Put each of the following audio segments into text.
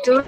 Good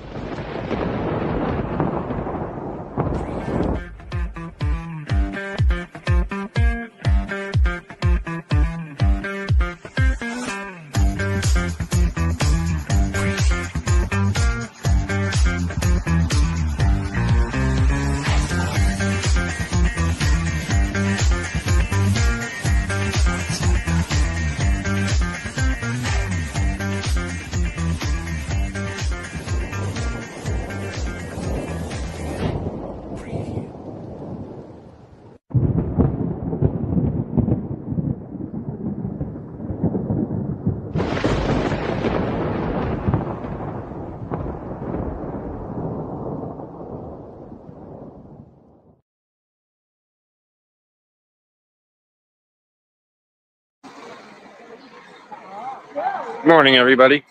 morning, everybody.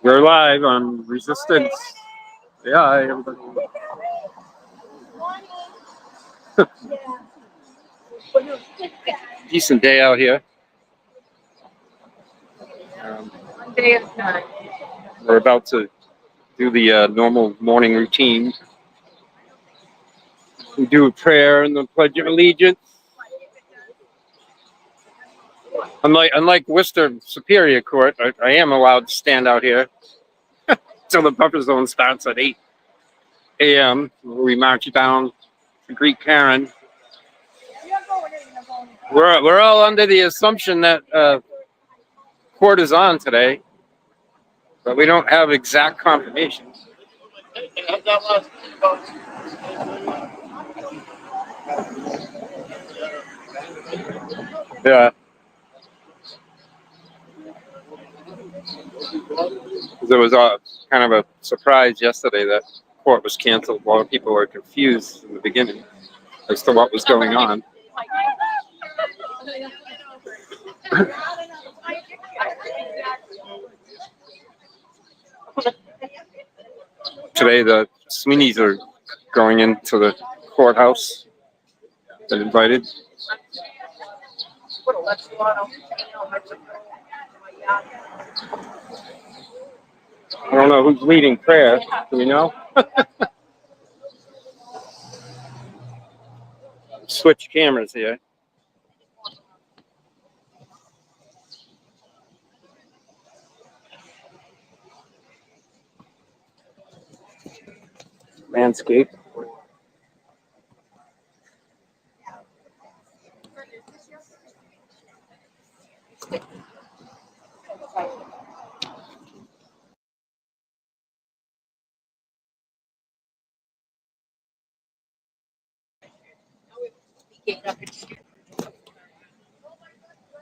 We're live on Resistance. Yeah, everybody. Decent day out here. day of time. We're about to do the normal morning routine. We do a prayer and the Pledge of Allegiance. Unlike Worcester Superior Court, I am allowed to stand out here till the buffer zone starts at 8 a.m. We march down to greet Karen. We're all under the assumption that court is on today, but we don't have exact confirmation. Yeah. There was a kind of a surprise yesterday that court was canceled. A lot of people were confused in the beginning as to what was going on. Today, the Sweeneys are going into the courthouse. Been invited. I don't know who's leading prayer. Do we know? Switch cameras here. Landscape.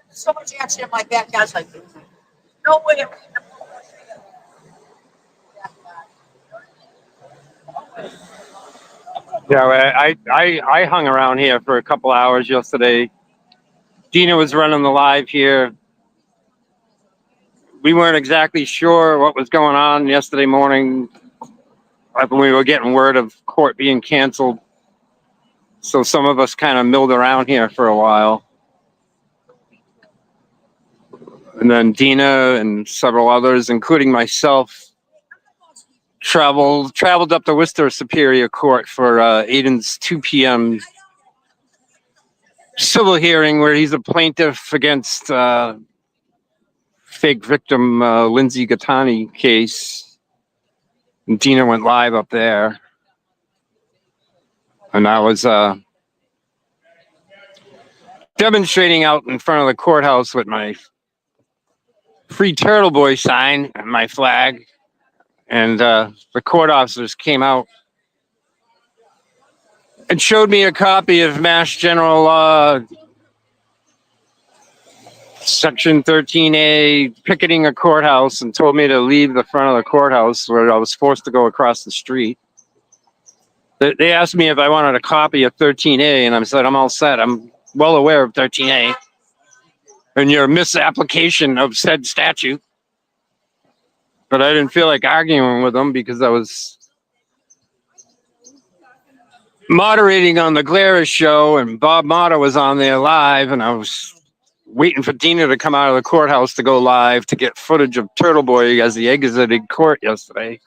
So much action in my backyard. I was like, no way. Yeah, I hung around here for a couple hours yesterday. Dina was running the live here. We weren't exactly sure what was going on yesterday morning when we were getting word of court being canceled. So some of us kind of milled around here for a while. And then Dina and several others, including myself, traveled up to Worcester Superior Court for Aiden's 2 p.m. civil hearing where he's a plaintiff against fake victim Lindsay Gattani case. And Dina went live up there. And I was demonstrating out in front of the courthouse with my Free Turtle Boy sign and my flag. And the court officers came out and showed me a copy of Mass General Law, Section 13A, picketing a courthouse, and told me to leave the front of the courthouse where I was forced to go across the street. They asked me if I wanted a copy of 13A, and I said, I'm all set. I'm well aware of 13A and your misapplication of said statute. But I didn't feel like arguing with them because I was moderating on the Glarus show and Bob Motta was on there live, and I was waiting for Dina to come out of the courthouse to go live to get footage of Turtle Boy as he exited court yesterday.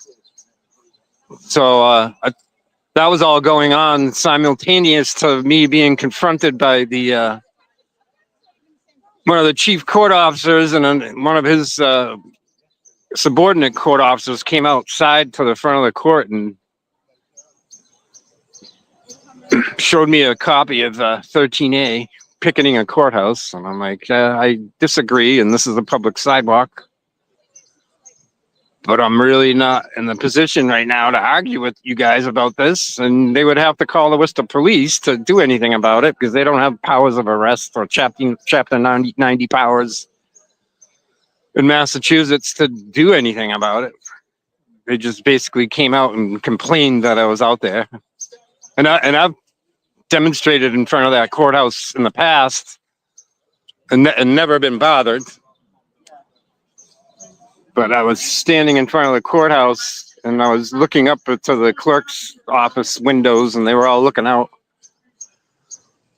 So that was all going on simultaneous to me being confronted by the one of the chief court officers, and one of his subordinate court officers came outside to the front of the court and showed me a copy of 13A, picketing a courthouse. And I'm like, I disagree, and this is a public sidewalk. But I'm really not in the position right now to argue with you guys about this. And they would have to call the Worcester Police to do anything about it because they don't have powers of arrest or chapter 90 powers in Massachusetts to do anything about it. They just basically came out and complained that I was out there. And I've demonstrated in front of that courthouse in the past and never been bothered. But I was standing in front of the courthouse and I was looking up to the clerk's office windows and they were all looking out.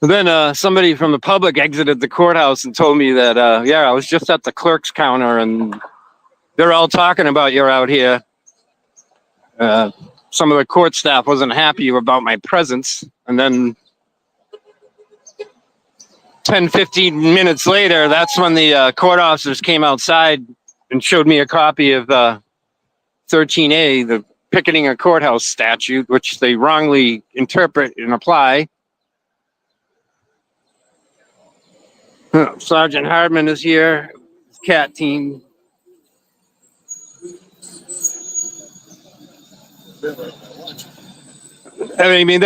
And then somebody from the public exited the courthouse and told me that, I was just at the clerk's counter and they're all talking about you're out here. Some of the court staff wasn't happy about my presence. And then 10, 15 minutes later, that's when the court officers came outside and showed me a copy of 13A, the picketing a courthouse statute, which they wrongly interpret and apply. Sergeant Hardman is here, CAT team. I mean,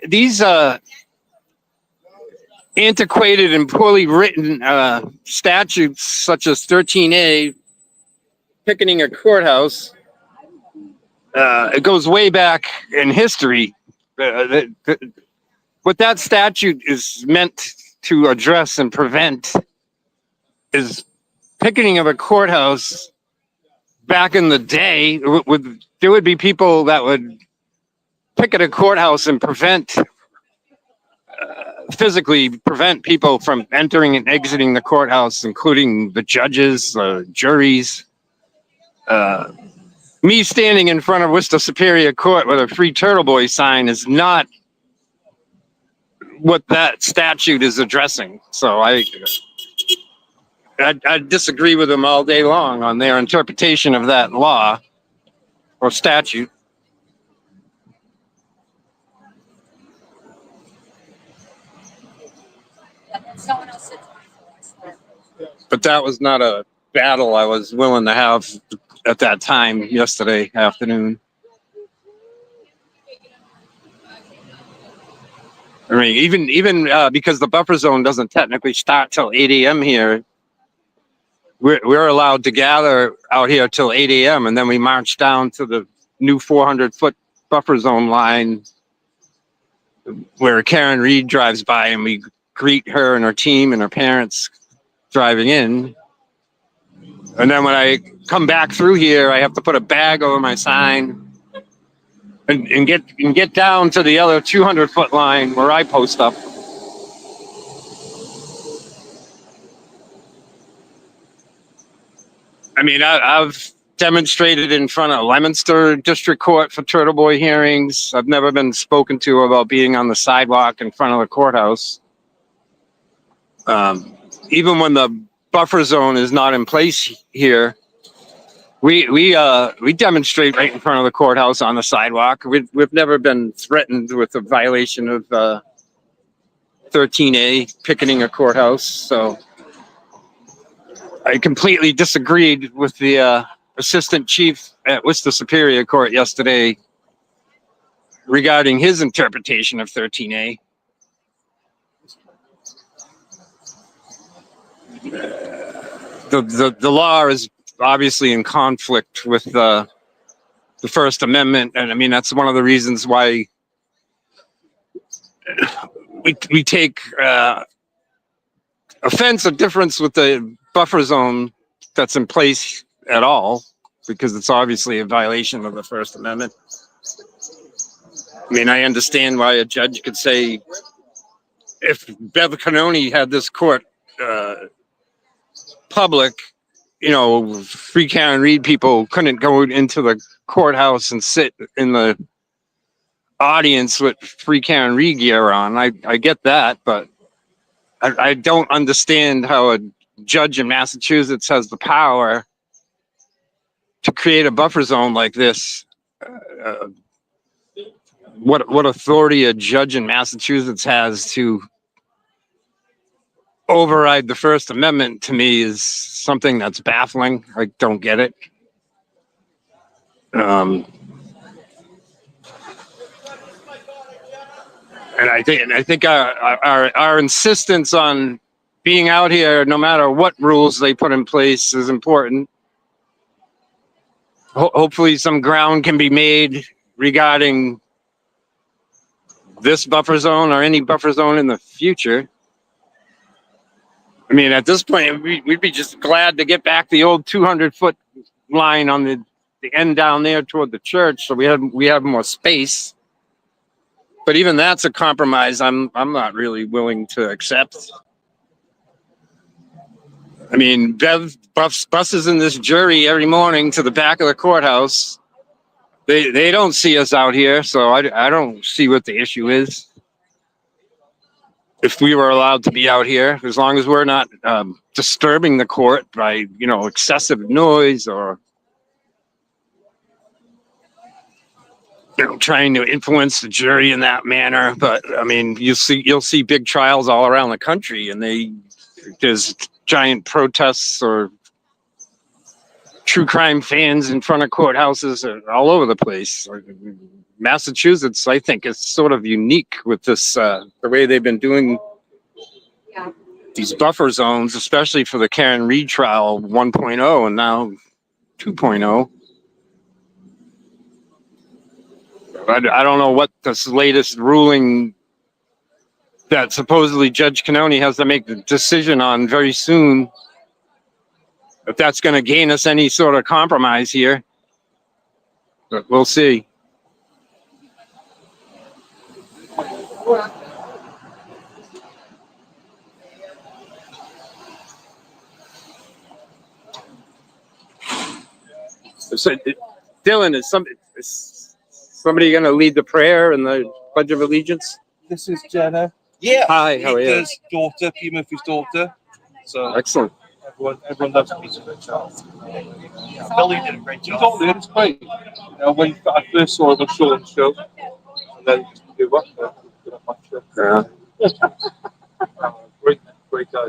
these antiquated and poorly written statutes such as 13A, picketing a courthouse, it goes way back in history. What that statute is meant to address and prevent is picketing of a courthouse. Back in the day, there would be people that would picket a courthouse and physically prevent people from entering and exiting the courthouse, including the judges, juries. Me standing in front of Worcester Superior Court with a Free Turtle Boy sign is not what that statute is addressing. So I disagree with them all day long on their interpretation of that law or statute. But that was not a battle I was willing to have at that time yesterday afternoon. I mean, even because the buffer zone doesn't technically start till 8 a.m. here, we're allowed to gather out here till 8 a.m. and then we march down to the new 400-foot buffer zone line where Karen Reed drives by and we greet her and her team and her parents driving in. And then when I come back through here, I have to put a bag over my sign and get down to the other 200-foot line where I post up. I mean, I've demonstrated in front of Leominster District Court for Turtle Boy hearings. I've never been spoken to about being on the sidewalk in front of the courthouse. Even when the buffer zone is not in place here, we demonstrate right in front of the courthouse on the sidewalk. We've never been threatened with a violation of 13A, picketing a courthouse. So I completely disagreed with the assistant chief at Worcester Superior Court yesterday regarding his interpretation of 13A. The law is obviously in conflict with the First Amendment, and I mean that's one of the reasons why we take offense or difference with the buffer zone that's in place at all, because it's obviously a violation of the First Amendment. I mean, I understand why a judge could say, if Bev Canoni had this court public, free Karen Reed people couldn't go into the courthouse and sit in the audience with free Karen Reed gear on. I get that, but I don't understand how a judge in Massachusetts has the power to create a buffer zone like this. What authority a judge in Massachusetts has to override the First Amendment, to me, is something that's baffling. I don't get it. And I think our insistence on being out here, no matter what rules they put in place, is important. Hopefully some ground can be made regarding this buffer zone or any buffer zone in the future. I mean, at this point, we'd be just glad to get back the old 200-foot line on the end down there toward the church, so we have more space. But even that's a compromise I'm not really willing to accept. I mean, Bev buses in this jury every morning to the back of the courthouse. They don't see us out here, so I don't see what the issue is. If we were allowed to be out here, as long as we're not disturbing the court by, excessive noise or, trying to influence the jury in that manner. But I mean, you'll see big trials all around the country, and there's giant protests or true crime fans in front of courthouses all over the place. Massachusetts, I think, is sort of unique with this, the way they've been doing these buffer zones, especially for the Karen Reed trial 1.0 and now 2.0. I don't know what this latest ruling that supposedly Judge Cannone has to make the decision on very soon, if that's going to gain us any sort of compromise here. But we'll see. So, Dylan, is somebody going to lead the prayer and the Pledge of Allegiance? This is Jenna. Yeah. Hi, how are you? Peter's daughter, Peter Murphy's daughter. So Excellent. everyone loves Peter Murphy. Billy did a great job. He's on there, it's great. When I first saw him on Sean's show, and then he do what? Great guy.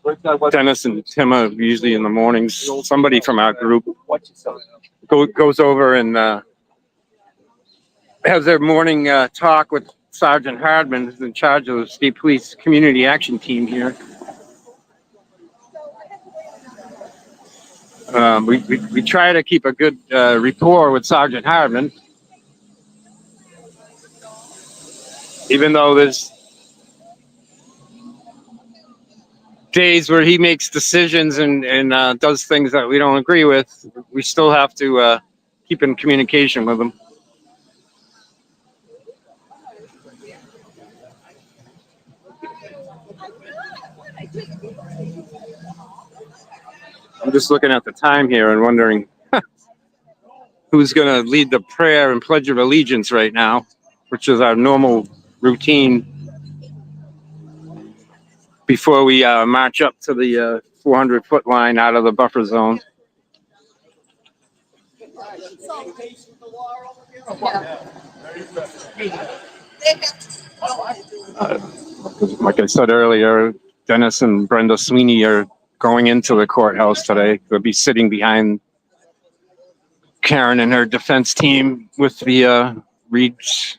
Great guy. Dennis and Tim are usually in the mornings. Somebody from our group Watch yourself. goes over and has their morning talk with Sergeant Hardman, who's in charge of the State Police Community Action Team here. We try to keep a good rapport with Sergeant Hardman, even though there's days where he makes decisions and does things that we don't agree with. We still have to keep in communication with him. I'm just looking at the time here and wondering who's going to lead the prayer and Pledge of Allegiance right now, which is our normal routine before we march up to the 400-foot line out of the buffer zone. Like I said earlier, Dennis and Brenda Sweeney are going into the courthouse today. They'll be sitting behind Karen and her defense team with the Reeds.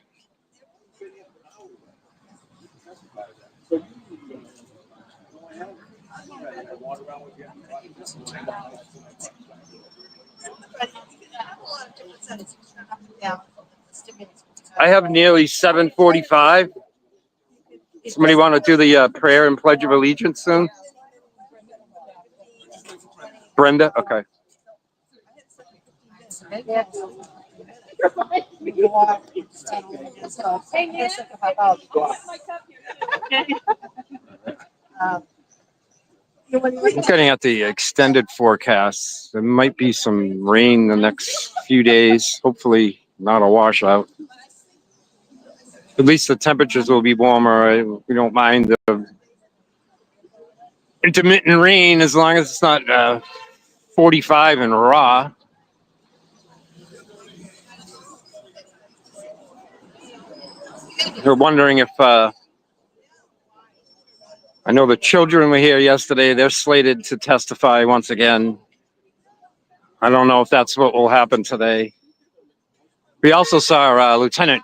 I have nearly 7:45. Somebody want to do the prayer and Pledge of Allegiance soon? Brenda? Okay. Looking at the extended forecast, there might be some rain the next few days. Hopefully, not a washout. At least the temperatures will be warmer. We don't mind the intermittent rain as long as it's not 45 and raw. They're wondering if I know the children were here yesterday. They're slated to testify once again. I don't know if that's what will happen today. We also saw Lieutenant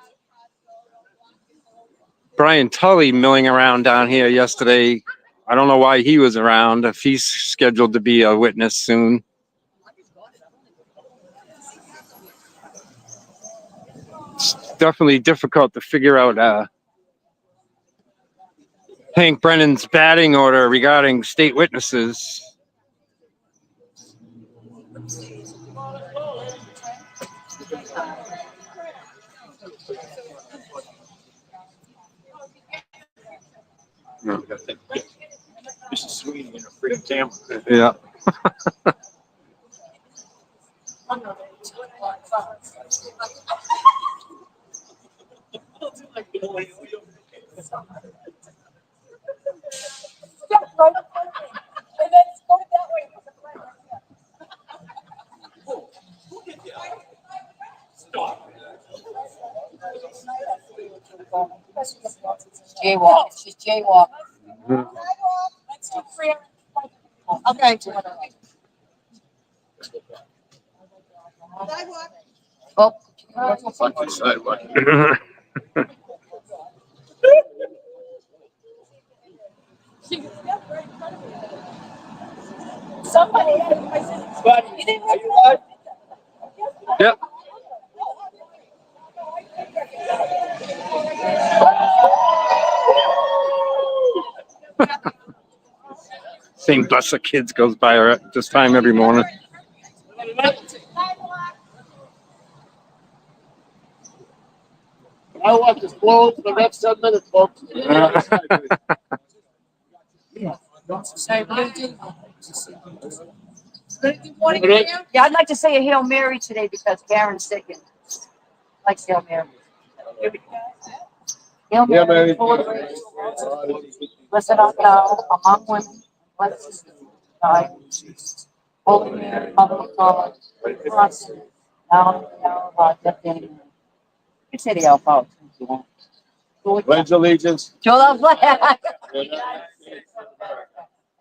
Brian Tully milling around down here yesterday. I don't know why he was around, if he's scheduled to be a witness soon. It's definitely difficult to figure out Hank Brennan's batting order regarding state witnesses. Mrs. Sweeney in a free camera. Yeah. Jaywalk. She's jaywalk. Okay. Oh. Somebody you didn't record. Yep. Same bus of kids goes by her at this time every morning. I want this closed for the next 10 minutes, folks. Yeah, I'd like to say a Hail Mary today because Karen's sick and likes Hail Mary. Hail Yeah, Mary, Mary. full of grace, blessed art thou among women, blessed is the fruit of thy womb, Jesus. Holy Mary, Mother of God, pray for us sinners, now and at the hour of our death. Amen. You can say the Hail Father if you want. Pledge allegiance To the flag.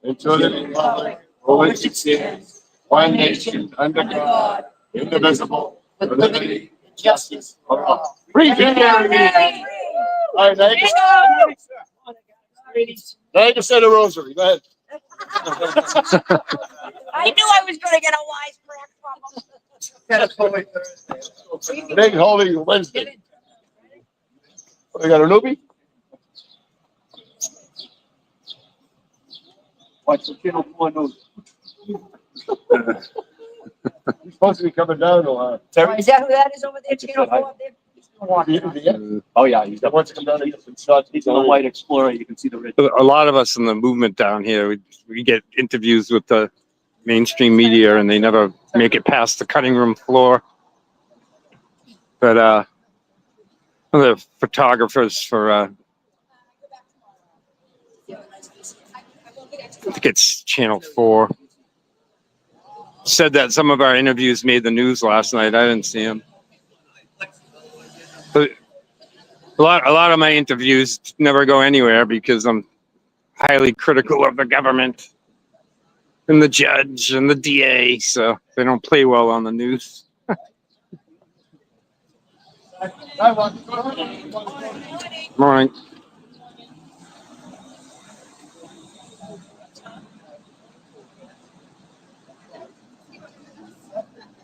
and to the republic for which it stands, one nation, under God, indivisible, with liberty and justice for all. Free Mary! All right, now you can say the rosary. Go ahead. I knew I was going to get a wise from him. Big Holy Wednesday. We got a newbie? Watch the Channel 4 news. He's supposed to be coming down to Terry. Is that who that is over there? Channel 4 up there? Oh, yeah, he's wants to come down and get some shots. He's on a white Explorer. You can see the red. A lot of us in the movement down here, we get interviews with the mainstream media and they never make it past the cutting room floor. But the photographers for I think it's Channel 4 said that some of our interviews made the news last night. I didn't see them. But a lot of my interviews never go anywhere because I'm highly critical of the government and the judge and the DA, so they don't play well on the news. Morning.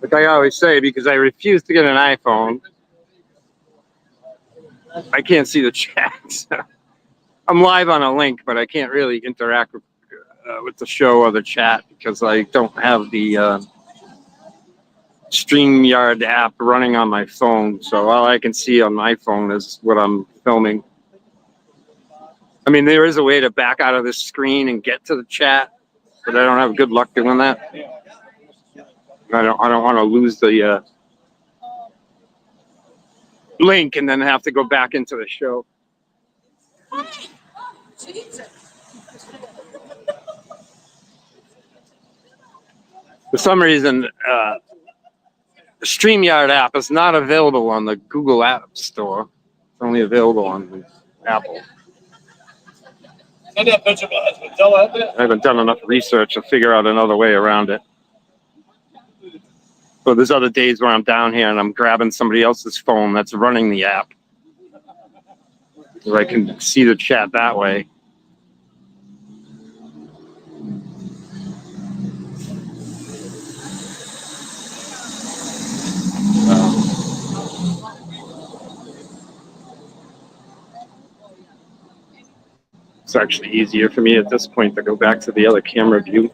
Like I always say, because I refuse to get an iPhone, I can't see the chat. I'm live on a link, but I can't really interact with the show or the chat because I don't have the StreamYard app running on my phone, so all I can see on my phone is what I'm filming. I mean, there is a way to back out of this screen and get to the chat, but I don't have good luck doing that. I don't want to lose the link and then have to go back into the show. For some reason, the StreamYard app is not available on the Google App Store. It's only available on the Apple. Send that picture of my husband. Tell that. I haven't done enough research to figure out another way around it. So there's other days where I'm down here and I'm grabbing somebody else's phone that's running the app, so I can see the chat that way. It's actually easier for me at this point to go back to the other camera view.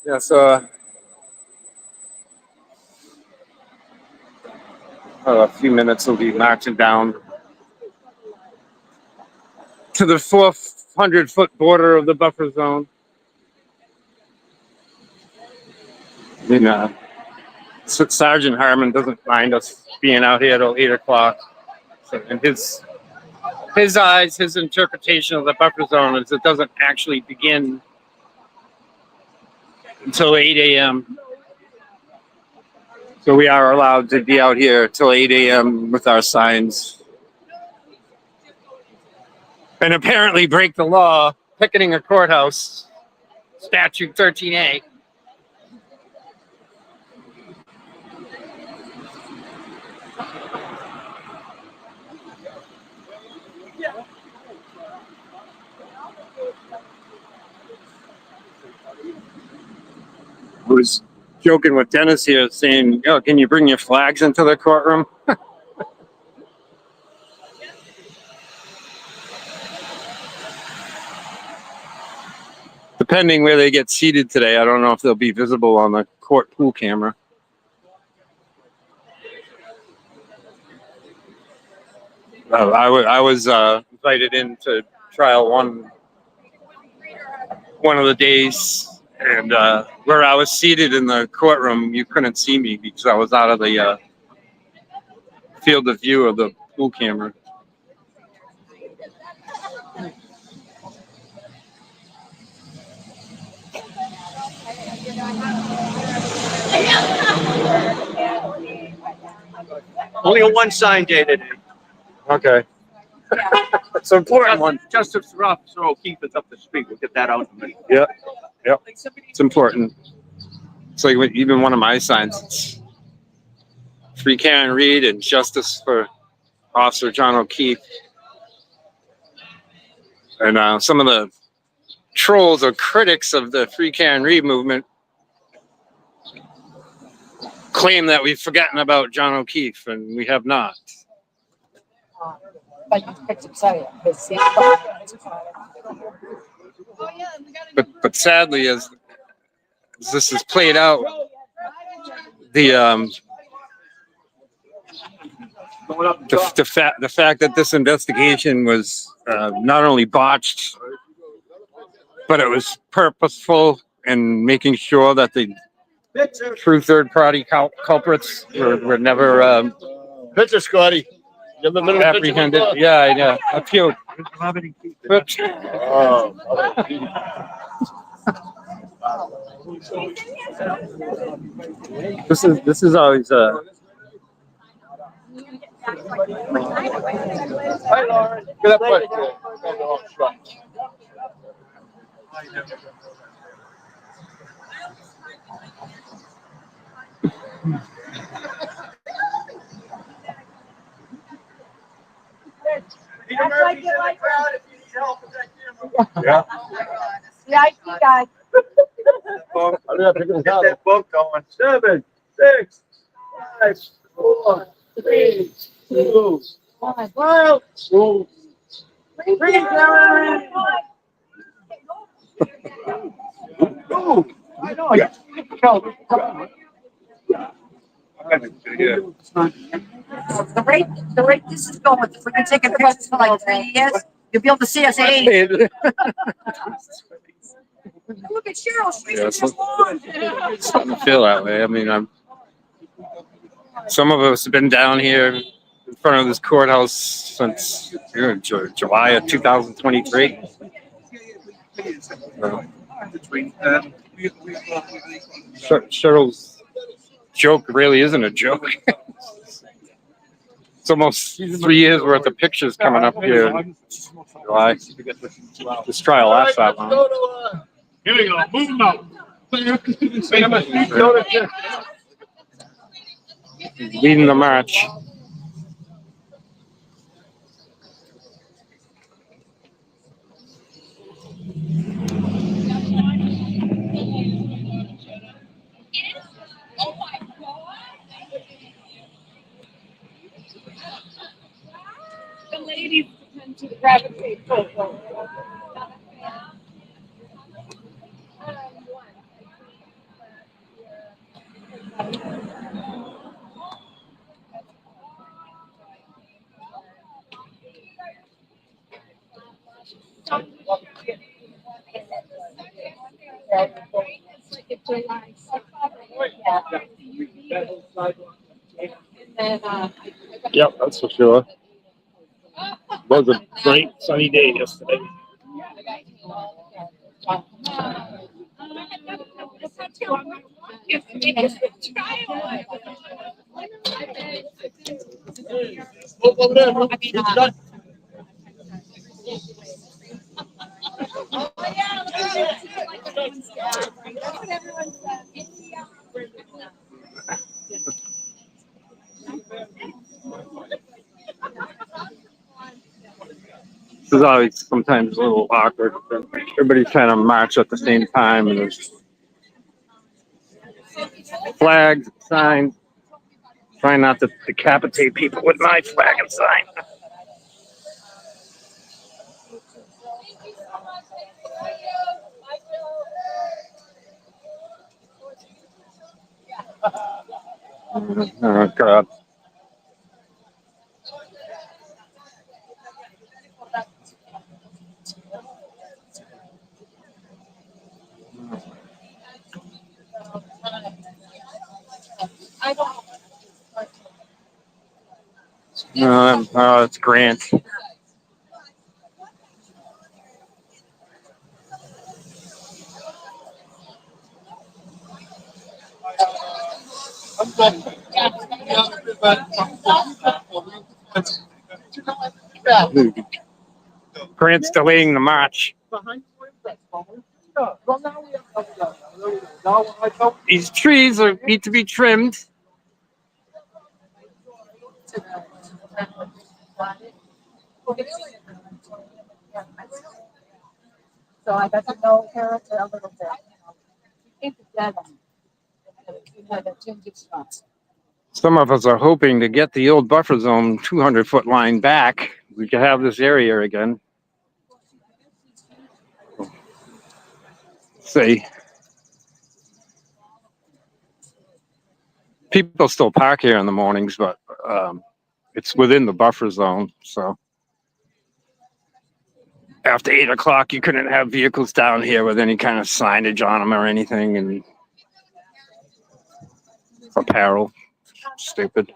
Yeah, so a few minutes we'll be marching down to the 400-foot border of the buffer zone. And Sergeant Harmon doesn't mind us being out here till 8 o'clock. So in his eyes, his interpretation of the buffer zone is it doesn't actually begin until 8 a.m. So we are allowed to be out here till 8 a.m. with our signs. And apparently break the law, picketing a courthouse, statute 13A. I was joking with Dennis here saying, "Oh, can you bring your flags into the courtroom?" Depending where they get seated today, I don't know if they'll be visible on the court pool camera. I was invited into trial one of the days, and where I was seated in the courtroom, you couldn't see me because I was out of the field of view of the pool camera. Only a one sign day today. Okay. It's an important one. Justice for Officer O'Keefe is up the street. We'll get that out in a minute. Yeah. Yep. It's important. It's like even one of my signs. It's Free Karen Reed and Justice for Officer John O'Keefe. And some of the trolls or critics of the Free Karen Reed movement claim that we've forgotten about John O'Keefe, and we have not. But sadly, as this is played out, the fact that this investigation was not only botched, but it was purposeful in making sure that the true third-party culprits were never Picture, Scotty. Give him a minute. apprehended. Yeah. I feel. Oops. Oh, This is always Hi, Lauren. Get up, buddy. That's like you like Yeah. VIP guy. boat. Hurry up, pick this Get up. that boat going. 7, 6, 5, 4, 3, 2, 1. Wow. I know. Yeah. The rate this is going, if we can take a picture for like 3 years, you'll be able to see us age. Look at Cheryl, she's Yeah, in so- this lawn. It's starting to feel that way. I mean, some of us have been down here in front of this courthouse since July of 2023. Cheryl's joke really isn't a joke. It's almost 3 years worth of pictures coming up here in July. This trial lasts that long. Here we go. Move them out. Leading the march. The ladies tend to gravitate toward them. Yep, that's for sure. It was a great sunny day yesterday. Over there. This is always sometimes a little awkward. Everybody's trying to march at the same time, and there's flags, signs. Trying not to decapitate people with my flag and sign. Oh God. It's Grant. Grant's delaying the march. These trees need to be trimmed. So I got to know her a little bit. It's dead. Some of us are hoping to get the old buffer zone 200-foot line back. We could have this area again. See, people still park here in the mornings, but it's within the buffer zone. So after 8 o'clock, you couldn't have vehicles down here with any kind of signage on them or anything, and apparel. Stupid.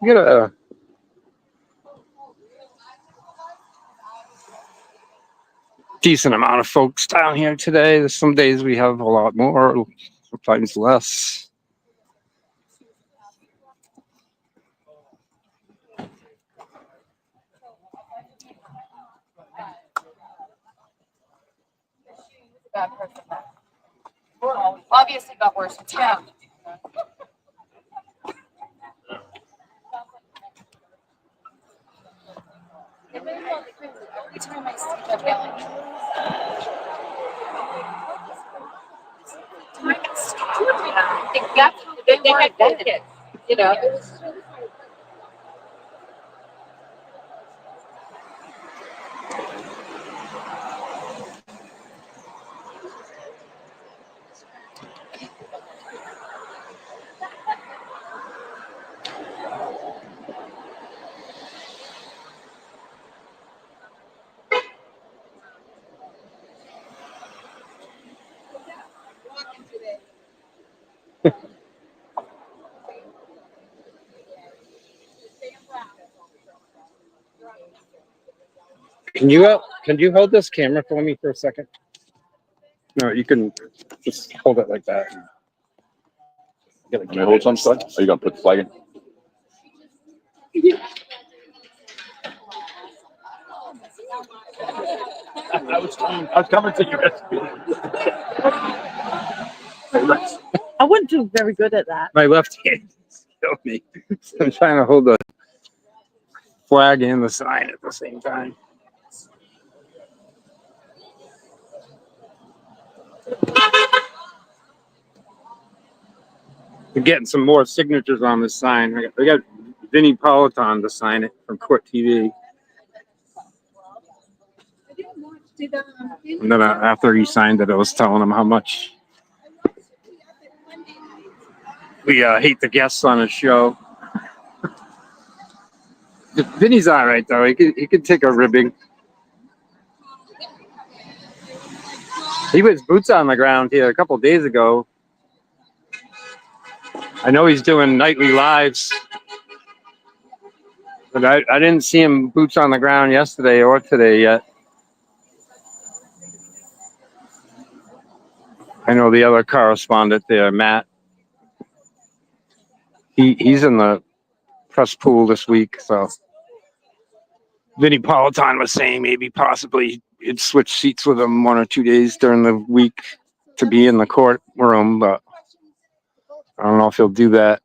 You get a decent amount of folks down here today. There's some days we have a lot more, sometimes less. that person that obviously got worse in town. Every time I see them yelling, they had kids, you know. Can you hold this camera for me for a second? No, you can just hold it like that. Can I hold some stuff? Are you gonna put the flag in? I was coming to you. I wouldn't do very good at that. My left hand killed me. I'm trying to hold the flag and the sign at the same time. We're getting some more signatures on this sign. We got Vinnie Politan to sign it from Court TV. And then after he signed it, I was telling him how much we hate the guests on his show. Vinny's all right though. He could take a ribbing. He was boots on the ground here a couple days ago. I know he's doing nightly lives, but I didn't see him boots on the ground yesterday or today yet. I know the other correspondent there, Matt. He's in the press pool this week, so Vinnie Politan was saying maybe possibly he'd switch seats with him 1 or 2 days during the week to be in the courtroom, but I don't know if he'll do that.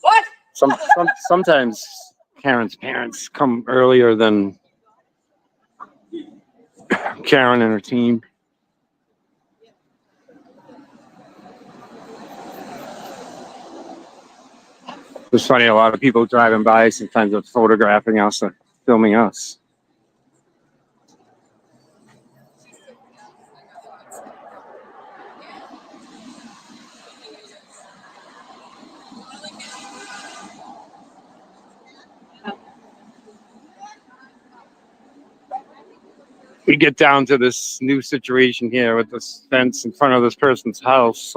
What? Sometimes Karen's parents come earlier than Karen and her team. It's funny, a lot of people driving by sometimes are photographing us or filming us. We get down to this new situation here with this fence in front of this person's house.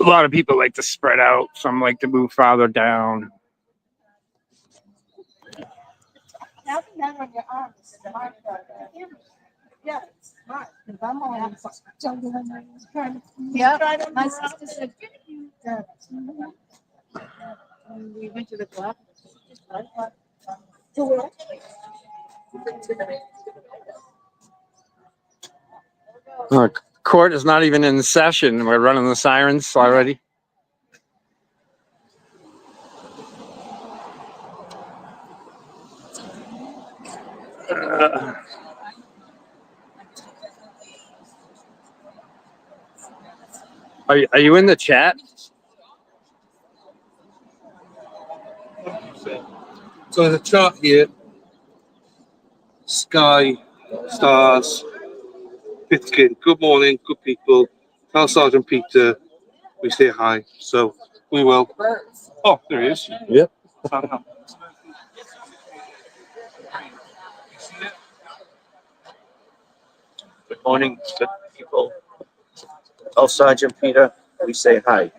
A lot of people like to spread out. Some like to move farther down. Having that on your arm is smart. Yeah, it's smart. Because I'm always juggling and trying to. Yeah, my sister said, we went to the club. To where? Court is not even in session. We're running the sirens already. Are you in the chat? So there's a chart here. Sky, stars, Pitkin. Good morning, good people. Tell Sergeant Peter we say hi. So we will. Oh, there he is. Yep. Good morning, good people. Tell Sergeant Peter we say hi.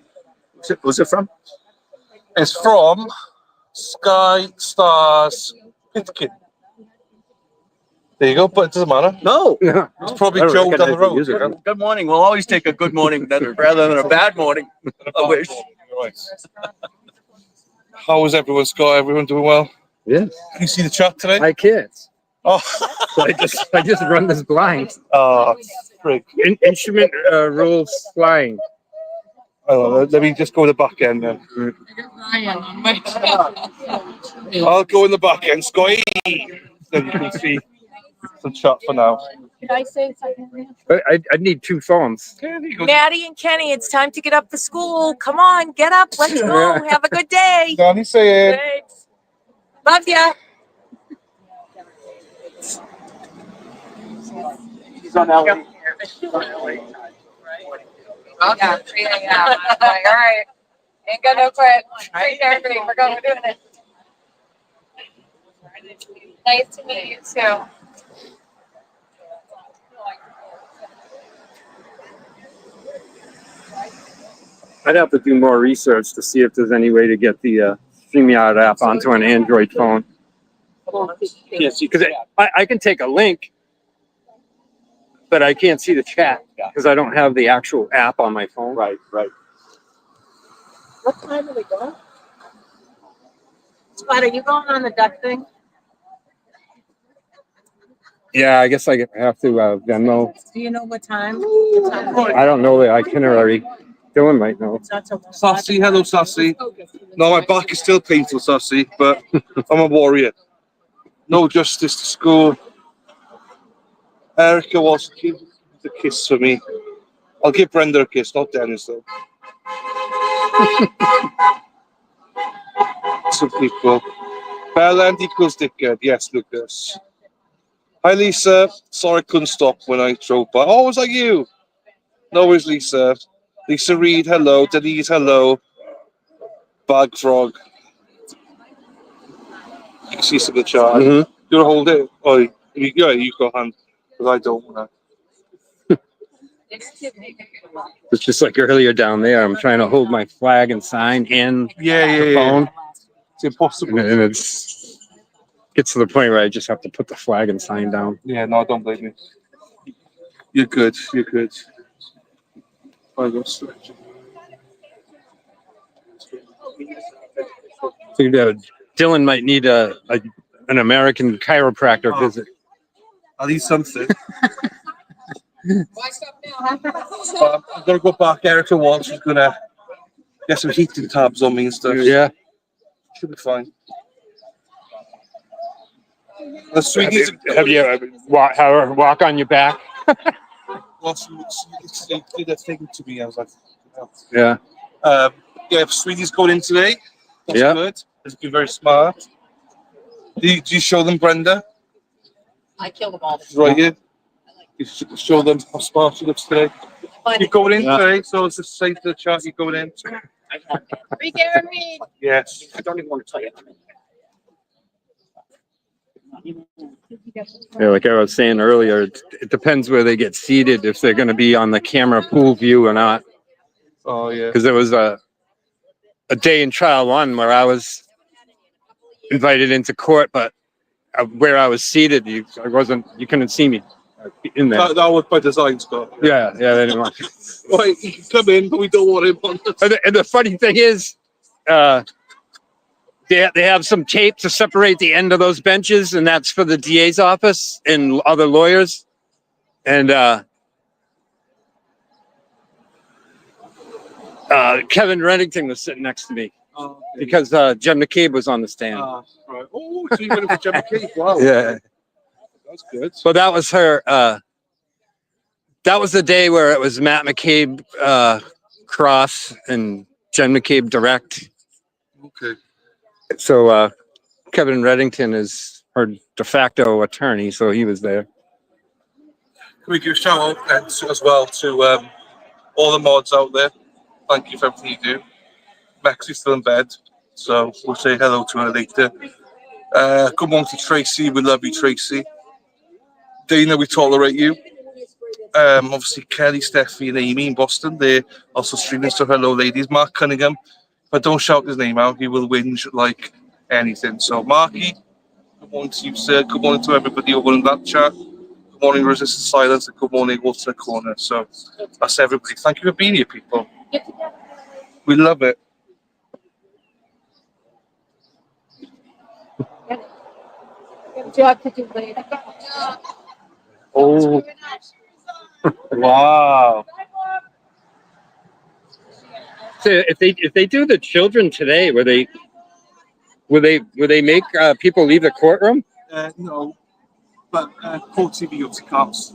Who's it from? It's from Sky, Stars, Pitkin. There you go, but it doesn't matter. No. It's probably I don't Joe down the recognize the road. music. Yeah. Good morning. We'll always take a good morning rather than a bad morning. I wish. Right. How is everyone, Scott? Everyone doing well? Yes, Can you see the chat today? I can't. Oh, I just run this blind. Frig. Instrument rules flying. I don't know. Let me just go to the back end then. I'll go in the back end, Scotty. Then you can see the chat for now. Can I say something? I need two phones. Okay, there you go. Maddie and Kenny, it's time to get up for school. Come on, get up. Let's go. Have a good day. Danny saying. Thanks. Love ya. He's on LA. Yeah, 3 a.m. I'm like, all right. Ain't got no quit. Take care of me. We're doing it. Nice to meet you too. I'd have to do more research to see if there's any way to get the StreamYard app onto an Android phone. Yes, because I can take a link, but I can't see the chat because I don't have the actual app on my phone. Right. What time are we going? Spot, are you going on the duck thing? Yeah, I guess I have to Venmo. Do you know what time? What time? I don't know the itinerary. Dylan might know. It's not till one. Sassy, hello, Sassy. No, my back is still painful, Sassy, but I'm a warrior. No justice to school. Erica wants to give the kiss for me. I'll give Brenda a kiss, not Dennis, though. Some people. Bellend equals dickhead. Yes, Lucas. Hi, Lisa. Sorry I couldn't stop when I drove by. Oh, was that you? No, it's Lisa. Lisa Reed, hello. Denise, hello. Bag Frog. You can see some of the chat. Mhm. You want to hold it? Oh, you got a hand. Because I don't want to. It's just like earlier down there. I'm trying to hold my flag and sign in Yeah, the phone, It's impossible. and it's gets to the point where I just have to put the flag and sign down. Yeah, no, don't blame me. You're good. You're good. I go stretch. Figured Dylan might need an American chiropractor visit. I'll eat something. But I'm gonna go back. Erica wants. She's gonna get some heating tabs on me and stuff. Yeah. Should be fine. The sweeties. Have you walk on your back? Well, she did a thing to me. I was like, Yeah. yeah, sweeties going in today. That's Yeah. good. It's been very smart. Do you show them, Brenda? I kill them all. Right here. You show them how smart she looks today. You're going in Yeah. today, so it's just say to the chat you're going in. Free Gary. Yes. I don't even want to tell you. Yeah, like I was saying earlier, it depends where they get seated, if they're going to be on the camera pool view or not. Oh yeah. Because there was a day in trial one where I was invited into court, but where I was seated, you couldn't see me in there. That was by design, Scott. Yeah, they didn't want. Right, he can come in, but we don't want him on the And the funny thing is, they have some tape to separate the end of those benches, and that's for the DA's office and other lawyers. And Kevin Reddington was sitting next to me because Jem McCabe was on the stand. right. Oh, so you went for Jem McCabe. Wow. Yeah. That's good. So that was her. That was the day where it was Matt McCabe cross and Jen McCabe direct. Okay. So Kevin Reddington is her de facto attorney, so he was there. Can we give a shout out as well to all the mods out there? Thank you for everything you do. Maxie's still in bed, so we'll say hello to her later. Good morning to Tracy. We love you, Tracy. Dana, we tolerate you. Obviously, Kelly, Steffi, and Amy in Boston. They're also streaming, so hello, ladies. Mark Cunningham. If I don't shout his name out, he will whinge like anything. So, Marky, Good morning to you, sir. Good morning to everybody over in that chat. Good morning, Resistance Silence, and good morning, Water Corner. So that's everybody. Thank you for being here, people. We love it. Job to do later. Oh, wow. So if they do the children today, will they make people leave the courtroom? No, but court TV obviously counts.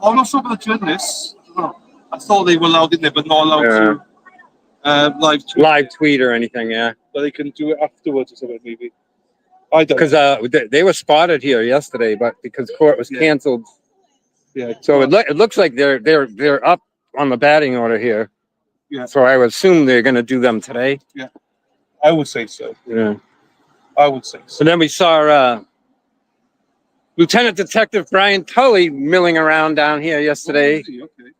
I'm not sure about the journalists. I thought they were allowed in there, but not allowed to live tweet. Live tweet or anything, yeah. But they can do it afterwards or something, maybe. I don't. Because they were spotted here yesterday, but because court was canceled, Yeah. so it looks like they're up on the batting order here. Yeah. So I would assume they're going to do them today. Yeah. I would say so. Yeah. I would say so. So then we saw Lieutenant Detective Brian Tully milling around down here yesterday. Okay.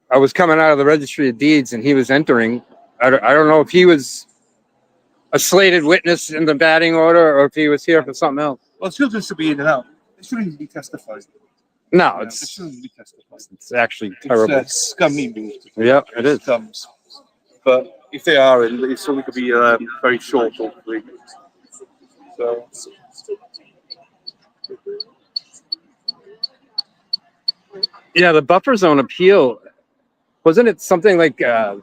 I was coming out of the Registry of Deeds and he was entering. I don't know if he was a slated witness in the batting order or if he was here for something else. Well, children should be in and out. They shouldn't even be testified. No, They it's shouldn't be testified. actually terrible. It's a scummy move. Yep, it is. Scums. But if they are in, it's only going to be very short, hopefully. So. Yeah, the buffer zone appeal, wasn't it something like the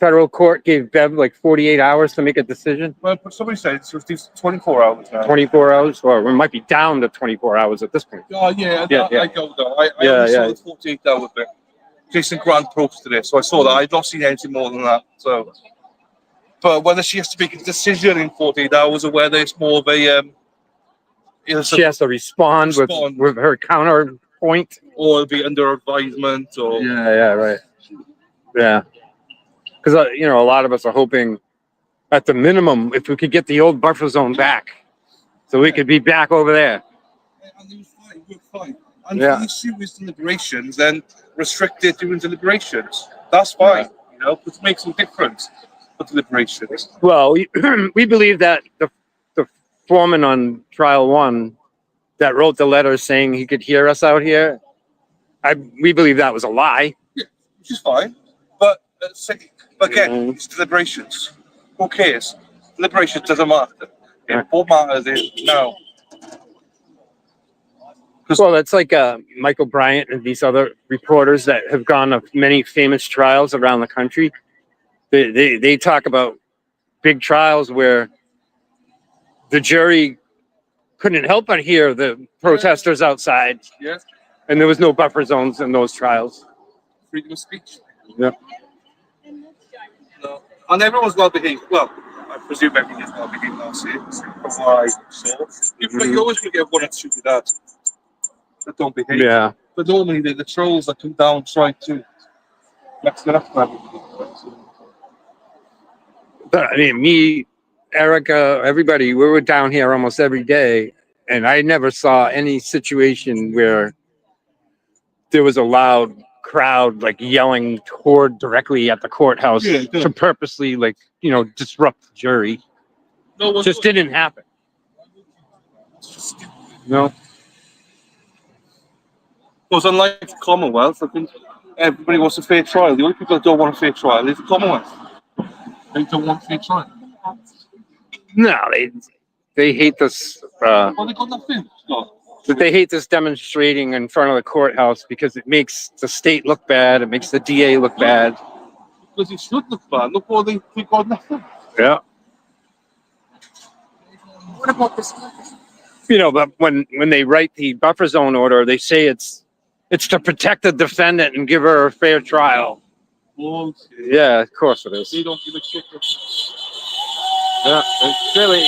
federal court gave Bev like 48 hours to make a decision? Well, somebody said it's 24 hours now. 24 hours? Or we might be down to 24 hours at this point. Oh, yeah, Yeah, I go though. I Yeah, only saw yeah. the 48 hour bit. Jason Grant posted it, so I saw that. I'd not seen anything more than that. So, but whether she has to make a decision in 48 hours or whether it's more of a, She has to respond. With her counterpoint. or it'll be under advisement, or Yeah, right. Yeah. Because, a lot of us are hoping at the minimum, if we could get the old buffer zone back, so we could be back over there. And it was fine, we were fine. And Yeah. if the issue is deliberations, then restrict it during deliberations. That's fine, because it makes a difference for deliberations. Well, we believe that the foreman on trial one that wrote the letter saying he could hear us out here, we believe that was a lie. Which is fine. But again, it's deliberations. Who cares? Deliberations doesn't matter. What matters is now. Well, that's like Michael Bryant and these other reporters that have gone to many famous trials around the country. They talk about big trials where the jury couldn't help but hear the protesters outside. Yeah. And there was no buffer zones in those trials. Freedom of speech. Yeah. No. And everyone's well behaved. Well, I presume everything is well behaved last year. From what I saw. You always will get one or two with that don't behave. Yeah. But normally the trolls that come down try to mess it up for everybody. But I mean, me, Erica, everybody, we were down here almost every day, and I never saw any situation where there was a loud crowd like yelling toward directly at the courthouse to purposely disrupt the jury. No, just didn't happen. No. Because unlike the Commonwealth, I think everybody wants a fair trial. The only people that don't want a fair trial is the Commonwealth. They don't want a fair trial. No, they hate this. Well, they got nothing. No. They hate this demonstrating in front of the courthouse because it makes the state look bad. It makes the DA look bad. Because it should look bad. Look what they got nothing. Yeah. What about this? But when they write the buffer zone order, they say it's to protect the defendant and give her a fair trial. Bullshit. Yeah, of course it is. They don't give a shit. Yeah, it's really.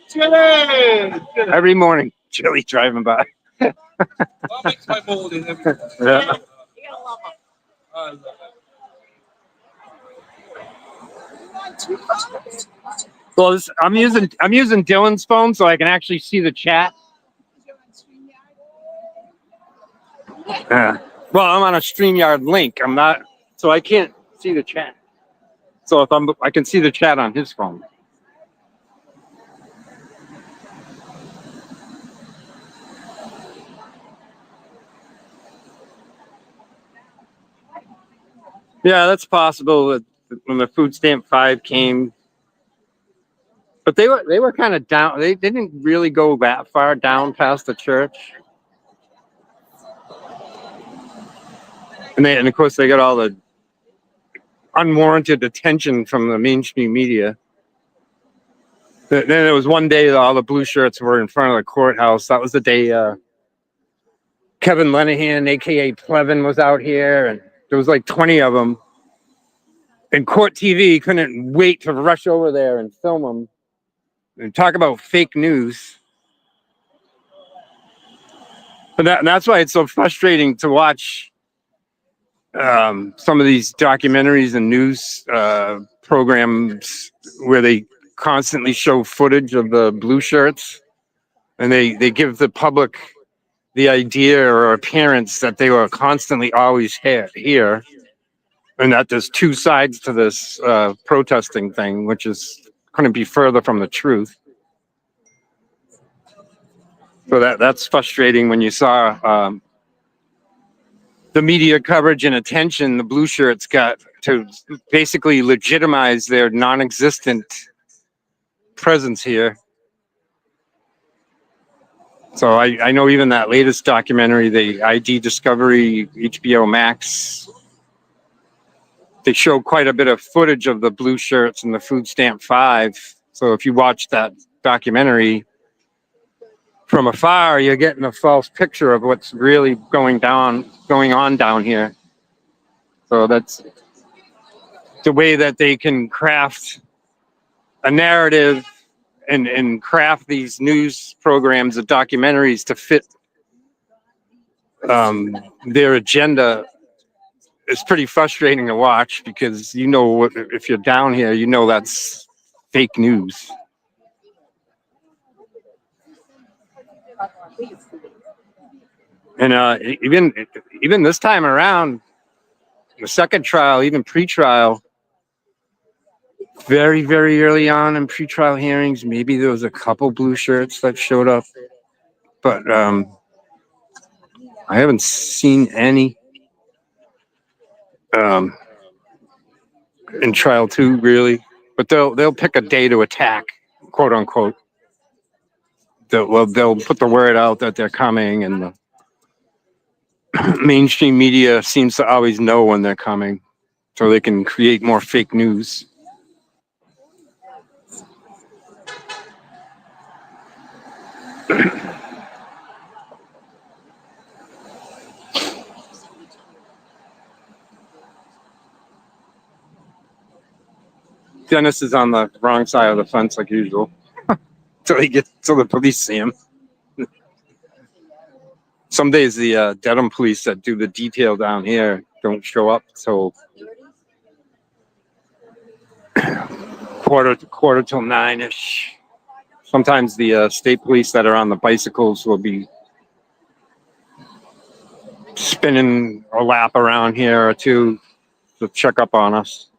Chili! Every morning, Chili driving by. That makes my morning every day. Yeah. I love it. Well, I'm using Dylan's phone so I can actually see the chat. Yeah. Well, I'm on a StreamYard link. I'm not, so I can't see the chat. So if I can see the chat on his phone. Yeah, that's possible. That when the food stamp 5 came, but they were kind of down. They didn't really go that far down past the church, and of course they got all the unwarranted attention from the mainstream media. Then there was one day that all the blue shirts were in front of the courthouse. That was the day Kevin Lenahan, aka Plevin, was out here, and there was like 20 of them. And Court TV couldn't wait to rush over there and film them and talk about fake news. But that's why it's so frustrating to watch some of these documentaries and news programs where they constantly show footage of the blue shirts, and they give the public the idea or appearance that they were constantly always here, and that there's two sides to this protesting thing, which is couldn't be further from the truth. So that's frustrating when you saw the media coverage and attention the blue shirts got to basically legitimize their non-existent presence here. So I know even that latest documentary, the ID Discovery, HBO Max, they show quite a bit of footage of the blue shirts and the food stamp 5. So if you watch that documentary from afar, you're getting a false picture of what's really going on down here. So that's the way that they can craft a narrative and craft these news programs or documentaries to fit their agenda. Is pretty frustrating to watch because if you're down here, that's fake news. And even this time around, the second trial, even pre-trial, very, very early on in pre-trial hearings, maybe there was a couple blue shirts that showed up, but I haven't seen any in trial 2 really. But they'll pick a day to attack, quote unquote. They'll put the word out that they're coming, and the mainstream media seems to always know when they're coming, so they can create more fake news. Dennis is on the wrong side of the fence like usual, till the police see him. Some days the Dedham police that do the detail down here don't show up till quarter till 9ish. Sometimes the state police that are on the bicycles will be spinning a lap around here or two to check up on us.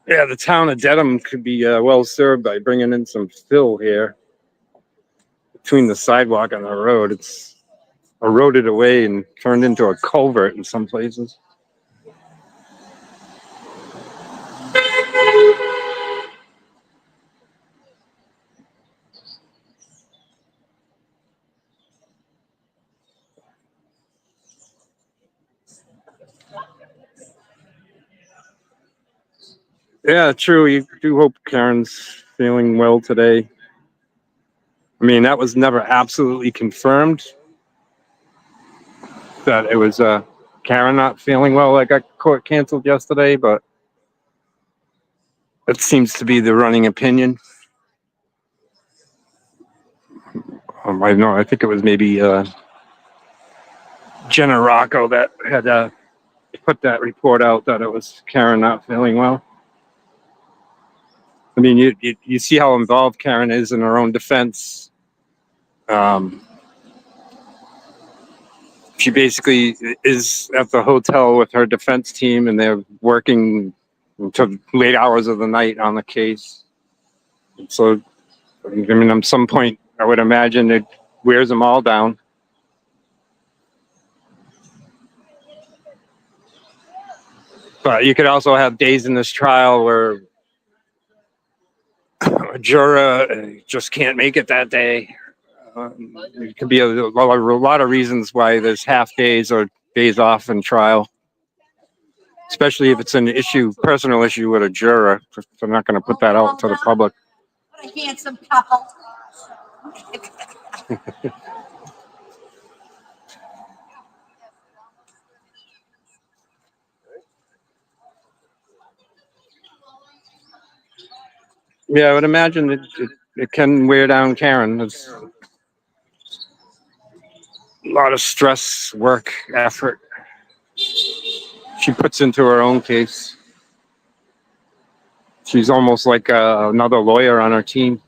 Yeah, the town of Dedham could be well served by bringing in some fill here between the sidewalk and the road. It's eroded away and turned into a culvert in some places. Yeah, true. You do hope Karen's feeling well today. I mean, that was never absolutely confirmed that it was Karen not feeling well that got court canceled yesterday, but That seems to be the running opinion. I know. I think it was maybe Jenna Rocco that had put that report out that it was Karen not feeling well. I mean, you see how involved Karen is in her own defense. She basically is at the hotel with her defense team, and they're working until late hours of the night on the case. So, I mean, at some point, I would imagine it wears them all down. But you could also have days in this trial where a juror just can't make it that day. It could be a lot of reasons why there's half days or days off in trial, especially if it's an issue, personal issue with a juror. They're not going to put that out to the public. What a handsome couple. Yeah, I would imagine it can wear down Karen. It's a lot of stress, work, effort she puts into her own case. She's almost like another lawyer on her team.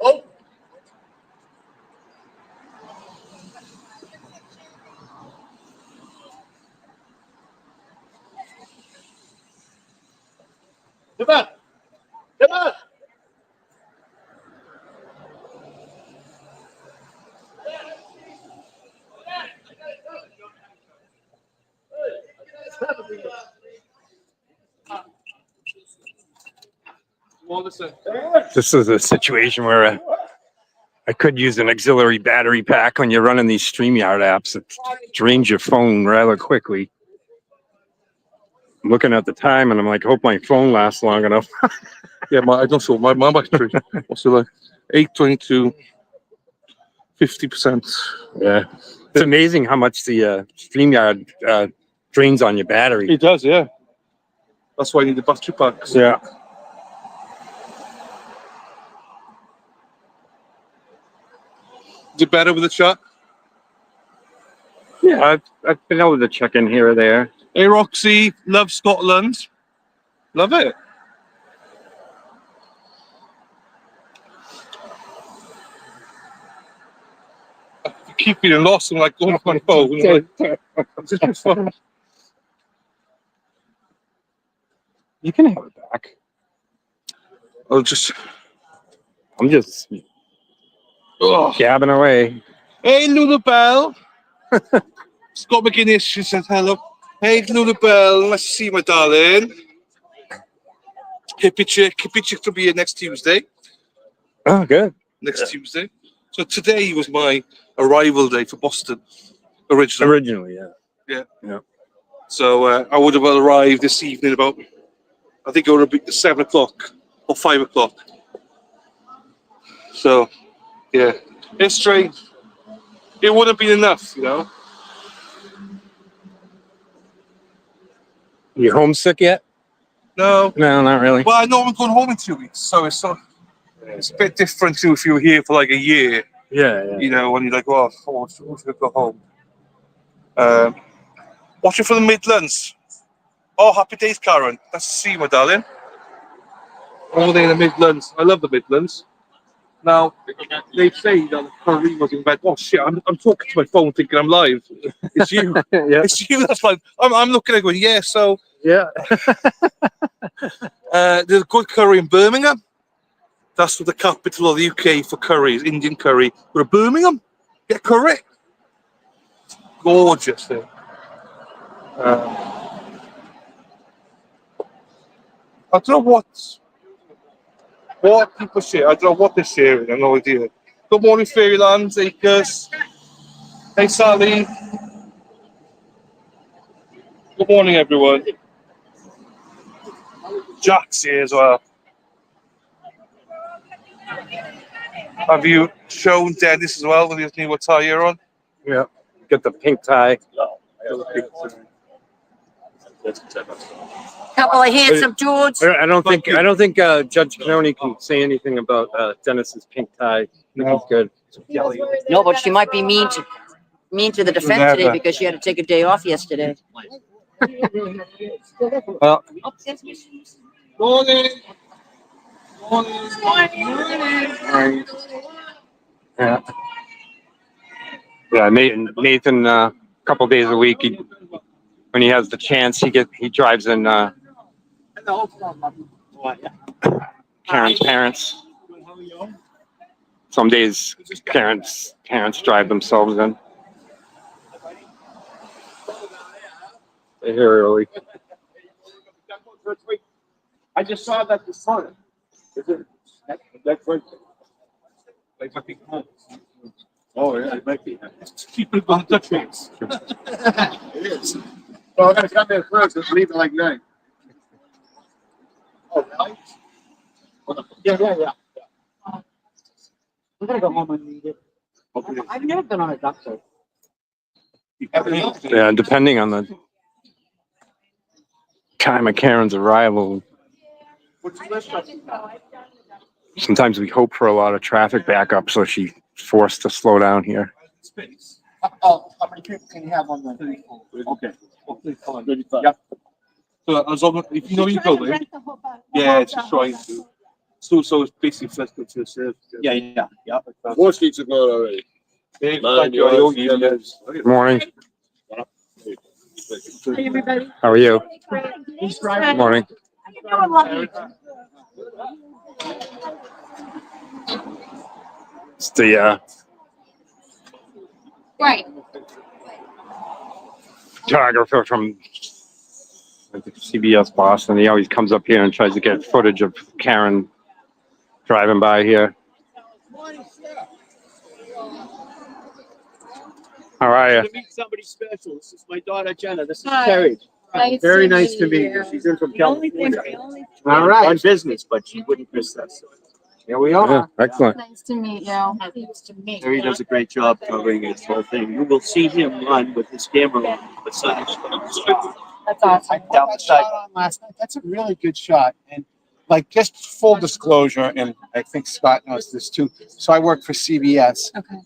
Oh, come on. Come on. This is a situation where I could use an auxiliary battery pack when you're running these StreamYard apps. It drains your phone rather quickly. I'm looking at the time and I'm like, hope my phone lasts long enough. Yeah, I don't know. My battery. What's it like? 822, 50%. Yeah. It's amazing how much the StreamYard drains on your battery. It does, yeah. That's why I need the battery packs. Yeah. Is it better with the chat? Yeah, I've been able to check in here or there. Hey, Roxy, love Scotland. Love it. I keep feeling lost. I'm like going off my phone. I'm like, is this my phone? You can have it back. I'm just oh. gabbing away. Hey, Luna Bell. Scott McGuinness, she said hello. Hey, Luna Bell, nice to see you, my darling. Hippie chick will be here next Tuesday. Oh, good. Next Tuesday. So today was my arrival day for Boston. Originally, yeah. So I would have arrived this evening about, I think it would have been 7 o'clock or 5 o'clock. So, yeah, it's strange. It wouldn't have been enough, you know. You homesick yet? No. No, not really. Well, I know I'm going home in 2 weeks, so it's a bit different to if you were here for like a year. Yeah. You know, when you're like, well, I should go home. Watching for the Midlands. Oh, happy days, Karen. Nice to see you, my darling. Over there in the Midlands. I love the Midlands. Now, they say that Curry was in bed. Oh, shit, I'm talking to my phone thinking I'm live. It's you. Yeah. It's you that's like, I'm looking at going, yeah, so Yeah. there's a good curry in Birmingham. That's the capital of the UK for curries, Indian curry. We're Birmingham. Get curry. Gorgeous thing. I don't know what people share. I don't know what they're sharing. I have no idea. Good morning, Fairylands, Acres. Hey, Sally. Good morning, everyone. Jack's here as well. Have you shown Dennis as well with his new attire on? Yeah. Get the pink tie. Couple of handsome dudes. I don't think Judge Canoni can say anything about Dennis's pink tie. I think he's good. No, but she might be mean to the defense today because she had to take a day off yesterday. Well, Morning. yeah. Yeah, Nathan, a couple days a week, when he has the chance, he drives in Karen's parents. Some days Karen's parents drive themselves in. They're here early. I just saw that this morning. Is it? That's right. Like might be home. Oh, yeah, it might be. Keep it on the trains. It is. Well, I'm gonna come there first and leave at like 9. Oh, really? Yeah. I'm gonna go home and read it. Okay. I've never been on a doctor. Yeah, depending on the time of Karen's arrival, sometimes we hope for a lot of traffic backup, so she's forced to slow down here. Oh, how many people can you have on the? Okay. 35. Yep. So as long as, if you know you go there, yeah, it's just trying to. So it's basically flexible to serve. Yeah. More streets are going already. Good morning. Hey, everybody. How are you? Who's Good driving? morning. It's the Right. photographer from CBS Boston. He always comes up here and tries to get footage of Karen driving by here. How are you? To meet somebody special. This is my daughter Jenna. This is Hi. Terry. Nice Very to nice meet to meet you. you. She's in from The only thing, California. All right. On business, but she wouldn't miss us. Here we Yeah, are. excellent. Nice to meet you. Terry does a great job covering this whole thing. You will see him run with his camera on beside his That's awesome. I put that shot on last night. That's a really good shot. And like, just full disclosure, and I think Scott knows this too. So I work for CBS. Okay.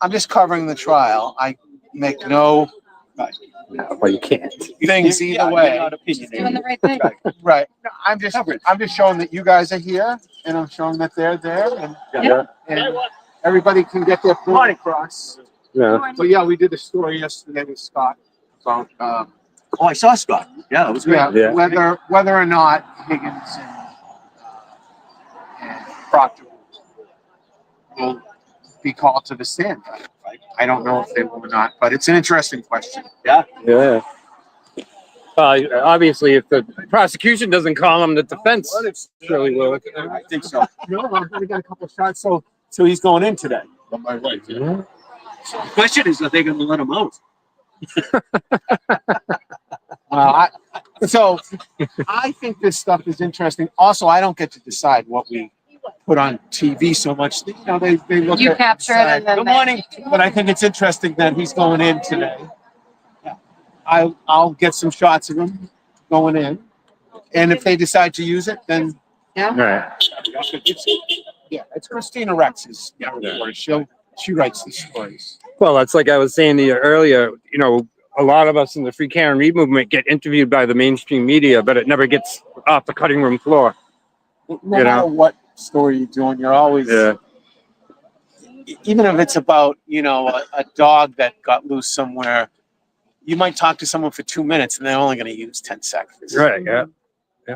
I'm just covering the trial. I make no Well, you can't. things either way. Doing the right thing. Right. No, I'm just showing that you guys are here, and I'm showing that they're there, and everybody can get their point across. Yeah. So yeah, we did a story yesterday with Scott about Oh, I saw Scott. Yeah, it was great. Yeah. whether or not Higgins and Proctor will be called to the stand. I don't know if they will or not, but it's an interesting question. Yeah. Obviously, if the prosecution doesn't call him, the defense surely will. I think so. No, I've only got a couple of shots, so he's going in today. On my right. Yeah. The question is, are they going to let him out? So I think this stuff is interesting. Also, I don't get to decide what we put on TV so much. You know, they look You at capture it and then Good they- morning. But I think it's interesting that he's going in today. Yeah. I'll get some shots of him going in. And if they decide to use it, then Right. it's Christina Rex's reporter. She writes the stories. Well, that's like I was saying to you earlier. You know, a lot of us in the Free Karen Read movement get interviewed by the mainstream media, but it never gets off the cutting room floor. No You know? matter what story you're doing, you're always, Yeah. even if it's about, a dog that got loose somewhere, you might talk to someone for 2 minutes and they're only going to use 10 seconds. Right. Yeah. Yeah.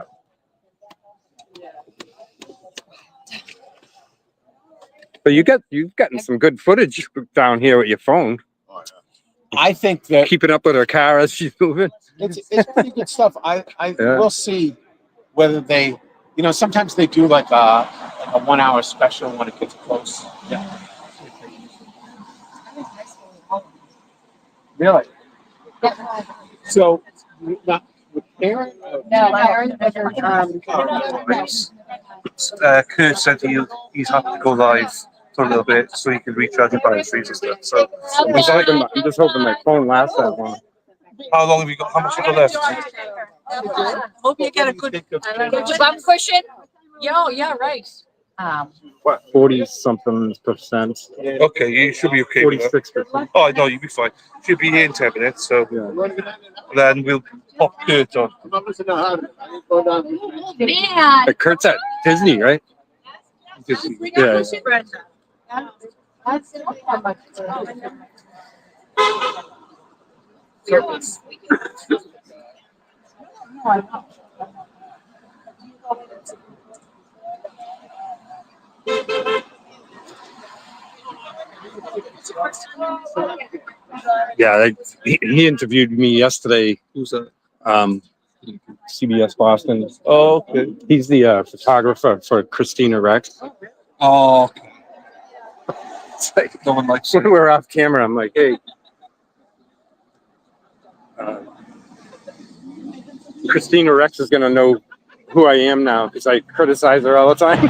But you've gotten some good footage down here with your phone, I think that keeping up with her car as she's moving. it's pretty good stuff. I Yeah. will see whether they, sometimes they do like a 1 hour special when it gets close. Yeah. Really? So, not with Karen? Kurt said he's happy to go live for a little bit so you can recharge your batteries and stuff. So, I'm just hoping my phone lasts that long. how long have you got? How much have you got left? Hope you get a good. Get your bum cushion. Yo, yeah, right. What, 40-something%? Okay, you should be okay. With that. 46%. Oh no, you'll be fine. Should be here in 10 minutes. So Yeah. then we'll pop Kurt on. Man. Kurt's at Disney, right? Yeah. Yeah, he interviewed me yesterday. Who's that? CBS Boston. Oh, okay. He's the photographer for Christina Rex. Oh, okay. It's like, No one likes when it. we're off camera, I'm like, hey. Christina Rex is gonna know who I am now because I criticize her all the time.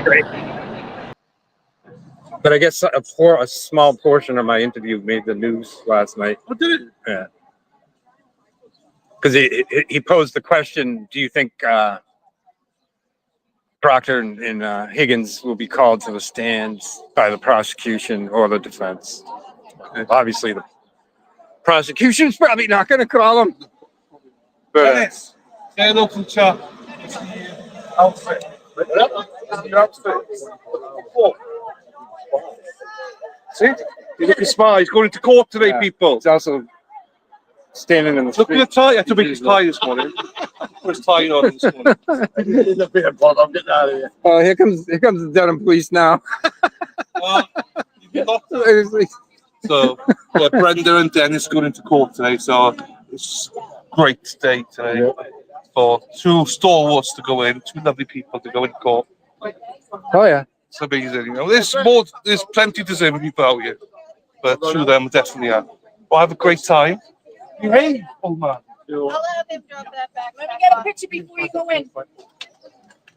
Great. But I guess a small portion of my interview made the news last night. Oh, did it? Yeah. Because he posed the question, do you think Proctor and Higgins will be called to the stand by the prosecution or the defense? Obviously, the prosecution's probably not going to call them. But Dennis, say hello to the chat. It's the outfit. Your outfit. See? You look smart. He's going to court today, Yeah. people. it's also standing in the Look at the street. tie. I had to make his tie this morning. Put his tie on this morning. I'm getting out of here. Oh, here comes the Dedham police now. You got to. So, yeah, Brenda and Dennis going into court today. So, it's a great day today for two stalwarts to go in, two lovely people to go in court. Oh yeah. It's amazing. You know, there's plenty deserving people out here, but two of them definitely are. Well, have a great time. Behave, old man. I'll have him drop that back. Let me get a picture before you go in.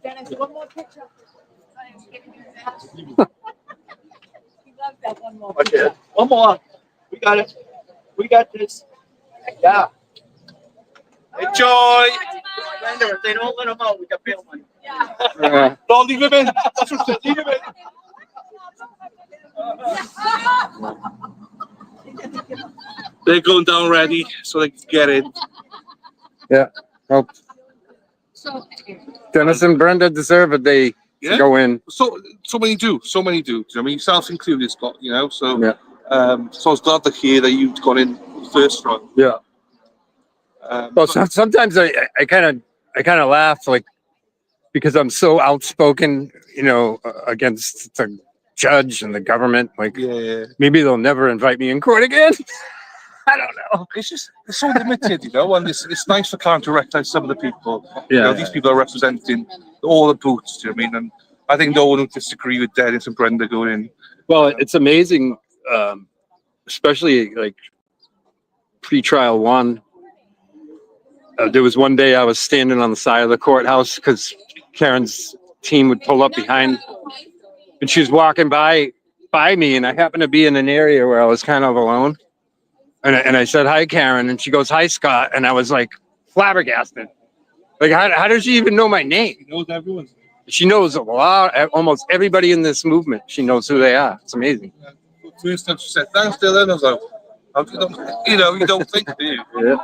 Dennis, one more picture. He loves that one more. Okay, one more. We got it. We got this. Yeah. Enjoy. Brenda, if they don't let them out, we got bail money. Don't leave him in. That's what said. Leave him in. They're going down ready so they can get in. Well, Dennis and Brenda deserve a day to Yeah. go in. So many do. So many do. I mean, yourself included, Scott. You know. So Yeah. so I was glad to hear that you've gone in first run. Yeah. Well, sometimes I kind of laugh, like, because I'm so outspoken, against the judge and the government. Like, yeah. maybe they'll never invite me in court again. I don't know. It's so limited, and it's nice for Karen to recognize some of the people. These people are representing all the booths, do you know what I mean? And I think no one would disagree with Dennis and Brenda going in. Well, it's amazing, especially like pre-trial one. There was one day I was standing on the side of the courthouse because Karen's team would pull up behind, and she was walking by me, and I happened to be in an area where I was kind of alone. And I said, hi, Karen. And she goes, hi, Scott. And I was like flabbergasted. Like, how does she even know my name? He knows everyone. She knows almost everybody in this movement. She knows who they are. It's amazing. First time she said, thanks, Dylan. I was like, you don't think, do you? Yeah.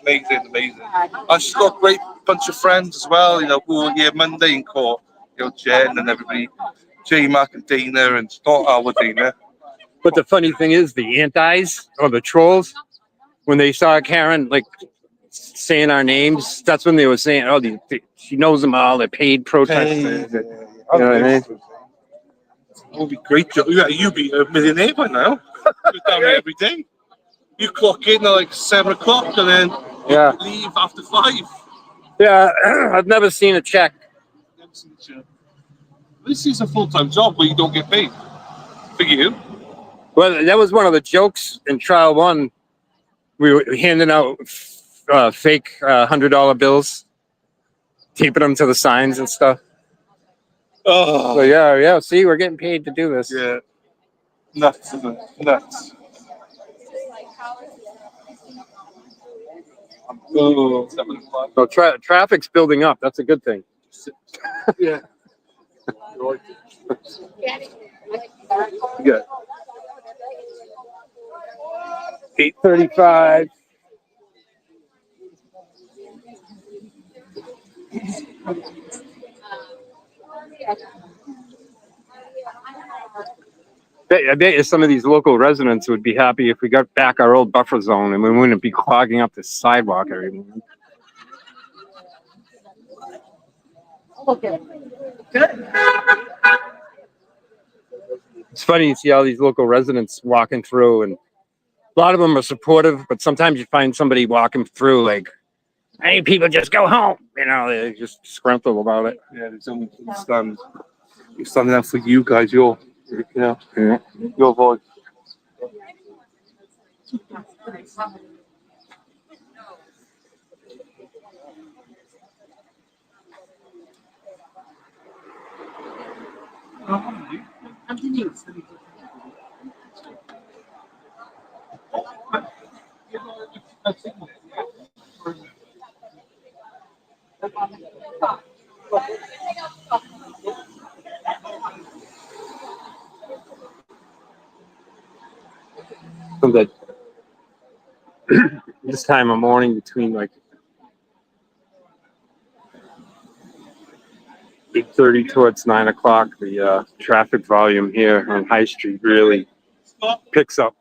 Amazing. And she's got a great bunch of friends as well, who are here Monday in court. Jen and everybody, J Mac and Dana, and not our Dana. But the funny thing is, the antis or the trolls, when they saw Karen like saying our names, that's when they were saying, "Oh, she knows them all. They're paid protesters." You know what I mean? It would be great job. Yeah, you'd be a millionaire by now. You're down here every day. You clock in at like 7 o'clock and then Yeah. leave after 5. Yeah, I've never seen a check. This is a full-time job where you don't get paid. For you. Well, that was one of the jokes in trial one. We were handing out fake $100 bills taping them to the signs and stuff. Oh, So yeah. See, we're getting paid to do this. yeah. Nuts, isn't it? Nuts. Oh, 7 o'clock. So traffic's building up. That's a good thing. Yeah. Yeah. 8:35. I bet you some of these local residents would be happy if we got back our old buffer zone and we wouldn't be clogging up the sidewalk every morning. Okay. It's funny you see all these local residents walking through, and a lot of them are supportive, but sometimes you find somebody walking through like, hey, people just go home. You know, they're just disgruntled about it. Yeah, there's only stand. You're standing up for you guys, your voice. So that this time of morning between like 8:30 towards 9 o'clock, the traffic volume here on High Street really picks up.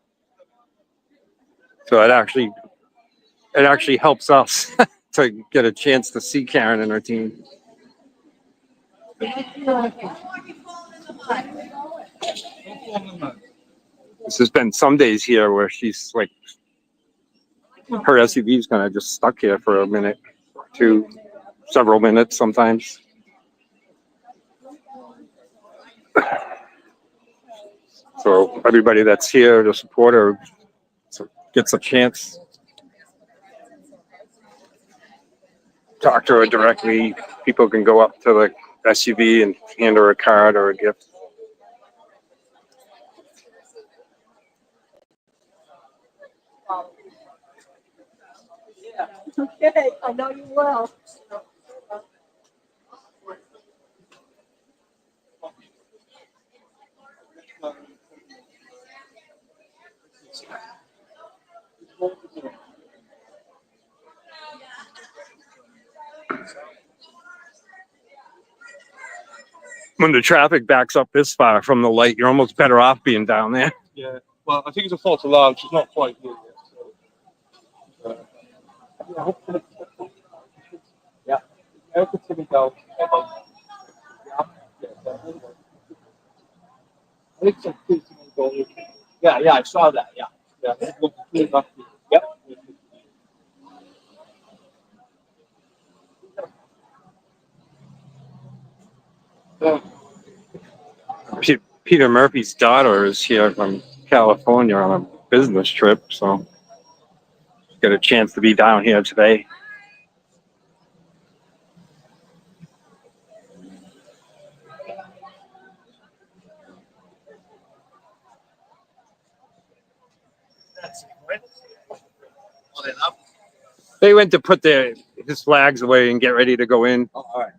So it actually helps us to get a chance to see Karen and her team. This has been some days here where she's like, her SUV's kind of just stuck here for a minute, to several minutes sometimes. So everybody that's here to support her gets a chance. Talk to her directly. People can go up to the SUV and hand her a card or a gift. Okay, I know you will. When the traffic backs up this far from the light, you're almost better off being down there. Yeah. Well, I think it's a false alarm. She's not quite here yet. So. Yeah, hopefully. Yeah. Everything go. Yeah, I saw that. Yeah. Yep. Peter Murphy's daughter is here from California on a business trip, so get a chance to be down here today. They went to put his flags away and get ready to go in. Oh, all right.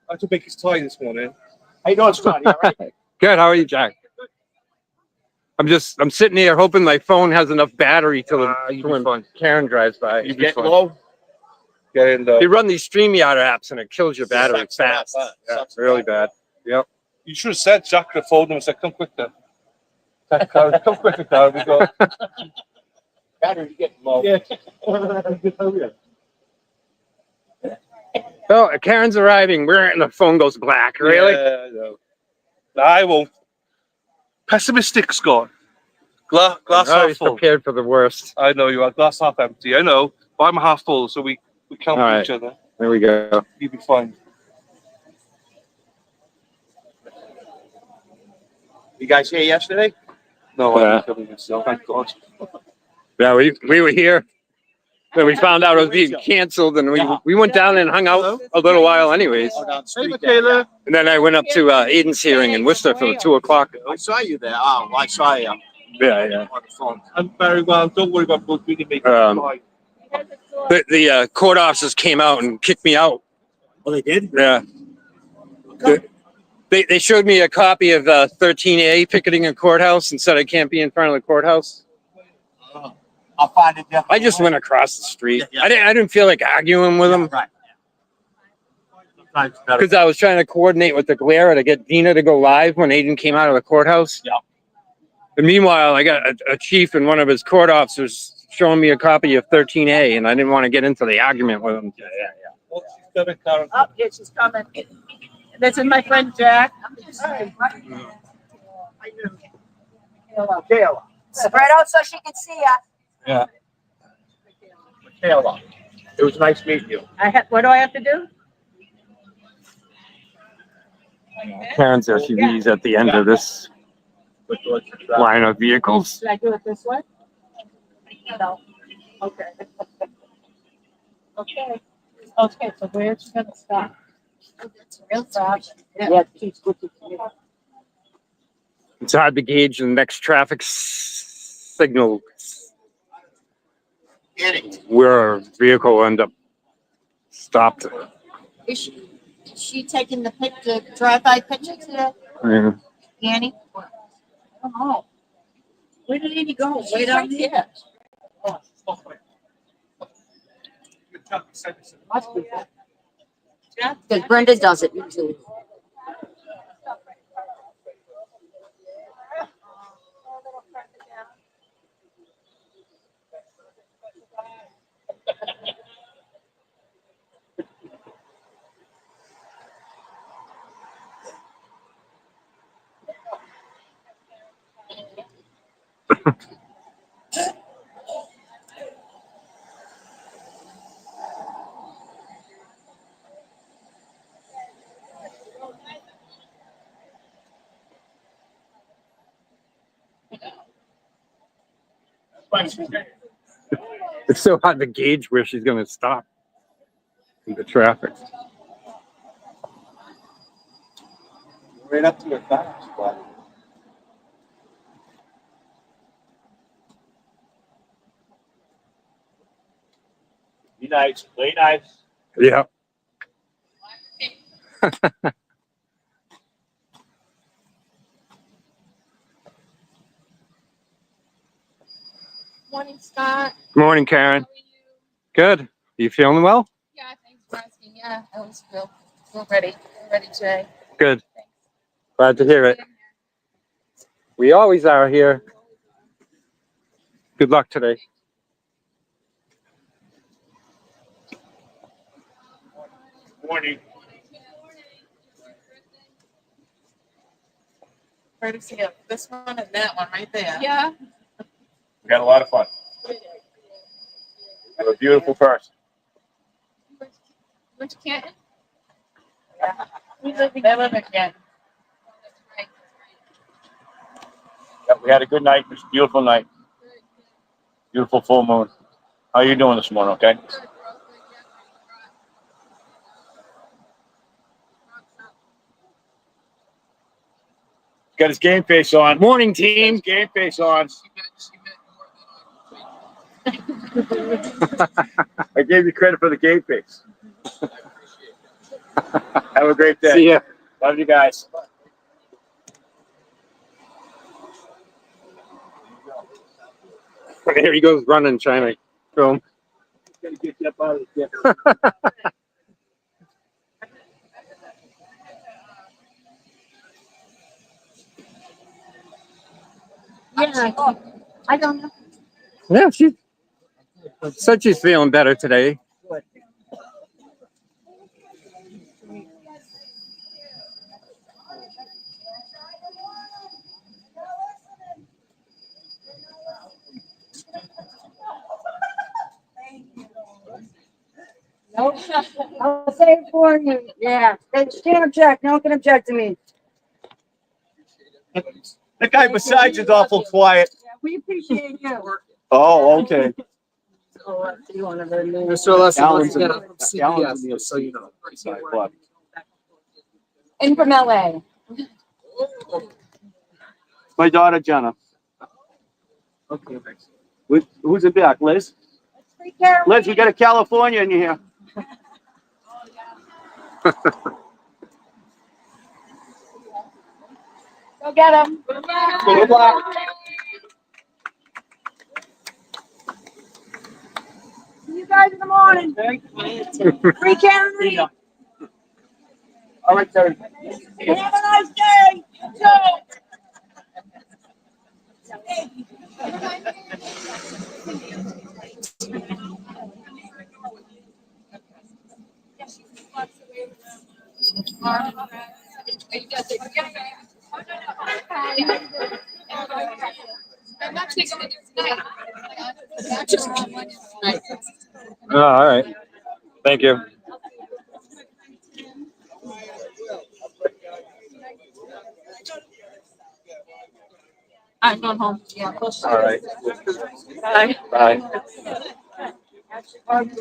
I had to make his tie this morning. How you doing, Scotty? All right? Good. How are you, Jack? I'm sitting here hoping my phone has enough battery till when Karen drives by. You'd be Get fine. low. Get in They there. run these StreamYard apps and it kills your battery Sucks it up, fast. huh? Yeah, Sucks it's really it bad. Yep. You should have said Jack could have phoned him and said, come quicker. Come quicker, Karen. We go. Battery's getting low. Yeah. Oh, Karen's arriving. And the phone goes black. Really? Yeah, no. I won't. Pessimistic, Scott. Glass I'm half always full. prepared for the worst. I know you are. Glass half empty. I know. But I'm half full, so we count All right. each other. There we go. You'll be fine. You guys here yesterday? No, Yeah. I'm killing myself. Thank God. Yeah, we were here. Then we found out it was being canceled, and we went down and hung out a little while, anyways. Hey, Michaela. And then I went up to Aiden's hearing in Worcester for the 2 o'clock. I saw you there. Oh, I saw you Yeah. on the phone. I'm very well. Don't worry about both. We can make The court officers came out and kicked me out. Oh, they did? Yeah. They showed me a copy of 13A picketing a courthouse and said I can't be in front of the courthouse. I'll find it. I just went across the street. Yeah. I didn't feel like arguing with them Right. Sometimes it's better. because I was trying to coordinate with the Galera to get Dina to go live when Aiden came out of the courthouse. Yeah. And meanwhile, I got a chief and one of his court officers showing me a copy of 13A, and I didn't want to get into the argument with them. Oh, she's coming, Karen. Oh, yeah, she's coming. This is my friend Jack. Michaela. Spread out so she can see us. Michaela. It was nice meeting you. What do I have to do? Karen's SUVs at the end of this line of vehicles. Should I do it this way? No. Okay. Okay. Okay, so where's she gonna stop? Real fast. Yeah, she's good to see. It's hard to gauge the next traffic signal where a vehicle will end up stopped. Is she taking the drive-by picture today, Yeah. Annie? I don't know. Where did Annie go? Way down here. Must be. Because Brenda does it usually. It's so hard to gauge where she's going to stop in the traffic. Right up to your fast spot. Be nice. Play nice. Yeah. Morning, Scott. Good morning, Karen. How are you? Good. You feeling well? Yeah, thanks for asking. Yeah, I was feel ready. Ready today. Good. Glad to hear it. We always are here. Good luck today. Morning. Ready to see this one and that one right there. Yeah. We had a lot of fun. You're a beautiful person. Went to Canton? Yeah. We live in Canton. That's right. Yeah, we had a good night. It was a beautiful night. Beautiful full moon. How are you doing this morning? Okay. Got his game face on. Morning, Got team. his game face on. I gave you credit for the game face. Have a great day. See ya. Love you guys. Here he goes running, trying to film. Gotta get you up out of the Yeah, I don't know. Yeah, she said she's feeling better today. Nope. I'll say it for you. Yeah. Can't object. No one can object to me. The guy besides is awful quiet. Yeah, we appreciate you. Oh, okay. Mr. Alessi, once again, I'm from CBS, just so you know. In from LA. My daughter Jenna. Okay, thanks. Who's it back, Liz? Liz, we got a California in here. Go get him. Good luck. See you guys in the morning. Free Karen. All right, Terry. Have a nice day. You too. I'm actually going to do tonight. Oh, all right. Thank you. I'm going home. Yeah. All right. Bye. Bye.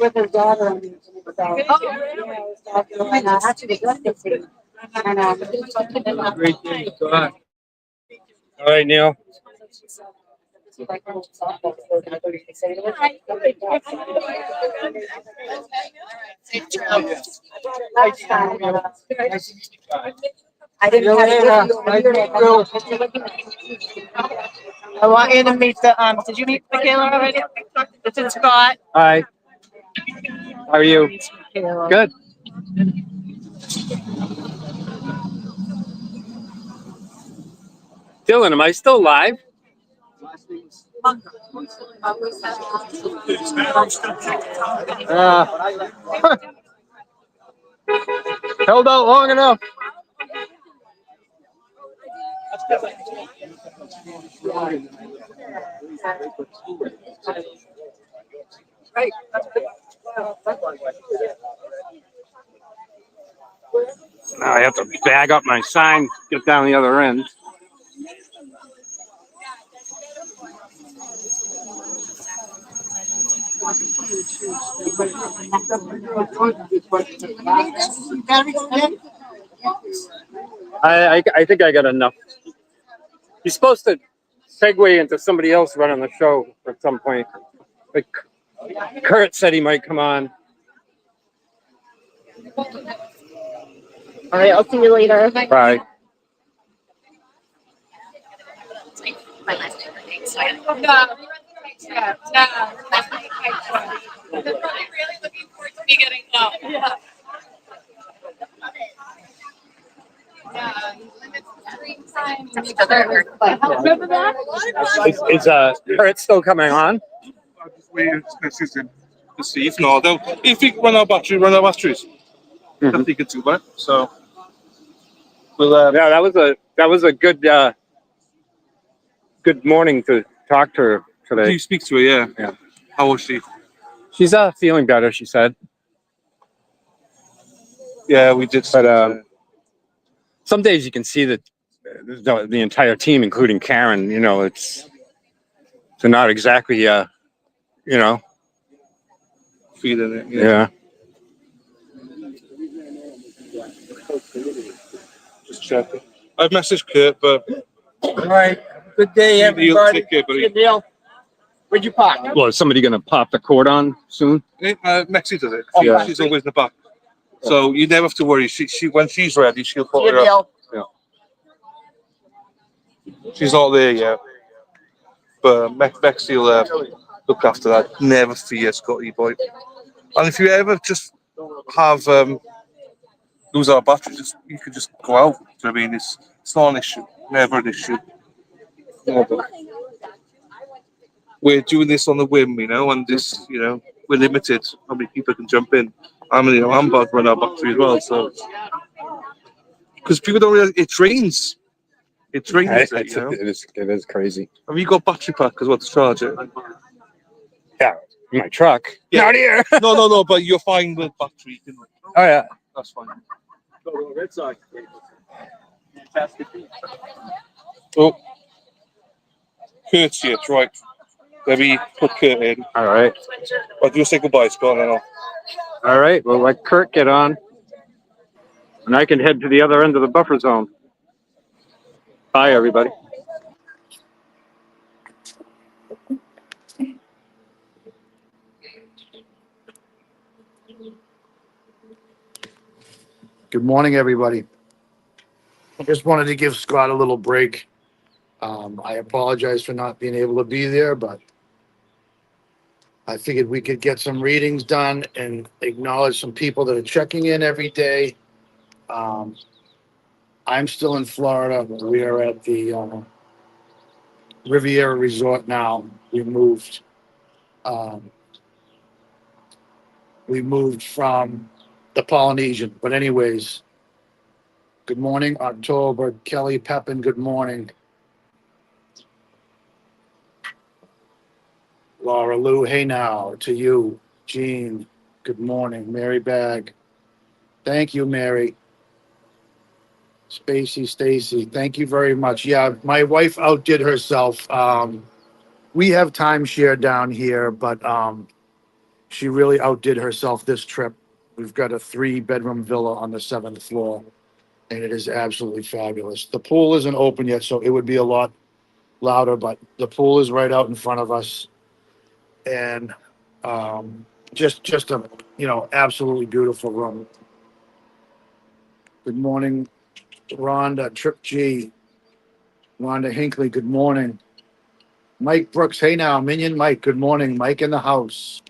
With his daughter. And actually, good to see. And, Great day. All right, Neil. I didn't have I want you to meet the, did you meet Michaela already? This is Scott. Hi. How are you? Good. Dylan, am I still live? Held out long enough. Now I have to bag up my sign, get down the other end. I think I got enough. You're supposed to segue into somebody else running the show at some point. Like Kurt said he might come on. All right, I'll see you later. Bye. My last name. No. Yeah. I'm really looking forward to me getting up. Yeah. Remember that? Is Kurt still coming on? I'll just wait to see. If not, they'll, if we run out batteries. Nothing can do about it. So we'll. Yeah, that was a good good morning to talk to her Do today. you speak to her? Yeah. Yeah. How was she? She's feeling better, she said. Yeah, we did. But some days you can see that the entire team, including Karen, you know, they're not exactly you know. Feeling it. Yeah. Just checking. I've messaged Kurt, but All right. Good day, You'll everybody. take care, buddy. Good deal. Where'd you park? Well, is somebody gonna pop the cord on soon? Mexi does it. Oh, yeah. She's always in the back, so you never have to worry. She when she's ready, she'll put Good her up. deal. She's not there yet, but Mexi will look after that. Never fear, Scotty boy. And if you ever just have lose our battery, you could just go out. Do you know what I mean? It's not an issue. Never an issue. Never. We're doing this on the whim, you know, and this, you know, we're limited how many people can jump in. I'm about to run out of battery as well, so because people don't realize it drains. It drains it, you know? It is crazy. Have you got battery pack as well to charge it? Yeah, my truck. Yeah. Not here. No, but you're fine with battery. You can, Oh yeah. that's fine. Red Sox. Oh, Kurt's here, right. Let me put Kurt in. All right. I'll do say goodbye, Scott, and I'll All right. Well, let Kurt get on, and I can head to the other end of the buffer zone. Bye, everybody. Good morning, everybody. I just wanted to give Scott a little break. I apologize for not being able to be there, but I figured we could get some readings done and acknowledge some people that are checking in every day. Um, I'm still in Florida. We are at the Riviera Resort now. Um, we moved from the Polynesian. But anyways, good morning, October. Kelly Pepin, good morning. Laura Lou, hey now to you. Jean, good morning. Mary Bag, thank you, Mary. Spacey, Stacy, thank you very much. Yeah, my wife outdid herself. We have timeshare down here, but she really outdid herself this trip. We've got a 3-bedroom villa on the 7th floor, and it is absolutely fabulous. The pool isn't open yet, so it would be a lot louder, but the pool is right out in front of us, and just a absolutely beautiful room. Good morning, Rhonda, Trip G, Rhonda Hinckley, good morning. Mike Brooks, hey now, Minion Mike, good morning. Mike in the house.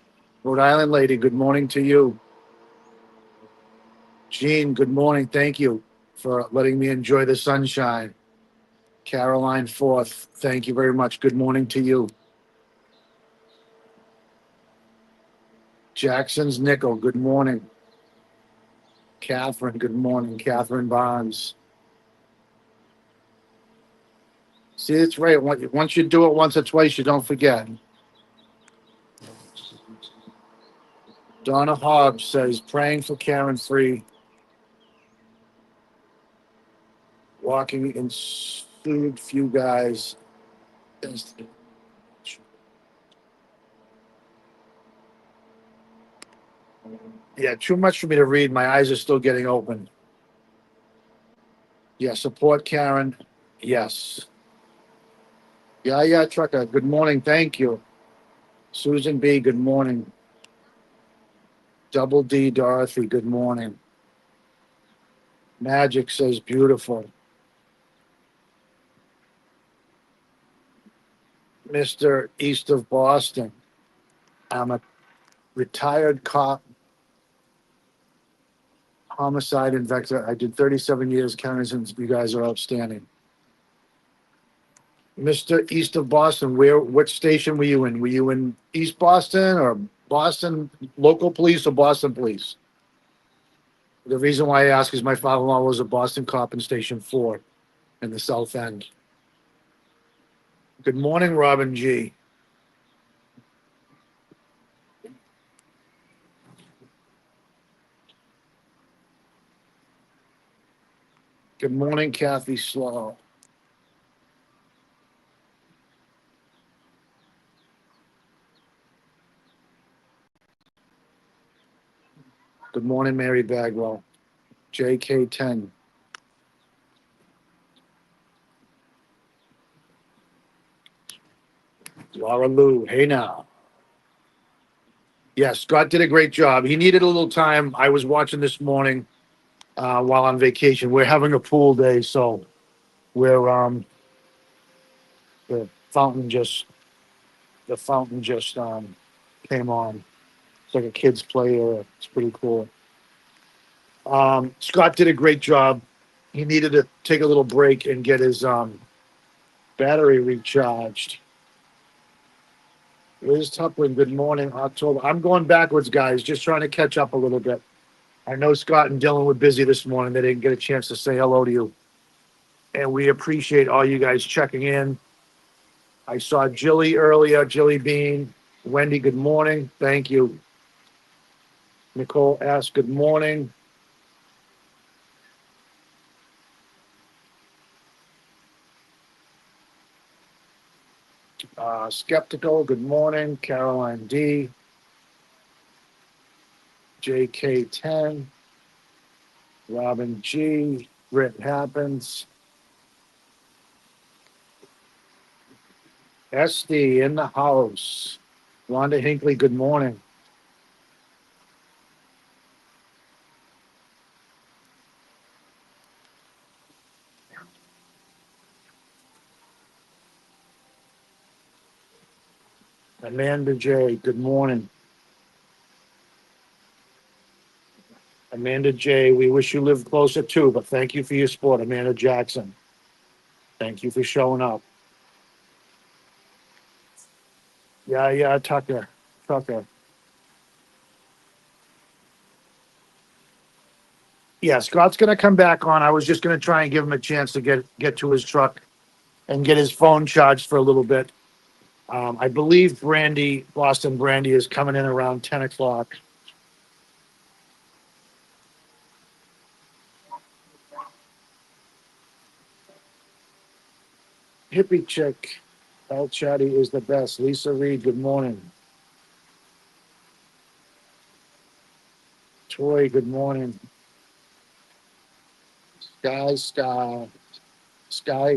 Rhode Island lady, good morning to you. Jean, good morning. Thank you for letting me enjoy the sunshine. Caroline Forth, thank you very much. Good morning to you. Jackson's Nickel, good morning. Catherine, good morning. Catherine Barnes. See, it's right. Once you do it once or twice, you don't forget. Donna Hobbs says, praying for Karen Free. Walking in sued few guys. Yeah, too much for me to read. My eyes are still getting open. Yeah, support Karen. Yes. Yeah, Trucker. Good morning. Thank you. Susan B. Good morning. Double D. Dorothy. Good morning. Magic says beautiful. Mr. East of Boston. I'm a retired cop, homicide investigator. I did 37 years counties. You guys are outstanding. Mr. East of Boston, what station were you in? Were you in East Boston or Boston local police or Boston police? The reason why I ask is my father-in-law was a Boston cop in Station 4 in the South End. Good morning, Robin G. Good morning, Kathy Slow. Good morning, Mary Bagwell. JK10. Laura Lou, hey now. Yes, Scott did a great job. He needed a little time. I was watching this morning while on vacation. We're having a pool day, so we're the fountain just came on. It's like a kid's play area. It's pretty cool. Scott did a great job. He needed to take a little break and get his battery recharged. Liz Tuplin, good morning, October. I'm going backwards, guys, just trying to catch up a little bit. I know Scott and Dylan were busy this morning. They didn't get a chance to say hello to you. And we appreciate all you guys checking in. I saw Jilly earlier, Jilly Bean. Wendy, good morning. Thank you. Nicole asked, good morning. Skeptical, good morning. Caroline D. JK10. Robin G. Brit Happens. SD in the house. Rhonda Hinckley, good morning. Amanda J, good morning. Amanda J, we wish you lived closer too, but thank you for your support. Amanda Jackson, thank you for showing up. Yeah, Tucker. Yeah, Scott's gonna come back on. I was just gonna try and give him a chance to get to his truck and get his phone charged for a little bit. I believe Boston Brandy is coming in around 10 o'clock. Hippie chick, El Chatty is the best. Lisa Reed, good morning. Troy, good morning. Sky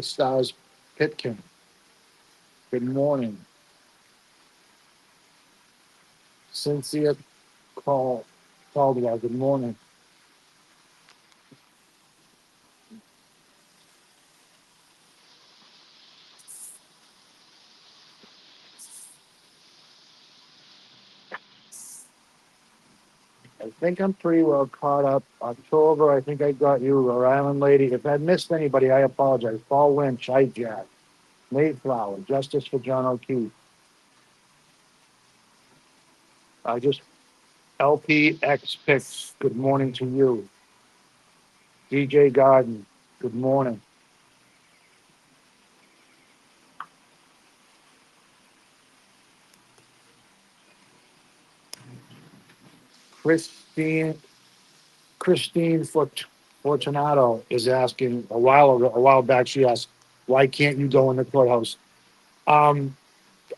Stars Pitkin, good morning. Cynthia Caldwell, good morning. I think I'm pretty well caught up. October, I think I got you. Rhode Island Lady. If I missed anybody, I apologize. Paul Lynch, Jack. Mayflower, Justice for John O'Keefe. I just LPX picks. Good morning to you. DJ Garden. Good morning. Christine Fortunato is asking a while back. She asked, "Why can't you go in the courthouse?" Um,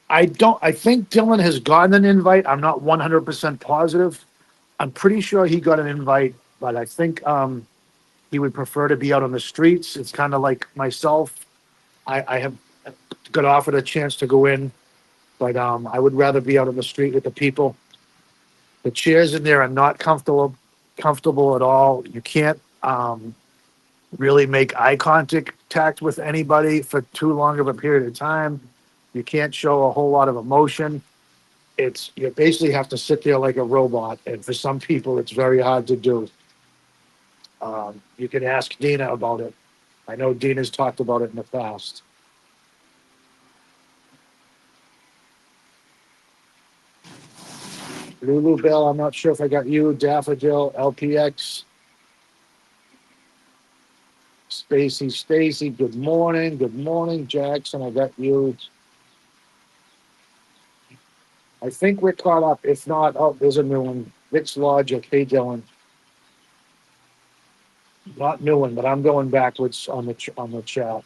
I think Dylan has gotten an invite. I'm not 100% positive. I'm pretty sure he got an invite, but I think he would prefer to be out on the streets. It's kind of like myself. I have got offered a chance to go in, but I would rather be out on the street with the people. The chairs in there are not comfortable at all. You can't really make eye contact with anybody for too long of a period of time. You can't show a whole lot of emotion. You basically have to sit there like a robot, and for some people, it's very hard to do. You can ask Dina about it. I know Dina's talked about it in the past. Lulu Bell, I'm not sure if I got you. Daffodil, LPX. Stacy, good morning. Good morning, Jackson. I got you. I think we're caught up. If not, oh, there's a new one. Vic's Logic. Hey, Dylan. Not new one, but I'm going backwards on the chat.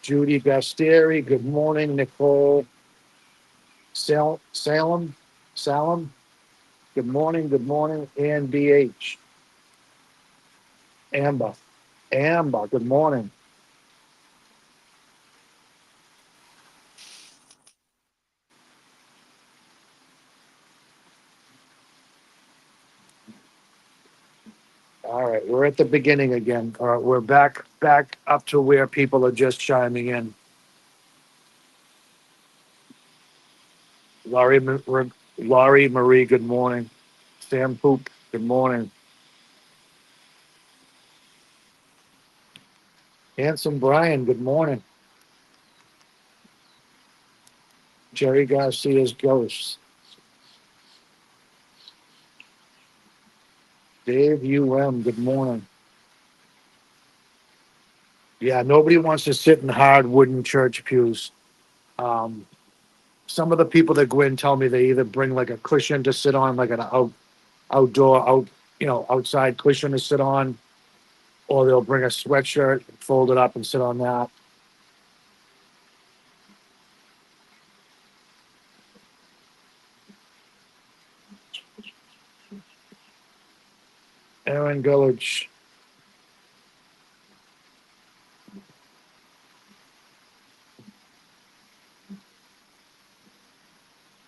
Judy Bastieri. Good morning, Nicole. Salem. Good morning. And BH. Amber. Good morning. All right, we're at the beginning again. All right, we're back up to where people are just chiming in. Laurie Marie, good morning. Sam Poop, good morning. Handsome Brian, good morning. Jerry Garcia's Ghosts. Dave UM, good morning. Yeah, nobody wants to sit in hard wooden church pews. Some of the people that go in tell me they either bring like a cushion to sit on, like an outside cushion to sit on. or they'll bring a sweatshirt, fold it up and sit on that. Aaron Village.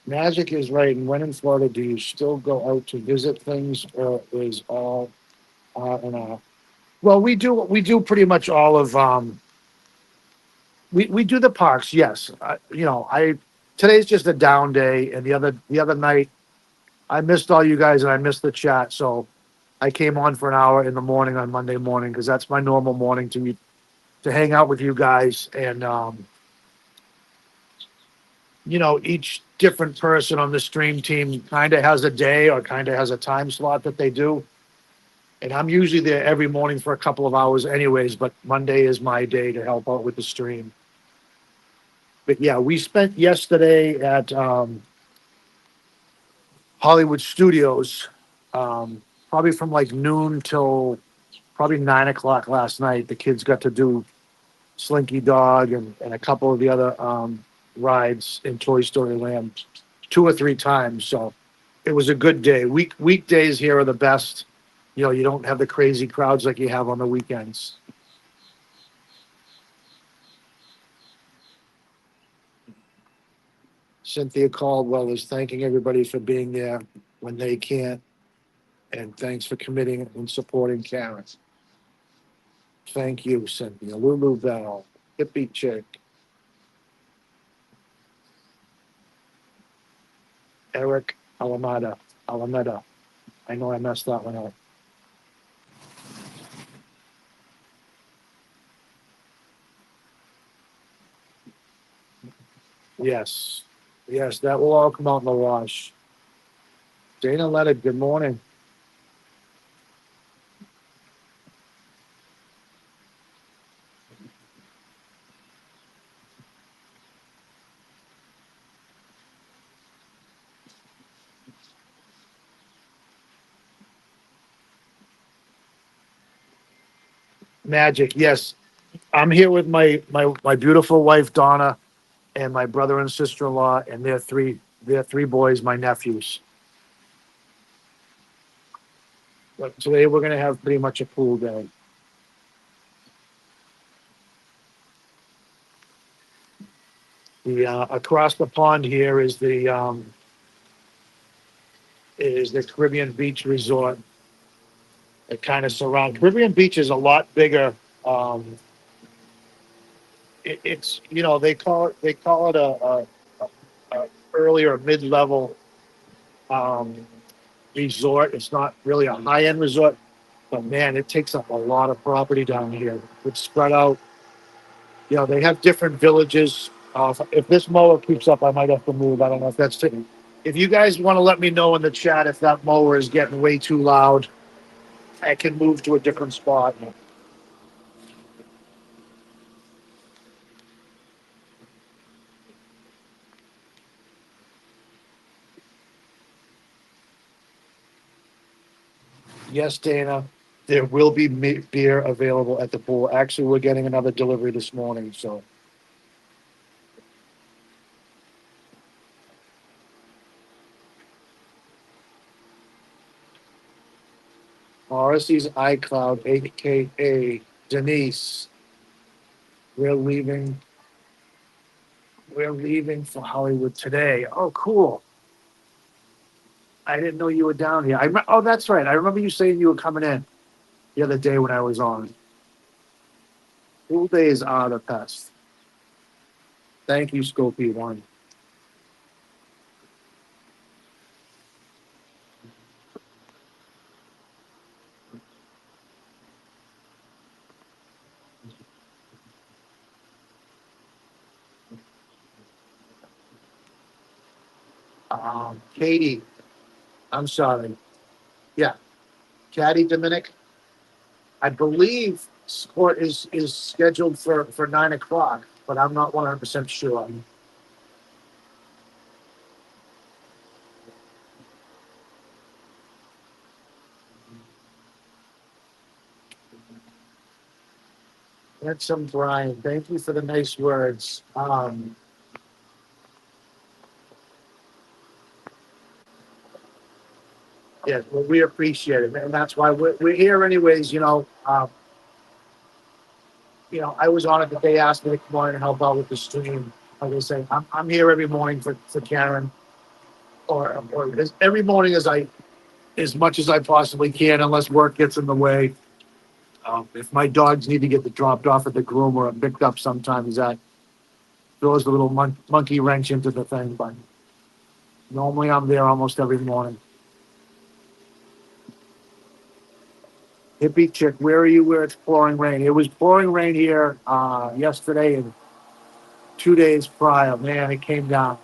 Magic is right. And when in Florida, do you still go out to visit things, or is all and Well, we do pretty much all of we do the parks. Yes, I today's just a down day, and the other night I missed all you guys and I missed the chat, so I came on for an hour in the morning on Monday morning because that's my normal morning to hang out with you guys. And each different person on the stream team kind of has a day or kind of has a time slot that they do. And I'm usually there every morning for a couple of hours anyways, but Monday is my day to help out with the stream. But yeah, we spent yesterday at Hollywood Studios, probably from like noon till probably 9 o'clock last night. The kids got to do Slinky Dog and a couple of the other rides in Toy Story Land 2 or 3 times. So it was a good day. Weekdays here are the best. You don't have the crazy crowds like you have on the weekends. Cynthia Caldwell is thanking everybody for being there when they can't, and thanks for committing and supporting Karen. Thank you, Cynthia. Lulu Bell, Hippie Chick, Eric Alameda. I know I messed that one up. Yes. Yes, that will all come out in the wash. Dana Leonard, good morning. Magic, yes. I'm here with my beautiful wife Donna and my brother and sister-in-law and their three boys, my nephews. But today we're gonna have pretty much a pool day. The across the pond here is the Caribbean Beach Resort. It kind of surrounds Caribbean Beach is a lot bigger. It's they call it a early or mid level um, resort. It's not really a high end resort, but man, it takes up a lot of property down here. It's spread out. They have different villages. If this mower keeps up, I might have to move. I don't know if that's taking. If you guys want to let me know in the chat if that mower is getting way too loud, I can move to a different spot. Yes, Dana, there will be beer available at the pool. Actually, we're getting another delivery this morning, so. Morrissey's iCloud, aka Denise. We're leaving. We're leaving for Hollywood today. Oh, cool. I didn't know you were down here. Oh, that's right. I remember you saying you were coming in the other day when I was on. Pool days are the best. Thank you, Scopy One. Katie, I'm sorry. Yeah, Caddy Dominic. I believe court is scheduled for 9 o'clock, but I'm not 100% sure. Handsome Brian, thank you for the nice words. Yeah, well, we appreciate it, and that's why we're here anyways, you know. I was on it the day asked me to come on and help out with the stream. Like I say, I'm here every morning for Karen, or every morning as much as I possibly can, unless work gets in the way. If my dogs need to get dropped off at the groomer or picked up, sometimes that throws a little monkey wrench into the thing. But normally I'm there almost every morning. Hippie chick, where are you? Where it's pouring rain? It was pouring rain here yesterday and 2 days prior. Man, it came down.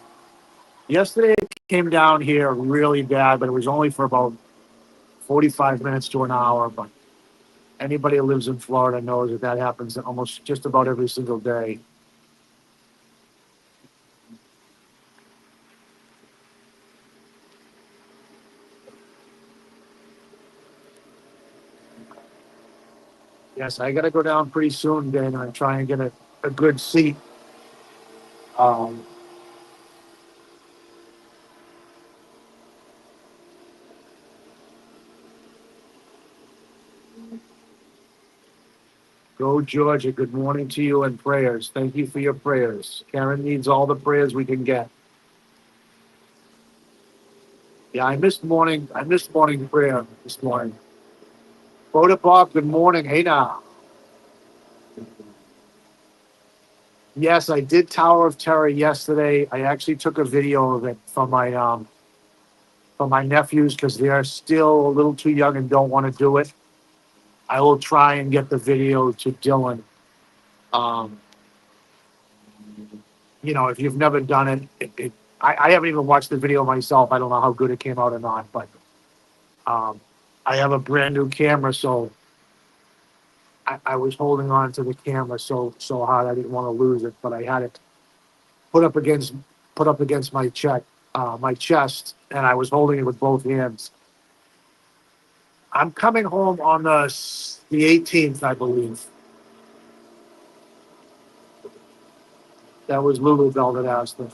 Yesterday it came down here really bad, but it was only for about 45 minutes to an hour. But anybody who lives in Florida knows that happens almost just about every single day. Yes, I got to go down pretty soon, Dana, and try and get a good seat. Um, Go, Georgia. Good morning to you and prayers. Thank you for your prayers. Karen needs all the prayers we can get. Yeah, I missed morning prayer this morning. Rhoda Bob, good morning. Hey now. Yes, I did Tower of Terror yesterday. I actually took a video of it for my nephews because they are still a little too young and don't want to do it. I will try and get the video to Dylan. Um, if you've never done I haven't even watched the video myself. I don't know how good it came out or not, but um, I have a brand new camera, so I was holding on to the camera so hard I didn't want to lose it, but I had it put up against my chest, and I was holding it with both hands. I'm coming home on the 18th, I believe. That was Lulu Bell that asked me.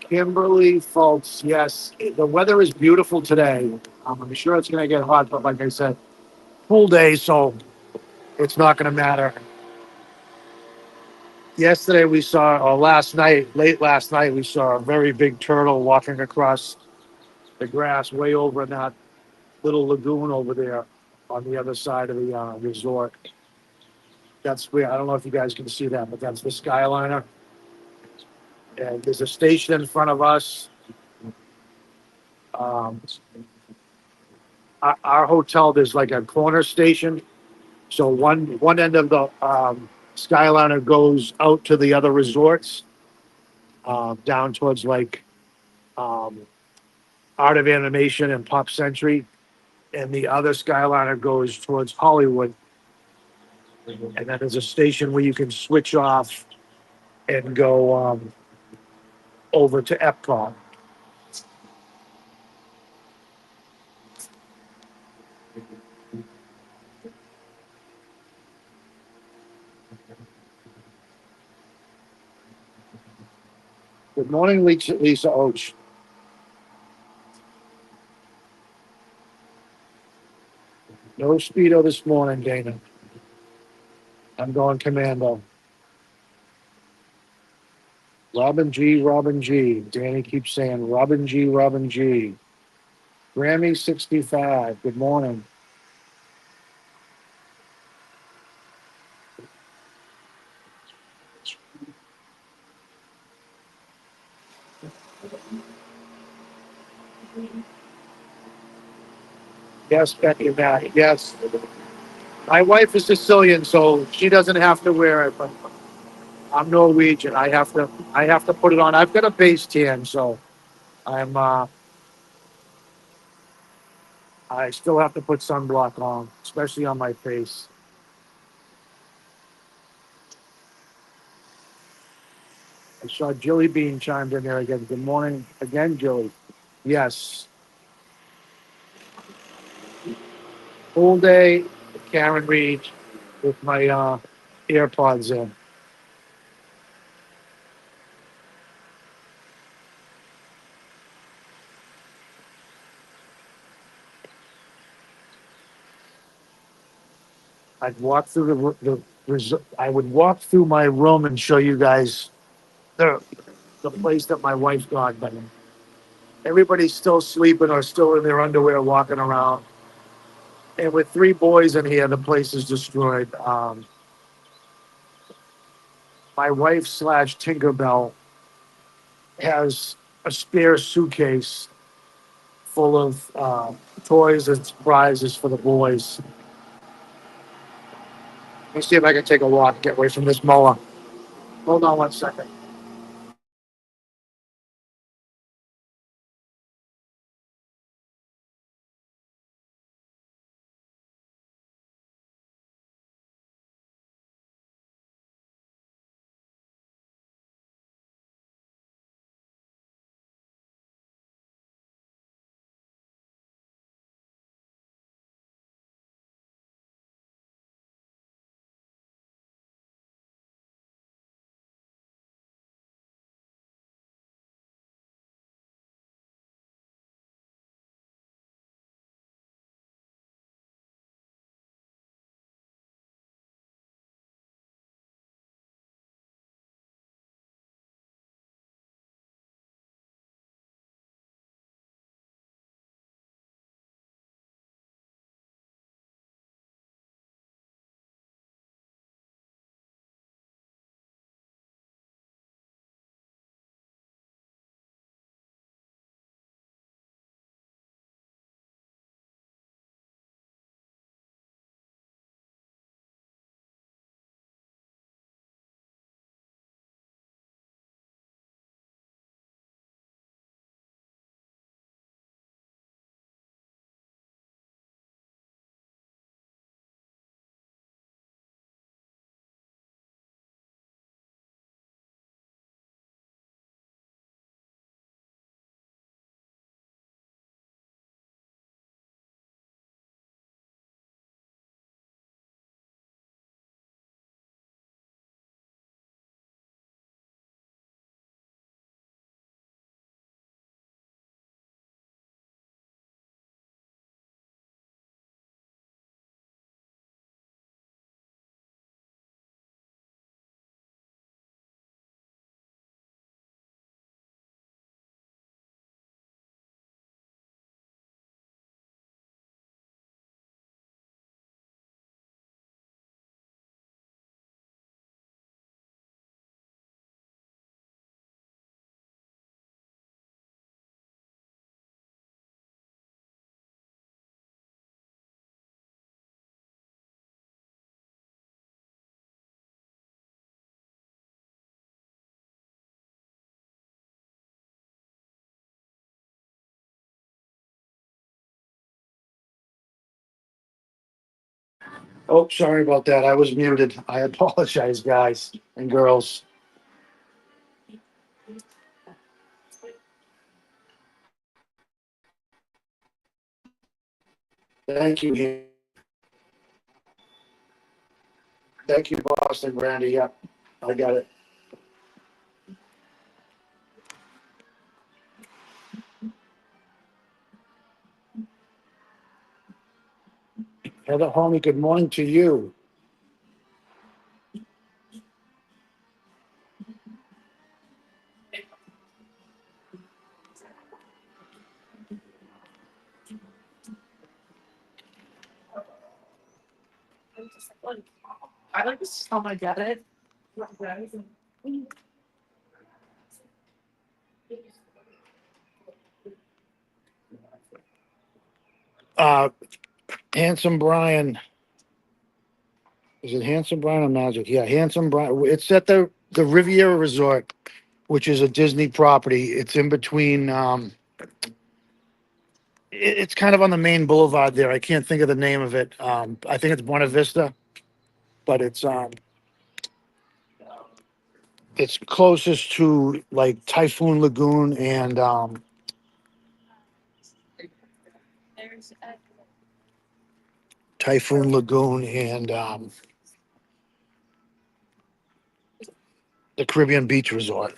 Kimberly Fultz, yes, the weather is beautiful today. I'm sure it's going to get hot, but like I said, full day, so it's not going to matter. Yesterday we saw, or late last night, we saw a very big turtle walking across the grass way over in that little lagoon over there on the other side of the resort. That's where, I don't know if you guys can see that, but that's the Skyliner. And there's a station in front of us. Um, our hotel, there's like a corner station. So one end of the Skyliner goes out to the other resorts, down towards like um, Art of Animation and Pop Century, and the other Skyliner goes towards Hollywood. And then there's a station where you can switch off and go over to Epcot. Good morning, Lisa Oach. No Speedo this morning, Dana. I'm going commando. Robin G. Danny keeps saying Robin G. Grammy 65. Good morning. Yes, Becky Matt. Yes. My wife is Sicilian, so she doesn't have to wear it, but I'm Norwegian. I have to put it on. I've got a base tan, so I'm I still have to put sunblock on, especially on my face. I saw Jilly Bean chimed in there again. Good morning again, Jilly. Yes. Full day, Karen Reed with my AirPods in. I'd walk through I would walk through my room and show you guys the place that my wife got, but everybody's still sleeping or still in their underwear walking around. And with three boys in here, the place is destroyed. My wife slash Tinkerbell has a spare suitcase full of toys and surprises for the boys. Let me see if I can take a walk, get away from this mower. Hold on 1 second. Oh, sorry about that. I was muted. I apologize, guys and girls. Thank you. Thank you, Boston, Randy. Yep, I got it. Heather Homie, good morning to you. I like this. Oh my God. It. Uh, Handsome Brian. Is it Handsome Brian or Magic? Yeah, Handsome Brian. It's at the Riviera Resort, which is a Disney property. It's in between. It's kind of on the main boulevard there. I can't think of the name of it. I think it's Buena Vista, but it's closest to like Typhoon Lagoon and Typhoon Lagoon and the Caribbean Beach Resort.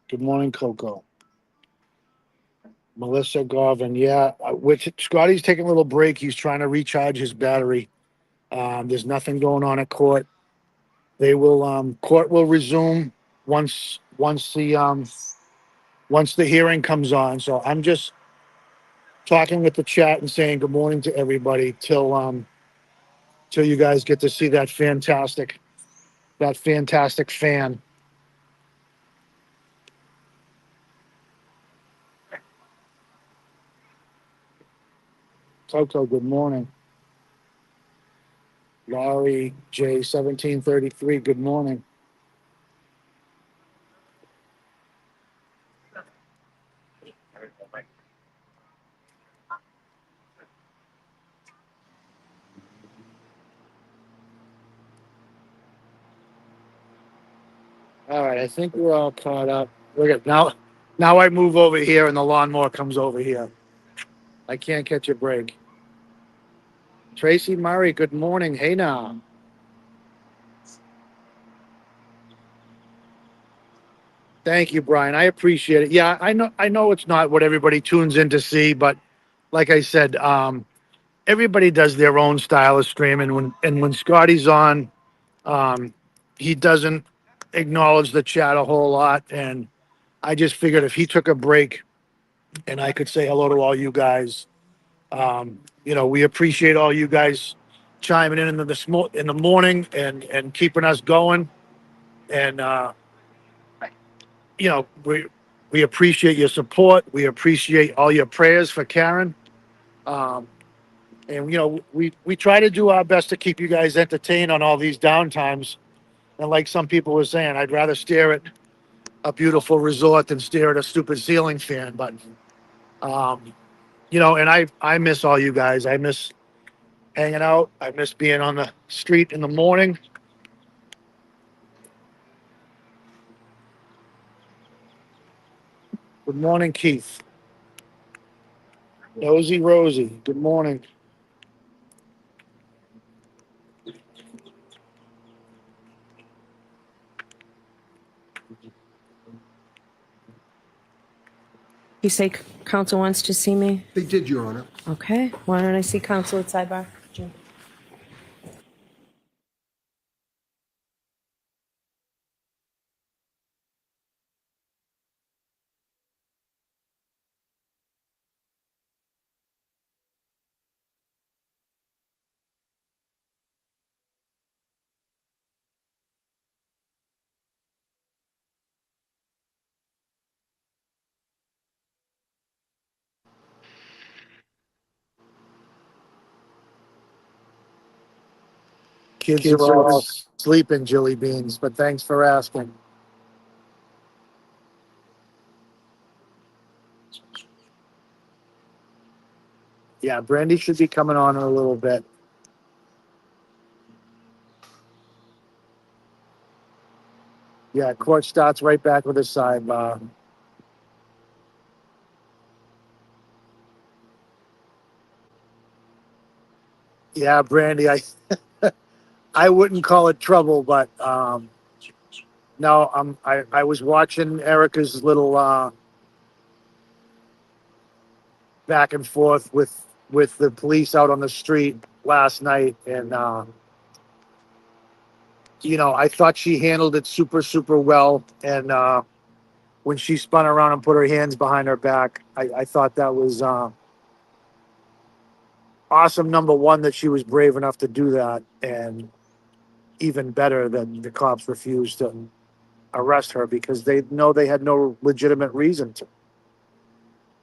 Good morning, Coco. Melissa Garvin, yeah, which Scotty's taking a little break. He's trying to recharge his battery. There's nothing going on at court. They will, court will resume once the hearing comes on. So I'm just talking with the chat and saying good morning to everybody till you guys get to see that fantastic fan. Coco, good morning. Laurie J 1733, good morning. All right, I think we're all caught up. Look at now I move over here and the lawnmower comes over here. I can't catch a break. Tracy Murray, good morning. Hey now. Thank you, Brian. I appreciate it. Yeah, I know it's not what everybody tunes in to see, but like I said, everybody does their own style of streaming. When Scotty's on, he doesn't acknowledge the chat a whole lot. And I just figured if he took a break and I could say hello to all you guys, we appreciate all you guys chiming in the morning and keeping us going. And we appreciate your support. We appreciate all your prayers for Karen. And we try to do our best to keep you guys entertained on all these downtimes. And like some people were saying, I'd rather stare at a beautiful resort than stare at a stupid ceiling fan. But and I miss all you guys. I miss hanging out. I miss being on the street in the morning. Good morning, Keith. Nosy Rosie, good morning. You say council wants to see me? They did, Your Honor. Okay, why don't I see council at sidebar? Jim. Kids are all sleeping, Jilly Beans, but thanks for asking. Yeah, Brandy should be coming on in a little bit. Yeah, court starts right back with a sidebar. Yeah, Brandy, I wouldn't call it trouble, but no, I was watching Erica's little back and forth with the police out on the street last night, and I thought she handled it super, super well. And when she spun around and put her hands behind her back, I thought that was awesome. Number one, that she was brave enough to do that, and even better that the cops refused to arrest her because they know they had no legitimate reason to.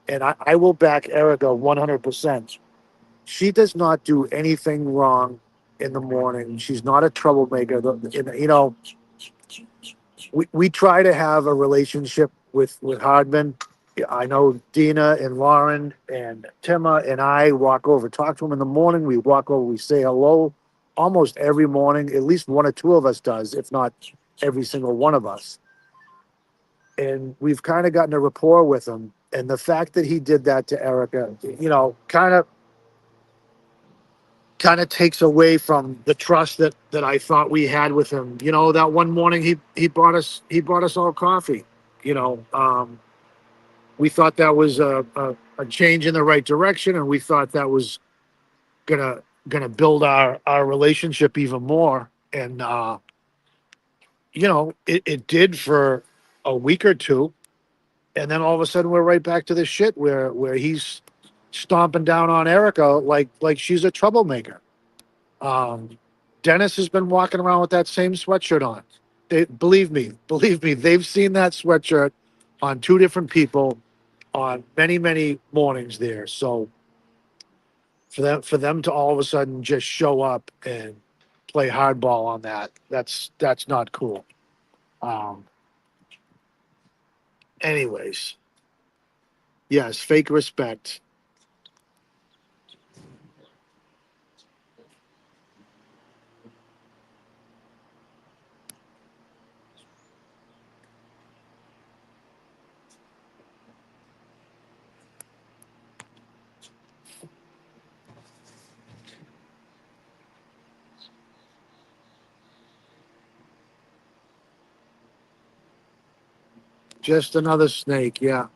And I will back Erica 100%. She does not do anything wrong in the morning. She's not a troublemaker. We try to have a relationship with Hardman. I know Dina and Lauren and Tima and I walk over, talk to him in the morning. We walk over, we say hello almost every morning. At least one or two of us does, if not every single one of us. And we've kind of gotten a rapport with him. And the fact that he did that to Erica, you know, kind of takes away from the trust that I thought we had with him. You know, that one morning he brought us all coffee. You know, we thought that was a change in the right direction, and we thought that was gonna build our relationship even more. And you know, it did for a week or two, and then all of a sudden we're right back to the shit where he's stomping down on Erica like she's a troublemaker. Dennis has been walking around with that same sweatshirt on. Believe me, they've seen that sweatshirt on two different people on many mornings there. So for them to all of a sudden just show up and play hardball on that's not cool. Anyways, yes, fake respect. Just another snake, yeah.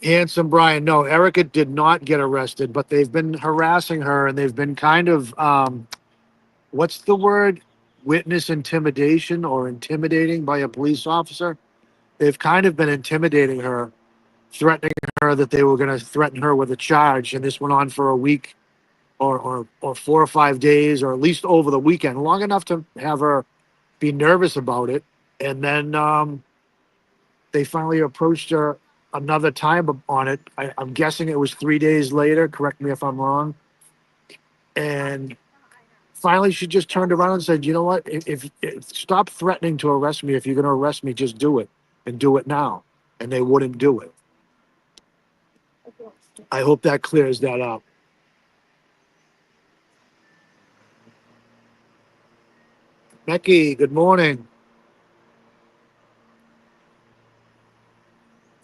Handsome Brian, no, Erica did not get arrested, but they've been harassing her and they've been kind of what's the word? Witness intimidation or intimidating by a police officer. They've kind of been intimidating her, threatening her that they were going to threaten her with a charge, and this went on for a week or 4 or 5 days, or at least over the weekend, long enough to have her be nervous about it. And then they finally approached her another time on it. I'm guessing it was 3 days later. Correct me if I'm wrong. And finally, she just turned around and said, "You know what? If stop threatening to arrest me. If you're going to arrest me, just do it and do it now." And they wouldn't do it. I hope that clears that up. Becky, good morning.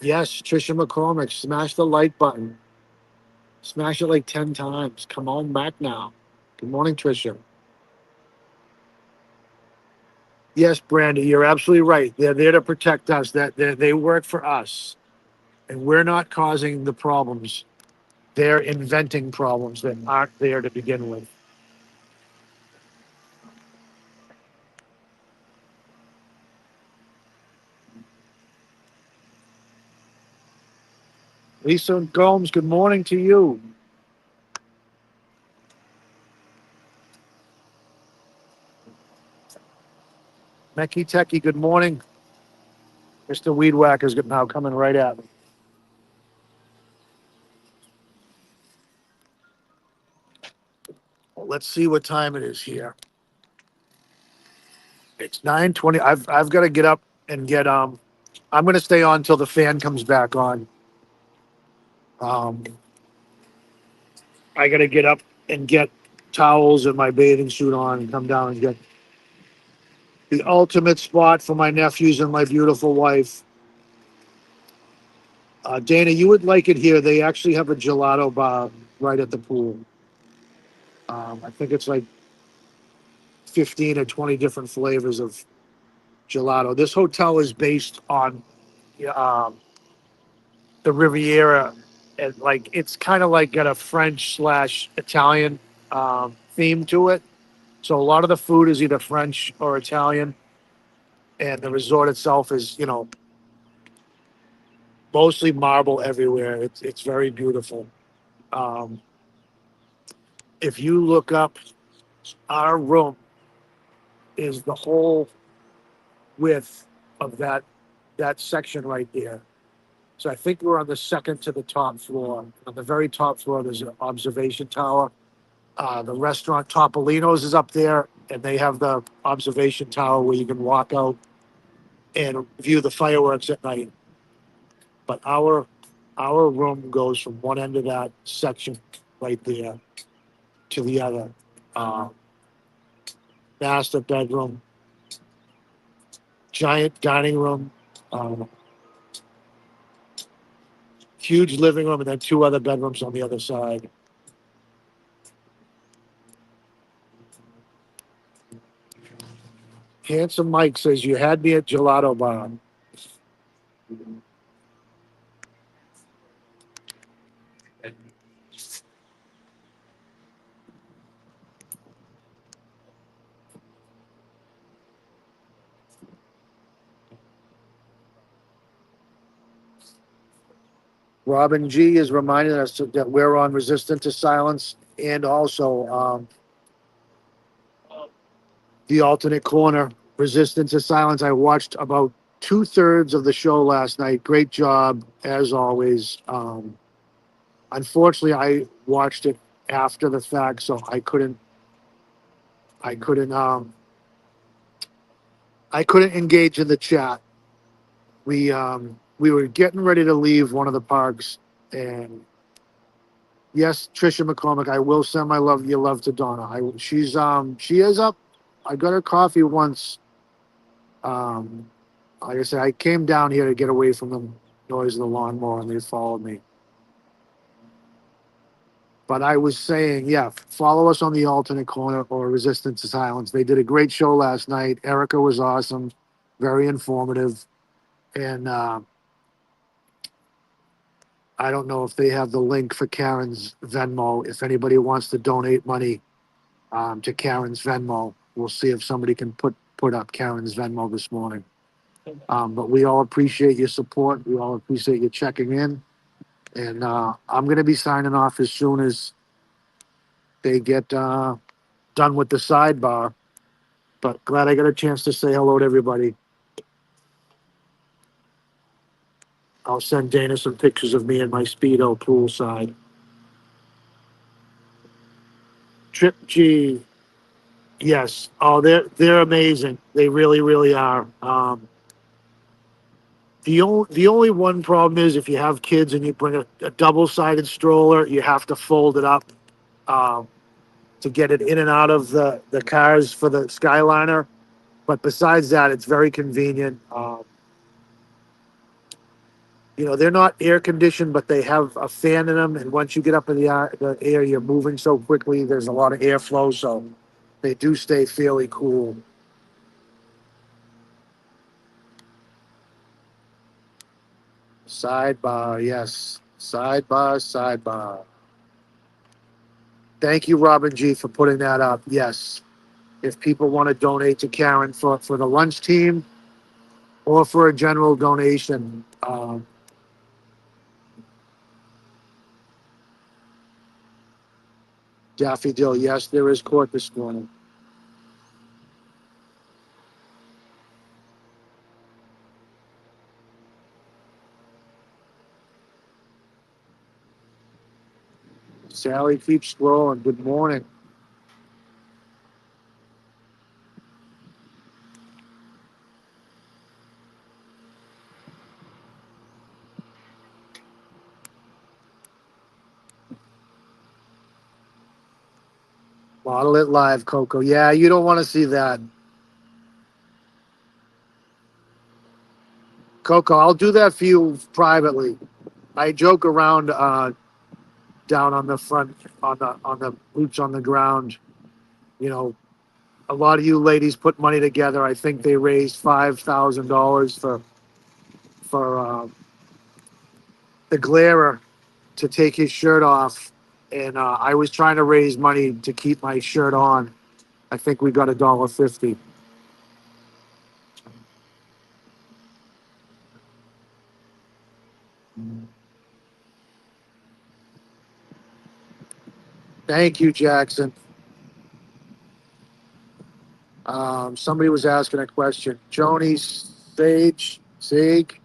Yes, Trisha McCormick, smash the like button. Smash it like 10 times. Come on back now. Good morning, Trisha. Yes, Brandy, you're absolutely right. They're there to protect us. That they work for us, and we're not causing the problems. They're inventing problems that aren't there to begin with. Lisa Gomes, good morning to you. Mecky Techie, good morning. Mr. Weed Whacker's now coming right at me. Well, let's see what time it is here. It's 9:20. I've got to get up and get I'm gonna stay on until the fan comes back on. I gotta get up and get towels and my bathing suit on and come down and get the ultimate spot for my nephews and my beautiful wife. Dana, you would like it here. They actually have a gelato bar right at the pool. I think it's like 15 or 20 different flavors of gelato. This hotel is based on the Riviera, and like it's kind of like got a French / Italian theme to it. So a lot of the food is either French or Italian, and the resort itself is, you know, mostly marble everywhere. It's very beautiful. Um, if you look up, our room is the whole width of that section right there. So I think we're on the second to the top floor. On the very top floor, there's an observation tower. The restaurant Topolino's is up there, and they have the observation tower where you can walk out and view the fireworks at night. But our room goes from one end of that section right there to the other. master bedroom, giant dining room, um, huge living room, and then two other bedrooms on the other side. Handsome Mike says, you had me at Gelato Bar. Robin G is reminding us that we're on Resistant to Silence and also the alternate corner, Resistance to Silence. I watched about 2/3 of the show last night. Great job, as always. Unfortunately, I watched it after the fact, so I couldn't, I couldn't engage in the chat. We were getting ready to leave one of the parks, and yes, Trisha McCormick, I will send my love, your love to Donna. She is up. I got her coffee once. Like I said, I came down here to get away from the noise of the lawnmower, and they followed me. But I was saying, yeah, follow us on the alternate corner or Resistance to Silence. They did a great show last night. Erica was awesome, very informative, and I don't know if they have the link for Karen's Venmo. If anybody wants to donate money to Karen's Venmo, we'll see if somebody can put up Karen's Venmo this morning. But we all appreciate your support. We all appreciate you checking in. And I'm going to be signing off as soon as they get done with the sidebar. But glad I got a chance to say hello to everybody. I'll send Dana some pictures of me and my Speedo poolside. Trip G. Yes. Oh, they're amazing. They really, really are. The only one problem is if you have kids and you bring a double-sided stroller, you have to fold it up um, to get it in and out of the cars for the Skyliner. But besides that, it's very convenient. They're not air conditioned, but they have a fan in them. And once you get up in the air, you're moving so quickly. There's a lot of airflow, so they do stay fairly cool. Sidebar, yes. Sidebar, sidebar. Thank you, Robin G, for putting that up. Yes. If people want to donate to Karen for the lunch team or for a general donation, Daffy Dill, yes, there is court this morning. Sally keeps scrolling. Good morning. Model it live, Coco. Yeah, you don't want to see that. Coco, I'll do that for you privately. I joke around down on the front on the boots on the ground. You know, a lot of you ladies put money together. I think they raised $5,000 for the Glairer to take his shirt off, and I was trying to raise money to keep my shirt on. I think we got $1.50. Thank you, Jackson. Somebody was asking a question. Joni Sage,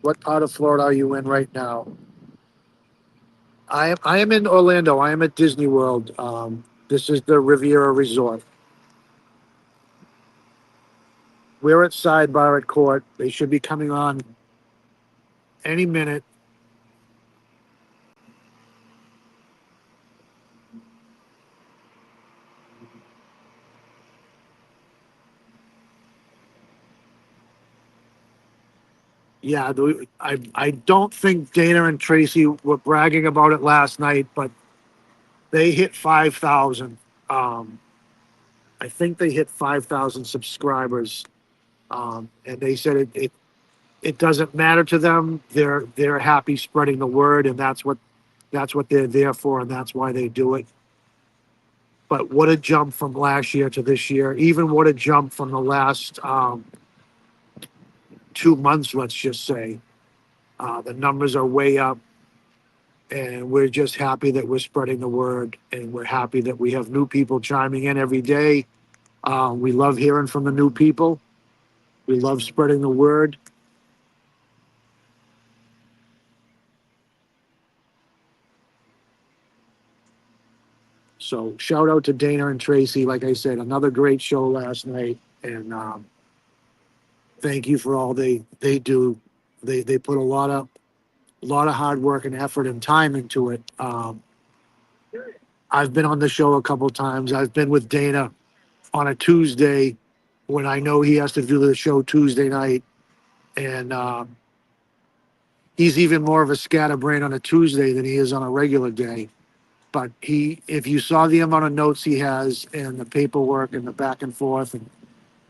what part of Florida are you in right now? I am in Orlando. I am at Disney World. This is the Riviera Resort. We're at Sidebar at Court. They should be coming on any minute. yeah, I don't think Dana and Tracy were bragging about it last night, but they hit 5,000. I think they hit 5,000 subscribers. And they said it doesn't matter to them. They're happy spreading the word, and that's what they're there for, and that's why they do it. But what a jump from last year to this year! Even what a jump from the last 2 months, let's just say. The numbers are way up, and we're just happy that we're spreading the word, and we're happy that we have new people chiming in every day. We love hearing from the new people. We love spreading the word. So shout out to Dana and Tracy. Like I said, another great show last night, and thank you for all they do. They put a lot of hard work and effort and time into it. I've been on the show a couple times. I've been with Dana on a Tuesday when I know he has to do the show Tuesday night, and he's even more of a scatterbrain on a Tuesday than he is on a regular day. But if you saw the amount of notes he has and the paperwork and the back and forth, and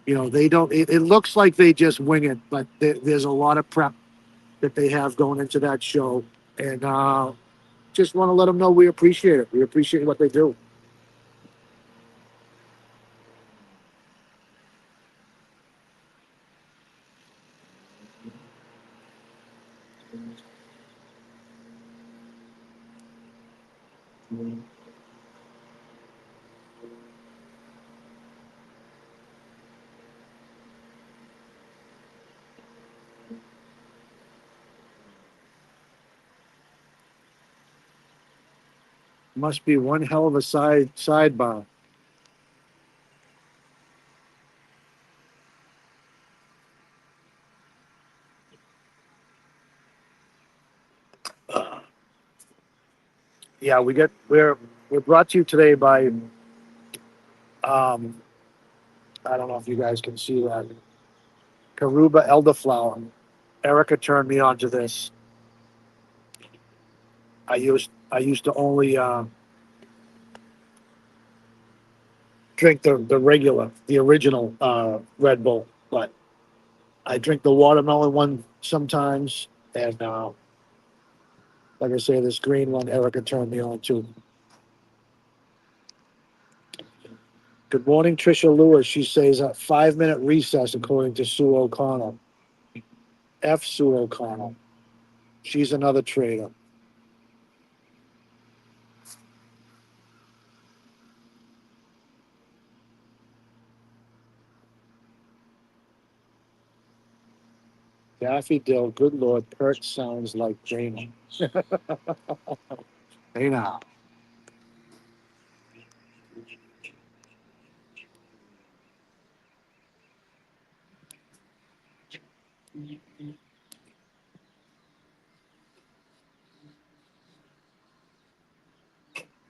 they don't. It looks like they just wing it, but there's a lot of prep that they have going into that show, and just want to let them know we appreciate it. We appreciate what they do. Must be one hell of a sidebar. Yeah, we're brought to you today by I don't know if you guys can see that, Karuba elderflower. Erica turned me on to this. I used to only drink the original Red Bull, but I drink the watermelon one sometimes, and like I say, this green one Erica turned me on to. Good morning, Trisha Lewis. She says a 5-minute recess according to Sue O'Connell. Sue O'Connell. She's another trader. Daffy Dill, good Lord, Perch sounds like Dana. Dana.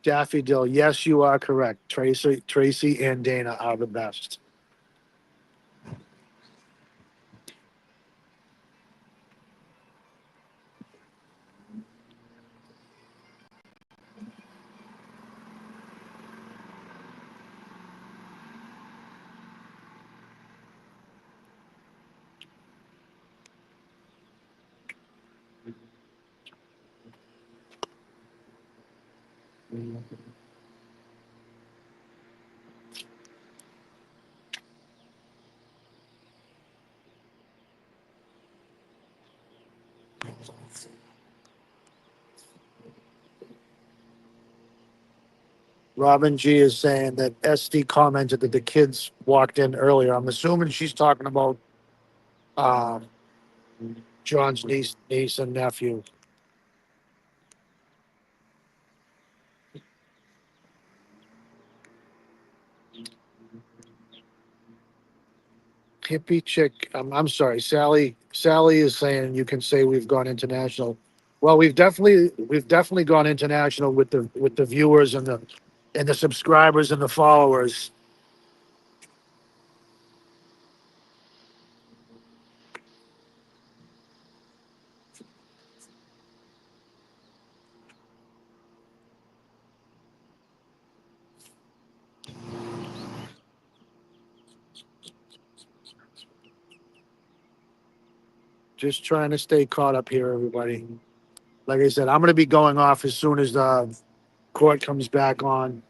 Daffy Dill, yes, you are correct. Tracy and Dana are the best. Robin G is saying that SD commented that the kids walked in earlier. I'm assuming she's talking about um, John's niece and nephew. Hippie chick. I'm sorry, Sally. Sally is saying you can say we've gone international. Well, we've definitely gone international with the viewers and the subscribers and the followers. Just trying to stay caught up here, everybody. Like I said, I'm going to be going off as soon as the court comes back on.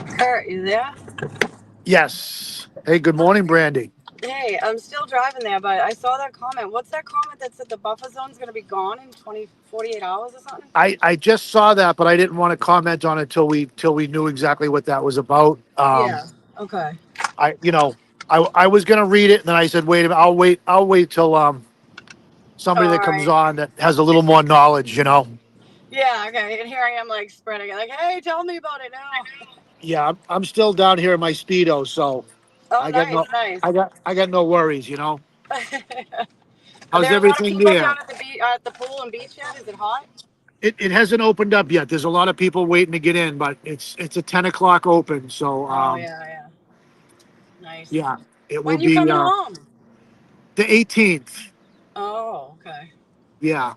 Kurt, you there? Yes. Hey, good morning, Brandy. Hey, I'm still driving there, but I saw that comment. What's that comment that said the buffer zone's going to be gone in 48 hours or something? I just saw that, but I didn't want to comment on it till we knew exactly what that was about. Yeah. Okay. I was gonna read it, and then I said, wait a minute, I'll wait till somebody All that comes right. on that has a little more knowledge, you know. Yeah. Okay. And here I am, like spreading it, like, hey, tell me about it now. Yeah, I'm still down here in my Speedo, so Oh, I got nice, no nice. I got no worries, you know. Are How's there a lot of everything people there? down at the beach, at the pool and beach yet? Is it hot? It hasn't opened up yet. There's a lot of people waiting to get in, but it's a 10 o'clock open, so Oh yeah, yeah. Nice. yeah, it will When you be coming home? the 18th. Oh, okay. Yeah,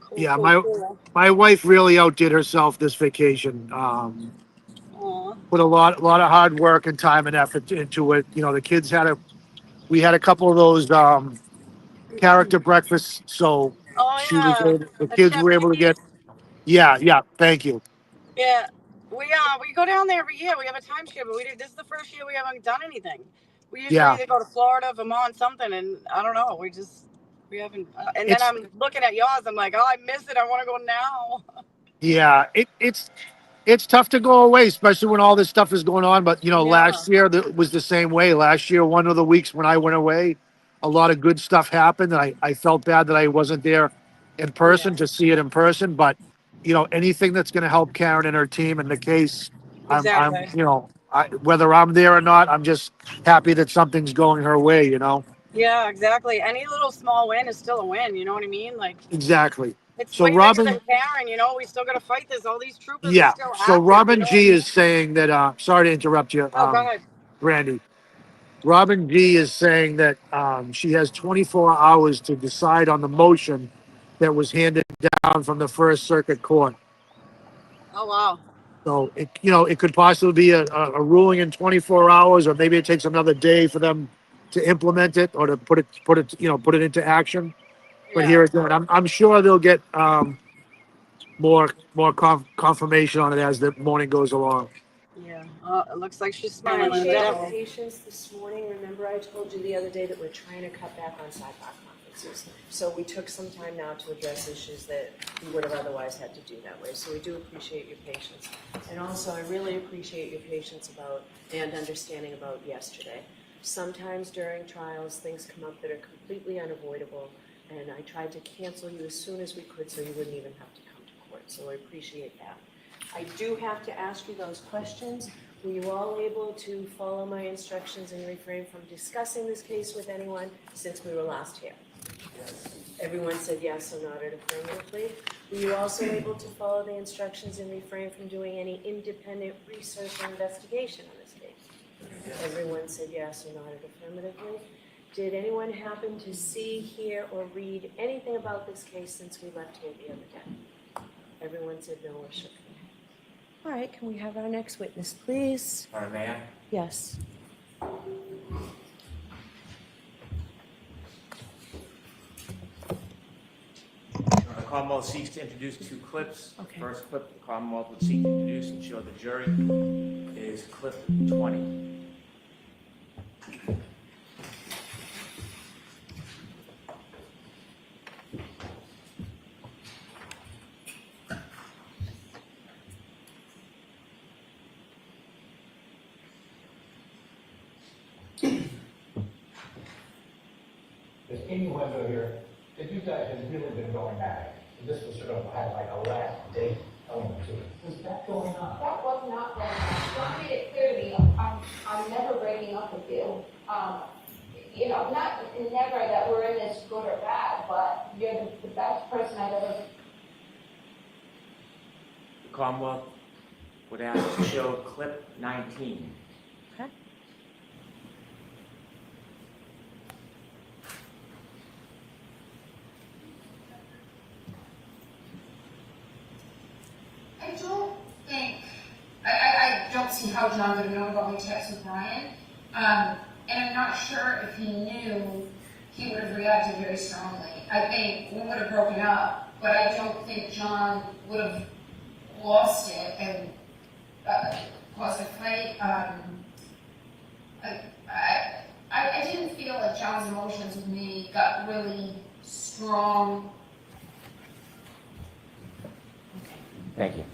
Cool, yeah. cool, cool. My wife really outdid herself this vacation. Aw. Put a lot of hard work and time and effort into it. You know, the kids we had a couple of those character breakfasts, so Oh yeah, the at kids Chef were able to get. Mickey's. Yeah. Thank you. Yeah, we go down there every year. We have a timeshare, but this is the first year we haven't done anything. We usually Yeah, either go to Florida, Vermont, something, and I don't know. We haven't. And then it's I'm looking at yours. I'm like, oh, I miss it. I want to go now. yeah, it's tough to go away, especially when all this stuff is going on. But you know, Yeah, last year was the same way. Last year, one of the weeks when I went away, a lot of good stuff happened. And I felt bad that I wasn't there in yeah, person to see it in person. But you know, anything that's going to help Karen and her team in the case, I'm exactly. whether I'm there or not, I'm just happy that something's going her way. You know, Yeah, exactly. Any little small win is still a win. You know what I mean? Like exactly. it's So way bigger Robin, than Karen. You know, we still got to fight this. All these troopers are yeah. still So active. You Robin know what I G mean? is saying that. Sorry to interrupt you, Oh, go ahead. Randy. Robin G is saying that she has 24 hours to decide on the motion that was handed down from the First Circuit Court. Oh wow. So it could possibly be a ruling in 24 hours, or maybe it takes another day for them to implement it or to put it into action. But Yeah. here again, I'm sure they'll get confirmation on it as the morning goes along. Yeah. It looks like she's I smiling. appreciate your Definitely. patience this morning. Remember I told you the other day that we're trying to cut back on sidebar conferences. So we took some time now to address issues that we would have otherwise had to do that way. So we do appreciate your patience. And also, I really appreciate your patience and understanding about yesterday. Sometimes during trials, things come up that are completely unavoidable, and I tried to cancel you as soon as we could so you wouldn't even have to come to court. So I appreciate that. I do have to ask you those questions. Were you all able to follow my instructions and refrain from discussing this case with anyone since we were last here? Yes. Everyone said yes or nodded affirmatively. Were you also able to follow the instructions and refrain from doing any independent research or investigation on this case? Yes. Everyone said yes or nodded affirmatively. Did anyone happen to see, hear, or read anything about this case since we left here the other day? Everyone said no or shook their head. All right, can we have our next witness, please? May I? Yes. The Commonwealth seeks to introduce two clips. Okay. First clip the Commonwealth would seek to introduce and show the jury is clip 20. Does anyone know here, that you guys have really been going back? This was sort of had like a last date element to it. Was that going on? That was not going on. I made it clear to me, I'm never breaking up with you. Not never that we're in this good or bad, but you're the best person I've ever. The Commonwealth would ask to show clip 19. Okay. how John would have known about my text with Brian. And I'm not sure if he knew he would have reacted very strongly. I think we would have broken up, but I don't think John would have lost it and caused a fight. I didn't feel like John's emotions with me got really strong. Thank you.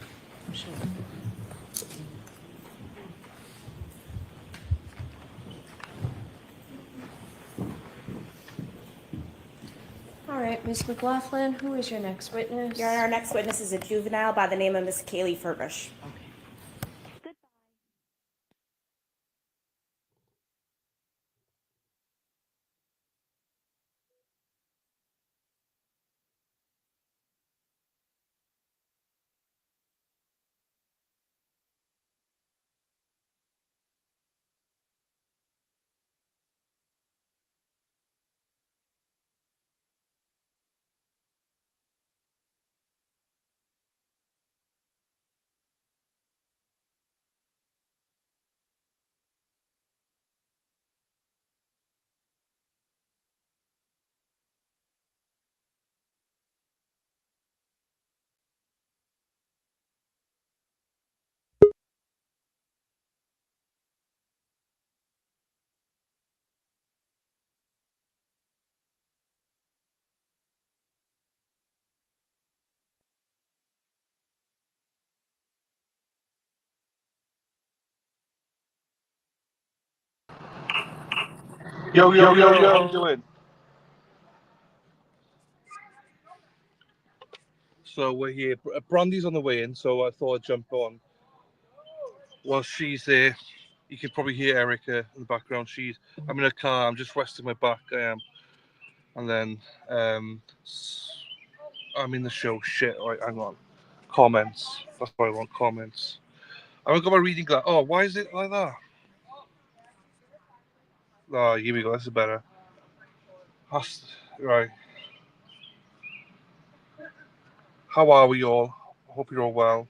All right, Ms. McLaughlin, who is your next witness? Your Honor, our next witness is a juvenile by the name of Miss Kaylee Furbish. Yo, how you doing? So we're here. Brandy's on the way in, so I thought I'd jump on. While she's there, you can probably hear Erica in the background. I'm in a car. I'm just resting my back. I am, and then I'm in the show. Shit. All right, hang on. Comments. That's what I want. Comments. I haven't got my reading glass. Oh, why is it like that? Oh, here we go. This is better. Right. How are we all? I hope you're all well.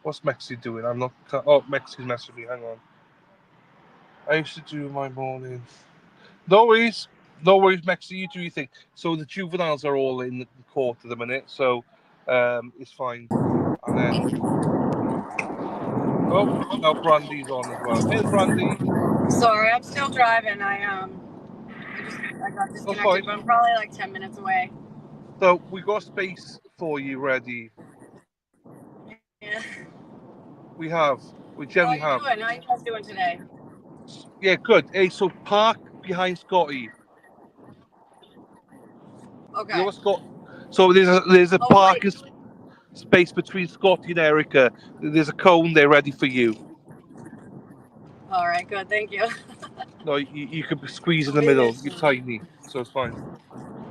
What's Mexi doing? I'm not. Oh, Mexi's messaging me. Hang on. I used to do my morning. No worries, Mexi. You do your thing. So the juveniles are all in the court at the minute, so it's fine. And then, oh, now Brandy's on as well. Hey, Brandy. Sorry, I'm still driving. I got disconnected, but I'm probably like 10 minutes away. So we got space for you ready. Yeah. We have. We generally have. How are you guys doing today? Yeah, good. Hey, so park behind Scotty. Okay. You know Scott? So there's a parking space between Scotty and Erica. There's a cone there ready for you. All right, good. Thank you. No, you could squeeze in the middle. You're tiny, so it's fine.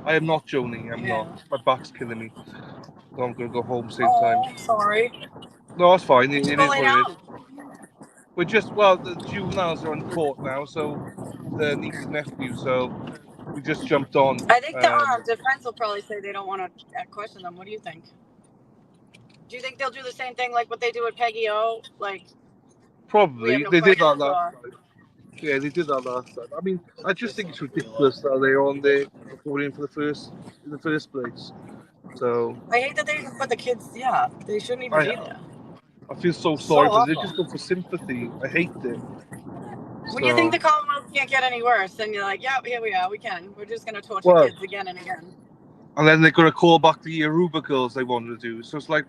I am not Joni. I'm not. My back's killing me. So I'm going to go home same time. I'm sorry. No, it's fine. It is Go what lay it down. is. We're the juveniles are on court now, so the niece and nephew, so we just jumped on. I think the defense will probably say they don't want to question them. What do you think? Do you think they'll do the same thing like what they do with Peggy O? Like, probably. No, they did that last time. Yeah, they did that last time. I mean, I just think it's ridiculous that they're on there recording in the first place. So I hate that they even put the kids. Yeah, they shouldn't even be there. I feel so sorry, but they're just going for sympathy. I hate it. When you think the Commonwealth can't get any worse, then you're like, yeah, here we are, we can. We're just going to torture kids again and again. And then they're going to call back the Aruba girls they wanted to do. So it's like,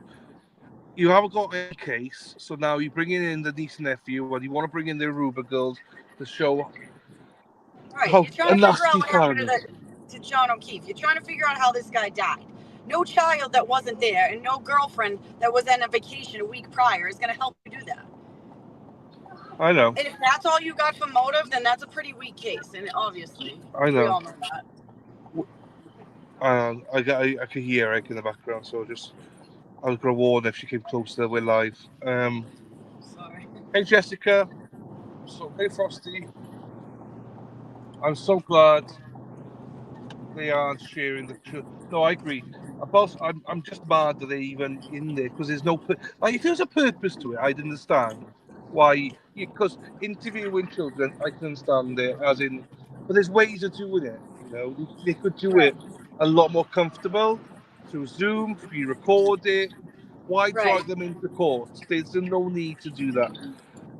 you haven't got any case, so now you're bringing in the niece and nephew, and you want to bring in the Aruba girls to show right. how You're trying to figure out what nasty happened to John O'Keefe. You're trying to figure out how this guy died. No child that wasn't there and no girlfriend that was on a vacation a week prior is going to help you do that. I know. And if that's all you got for motive, then that's a pretty weak case, and obviously, I know. We all know that. I could hear Eric in the background, so I was going to warn if she came closer. We're live. Sorry. Hey, Jessica. Hey, Frosty. I'm so glad they aren't sharing the truth. No, I agree. I'm just mad that they're even in there because there's no like if there's a purpose to it, I'd understand why. Because interviewing children, I can understand it as in, but there's ways of doing it. You know, they could do it a lot more comfortable through Zoom, pre-record it. Why drag them into court? There's no need to do that.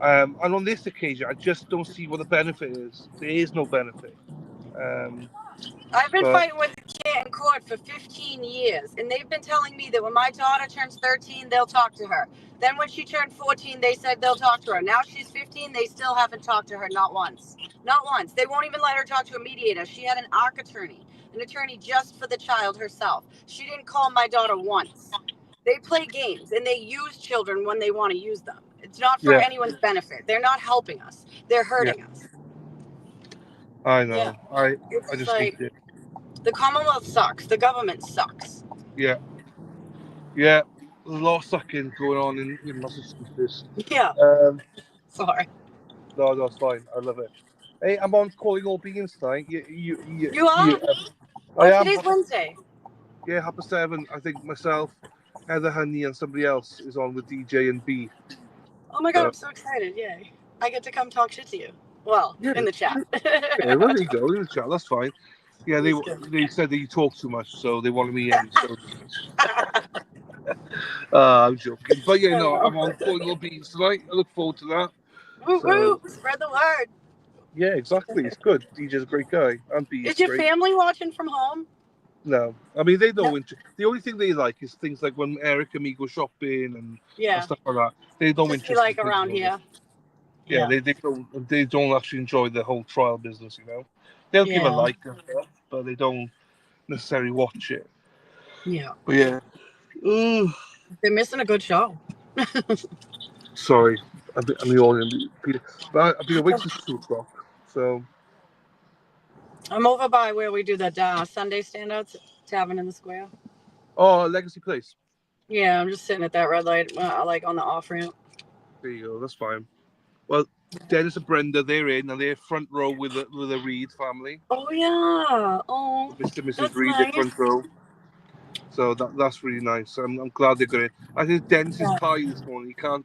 And on this occasion, I just don't see what the benefit is. There is no benefit. I've been But fighting with the kid in court for 15 years, and they've been telling me that when my daughter turns 13, they'll talk to her. Then when she turned 14, they said they'll talk to her. Now she's 15, they still haven't talked to her, not once. Not once. They won't even let her talk to a mediator. She had an attorney just for the child herself. She didn't call my daughter once. They play games, and they use children when they want to use them. It's not for anyone's benefit. They're not helping us. They're hurting us. I know. Yeah. I It's just like, hate it. the Commonwealth sucks. The government sucks. Yeah. There's a lot of sucking going on in Massachusetts. Yeah. Sorry. No, it's fine. I love it. Hey, I'm on Calling All Beings tonight. You are? I am. Today's Wednesday. Yeah, 7:30. I think myself, Heather Honey, and somebody else is on with DJ and B. Oh my God, I'm so excited. Yay. I get to come talk shit to you. Well, in the chat. Yeah, well, there you go. In the chat. That's fine. Yeah, they said that you talk too much, so they wanted me in. So. I'm joking. But yeah, no, I'm on Calling All Beings tonight. I look forward to that. Woo woo! Spread the word. Yeah, exactly. It's good. DJ's a great guy. And B Is your great. family watching from home? No, I mean they don't. The only thing they like is things like when Eric and me go shopping and stuff like that. They don't Just be interest like in around things like here. that. They don't actually enjoy the whole trial business. You know, they'll give a like and stuff, but they don't necessarily watch it. Yeah. But yeah. Ooh. They're missing a good show. Sorry, I'm yawning. But I've been awake since 2:00. So. I'm over by where we do that Sunday standouts tavern in the square. Oh, Legacy Place. Yeah, I'm just sitting at that red light, like on the off ramp. There you go. That's fine. Well, Dennis and Brenda, they're in, and they're front row with the Reed family. Oh yeah. Oh. Mr. and Mrs. Reed, they're front row. So that's really nice. I'm glad they got it. I think Dennis's tie this morning. He can't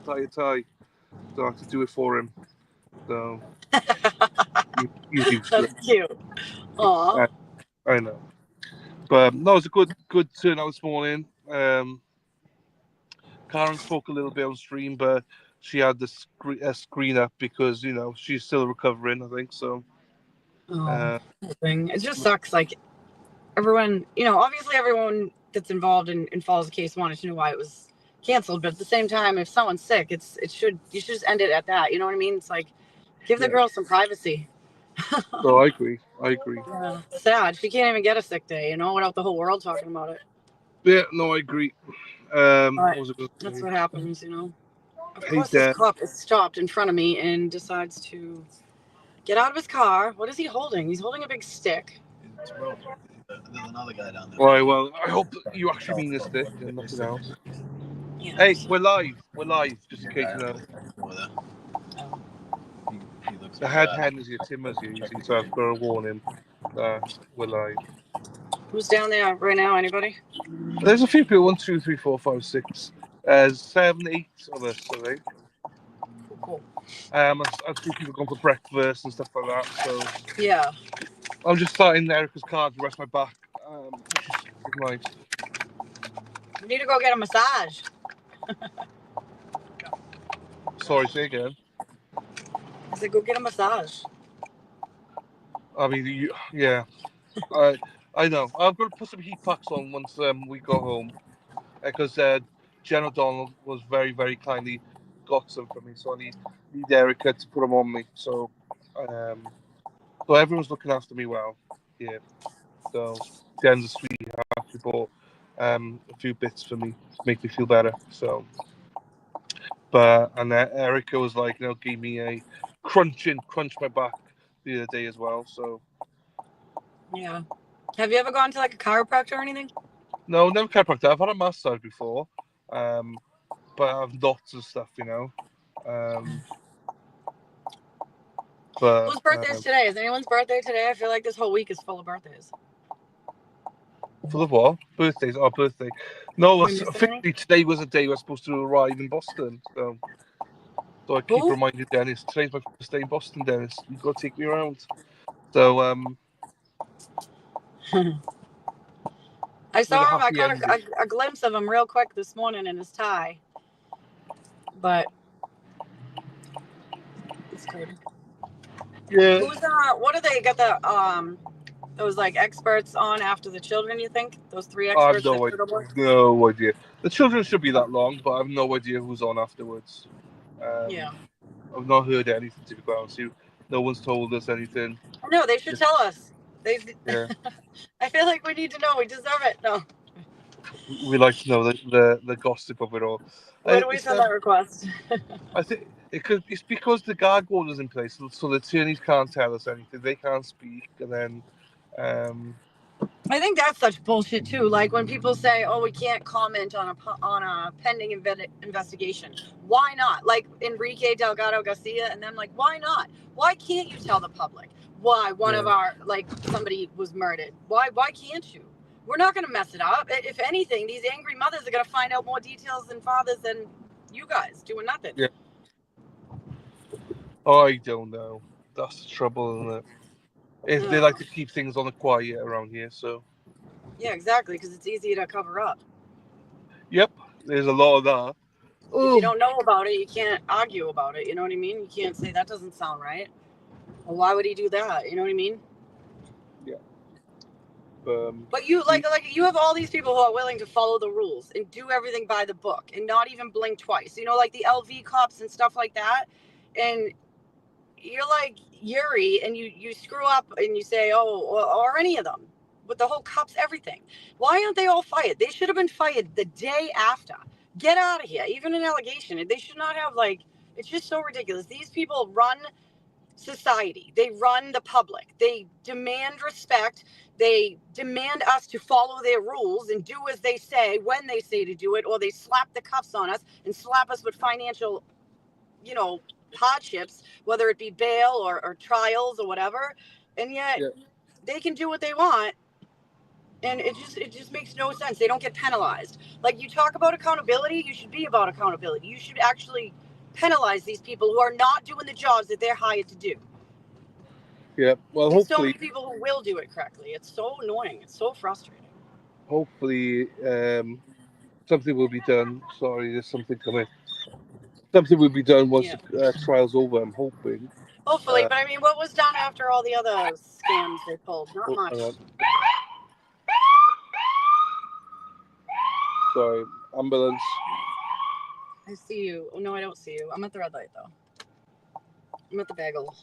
tie a tie, so I have to do it for him. So. That's cute. Aw. I know. But no, it's a good turnout this morning. Karen spoke a little bit on stream, but she had the screen up because she's still recovering. I think so. It just sucks. Like everyone, obviously everyone that's involved in Fall's case wanted to know why it was canceled, but at the same time, if someone's sick, you should just end it at that. You know what I mean? It's like give the girl some privacy. No, I agree. Yeah, sad. She can't even get a sick day, without the whole world talking about it. Yeah, no, I agree. That's what happens, Of course, this cop is stopped in front of me and decides to get out of his car. What is he holding? He's holding a big stick. There's another guy down there. All right, well, I hope you actually mean this stick and nothing else. Yeah. Hey, we're live, just in case you know. The head hen is your Timmers here, you see, so I've got to warn him that we're live. Who's down there right now? Anybody? There's a few people. 1, 2, 3, 4, 5, 6. 7, 8 of us, I think. Cool. I see people going for breakfast and stuff like that. So yeah, I'm just starting in Erica's car to rest my back. Which is nice. You need to go get a massage. Sorry, say again. I said, go get a massage. I mean, yeah. I know. I'm going to put some heat packs on once we go home. Because Jen O'Donnell was very, very kindly got some for me. So I need Erica to put them on me. So everyone's looking after me well. Yeah. So Jen's a sweetheart. She bought a few bits for me to make me feel better. So, and Erica was like, gave me a crunch my back the other day as well. So. Yeah. Have you ever gone to like a chiropractor or anything? No, never chiropractor. I've had a massage before, but I have knots and stuff, But whose birthday is today? Is anyone's birthday today? I feel like this whole week is full of birthdays. For the what? Birthdays? Our birthday. No, We missing officially today was a day we're supposed to arrive in Boston. So I keep Who? reminding Dennis, today's my first day in Boston, Dennis. You've got to take me around. So I saw him. I happy caught ending. a glimpse of him real quick this morning in his tie. But it's good. Yeah. Who's what do they got the those like experts on after the children, you think? Those 3 I have experts? no that showed up? no idea. The children should be that long, but I have no idea who's on afterwards. Yeah. I've not heard anything, to be quite honest with you. No one's told us anything. No, they should tell us. Yeah. I feel like we need to know. We deserve it. No. We like to know the gossip of it all. When do we send that request? I think it's because the gag order's in place, so the attorneys can't tell us anything. They can't speak, and then I think that's such bullshit too. Like when people say, "Oh, we can't comment on a pending investigation." Why not? Like Enrique Delgado Garcia and them. Like, why not? Why can't you tell the public why one of our somebody was murdered? Why can't you? We're not going to mess it up. If anything, these angry mothers are going to find out more details than fathers than you guys doing nothing. yeah. I don't know. That's the trouble, isn't it? They like to keep things on the quiet around here, so. Yeah, exactly, because it's easy to cover up. Yep, there's a lot of that. If you don't know about it, you can't argue about it. You know what I mean? You can't say that doesn't sound right. Well, why would he do that? You know what I mean? Yeah. But you like you have all these people who are willing to follow the rules and do everything by the book and not even blink twice. You know, like the LV cops and stuff like that. And you're like Yuri, and you screw up and you say, or any of them with the whole cops, everything. Why aren't they all fired? They should have been fired the day after. Get out of here. Even an allegation. They should not have it's just so ridiculous. These people run society. They run the public. They demand respect. They demand us to follow their rules and do as they say when they say to do it, or they slap the cuffs on us and slap us with financial, hardships, whether it be bail or trials or whatever. And yet they can do what they want. And it just makes no sense. They don't get penalized. Like, you talk about accountability, you should be about accountability. You should actually penalize these people who are not doing the jobs that they're hired to do. Yeah, well, There's so hopefully, many people who will do it correctly. It's so annoying. It's so frustrating. hopefully, something will be done. Sorry, there's something coming. Something will be done once the trial's over, I'm hoping. Hopefully, but I mean, what was done after all the other scams they pulled? Not much. Sorry, ambulance. I see you. Oh, no, I don't see you. I'm at the red light, though. I'm at the bagel.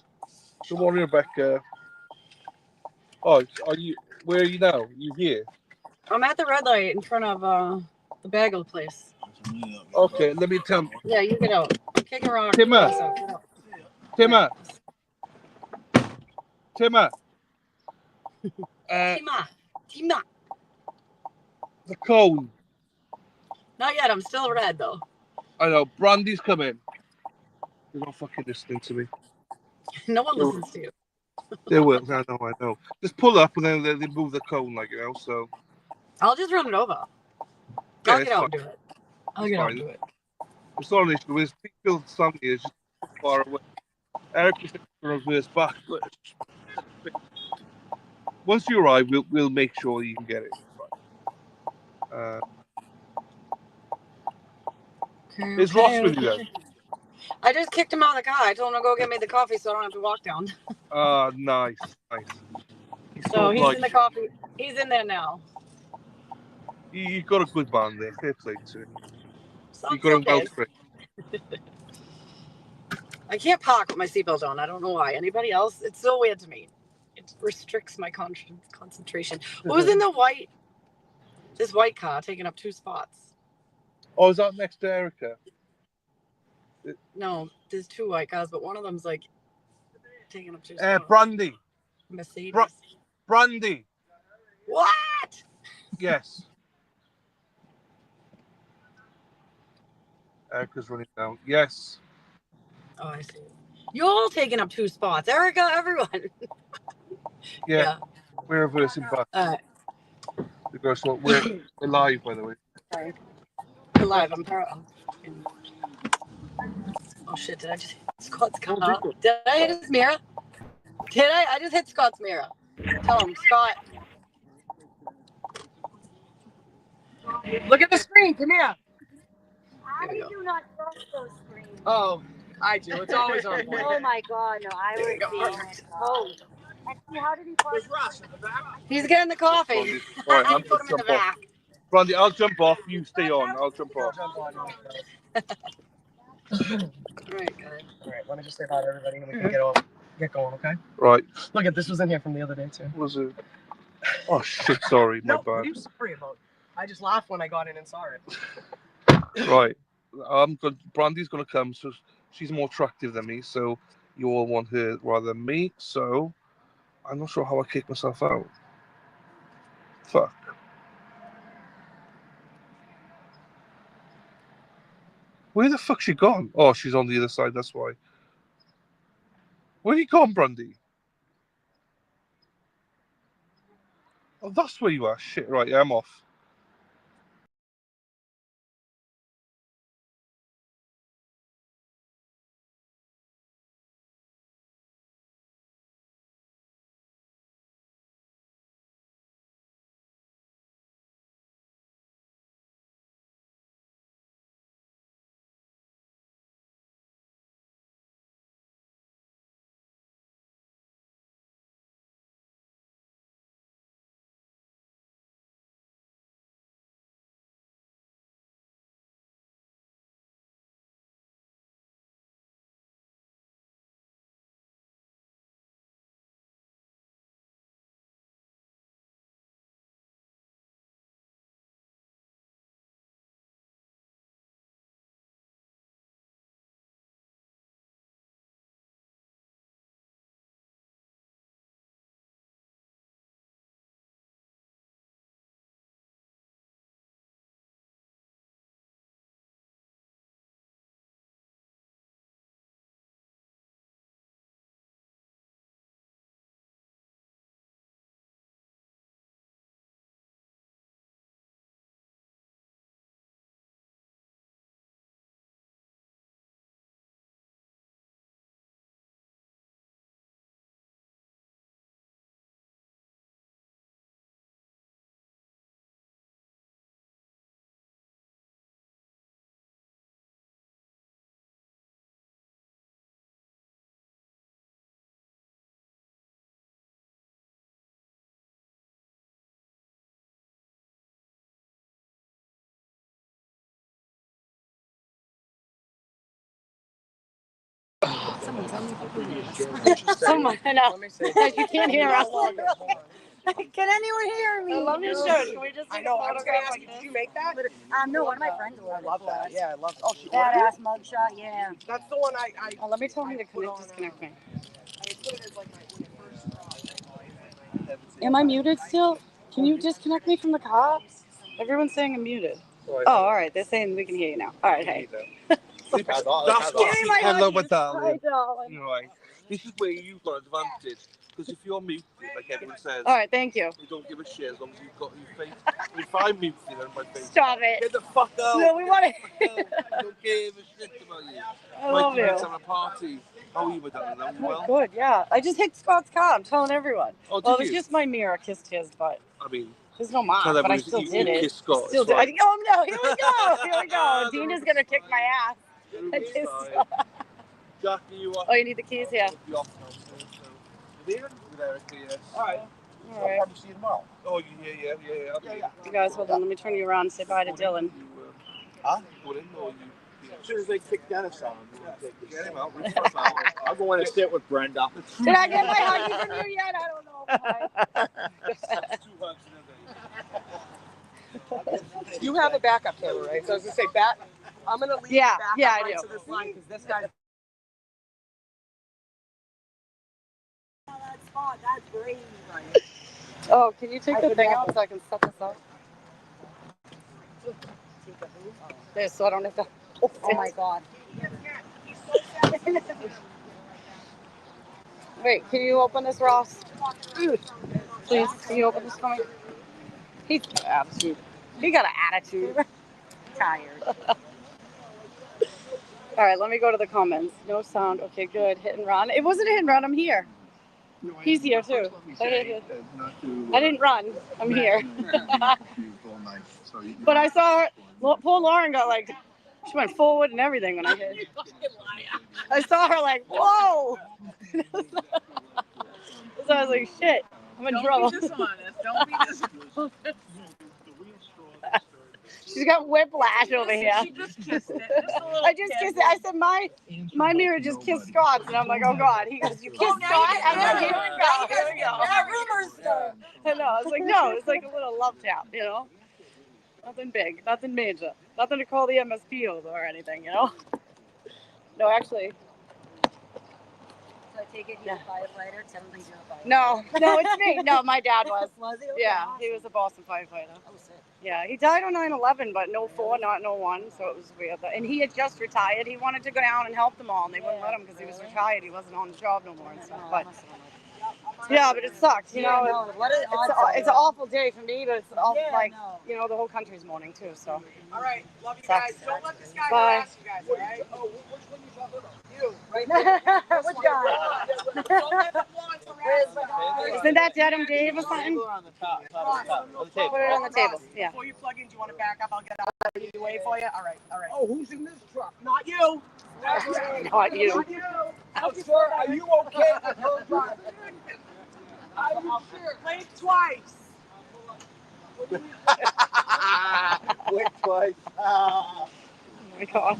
Good morning, Rebecca. Oh, where are you now? You here? I'm at the red light in front of the bagel place. Okay, let me tell you. Yeah, you get out. I'm kicking rocks. Timmer. Timmer. Timmer. The cone. Not yet. I'm still red, though. I know. Brandy's coming. You're not fucking listening to me. No one listens to you. They will. I know. Just pull up and then they move the cone, so. I'll just run it over. Yeah, I'll get out and do it. I'll get out and do it. It's not an issue. It's people something is just far away. Eric is going to reverse back. But once you arrive, we'll make sure you can get it. Is Ross with you then? I just kicked him out of the car. I told him to go get me the coffee so I don't have to walk down. Nice. So he's in the coffee. He's in there now. You got a good man there. Fair play to him. You Sounds got him well okay. trained. I can't park with my seatbelt on. I don't know why. Anybody else? It's so weird to me. It restricts my concentration. Who's in this white car taking up 2 spots? Oh, is that next to Erica? No, there's 2 white cars, but one of them's taking up 2 spots. Brandy. Mercedes. Brandy. What? Yes. Erica's running down. Yes. Oh, I see. You're all taking up 2 spots. Erica, everyone. Yeah. We're reversing back. All right. Because we're live, by the way. Sorry. We're live. I'm Oh shit, did I just hit Scott's car? Did I hit his mirror? Did I? I just hit Scott's mirror. Tell him, Scott. Look at the screen. Come here. How do you not trust those screens? Oh, I do. It's always on point. Oh my god, no, I would be told. Actually, how did he park? He's getting the coffee. Brandy. All right, I'm Put him in the back. Brandy, I'll jump off. You stay on. I'll jump off. Alright, let me just say hi to everybody and we can get going, okay? Right. Look at this was in here from the other day too. Was it? Oh shit! Sorry, my No, bad. what are you sorry about? I just laughed when I got in and saw it. Right. Brandy's gonna come, so she's more attractive than me, so you all want her rather than me, so I'm not sure how I kick myself out. Fuck. Where the fuck's she gone? Oh, she's on the other side, that's why. Where you gone, Brandy? Oh, that's where you are. Shit, right, yeah, I'm off. Someone tell me if you can hear us. Someone, I know. You can't hear us. Can anyone hear me? I love your shirt. Can we just take a photograph like this? Did you make that? No, one of my friends wore I love that. Yeah, I love it. Oh, she badass mugshot, yeah. That's the one I Oh, let me tell him to disconnect me. Am I muted still? Can you disconnect me from the car? Everyone's saying I'm muted. Oh, all right. They're saying we can hear you now. All right, hey. That's what hello, my darling. Hi, darling. You're right. This is where you've got an advantage. Because if you're muted, like everyone says, all right, thank you. We don't give a shit as long as you've got your face. If I'm muted on my face, Stop it. Get the fuck out. No, we want to. I don't give a shit about you. I love you. Having a party. How are you, my darling? Are you well? Good, yeah. I just hit Scott's car. I'm telling everyone. Oh, well, it did was you? just my mirror kissed his, but I mean, there's no mark, tell but I everyone still you did it. kissed Scott, Still it's did. fine. Oh no! Here we go! Here we go! Dina's gonna kick my ass. I kissed Scott. Jack, are you off? Oh, you need the keys here. You're off now, so there? Yes. All right. All right. I'll probably see you tomorrow. Oh, yeah. You guys, hold on. Let me turn you around and say bye to Dylan. Huh? Put in, or you? As soon as they kick Dennis out, Get him out. Rip us out. I'll go in and sit with Brenda. Did I get my huggy from you yet? I don't know. Two hugs in a day. You have a backup camera, right? So I was gonna say, I'm gonna leave Yeah, the backup yeah, I right do. to this line because this guy. That's great. Oh, can you take the thing out so I can set this up? There, so I don't have to. Oh my god. Wait, can you open this, Ross? Please, can you open this for me? He's got an attitude. He got an attitude. Tired. All right, let me go to the comments. No sound. Okay, good. Hit and run. It wasn't a hit and run. I'm here. He's here too. I didn't run. I'm here. But I saw her. Poor Lauren got like, she went forward and everything when I hit. I saw her like, whoa. So I was like, shit, I'm in trouble. Don't be dishonest. Don't be dishonest. She's got whiplash over here. She just kissed it. I just kissed it. I said, my mirror just kissed Scott's. And I'm like, oh, God. He goes, you kissed Scott? I'm like, here we go. Here we go. Rumors. I know. I was like, no, it's like a little love tap, you know? Nothing big. Nothing major. Nothing to call the MSP over or anything, you know? No, actually. So I take it you're a firefighter. Tell them you're a firefighter. No, it's me. No, my dad was. Was he? Okay, Yeah, awesome. he was a Boston firefighter. Oh, sick. Yeah, he died on 9/11, but no 4, not no 1, so it was weird. And he had just retired. He wanted to go down and help them all, and they wouldn't let him because he was retired. He wasn't on the job no more and stuff. But yeah, but it sucked. You know, it's an awful day for me, but it's you know, the whole country's mourning too. So. All right, love you Sucks. guys. Don't let this guy Bye. harass you guys, all right? Oh, which one you talking about? You, right Which guy? Don't let the blondes harass you. Isn't that Dedham Dave or something? On the top, on the table. Put it on the table. Yeah. Before you plug in, do you want to back up? I'll get out of the way for you. All right. Oh, who's in this truck? Not you. Not you. Not you. Now, sir, are you okay with her driving? Are you sure? Blink twice. Blink twice. Oh my God.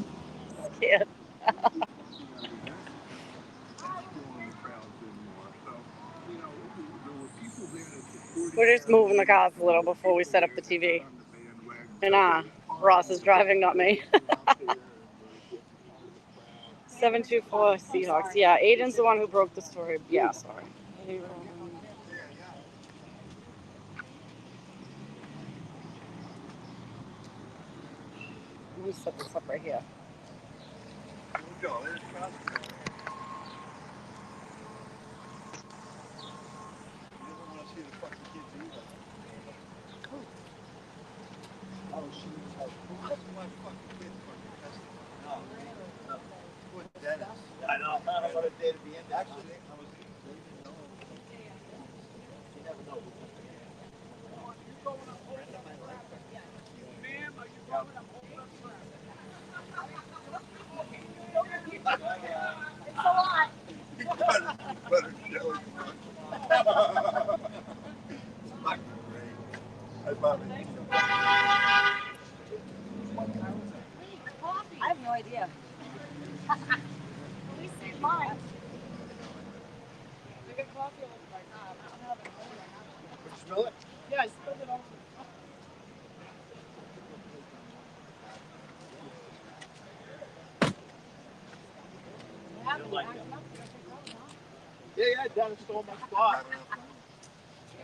Scared. We're just moving the cars a little before we set up the TV. And Ross is driving, not me. 724 Seahawks. Yeah, Aiden's the one who broke the story. Yeah, sorry. Let me set this up right here. I know. What a day to be in. Actually, you never know. It's a lot. I have no idea. At least it's mine. Smell it? Yeah, I spilled it all. Yeah, Dennis stole my spot.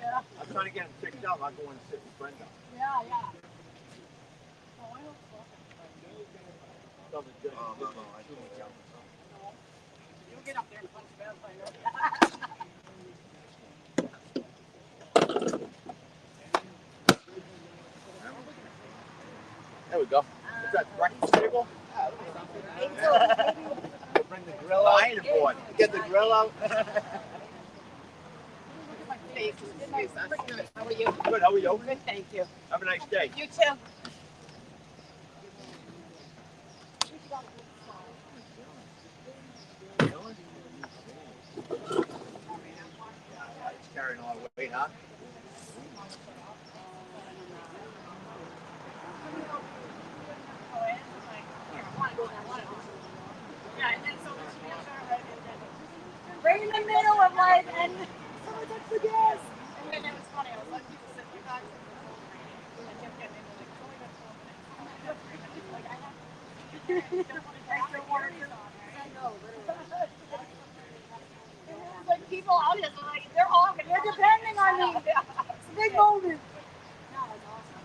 Yeah. I'm trying to get him picked up. I'm going to sit with Brenda. Yeah. Oh, no, I can't jump. You'll get up there and punch bad later. There we go. Is that breakfast table? We'll bring the grill out. Iron board. Get the grill out. How are you? Good, how are you? Good, thank you. Have a nice day. You too. It's carrying all the weight, huh? Right in the middle of like, and someone took the gas. And then it was funny. I was letting people sit in the car. And then kept getting into like, oh, that's so like, I have extra water. I know, literally. There's like people out here, they're like, they're all, they're depending on me. It's a big moment. No, it's awesome.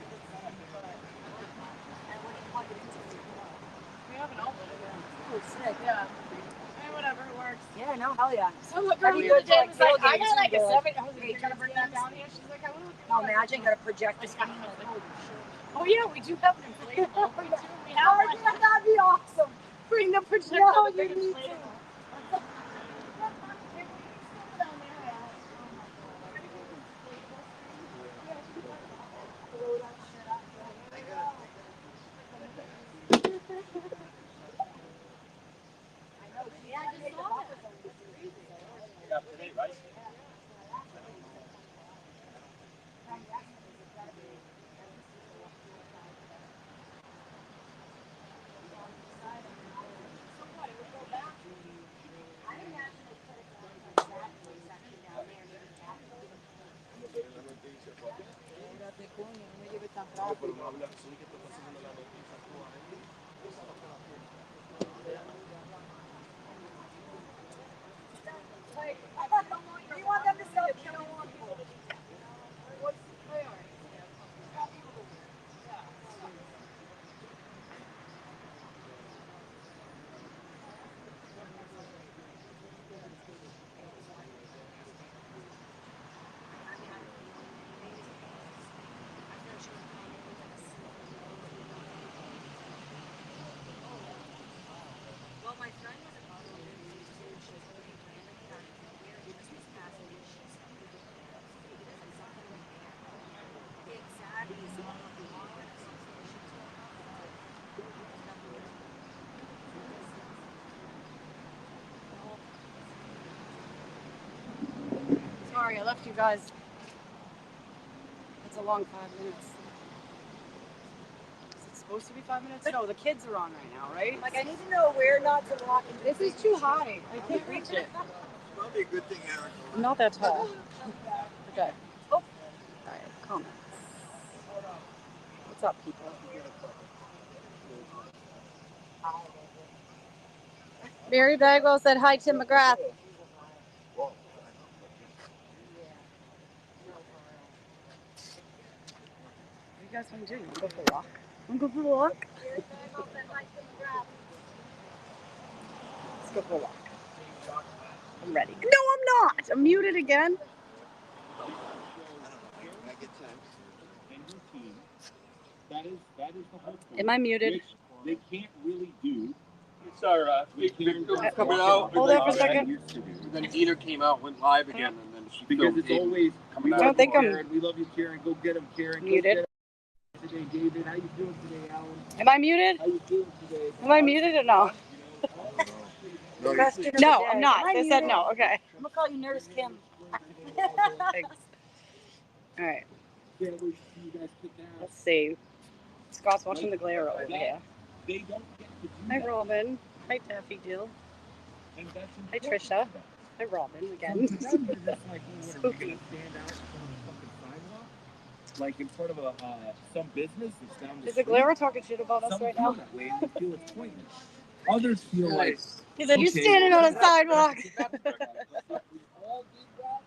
We have an outlet again. Oh, sick. Yeah. Hey, whatever, it works. Yeah, no, hell yeah. So look, Pretty earlier good the day like was like, I tailgates got like and a good. 7. I was like, you're gonna bring that down here? She's like, I will. No, imagine got a projector screen. Like, holy Oh yeah, we do have an inflatable. We do. We have Oh, one. yeah, that'd be awesome. Bring the projector. No, the big you need inflatable. You want them to sell it, you don't want people. Well, my friend was a model and she was pretty planning that we're Christmas past and she's exactly. So I'm like, wow, Sorry, I left you guys. It's a long 5 minutes. Is it supposed to be 5 minutes? No, the kids are on right now, right? Like, I need to know where not to walk. This is too high. I can't reach it. Probably a good thing, Eric. I'm not that tall. Okay. Oh. All right, comments. What's up, people? Mary Bagwell said hi to McGrath. What do you guys want to do? You want to go for a walk? Want to go for a walk? Let's go for a walk. I'm ready. No, I'm not. I'm muted again. That is the whole point. Am I muted? Which they can't really do. It's our coming out. Hold there for a second. Then Dina came out, went live again, and then she Because it's always coming I don't think I'm Karen. We love you, Karen. Go get him, Karen. Go muted. get him today, David. How you doing today, Alan? Am I muted? How you doing today? Am I muted or no? Question of the No, day. I'm not. Am I They said muted? no. Okay. I'm gonna call you Nurse Kim. Thanks. All right. Can't wait to see you guys kick ass. Let's see. Scott's watching the glare over here. They don't get to do Hi, that. Robin. Hi, Daffy Jill. And that's Hi, important. Trisha. Hi, Robin So again. to them, they're just like, well, what, are we Spooky. gonna stand out on the fucking sidewalk? Like in front of some business that's down the Is street? the glare talking shit about us Some right feel now? that way and they feel it's pointless. Others feel like, He said, "You okay, standing on a sidewalk." if we all did that,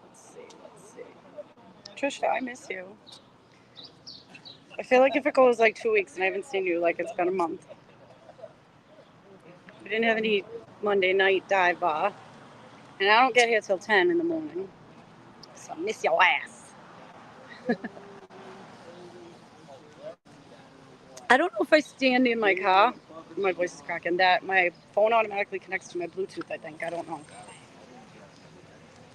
Let's see. Trisha, I miss you. I feel like if it goes like 2 weeks and I haven't seen you, like it's been a month. We didn't have any Monday night dive bar. And I don't get here till 10 in the morning. So I miss your ass. I don't know if I stand in my car. My voice is cracking. That my phone automatically connects to my Bluetooth, I think. I don't know.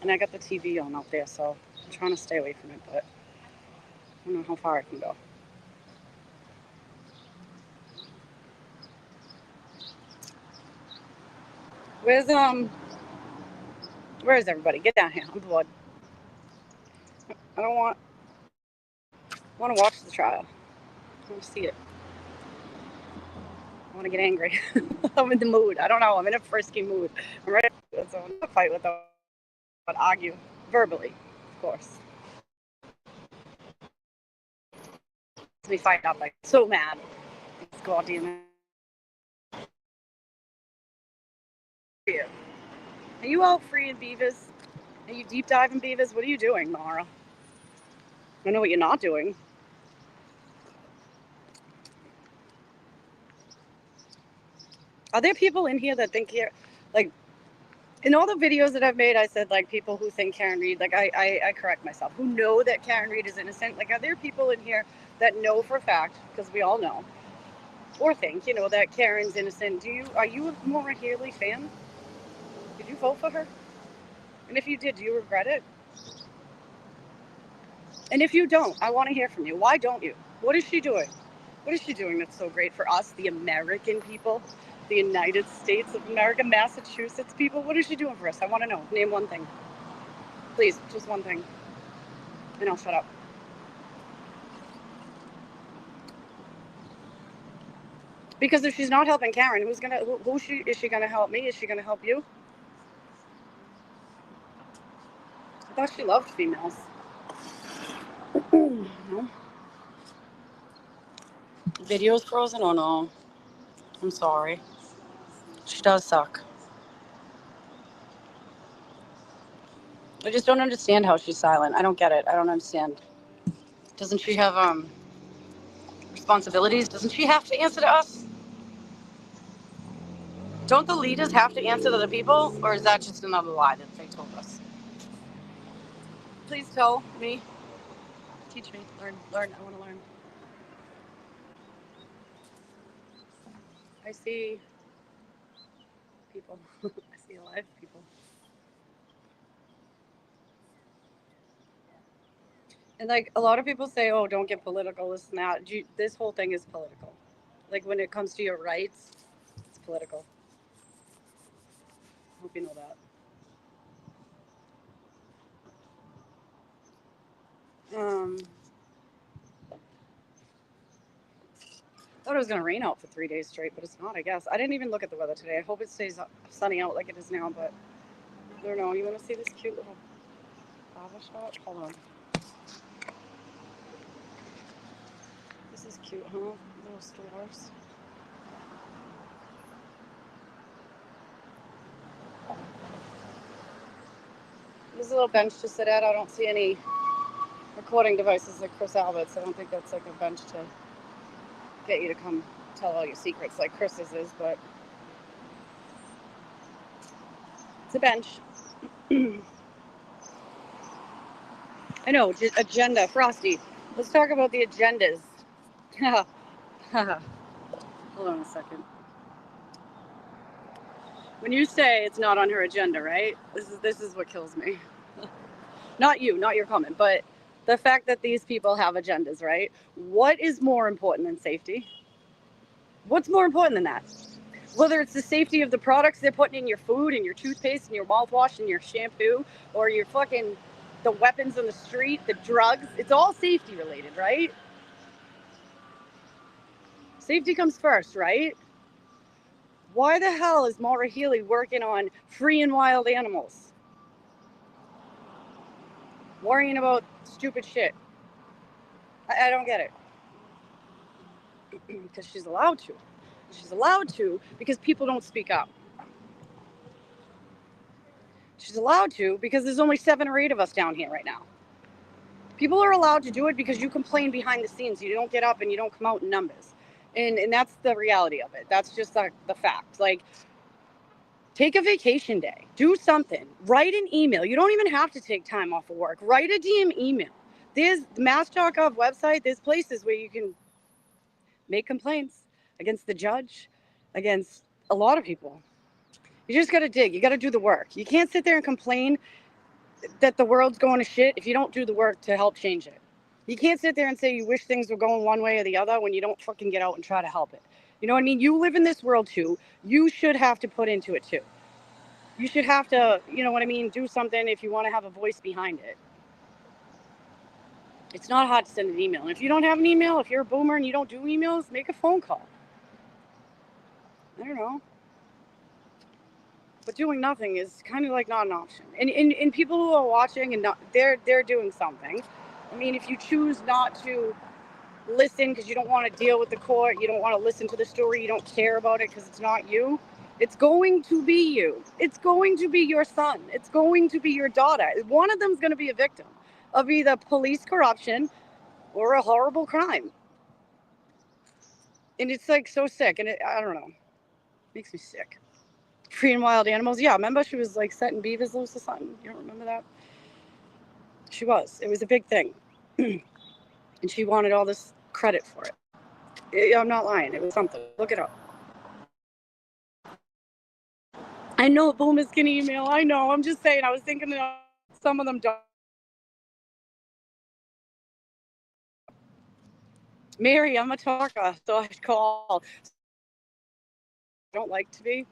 And I got the TV on out there, so I'm trying to stay away from it, but I don't know how far I can go. Where is everybody? Get down here. I'm bored. I want to watch the trial. I want to see it. I want to get angry. I'm in the mood. I don't know. I'm in a frisky mood. I'm ready to fight with them, but argue verbally, of course. Me fight up. Like so mad. It's goddamn. Are you all free in Beavers? Are you deep diving beavers? What are you doing, Mara? I know what you're not doing. Are there people in here that think here, like, in all the videos that I've made, I said, like, people who think Karen Read, like, I correct myself, who know that Karen Read is innocent. Like, are there people in here that know for a fact, because we all know, or think, you know, that Karen's innocent? Are you a Maura Healey fan? Did you vote for her? And if you did, do you regret it? And if you don't, I want to hear from you. Why don't you? What is she doing? What is she doing that's so great for us, the American people, the United States of America, Massachusetts people? What is she doing for us? I want to know. Name one thing. Please, just one thing. And I'll shut up. Because if she's not helping Karen, is she gonna help me? Is she gonna help you? I thought she loved females. No. Video's frozen? Oh no. I'm sorry. She does suck. I just don't understand how she's silent. I don't get it. I don't understand. Doesn't she have responsibilities? Doesn't she have to answer to us? Don't the leaders have to answer to the people? Or is that just another lie that they told us? Please tell me. Teach me. Learn. I want to learn. I see people. I see alive people. And like a lot of people say, oh, don't get political, this and that. This whole thing is political. Like when it comes to your rights, it's political. Hope you know that. I thought it was going to rain out for 3 days straight, but it's not, I guess. I didn't even look at the weather today. I hope it stays sunny out like it is now, but I don't know. You want to see this cute little lava shop? Hold on. This is cute, huh? Little stores. There's a little bench to sit at. I don't see any recording devices like Chris Albert's. I don't think that's like a bench to get you to come tell all your secrets like Chris's is, but it's a bench. I know, agenda, Frosty. Let's talk about the agendas. Hold on a second. When you say it's not on her agenda, right? This is what kills me. Not you, not your comment, but the fact that these people have agendas, right? What is more important than safety? What's more important than that? Whether it's the safety of the products they're putting in your food and your toothpaste and your mouthwash and your shampoo, or your fucking the weapons on the street, the drugs, it's all safety related, right? Safety comes first, right? Why the hell is Maura Healey working on free and wild animals? Worrying about stupid shit. I don't get it. Because she's allowed to. She's allowed to because people don't speak up. She's allowed to because there's only 7 or 8 of us down here right now. People are allowed to do it because you complain behind the scenes. You don't get up and you don't come out in numbers. And that's the reality of it. That's just the fact. Like, take a vacation day. Do something. Write an email. You don't even have to take time off of work. Write a damn email. There's the Mass.gov website. There's places where you can make complaints against the judge, against a lot of people. You just got to dig. You got to do the work. You can't sit there and complain that the world's going to shit if you don't do the work to help change it. You can't sit there and say you wish things were going one way or the other when you don't fucking get out and try to help it. You know what I mean? You live in this world too. You should have to put into it too. You should have to, you know what I mean, do something if you want to have a voice behind it. It's not hard to send an email. And if you don't have an email, if you're a boomer and you don't do emails, make a phone call. I don't know. But doing nothing is kind of like not an option. And people who are watching and not, they're doing something. I mean, if you choose not to listen because you don't want to deal with the court, you don't want to listen to the story, you don't care about it because it's not you, It's going to be you. It's going to be your son. It's going to be your daughter. One of them's going to be a victim of either police corruption or a horrible crime. And it's like so sick. And I don't know. Makes me sick. Free and wild animals. Yeah, remember she was like setting beavers loose or something? You don't remember that? She was. It was a big thing. And she wanted all this credit for it. I'm not lying. It was something. Look it up. I know boomers can email. I know. I'm just saying. I was thinking some of them don't. Mary, I'm a talker, so I call. I don't like to be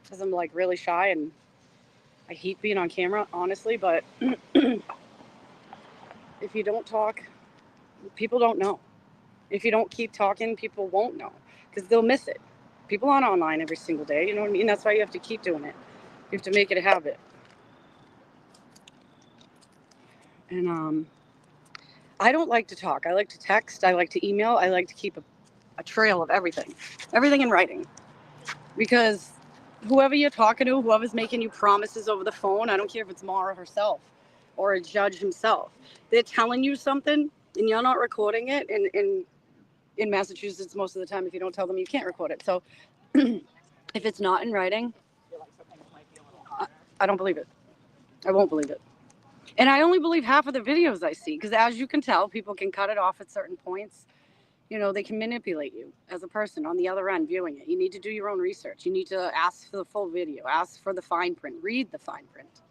because I'm like really shy and I hate being on camera, honestly. But if you don't talk, people don't know. If you don't keep talking, people won't know because they'll miss it. People aren't online every single day. You know what I mean? That's why you have to keep doing it. You have to make it a habit. And I don't like to talk. I like to text. I like to email. I like to keep a trail of everything in writing. Because whoever you're talking to, whoever's making you promises over the phone, I don't care if it's Mara herself or a judge himself, they're telling you something and you're not recording it. And in Massachusetts, most of the time, if you don't tell them, you can't record it. So if it's not in writing, I don't believe it. I won't believe it. And I only believe half of the videos I see, because as you can tell, people can cut it off at certain points. You know, they can manipulate you as a person on the other end viewing it. You need to do your own research. You need to ask for the full video, ask for the fine print, read the fine print.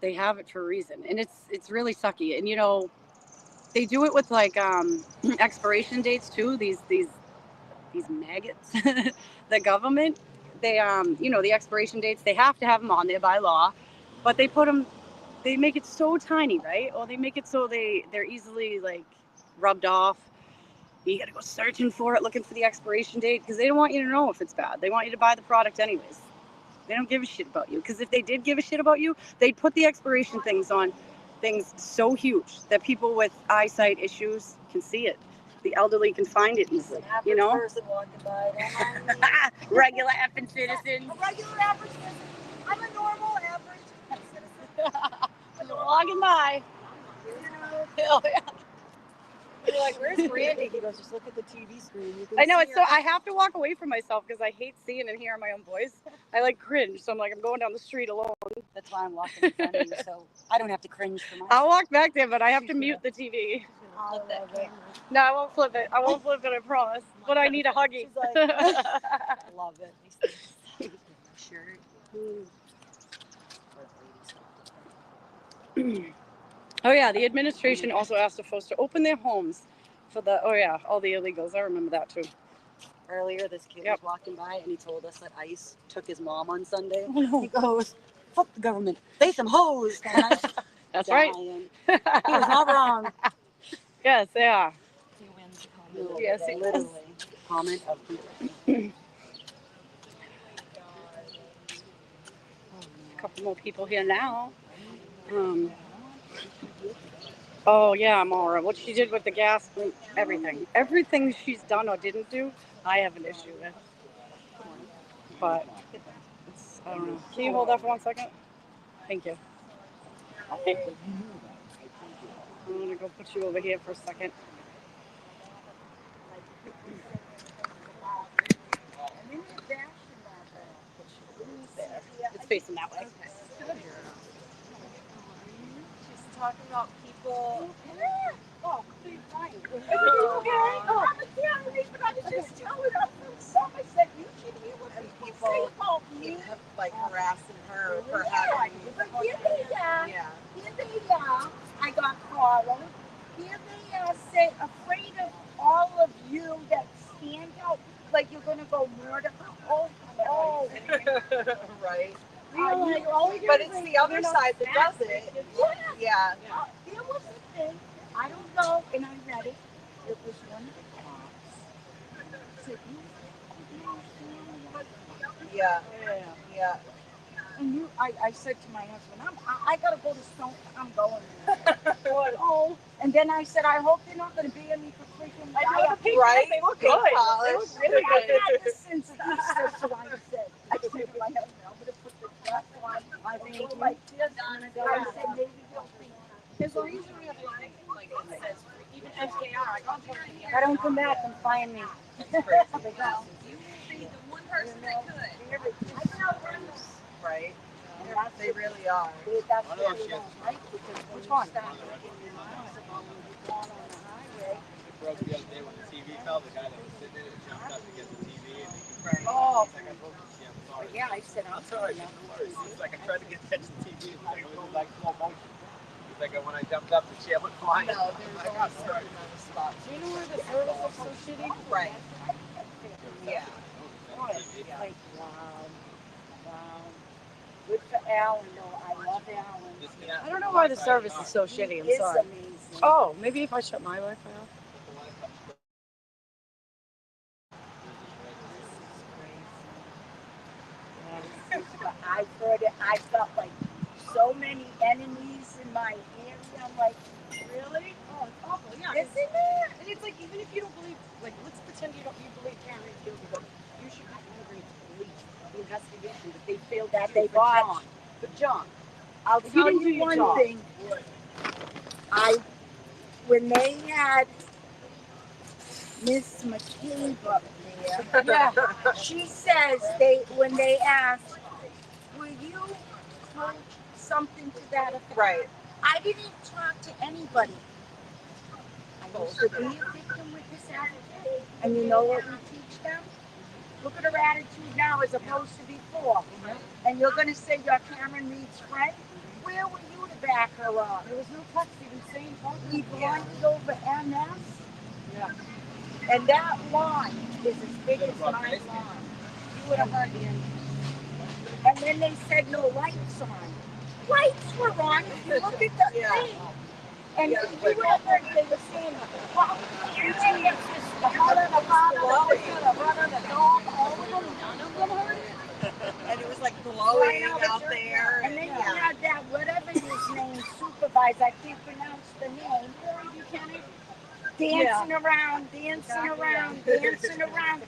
They have it for a reason. And it's really sucky. And, you know, they do it with like expiration dates too. These maggots, the government, they, you know, the expiration dates, they have to have them on there by law, but they make it so tiny, right? Or they make it so they're easily like rubbed off. You got to go searching for it, looking for the expiration date, because they don't want you to know if it's bad. They want you to buy the product anyways. They don't give a shit about you, because if they did give a shit about you, they'd put the expiration things on things so huge that people with eyesight issues can see it. The elderly can find it easily, you know? Person walking by. Regular effing citizen. A regular average citizen. I'm a normal average citizen. Walking by. Hell yeah. You're like, where's Randy? He goes, just look at the TV screen. You can I know, see it's so I have to walk away from myself because I hate seeing and hearing my own voice. I like cringe, so I'm like, I'm going down the street alone. That's why I'm walking in front of you, so I don't have to cringe for myself. I'll walk back there, but I have to mute the TV. No, I won't flip it. I I promise. But I need a huggy. I love it. Shirt. Oh yeah, the administration also asked the folks to open their homes for all the illegals. I remember that too. Earlier, this kid was walking by and he told us that ICE took his mom on Sunday. Oh, no. He goes, fuck the government. They some hoes. And I was That's dying. right. He was not wrong. Yes, they are. He wins the comment. Yes, Literally. Comment of people. A couple more people here now. Oh yeah, Maura. What she did with the gas, everything she's done or didn't do, I have an issue with. But I don't know. Can you hold that for 1 second? Thank you. I'm gonna go put you over here for a second. It's facing that way. She's talking about people. Oh, please, fine. I'm a terrorist, but I was just telling her something. I said, you should hear what people say about me. Like harassing her for having. But here they are. I got followed. Here they are, say, afraid of all of you that stand out, like you're gonna go murder. Oh. Right. But it's the other side that does it. Yeah. There was a thing, I don't know, and I read it. It was one of the cops. Said, Yeah. And I said to my husband, I gotta go to Stone. I'm going. Oh, and then I said, I hope they're not gonna ban me for freaking diet. Right? They look good. They look really I've good. had this since Easter, so I said to my husband, I'm gonna put the dress on. I go like this. I said, maybe they'll think. There's a reason we have like it says even FKR. I don't come back and find me. One person that could. Right. And They really are. That's what they don't like because Which one? Broke the other day when the TV fell. The guy that was sitting in it jumped up to get the TV. And Oh. he's like, I broke the shit. I'm sorry. Yeah, I said, I'm sorry. No worries. He's like, I tried to get catch the TV. It was like slow motion. He's like, when I jumped up, the chair went flying. No, there's always certain other spots. Do you know where the service is so shitty? Right. Yeah. like, wow. Good for Alan, though. I love Alan. I don't know why the service is so shitty. I'm It's sorry. amazing. Oh, maybe if I shut my Wi-Fi off. But I've heard it. I've got like so many enemies in my area. I'm like, really? Oh, it's awful. Yeah. Isn't it? And it's like, even if you don't believe, like, let's pretend you believe Karen Field, you should have to bring police, the investigation that they failed That to they do for botched. John. But John, I'll if you tell didn't do you your one job. thing. When they had Miss McCabe up there, yeah, she says when they asked, will you coach something to that effect? Right. I didn't talk to anybody. I used to be a victim with this attitude. And you know what we teach them? Look at her attitude now as opposed to before. And you're going to say you're Cameron Reed's friend? Where were you to back her up? There was no text even saying something. We blinded over MS. Yeah. And that line is as big as my line. You would have heard the end. And then they said no lights on. Lights were on if you look at the thing. And you would have heard they were saying, well, you think it's just the mother, the father, the sister, the brother, the dog, all of them, none of them heard it. And it was like glowing out there. And then you had that, whatever his name, supervisor, I can't pronounce the name, dancing around, dancing around.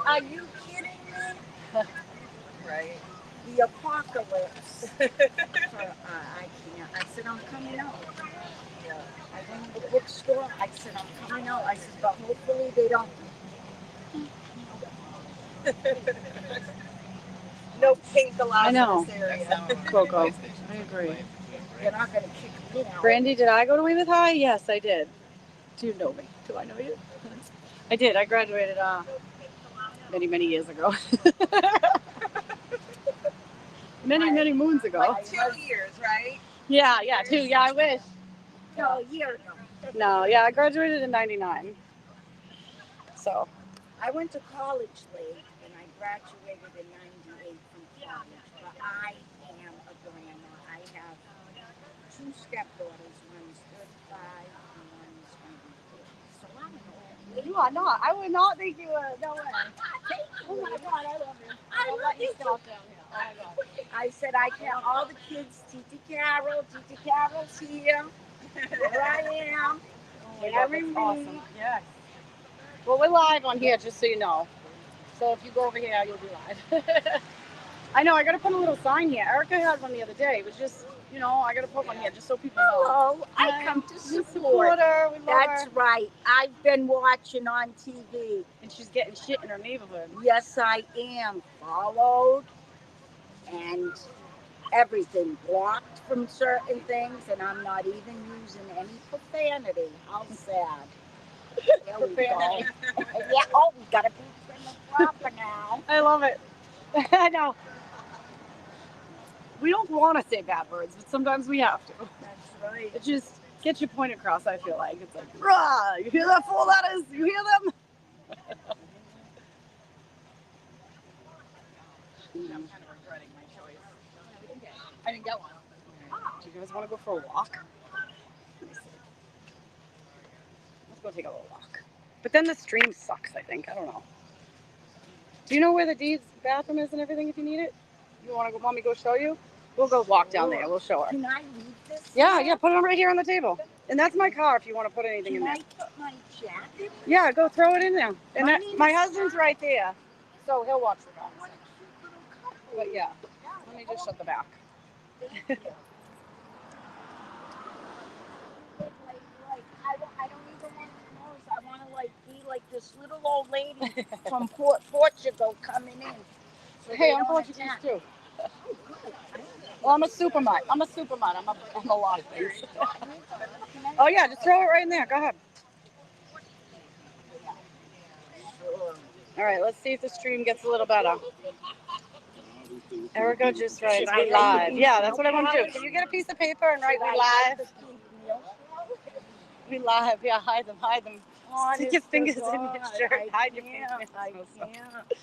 Are you kidding me? Right. The apocalypse. I can't. I said, I'm coming out. I went to the bookstore. I said, I'm coming out. I said, but hopefully they don't. No pink allowed I know. in this area. Coco. I agree. They're not going to kick me out. Brandy, did I go to Weymouth High? Yes, I did. Do you know me? Do I know you? I did. I graduated many, many years ago. many moons ago. 2 years, right? Yeah, 2. Yeah, I wish. No, a year ago. No, yeah, I graduated in 99. So. I went to college late and I graduated in 98 from college. But I am a grandma. I have 2 stepdaughters. One's 35 and one's going to be 40. So I'm an old. You are not. I would not think you were. No way. Oh my God, I love you. I love you. Down here. Oh my God. I said I tell all the kids, Titi Carol's here. Here I am. Karen Reed. Awesome. Yes. Well, we're live on here, just so you know. So if you go over here, you'll be live. I know. I got to put a little sign here. Erica had one the other day. It was just, I got to put one here just so people know. Hello, I come to support. Her. We love That's her. right. I've been watching on TV. And she's getting shit in her neighborhood. Yes, I am. Followed and everything. Blocked from certain things, and I'm not even using any profanity. How sad. There we go. Yeah, we got to be prim and proper now. I love it. I know. We don't want to say bad words, but sometimes we have to. That's right. It just gets your point across, I feel like. It's like, rah! You hear that, 4 letters? You hear them? I'm kind of regretting my choice. I didn't get one. Do you guys want to go for a walk? Let's go take a little walk. But then the stream sucks, I think. I don't know. Do you know where the Deeds bathroom is and everything if you need it? You want me to go show you? We'll go walk down there. We'll show her. Can I leave this? Yeah, here? yeah. Put it right here on the table. And that's my car if you want to put anything in Can there. I put my jacket? Yeah, go throw it in there. And My that, name my is husband's Sarah. right there, so he'll watch the back. What a cute little couple. But yeah, let me just shut the back. I don't even want to know. I want to like be like this little old lady from Portugal coming in. So Hey, they I'm don't Portuguese attack. too. Well, I'm a super mutt. I'm a lot of things. Oh yeah, just throw it right in there. Go ahead. All right, let's see if the stream gets a little better. Erica just writes, we live. Yeah, that's what I want to do. Can you get a piece of paper and write we live? We live. Yeah, hide them. Stick your fingers in your shirt. Hide your fingers. I can't.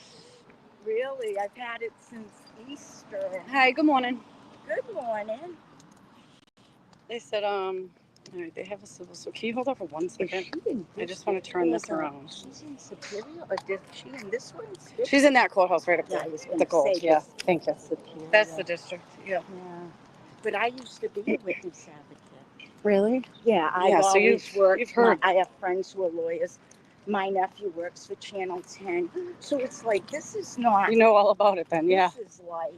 Really, I've had it since Easter. Hi, good morning. Good morning. They said, all right, they have a civil. So can you hold on for 1 second? I just want to turn this around. She's in Superior, or did she in this one? She's in that courthouse right up Yeah, there. I was gonna The gold. say, Yeah, thank you. Superior. That's the district. Yeah. Yeah. But I used to be a witness advocate. Really? Yeah, I've Yeah, so always worked. you've heard. I have friends who are lawyers. My nephew works for Channel 10. So it's like, this is not. You know all about it then, yeah. This is like.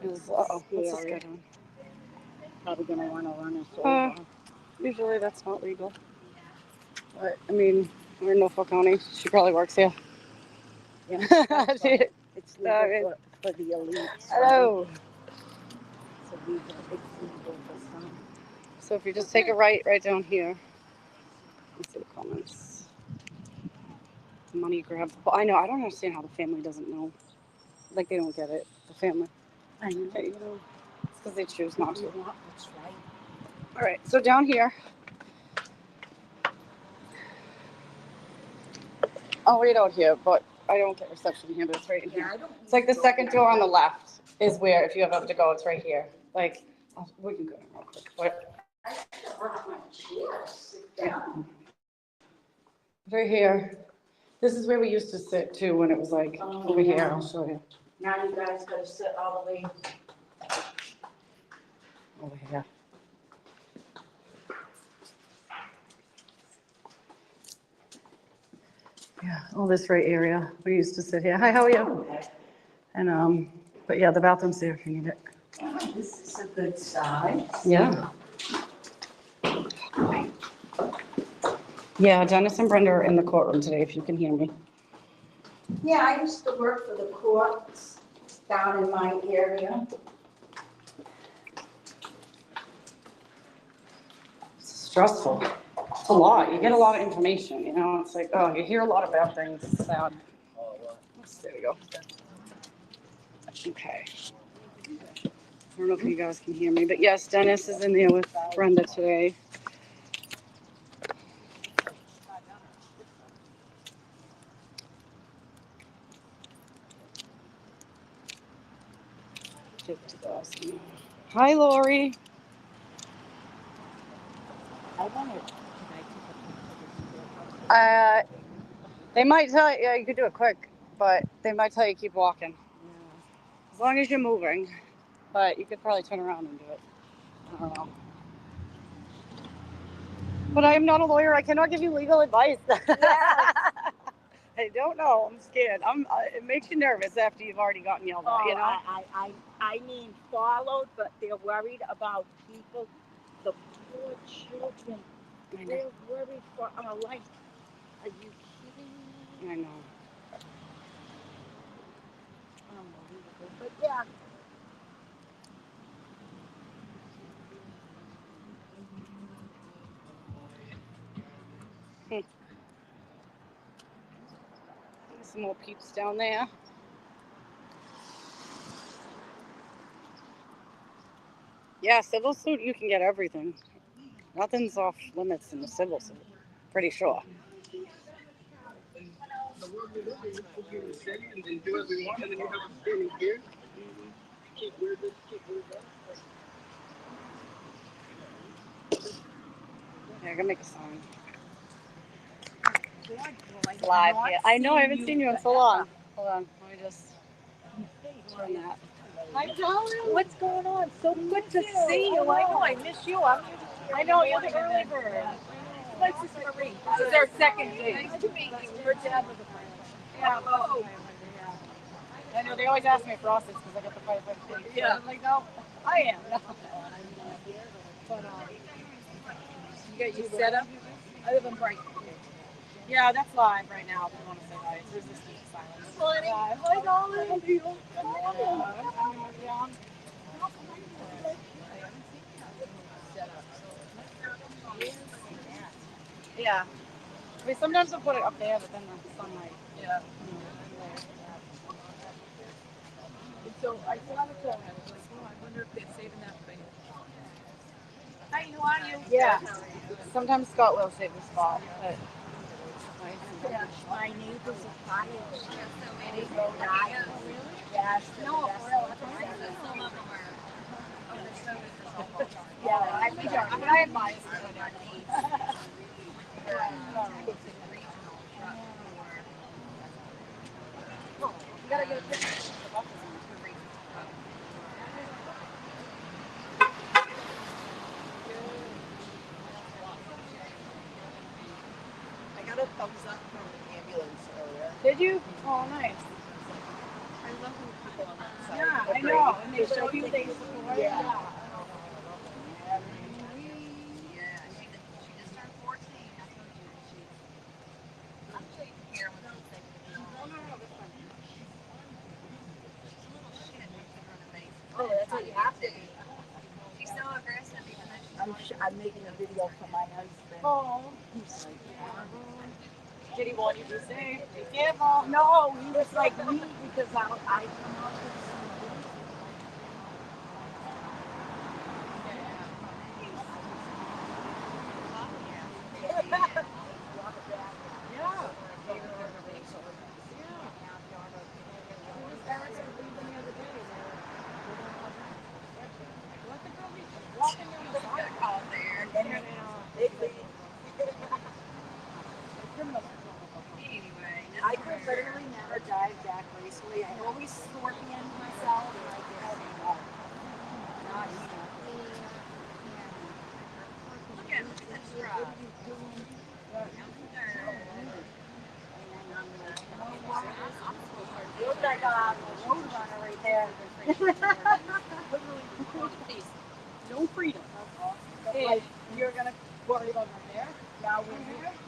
Uh-oh, what's this guy doing? Probably going to want to run us over. Usually that's not legal. But, I mean, we're in Norfolk County. She probably works here. Yeah, it's legal for the elites. Hello. It's legal for some. So if you just take a right down here. Let's see the comments. Money grab. I know, I don't understand how the family doesn't know. Like, they don't get it. The family. I know. Okay, you know, it's because they choose not to. That's right. All right, so down here. I'll wait out here, but I don't get reception here, but it's right in here. It's like the second door on the left is where, if you have to go, it's right here. Like, we can go in real quick. But right here. This is where we used to sit too when it was like over here. I'll show you. Now you guys got to sit all the way. Over here. Yeah, all this right area. We used to sit here. Hi, how are you? And but yeah, the bathroom's there if you need it. This is a good size. Yeah. Yeah, Dennis and Brenda are in the courtroom today, if you can hear me. Yeah, I used to work for the courts down in my area. It's stressful. It's a lot. You get a lot of information, you know? It's like, oh, you hear a lot of bad things. It's sad. There we go. Okay. I don't know if you guys can hear me, but yes, Dennis is in there with Brenda today. Hi, Lori. I wanted. They might tell you, yeah, you could do it quick, but they might tell you keep walking. As long as you're moving. But you could probably turn around and do it. I don't know. But I am not a lawyer. I cannot give you legal advice. I don't know. I'm scared. It makes you nervous after you've already gotten yelled at, you know? I mean, followed, but they're worried about people, the poor children. They're worried for our life. Are you kidding me? I know. Unbelievable. But yeah. Some more peeps down there. Yeah, civil suit, you can get everything. Nothing's off limits in the civil suit. Pretty sure. Yeah, I gotta make a sign. It's live here. I know, I haven't seen you in so long. Hold on, let me just on that. I'm telling you, what's going on? So good to see you. I know, I miss you. I know you're the early bird. My sister Marie. This is our second date. Nice to meet you. Her dad was a firefighter. Yeah, oh. I know they always ask me for Austin because I got the firefighter. Yeah. I'm like, no, I am. No. But you got you set up? I live in Brighton. Yeah, that's live right now if you want to say hi. It's resistant to silence. Morning. Hi, darling. How are you? Yeah. I mean, sometimes I'll put it up there, but then the sunlight. Yeah. So I saw the phone. I was like, oh, I wonder if they're saving that for you. Hi, how are you? Yeah. Sometimes Scott will save the spot, but. My neighbors are fire. They go die. Yes. No, for real. Some of them are. Oh, they're so good. Yeah, I think I admire it. You gotta get a picture. I got a thumbs up from the ambulance earlier. Did you? Oh, nice. I love when people on that side. Yeah, I agree. know. And they show you things before. Yeah. She just turned 14. I'm taking care of her. Oh, that's what you have to be. She's so aggressive even though she's I'm making a video for my husband. Oh. He's like, Did he want you to say, be careful? no, he was like me because I come out with I could literally never dive back gracefully. I always scorpion myself. Not look at this drop. You look like a road runner right there. No freedom. Hey, you're gonna worry about my hair? Now when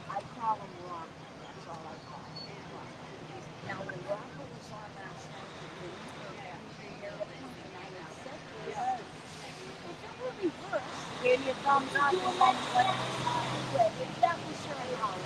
I call him Rock. That's all I call him. Now when Rock was on that gave you a thumbs up and then that was your house.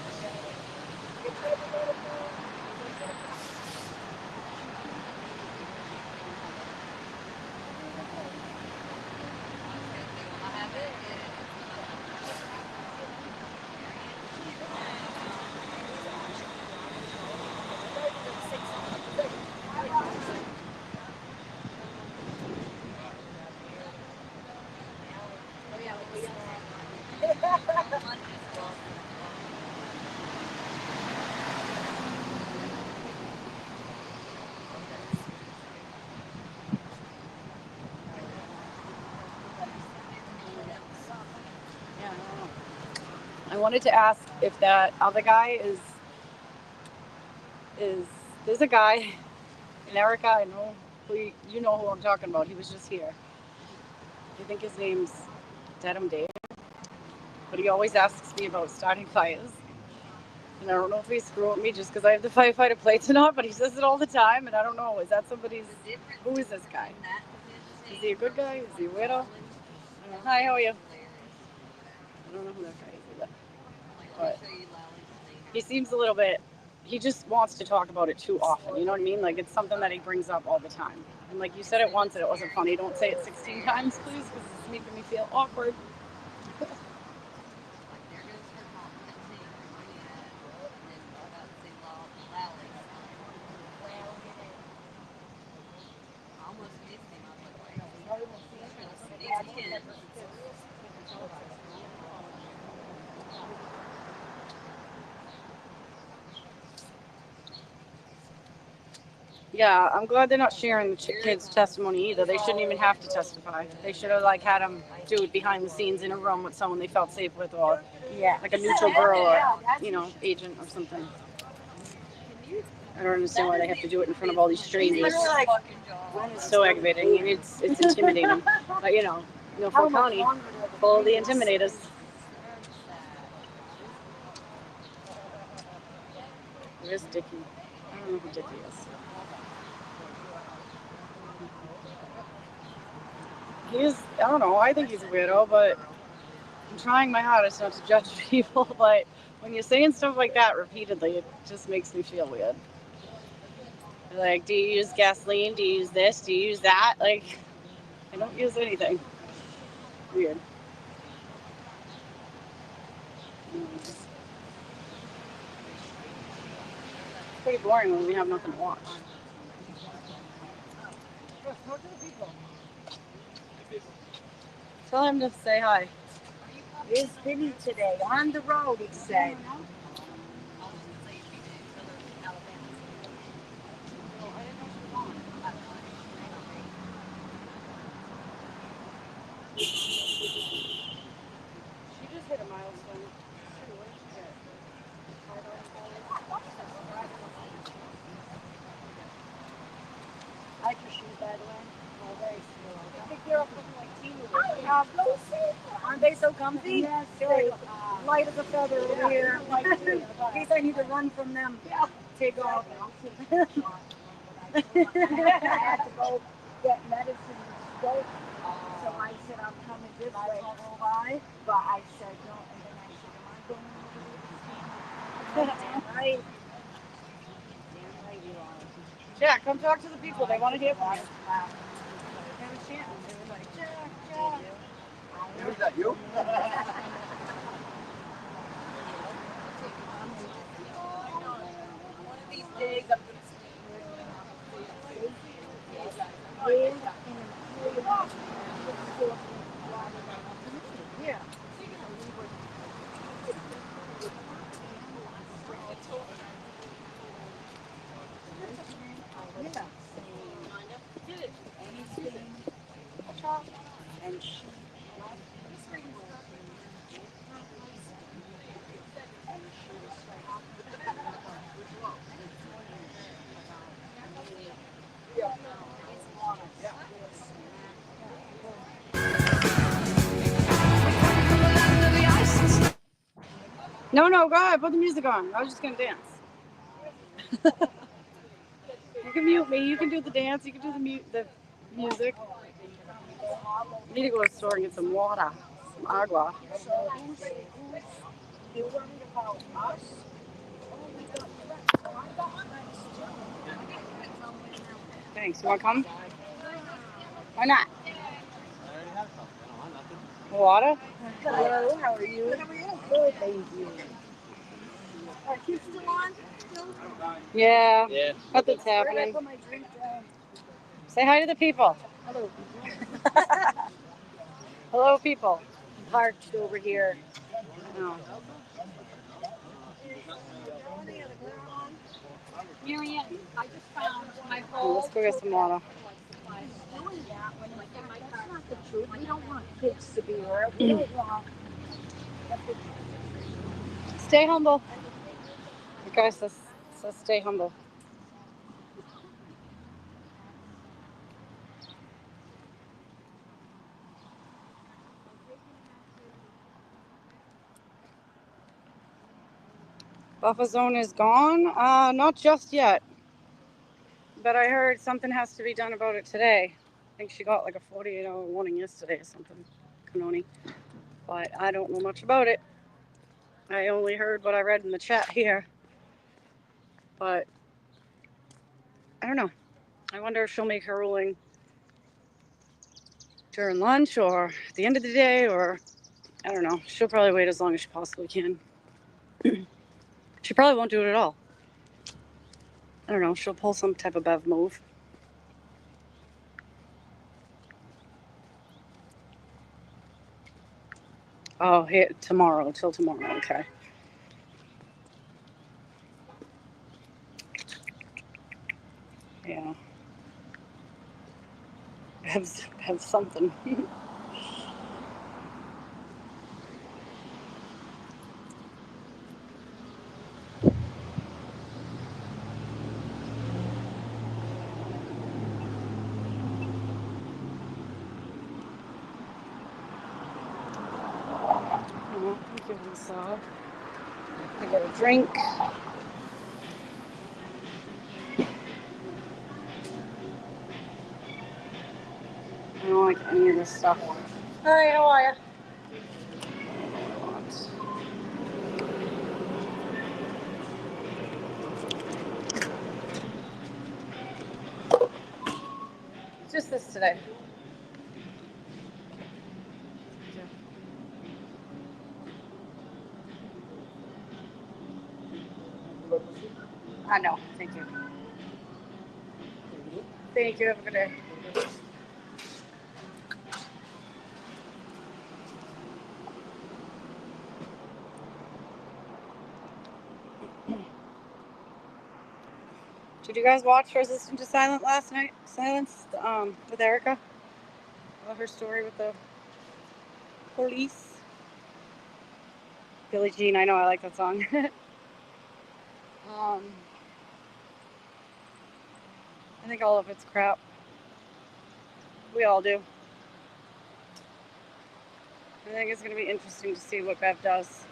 I wanted to ask if that other guy is there's a guy in Erica, I know you know who I'm talking about. He was just here. I think his name's Dedham Dave. But he always asks me about starting fires. And I don't know if he's screwing me just because I have the firefighter plates or not, but he says it all the time, and I don't know. Is that somebody's... Who is this guy? Is he a good guy? Is he a weirdo? Hi, how are you? I don't know who that guy is either. But he seems a little bit... He just wants to talk about it too often, you know what I mean? Like, it's something that he brings up all the time. And like, you said it once and it wasn't funny. Don't say it 16 times, please, because it's making me feel awkward. Yeah, I'm glad they're not sharing the kids' testimony either. They shouldn't even have to testify. They should have had them do it behind the scenes in a room with someone they felt safe with, or like a neutral girl or agent or something. I don't understand why they have to do it in front of all these strangers. It's so aggravating and it's intimidating. But Norfolk County, full of the intimidators. Where's Dickie? I don't know who Dickie is. I don't know, I think he's a weirdo, but I'm trying my hardest not to judge people, but when you're saying stuff like that repeatedly, it just makes me feel weird. Like, do you use gasoline? Do you use this? Do you use that? Like, I don't use anything. Weird. It's pretty boring when we have nothing to watch. Tell him to say hi. It's busy today. On the road, he said. She just hit a milestone. What did she get? I like your shoes, by the way. Oh, very cool. I think they're up looking like teenagers. Aren't they so comfy? Yes, They're light as a feather over here. In case I need to run from them, take off. I had to go get medicine to stroke. So I said, I'm coming this way. But I said, no. And then I said, am I going over to the right? Damn right you are. Jack, come talk to the people. They want to hear from you. They were chanting. They were like, Jack, Jack. Is that you? One of these days, I'm going to Yeah. And she No, go ahead. Put the music on. I was just going to dance. You can mute me. You can do the dance. You can do the music. I need to go to the store and get some water. Some agua. you worried about us? Thanks. You want to come? Why not? Water? Hello, how are you? Good, thank you. Are you still on? Yeah. Yeah. Nothing's Where did I happening. put my drink down? Say hi to the people. Hello. Hello, people. Parked over here. Oh. Marianne, I just found my Well, whole. let's go get some water. Doing that when that's not the truth. We don't want kids to be hurt. We don't want. Stay humble. The guy says stay humble. Buffer zone is gone? Not just yet. But I heard something has to be done about it today. I think she got like a 48-hour warning yesterday or something, Canoni. But I don't know much about it. I only heard what I read in the chat here. But I don't know. I wonder if she'll make her ruling during lunch or at the end of the day, or I don't know. She'll probably wait as long as she possibly can. She probably won't do it at all. I don't know. She'll pull some type of Bev move. Oh, here tomorrow, till tomorrow. Okay. Yeah. have something. Oh, thank you, Lisa. I got a drink. I don't like any of this stuff. Hi, how are you? Just this today. I know. Thank you. Thank you. Have a good day. Did you guys watch Resistant to Silence last night? With Erica? About her story with the police. Billie Jean, I know, I like that song. I think all of it's crap. We all do. I think it's going to be interesting to see what Bev does.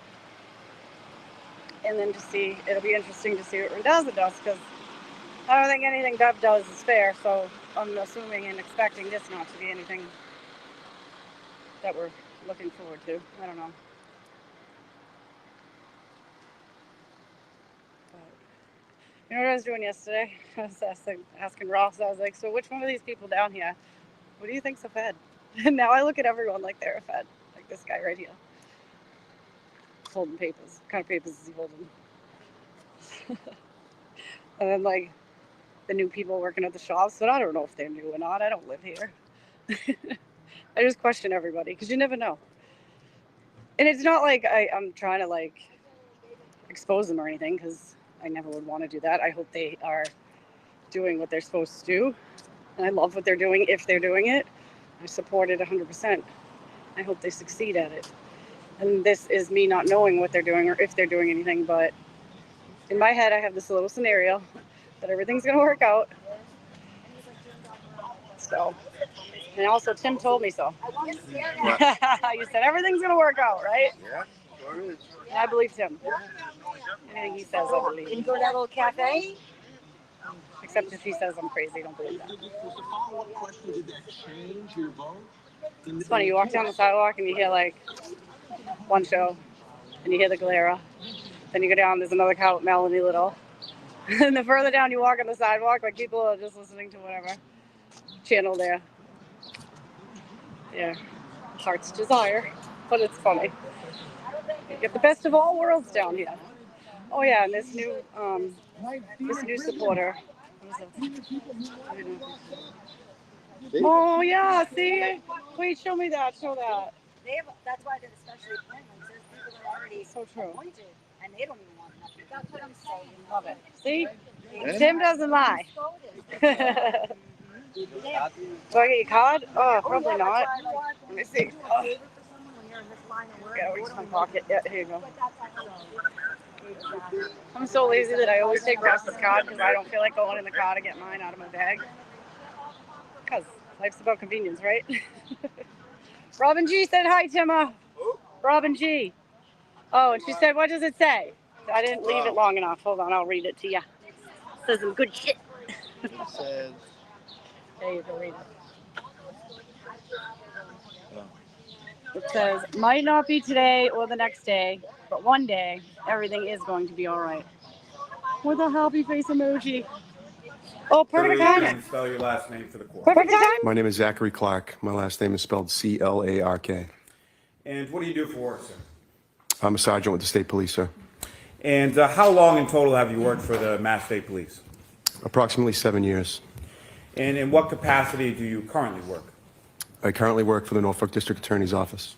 And then it'll be interesting to see what Randazza does, because I don't think anything Bev does is fair, so I'm assuming and expecting this not to be anything that we're looking forward to. I don't know. But, you know what I was doing yesterday? I was asking Ross, I was like, so which one of these people down here, what do you think's a Fed? And now I look at everyone like they're a Fed. Like this guy right here. Holding papers. What kind of papers is he holding? And then like the new people working at the shops, but I don't know if they're new or not. I don't live here. I just question everybody because you never know. And it's not like I'm trying to like expose them or anything, because I never would want to do that. I hope they are doing what they're supposed to do. And I love what they're doing if they're doing it. I support it 100%. I hope they succeed at it. And this is me not knowing what they're doing or if they're doing anything, but in my head I have this little scenario that everything's going to work out. So, and also Tim told me so. You said everything's going to work out, right? Yeah, sure is. And I believe Tim. Anything he says, I believe. Can you go to that little cafe? Except if he says I'm crazy, don't believe that. Was the follow-up question, did that change your vote? It's funny, you walk down the sidewalk and you hear like one show, and you hear the Galera. Then you go down, there's another cow with Melanie Little. And the further down you walk on the sidewalk, like people are just listening to whatever channel there. Yeah, heart's desire, but it's funny. You get the best of all worlds down here. Oh yeah, and this new supporter. Oh yeah, see? Wait, show me that, show that. That's why they're especially appointments. There's people that are already appointed, and they don't even want nothing. That's what I'm saying. Love it. See? Tim doesn't lie. Do I get your card? Oh, probably not. Let me see. Oh. Yeah, reach my pocket. Yeah, here you go. I'm so lazy that I always take Ross's card because I don't feel like going in the car to get mine out of my bag. Because life's about convenience, right? Robin G said hi, Timma. Robin G. Oh, and she said, what does it say? I didn't leave it long enough. Hold on, I'll read it to you. It says some good shit. It says, There you go, read it. It says, might not be today or the next day, but one day, everything is going to be all right. With a happy face emoji. Oh, perfect timing. Spell your last name for the court. Perfect timing. My name is Zachary Clark. My last name is spelled C-L-A-R-K. And what do you do for work, sir? I'm a sergeant with the state police, sir. And how long in total have you worked for the Mass State Police? Approximately 7 years. And in what capacity do you currently work? I currently work for the Norfolk District Attorney's Office.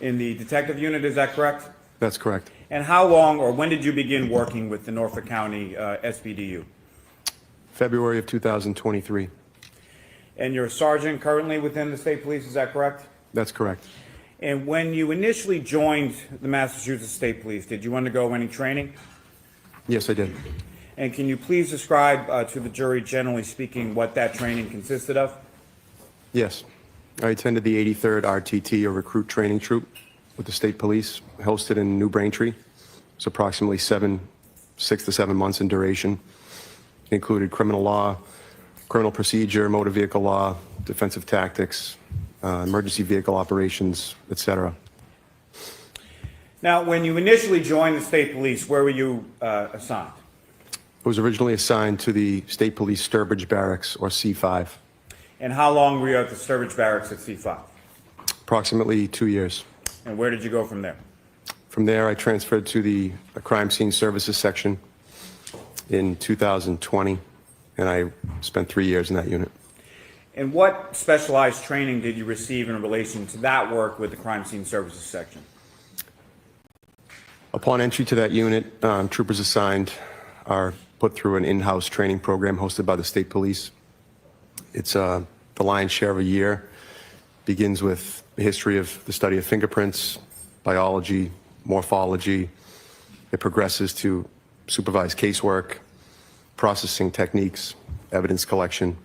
In the detective unit, is that correct? That's correct. And how long or when did you begin working with the Norfolk County SPDU? February of 2023. And you're a sergeant currently within the state police, is that correct? That's correct. And when you initially joined the Massachusetts State Police, did you undergo any training? Yes, I did. And can you please describe to the jury, generally speaking, what that training consisted of? Yes. I attended the 83rd RTT, or Recruit Training Troop, with the state police, hosted in New Braintree. It's approximately 6 to 7 months in duration. It included criminal law, criminal procedure, motor vehicle law, defensive tactics, emergency vehicle operations, etc. Now, when you initially joined the state police, where were you assigned? I was originally assigned to the State Police Sturbridge Barracks, or C5. And how long were you at the Sturbridge Barracks at C5? Approximately 2 years. And where did you go from there? From there, I transferred to the Crime Scene Services section in 2020, and I spent 3 years in that unit. And what specialized training did you receive in relation to that work with the Crime Scene Services section? Upon entry to that unit, troopers assigned are put through an in-house training program hosted by the state police. It's the lion's share of a year. Begins with the history of the study of fingerprints, biology, morphology. It progresses to supervised casework, processing techniques, evidence collection,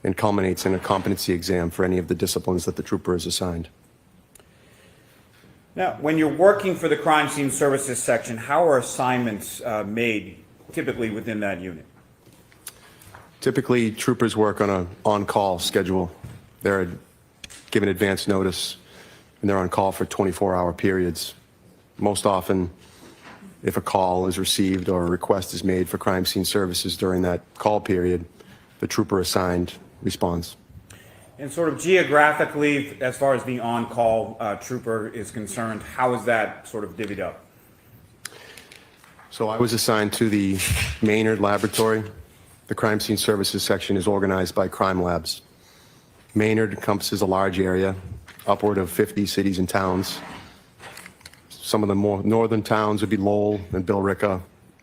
and culminates in a competency exam for any of the disciplines that the trooper is assigned. Now, when you're working for the Crime Scene Services section, how are assignments made typically within that unit? Typically, troopers work on an on-call schedule. They're given advance notice, and they're on call for 24-hour periods. Most often, if a call is received or a request is made for crime scene services during that call period, the trooper assigned responds. And sort of geographically, as far as the on-call trooper is concerned, how is that sort of divvied up? So I was assigned to the Maynard Laboratory. The Crime Scene Services section is organized by crime labs. Maynard encompasses a large area, upward of 50 cities and towns. Some of the more northern towns would be Lowell and Billerica,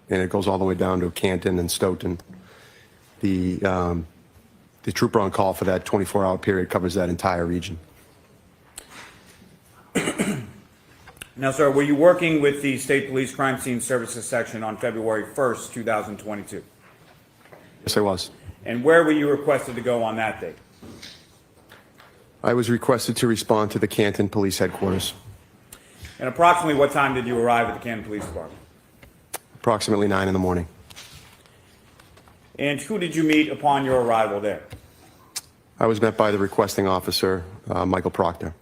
and it goes all the way down to Canton and Stoughton. The trooper on call for that 24-hour period covers that entire region. Now, sir, were you working with the State Police Crime Scene Services section on February 1st, 2022? Yes, I was. And where were you requested to go on that date? I was requested to respond to the Canton Police Headquarters. And approximately what time did you arrive at the Canton Police Department? Approximately 9 in the morning. And who did you meet upon your arrival there? I was met by the requesting officer, Michael Proctor.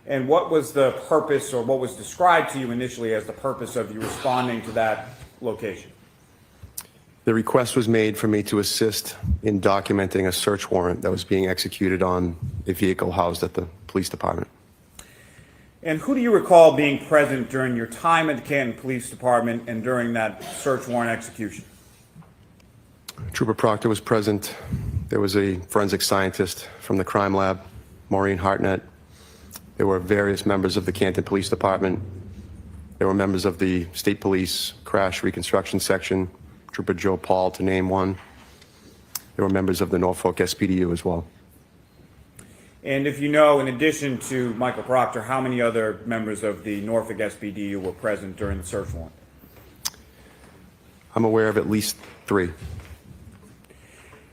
And what was the purpose, or what was described to you initially as the purpose of you responding to that location? The request was made for me to assist in documenting a search warrant that was being executed on a vehicle housed at the police department. And who do you recall being present during your time at the Canton Police Department and during that search warrant execution? Trooper Proctor was present. There was a forensic scientist from the crime lab, Maureen Hartnett. There were various members of the Canton Police Department. There were members of the State Police Crash Reconstruction Section, Trooper Joe Paul, to name one. There were members of the Norfolk SPDU as well. And if you know, in addition to Michael Proctor, how many other members of the Norfolk SPDU were present during the search warrant? I'm aware of at least 3.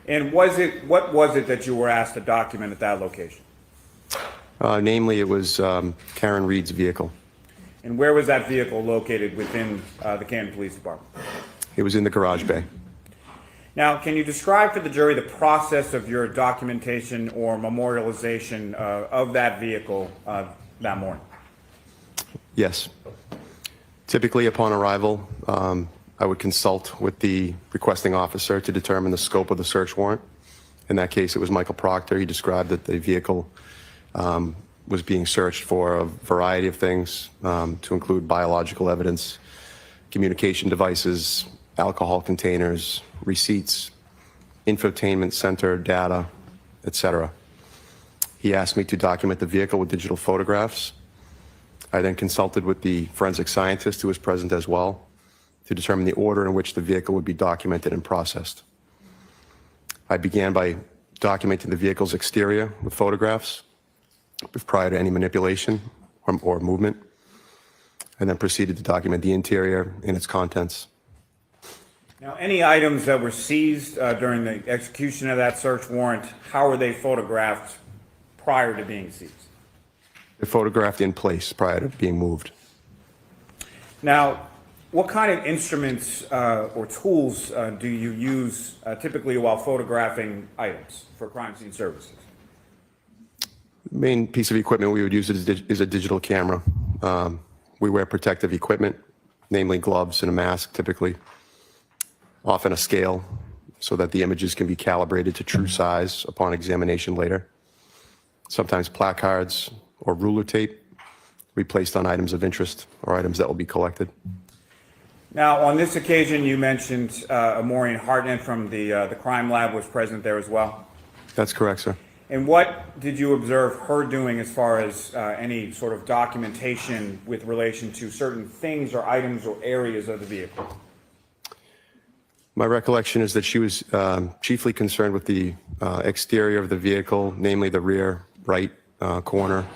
And what was it that you were asked to document at that location? Namely, it was Karen Reed's vehicle. And where was that vehicle located within the Canton Police Department? It was in the garage bay. Now, can you describe for the jury the process of your documentation or memorialization of that vehicle that morning? Yes. Typically, upon arrival, I would consult with the requesting officer to determine the scope of the search warrant. In that case, it was Michael Proctor. He described that the vehicle was being searched for a variety of things, to include biological evidence, communication devices, alcohol containers, receipts, infotainment center data, etc. He asked me to document the vehicle with digital photographs. I then consulted with the forensic scientist who was present as well to determine the order in which the vehicle would be documented and processed. I began by documenting the vehicle's exterior with photographs prior to any manipulation or movement, and then proceeded to document the interior and its contents. Now, any items that were seized during the execution of that search warrant, how were they photographed prior to being seized? They're photographed in place prior to being moved. Now, what kind of instruments or tools do you use typically while photographing items for crime scene services? The main piece of equipment we would use is a digital camera. We wear protective equipment, namely gloves and a mask typically, often a scale so that the images can be calibrated to true size upon examination later. Sometimes placards or ruler tape we placed on items of interest or items that will be collected. Now, on this occasion, you mentioned Maureen Hartnett from the crime lab was present there as well. That's correct, sir. And what did you observe her doing as far as any sort of documentation with relation to certain things or items or areas of the vehicle? My recollection is that she was chiefly concerned with the exterior of the vehicle, namely the rear right corner,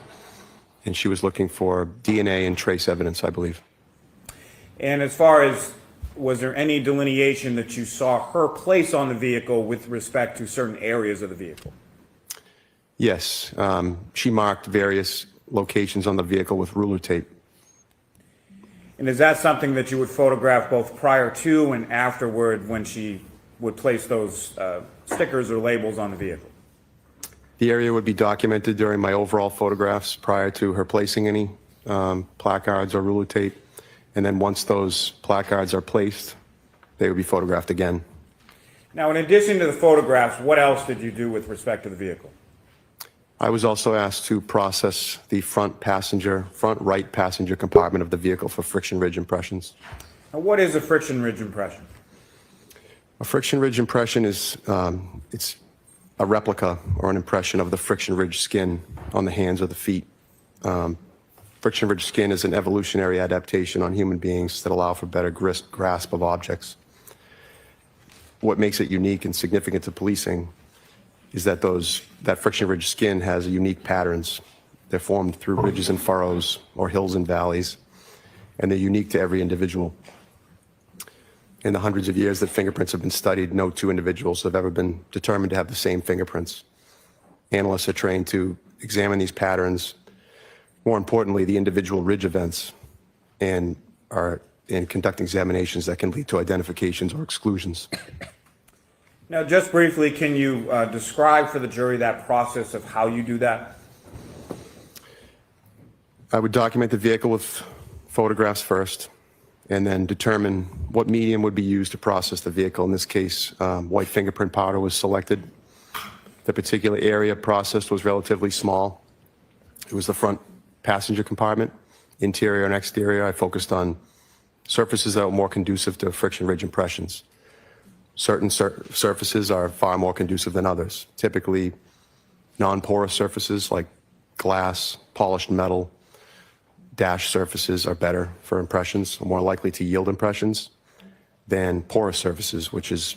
and she was looking for DNA and trace evidence, I believe. And as far as, was there any delineation that you saw her place on the vehicle with respect to certain areas of the vehicle? Yes, she marked various locations on the vehicle with ruler tape. And is that something that you would photograph both prior to and afterward when she would place those stickers or labels on the vehicle? The area would be documented during my overall photographs prior to her placing any placards or ruler tape. And then once those placards are placed, they would be photographed again. Now, in addition to the photographs, what else did you do with respect to the vehicle? I was also asked to process the front right passenger compartment of the vehicle for friction ridge impressions. Now, what is a friction ridge impression? A friction ridge impression is it's a replica or an impression of the friction ridge skin on the hands or the feet. Friction ridge skin is an evolutionary adaptation on human beings that allow for better grasp of objects. What makes it unique and significant to policing is that that friction ridge skin has unique patterns. They're formed through ridges and furrows or hills and valleys, and they're unique to every individual. In the hundreds of years that fingerprints have been studied, no two individuals have ever been determined to have the same fingerprints. Analysts are trained to examine these patterns, more importantly, the individual ridge events, and conduct examinations that can lead to identifications or exclusions. Now, just briefly, can you describe for the jury that process of how you do that? I would document the vehicle with photographs first, and then determine what medium would be used to process the vehicle. In this case, white fingerprint powder was selected. The particular area processed was relatively small. It was the front passenger compartment, interior and exterior. I focused on surfaces that were more conducive to friction ridge impressions. Certain surfaces are far more conducive than others. Typically, non-porous surfaces like glass, polished metal, dash surfaces are better for impressions, more likely to yield impressions than porous surfaces, which is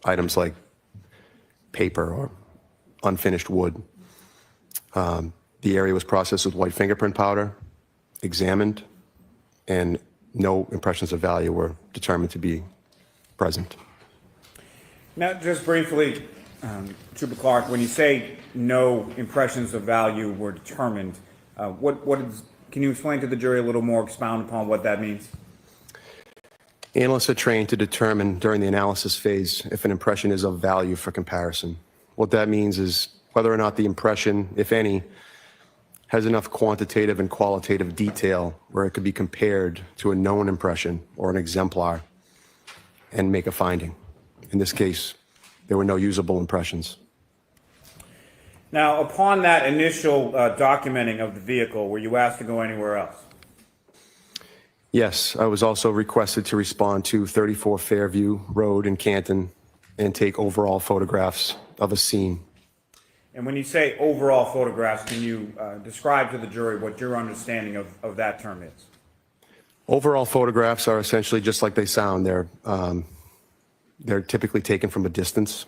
items like paper or unfinished wood. The area was processed with white fingerprint powder, examined, and no impressions of value were determined to be present. Now, just briefly, Trooper Clark, when you say no impressions of value were determined, can you explain to the jury a little more, expound upon what that means? Analysts are trained to determine during the analysis phase if an impression is of value for comparison. What that means is whether or not the impression, if any, has enough quantitative and qualitative detail where it could be compared to a known impression or an exemplar and make a finding. In this case, there were no usable impressions. Now, upon that initial documenting of the vehicle, were you asked to go anywhere else? Yes, I was also requested to respond to 34 Fairview Road in Canton and take overall photographs of a scene. And when you say overall photographs, can you describe to the jury what your understanding of that term is? Overall photographs are essentially just like they sound. They're typically taken from a distance.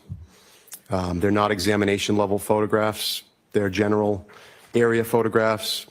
They're not examination level photographs. They're general area photographs.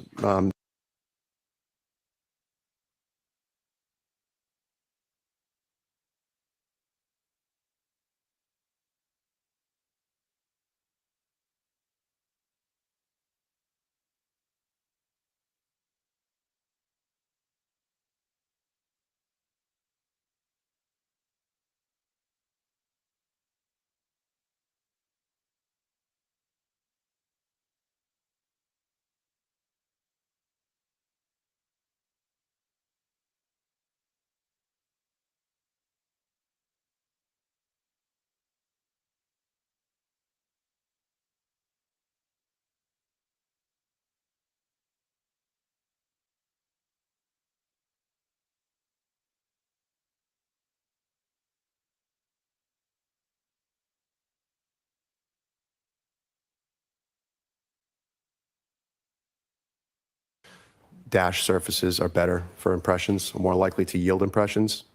Dash surfaces are better for impressions, more likely to yield impressions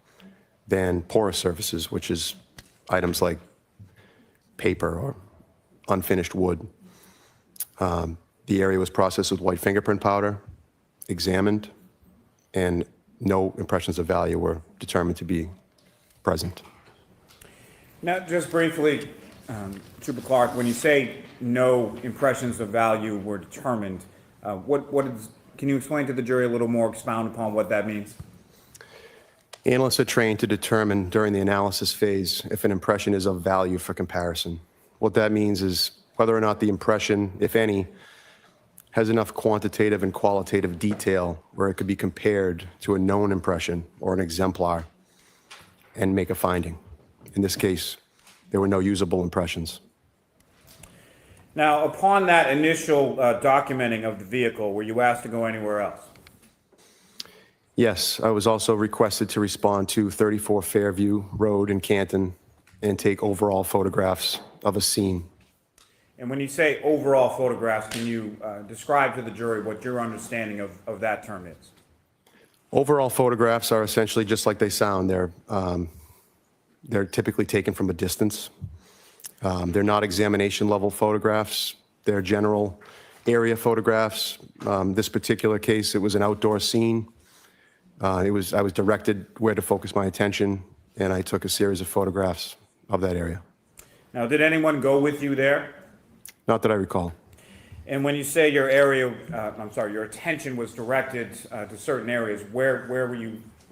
than porous surfaces, which is items like paper or unfinished wood. The area was processed with white fingerprint powder, examined, and no impressions of value were determined to be present. Now, just briefly, Trooper Clark, when you say no impressions of value were determined, can you explain to the jury a little more, expound upon what that means? Analysts are trained to determine during the analysis phase if an impression is of value for comparison. What that means is whether or not the impression, if any, has enough quantitative and qualitative detail where it could be compared to a known impression or an exemplar and make a finding. In this case, there were no usable impressions. Now, upon that initial documenting of the vehicle, were you asked to go anywhere else? Yes, I was also requested to respond to 34 Fairview Road in Canton and take overall photographs of a scene. And when you say overall photographs, can you describe to the jury what your understanding of that term is? Overall photographs are essentially just like they sound. They're typically taken from a distance. They're not examination level photographs. They're general area photographs. This particular case, it was an outdoor scene. I was directed where to focus my attention, and I took a series of photographs of that area. Now, did anyone go with you there? Not that I recall. And when you say your area, your attention was directed to certain areas, where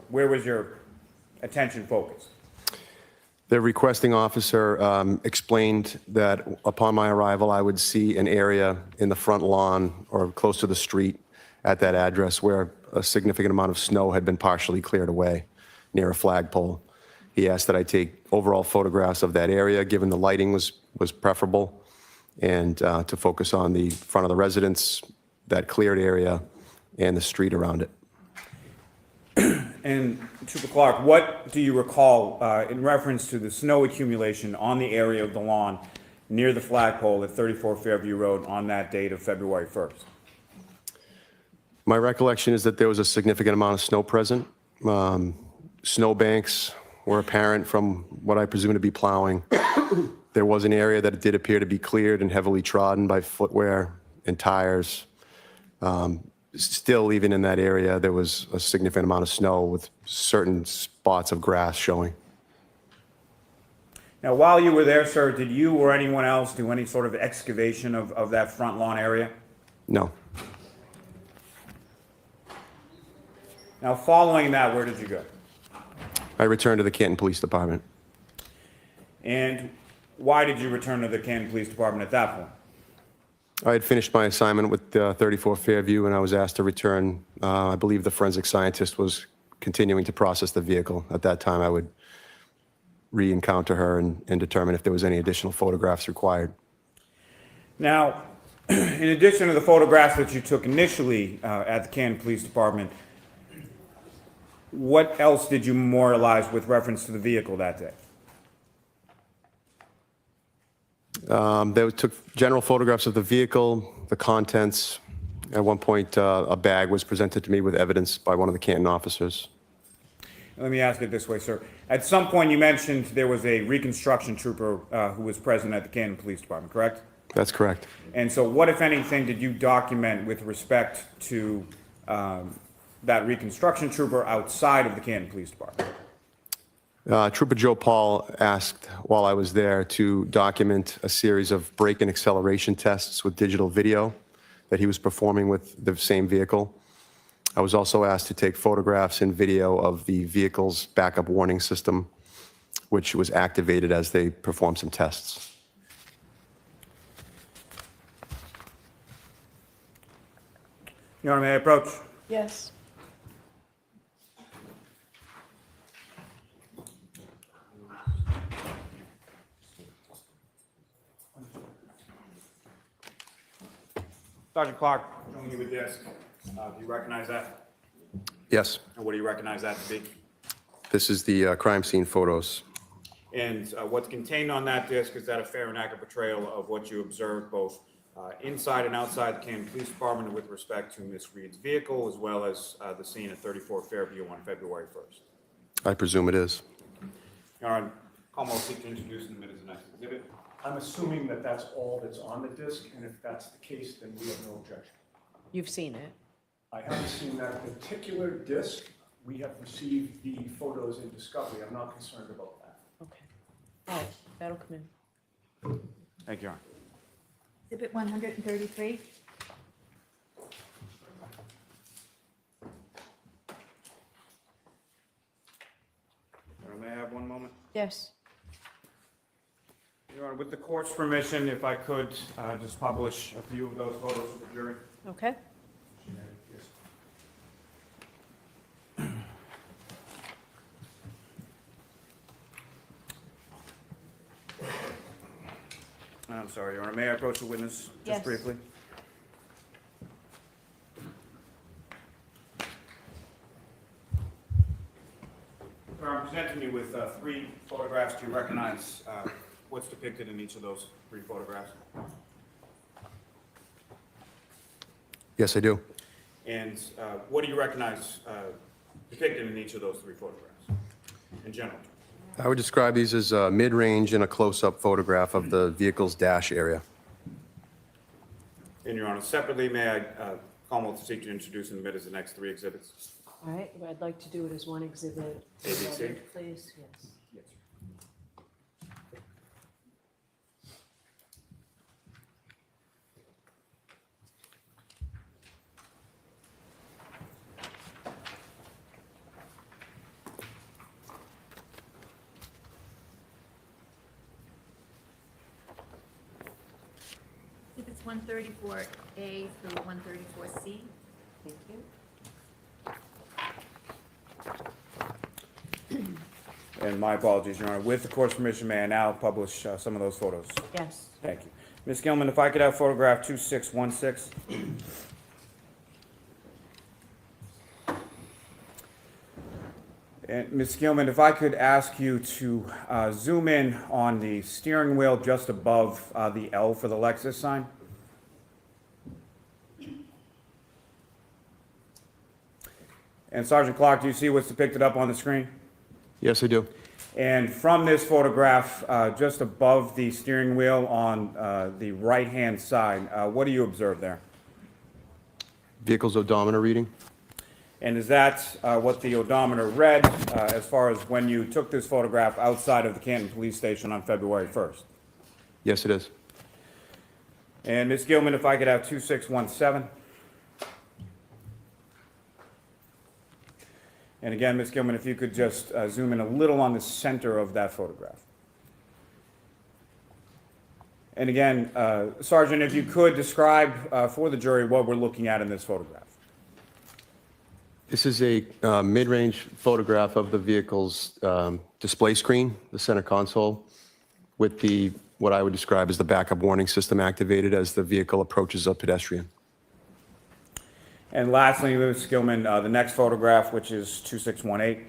was your attention focused? The requesting officer explained that upon my arrival, I would see an area in the front lawn or close to the street at that address where a significant amount of snow had been partially cleared away near a flagpole. He asked that I take overall photographs of that area, given the lighting was preferable, and to focus on the front of the residence, that cleared area, and the street around it. And Trooper Clark, what do you recall in reference to the snow accumulation on the area of the lawn near the flagpole at 34 Fairview Road on that date of February 1st? My recollection is that there was a significant amount of snow present. Snowbanks were apparent from what I presume to be plowing. There was an area that did appear to be cleared and heavily trodden by footwear and tires. Still, even in that area, there was a significant amount of snow with certain spots of grass showing. Now, while you were there, sir, did you or anyone else do any sort of excavation of that front lawn area? No. Now, following that, where did you go? I returned to the Canton Police Department. And why did you return to the Canton Police Department at that point? I had finished my assignment with 34 Fairview, and I was asked to return. I believe the forensic scientist was continuing to process the vehicle. At that time, I would re-encounter her and determine if there was any additional photographs required. Now, in addition to the photographs that you took initially at the Canton Police Department, what else did you memorialize with reference to the vehicle that day? They took general photographs of the vehicle, the contents. At one point, a bag was presented to me with evidence by one of the Canton officers. Let me ask it this way, sir. At some point, you mentioned there was a reconstruction trooper who was present at the Canton Police Department, correct? That's correct. And so what, if anything, did you document with respect to that reconstruction trooper outside of the Canton Police Department? Trooper Joe Paul asked while I was there to document a series of brake and acceleration tests with digital video that he was performing with the same vehicle. I was also asked to take photographs and video of the vehicle's backup warning system, which was activated as they performed some tests. Your Honor, may I approach? Yes. Sergeant Clark, showing you a disc. Do you recognize that? Yes, And what do you recognize that to be? this is the crime scene photos. And what's contained on that disc, is that a fair and accurate portrayal of what you observed both inside and outside the Canton Police Department with respect to Ms. Reed's vehicle, as well as the scene at 34 Fairview on February 1st? I presume it is. Your Honor, Como will seek to introduce in the minutes the next exhibit. I'm assuming that that's all that's on the disc, and if that's the case, then we have no objection. You've seen it. I haven't seen that particular disc. We have received the photos in discovery. I'm not concerned about that. Okay. All right, that'll come in. Thank you, Your Honor. Exhibit 133. Your Honor, may I have one moment? Yes. Your Honor, with the court's permission, if I could just publish a few of those photos for the jury. Okay. I'm sorry, Your Honor. May I approach the witness Yes. just briefly? Sir, I'm presenting you with 3 photographs. Do you recognize what's depicted in each of those 3 photographs? Yes, I do. And what do you recognize depicted in each of those 3 photographs in general? I would describe these as mid-range and a close-up photograph of the vehicle's dash area. And Your Honor, separately, may I call to seek to introduce and admit as the next 3 exhibits? All right, well, I'd like to do it as one exhibit. ABC? Please, yes. Exhibits 134A through 134C. Thank you. And my apologies, Your Honor. With the court's permission, may I now publish some of those photos? Yes. Thank you. Ms. Gilman, if I could have photograph 2616. And Ms. Gilman, if I could ask you to zoom in on the steering wheel just above the L for the Lexus sign. And Sergeant Clark, do you see what's depicted up on the screen? Yes, I do. And from this photograph, just above the steering wheel on the right-hand side, what do you observe there? Vehicle's odometer reading? And is that what the odometer read as far as when you took this photograph outside of the Canton Police Station on February 1st? Yes, it is. And Ms. Gilman, if I could have 2617. And again, Ms. Gilman, if you could just zoom in a little on the center of that photograph. And again, Sergeant, if you could describe for the jury what we're looking at in this photograph. This is a mid-range photograph of the vehicle's display screen, the center console, with the what I would describe as the backup warning system activated as the vehicle approaches a pedestrian. And lastly, Ms. Gilman, the next photograph, which is 2618.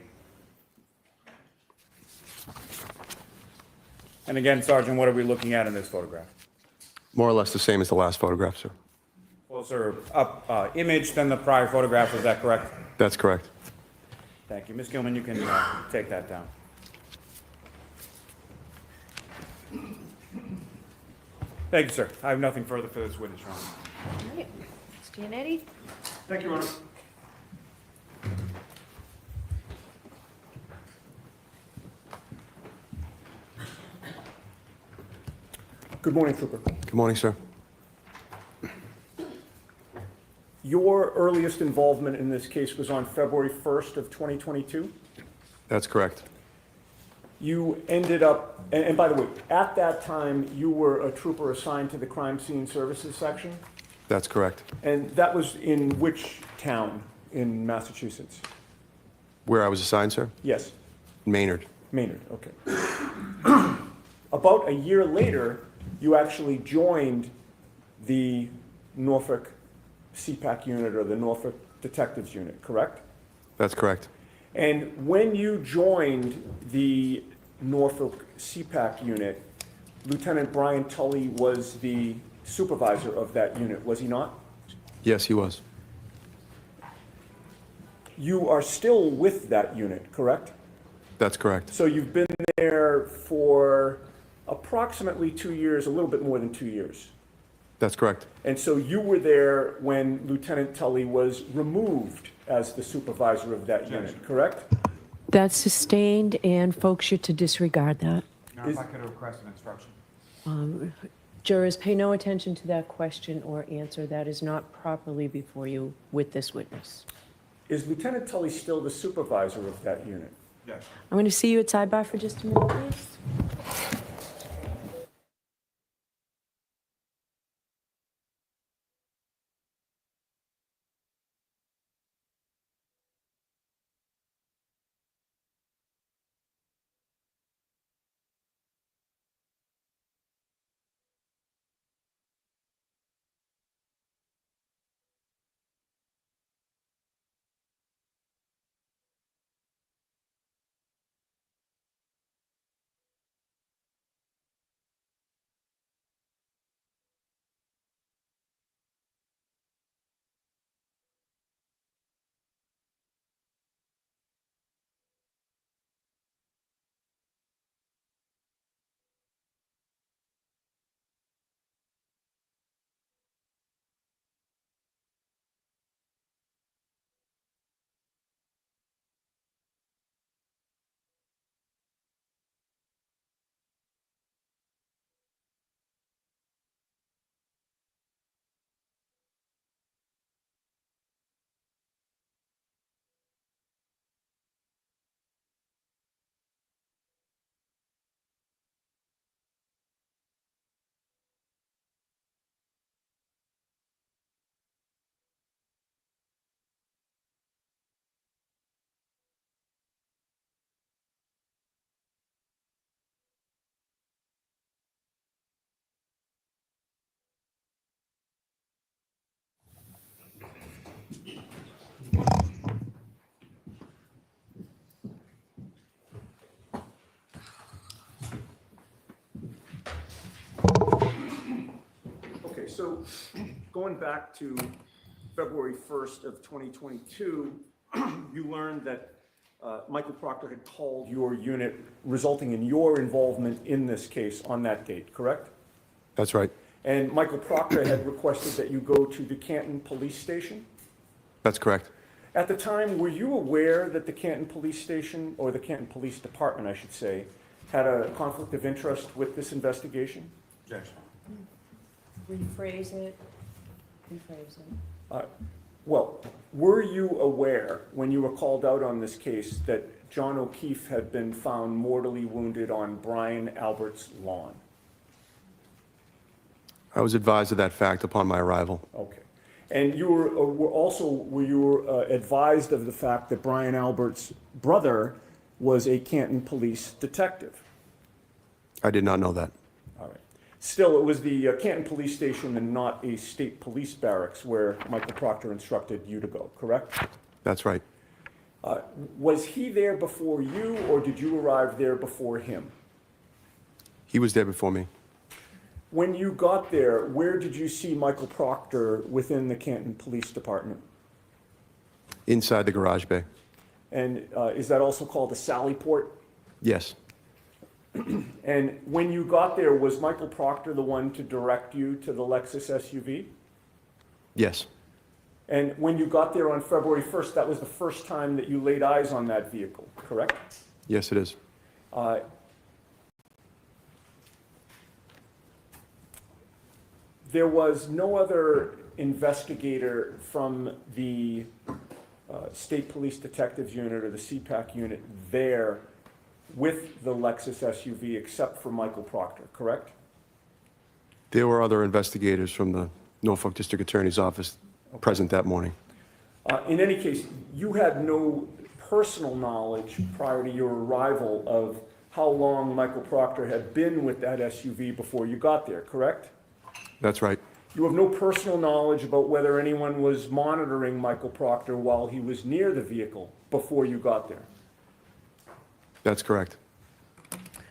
And again, Sergeant, what are we looking at in this photograph? More or less the same as the last photograph, sir. Closer up image than the prior photograph, is that correct? That's correct. Thank you. Ms. Gilman, you can take that down. Thank you, sir. I have nothing further for this witness, Your Honor. All right. Mr. Giannetti? Thank you, Your Honor. Good morning, Trooper. Good morning, sir. Your earliest involvement in this case was on February 1st of 2022. That's correct. You ended up, and by the way, at that time, you were a trooper assigned to the Crime Scene Services section, That's correct. and that was in which town in Massachusetts? Where I was assigned, sir? Yes, Maynard. Maynard, okay. About a year later, you actually joined the Norfolk CPAC unit or the Norfolk Detectives Unit, correct? That's correct. And when you joined the Norfolk CPAC unit, Lieutenant Brian Tully was the supervisor of that unit, was he not? Yes, he was. You are still with that unit, correct? That's correct. So you've been there for approximately 2 years, a little bit more than 2 years. That's correct. And so you were there when Lieutenant Tully was removed as the supervisor of that unit, correct? That's sustained, and folks are to disregard that. Now, if I could request an instruction. Jurors, pay no attention to that question or answer. That is not properly before you with this witness. Is Lieutenant Tully still the supervisor of that unit? Yes. I'm going to see you at sidebar for just a minute, please. Okay, so going back to February 1st of 2022, you learned that Michael Proctor had called your unit, resulting in your involvement in this case on that date, correct? That's right. And Michael Proctor had requested that you go to the Canton Police Station? That's correct. At the time, were you aware that the Canton Police Station, or the Canton Police Department, I should say, had a conflict of interest with this investigation? Yes. Rephrase it. Rephrase it. Well, were you aware, when you were called out on this case, that John O'Keefe had been found mortally wounded on Brian Albert's lawn? I was advised of that fact upon my arrival. Okay. And you were you advised of the fact that Brian Albert's brother was a Canton police detective? I did not know that. All right. Still, it was the Canton Police Station and not a state police barracks where Michael Proctor instructed you to go, correct? That's right. Was he there before you, or did you arrive there before him? He was there before me. When you got there, where did you see Michael Proctor within the Canton Police Department? Inside the garage bay. And is that also called a Sally Port? Yes, And when you got there, was Michael Proctor the one to direct you to the Lexus SUV? yes, And when you got there on February 1st, that was the first time that you laid eyes on that vehicle, correct? yes, it is. There was no other investigator from the State Police Detectives Unit or the CPAC unit there with the Lexus SUV except for Michael Proctor, correct? There were other investigators from the Norfolk District Attorney's Office present that morning. In any case, you had no personal knowledge prior to your arrival of how long Michael Proctor had been with that SUV before you got there, correct? That's right. You have no personal knowledge about whether anyone was monitoring Michael Proctor while he was near the vehicle before you got there. That's correct.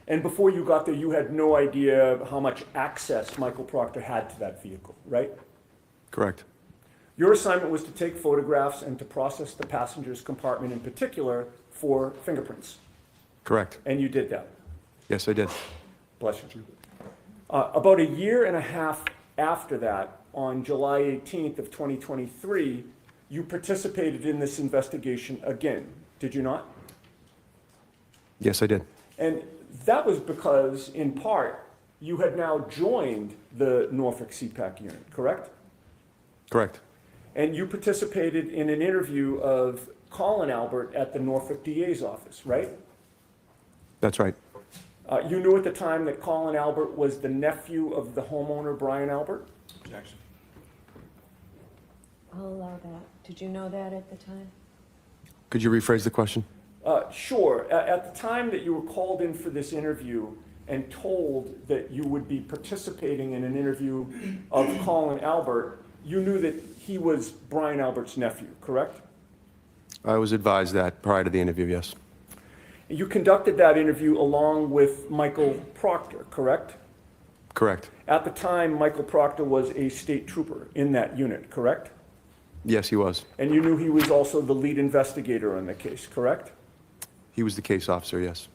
And before you got there, you had no idea how much access Michael Proctor had to that vehicle, right? Correct. Your assignment was to take photographs and to process the passenger's compartment in particular for fingerprints. Correct. And you did that. Yes, I did. Bless you. About a year and a half after that, on July 18th of 2023, you participated in this investigation again, did you not? Yes, I did. And that was because, in part, you had now joined the Norfolk CPAC unit, correct? Correct. And you participated in an interview of Colin Albert at the Norfolk DA's office, right? That's right. You knew at the time that Colin Albert was the nephew of the homeowner, Brian Albert? Objection. I'll allow that. Did you know that at the time? Could you rephrase the question? Sure. At the time that you were called in for this interview and told that you would be participating in an interview of Colin Albert, you knew that he was Brian Albert's nephew, correct? I was advised that prior to the interview, yes. You conducted that interview along with Michael Proctor, correct? Correct. At the time, Michael Proctor was a state trooper in that unit, correct? Yes, he was. And you knew he was also the lead investigator on the case, correct? He was the case officer, yes.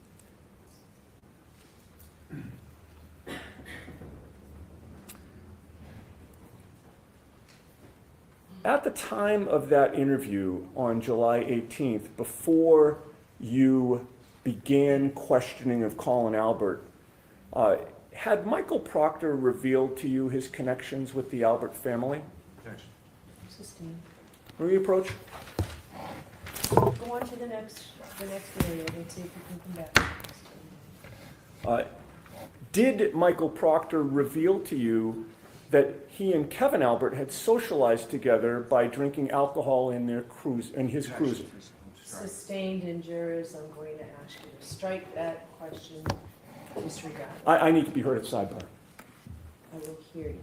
At the time of that interview on July 18th, before you began questioning of Colin Albert, had Michael Proctor revealed to you his connections with the Albert family? Sustained. Will you approach? Go on to the next area and see if you can come back. Did Michael Proctor reveal to you that he and Kevin Albert had socialized together by drinking alcohol in his cruiser? Sustained in jurors, I'm going to ask you to strike that question, disregard. I need to be heard at sidebar. I will hear you.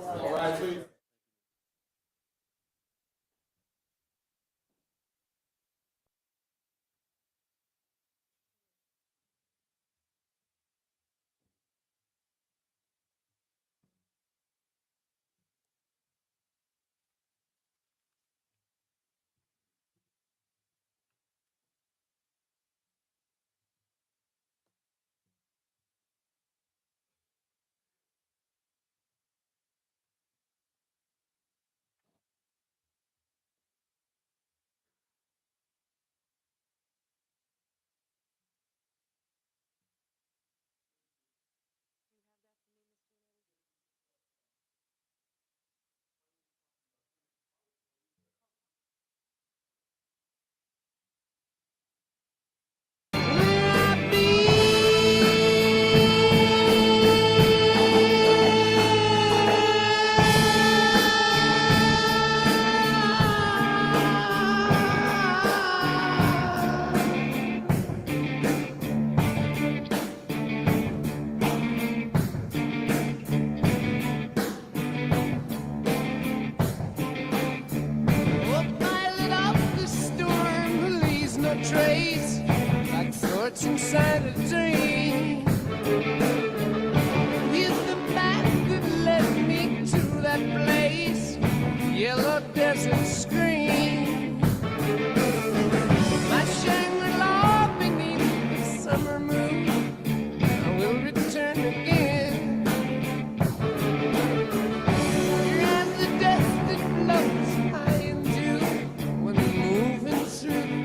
All right, please. Trace like thoughts inside a dream. Here's the map that led me to that place, yellow desert screen. My Shangri-La beneath the summer moon, I will return again. And the dust that floats high into when moving through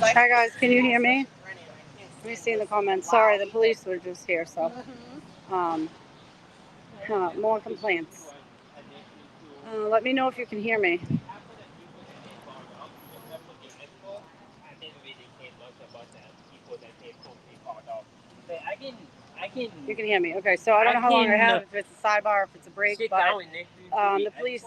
Hi guys, can you hear me? Let me see in the comments. Sorry, the police were just here, so. More complaints. Let me know if you can hear me. You can hear me. Okay, so I don't know how long I have, if it's a sidebar, if it's a break, but the police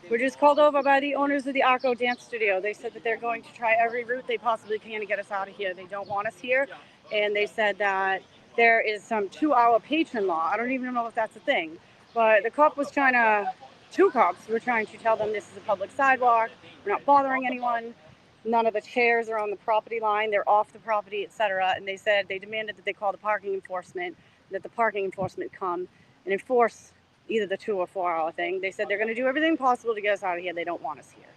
were just called over by the owners of the Arco Dance Studio. They said that they're going to try every route they possibly can to get us out of here. They don't want us here, and they said that there is some 2-hour patron law. I don't even know if that's a thing, but the cop was trying to, 2 cops were trying to tell them this is a public sidewalk, we're not bothering anyone. None of the chairs are on the property line. They're off the property, etc. And they said they demanded that they call the parking enforcement, that the parking enforcement come and enforce either the 2 or 4 hour thing. They said they're going to do everything possible to get us out of here. They don't want us here.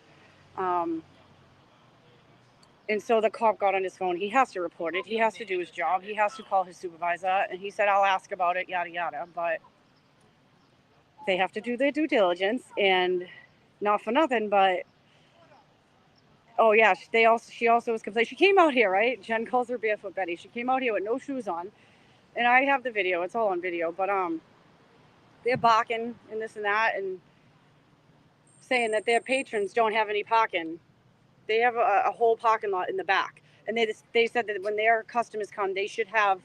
And so the cop got on his phone. He has to report it. He has to do his job. He has to call his supervisor. And he said, I'll ask about it, yada, yada. But they have to do their due diligence. And not for nothing, but oh yeah, she also was complaining. She came out here, right? Jen calls her Barefoot Betty. She came out here with no shoes on, and I have the video. It's all on video. But they're barking and this and that, and saying that their patrons don't have any parking. They have a whole parking lot in the back, and they said that when their customers come, they should have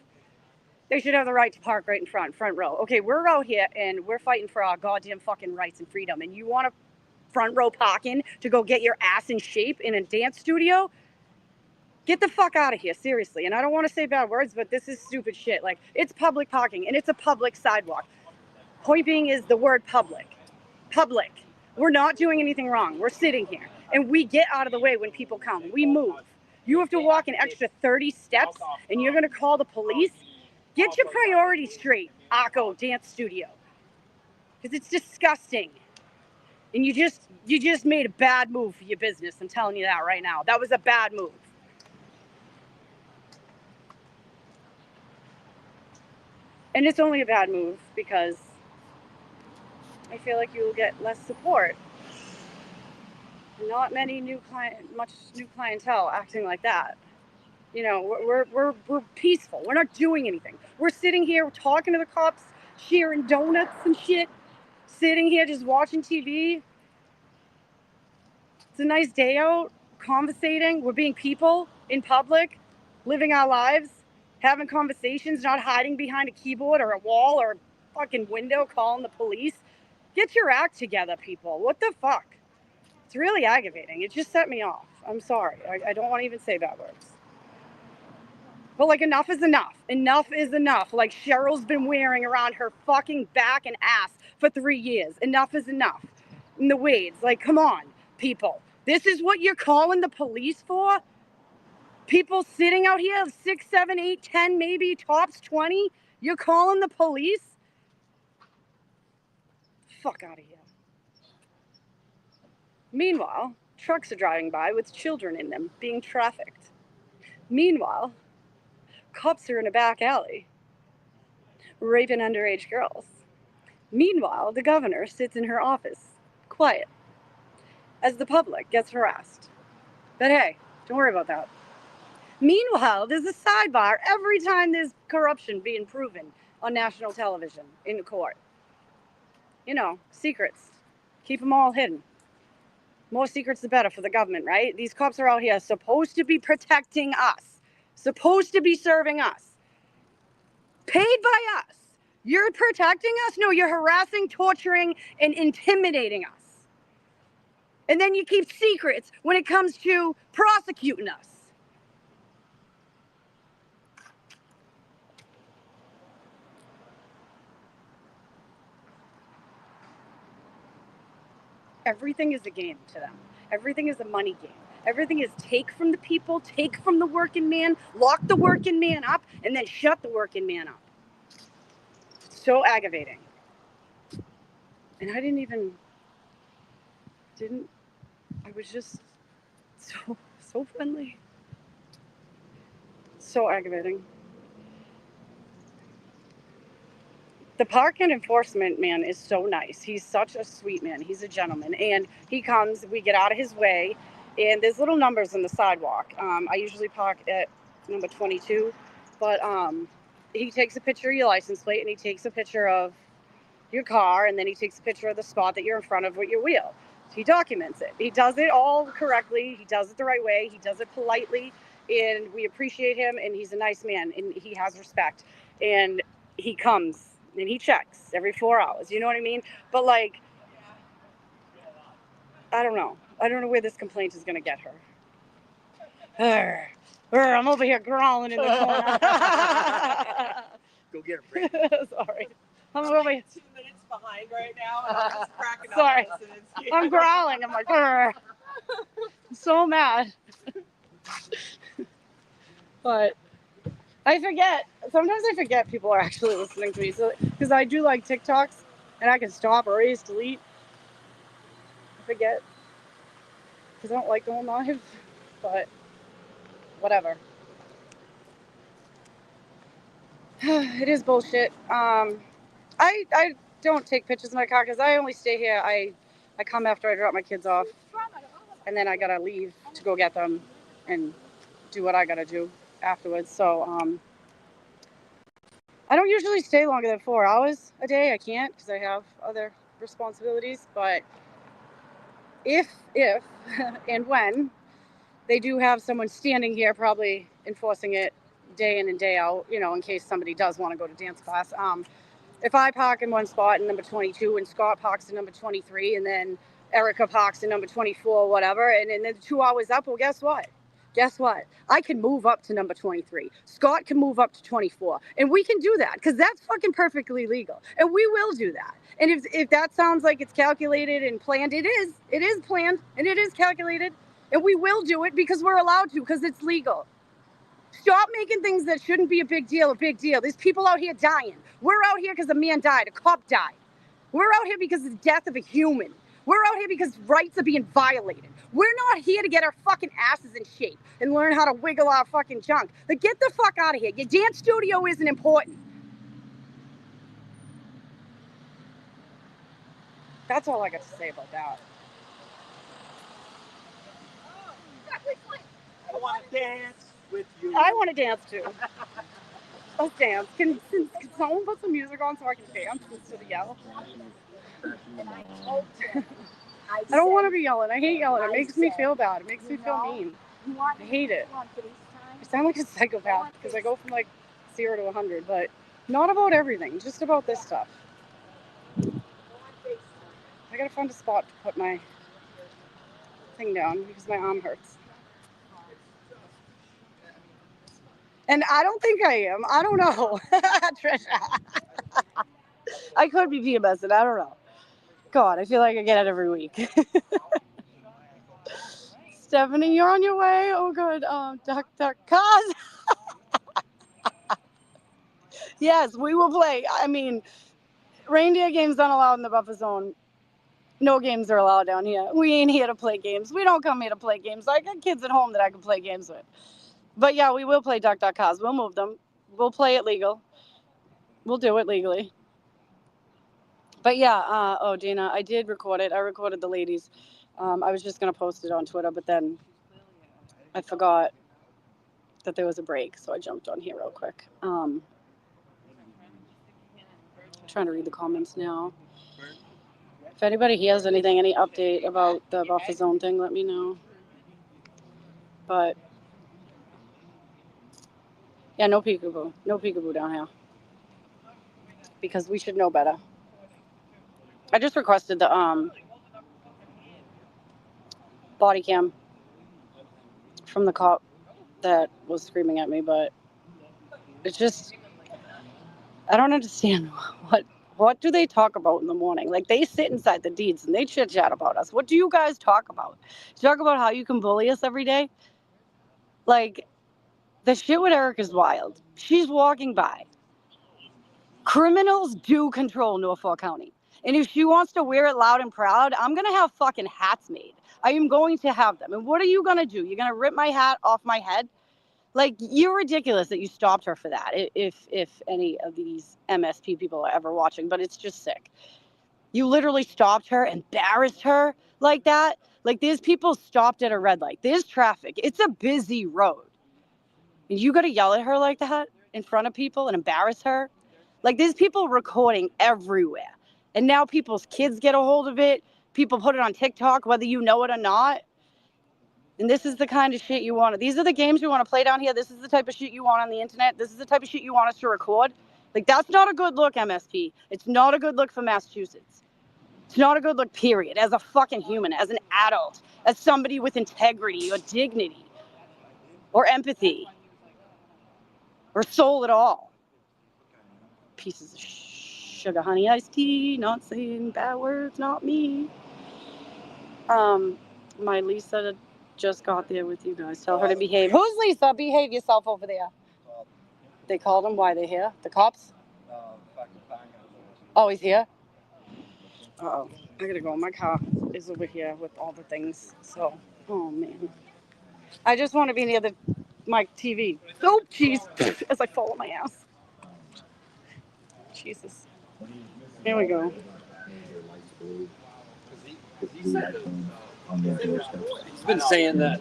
the right to park right in front row. Okay, we're out here and we're fighting for our goddamn fucking rights and freedom, and you want to front row parking to go get your ass in shape in a dance studio? Get the fuck out of here, seriously. And I don't want to say bad words, but this is stupid shit. Like, it's public parking and it's a public sidewalk. Point being is the word public. Public. We're not doing anything wrong. We're sitting here and we get out of the way when people come. We move. You have to walk an extra 30 steps and you're going to call the police? Get your priorities straight, Arco Dance Studio. Because it's disgusting. And you just made a bad move for your business. I'm telling you that right now. That was a bad move. And it's only a bad move because I feel like you will get less support. Not many much new clientele acting like that. You know, we're peaceful. We're not doing anything. We're sitting here, we're talking to the cops, sharing donuts and shit. Sitting here just watching TV. It's a nice day out, conversating. We're being people in public, living our lives, having conversations, not hiding behind a keyboard or a wall or a fucking window calling the police. Get your act together, people. What the fuck? It's really aggravating. It just set me off. I'm sorry. I don't want to even say bad words. But like, enough is enough. Enough is enough. Like Cheryl's been wearing around her fucking back and ass for 3 years. Enough is enough. And the Wades, like, come on, people. This is what you're calling the police for? People sitting out here, 6, 7, 8, 10, maybe tops 20. You're calling the police? Fuck out of here. Meanwhile, trucks are driving by with children in them, being trafficked. Meanwhile, cops are in a back alley, raping underage girls. Meanwhile, the governor sits in her office, quiet, as the public gets harassed. But hey, don't worry about that. Meanwhile, there's a sidebar every time there's corruption being proven on national television in court. You know, secrets. Keep them all hidden. More secrets the better for the government, right? These cops are out here supposed to be protecting us, supposed to be serving us, paid by us. You're protecting us? No, you're harassing, torturing, and intimidating us. And then you keep secrets when it comes to prosecuting us. Everything is a game to them. Everything is a money game. Everything is take from the people, take from the working man, lock the working man up, and then shut the working man up. So aggravating. And I was just so friendly. So aggravating. The parking enforcement man is so nice. He's such a sweet man. He's a gentleman. And he comes, we get out of his way, and there's little numbers on the sidewalk. I usually park at number 22. but he takes a picture of your license plate and he takes a picture of your car, and then he takes a picture of the spot that you're in front of with your wheel. He documents it. He does it all correctly. He does it the right way. He does it politely, and we appreciate him, and he's a nice man, and he has respect. And he comes and he checks every 4 hours. You know what I mean? But like, I don't know. I don't know where this complaint is going to get her. I'm over here growling in the corner. Go get her, Brady. Sorry. I'm over here. 2 minutes behind right now, and I'm just cracking up. Sorry. listening. I'm growling. I'm like, I'm so mad. But I forget. Sometimes I forget people are actually listening to me. So, because I do like TikToks, and I can stop, erase, delete. I forget. Because I don't like going live. But whatever. It is bullshit. I don't take pictures of my car because I only stay here. I come after I drop my kids off, and then I gotta leave to go get them and do what I gotta do afterwards. So I don't usually stay longer than 4 hours a day. I can't because I have other responsibilities. But if and when they do have someone standing here, probably enforcing it day in and day out, you know, in case somebody does want to go to dance class. If I park in one spot in number 22 and Scott parks in number 23 and then Erica parks in number 24, whatever, and then 2 hours up, well, guess what? Guess what? I can move up to number 23. Scott can move up to 24. And we can do that because that's fucking perfectly legal. And we will do that. And if that sounds like it's calculated and planned, it is. It is planned and it is calculated. And we will do it because we're allowed to, because it's legal. Stop making things that shouldn't be a big deal. There's people out here dying. We're out here because a man died, a cop died. We're out here because of the death of a human. We're out here because rights are being violated. We're not here to get our fucking asses in shape and learn how to wiggle our fucking junk. Like, get the fuck out of here. Your dance studio isn't important. That's all I got to say about that. I want to dance with you. I want to dance too. Let's dance. Can someone put some music on so I can dance instead of yell? I don't want to be yelling. I hate yelling. It makes me feel bad. It makes me feel mean. I hate it. I sound like a psychopath because I go from like 0 to 100, but not about everything, just about this stuff. I gotta find a spot to put my thing down because my arm hurts. And I don't think I am. I don't know. Trisha. I could be PMSing. I don't know. God, I feel like I get it every week. Stephanie, you're on your way. Oh, good. Dr. Kaz. Yes, we will play. I mean, reindeer games not allowed in the buffer zone. No games are allowed down here. We ain't here to play games. We don't come here to play games. I got kids at home that I can play games with. But yeah, we will play Duck Duck Cause. We'll move them. We'll play it legal. We'll do it legally. But yeah, oh, Dana, I did record it. I recorded the ladies. I was just going to post it on Twitter, but then I forgot that there was a break, so I jumped on here real quick. I'm trying to read the comments now. If anybody hears anything, any update about the buffer zone thing, let me know. But yeah, no peekaboo. No peekaboo down here. Because we should know better. I just requested the body cam from the cop that was screaming at me, but it's just, I don't understand what do they talk about in the morning? Like, they sit inside the deeds and they chit chat about us. What do you guys talk about? You talk about how you can bully us every day? Like, the shit with Eric is wild. She's walking by. Criminals do control Norfolk County. And if she wants to wear it loud and proud, I'm going to have fucking hats made. I am going to have them. And what are you going to do? You're going to rip my hat off my head? Like, you're ridiculous that you stopped her for that, if any of these MSP people are ever watching. But it's just sick. You literally stopped her, embarrassed her like that. Like, there's people stopped at a red light. There's traffic. It's a busy road. And you got to yell at her like that? in front of people and embarrass her. Like, there's people recording everywhere. And now people's kids get a hold of it. People put it on TikTok, whether you know it or not. And this is the kind of shit you want. These are the games we want to play down here. This is the type of shit you want on the internet. This is the type of shit you want us to record. Like, that's not a good look, MSP. It's not a good look for Massachusetts. It's not a good look, period. As a fucking human, as an adult, as somebody with integrity or dignity or empathy or soul at all. Pieces of sugar honey iced tea, not saying bad words, not me. My Lisa just got there with you guys. Tell her to behave. Who's Lisa? Behave yourself over there. They called him. Why they here? The cops? Oh, he's here? Uh-oh. I gotta go. My car is over here with all the things. So, oh, man. I just want to be near my TV. Oh, jeez. As I fall on my ass. Jesus. Here we go. He's been saying that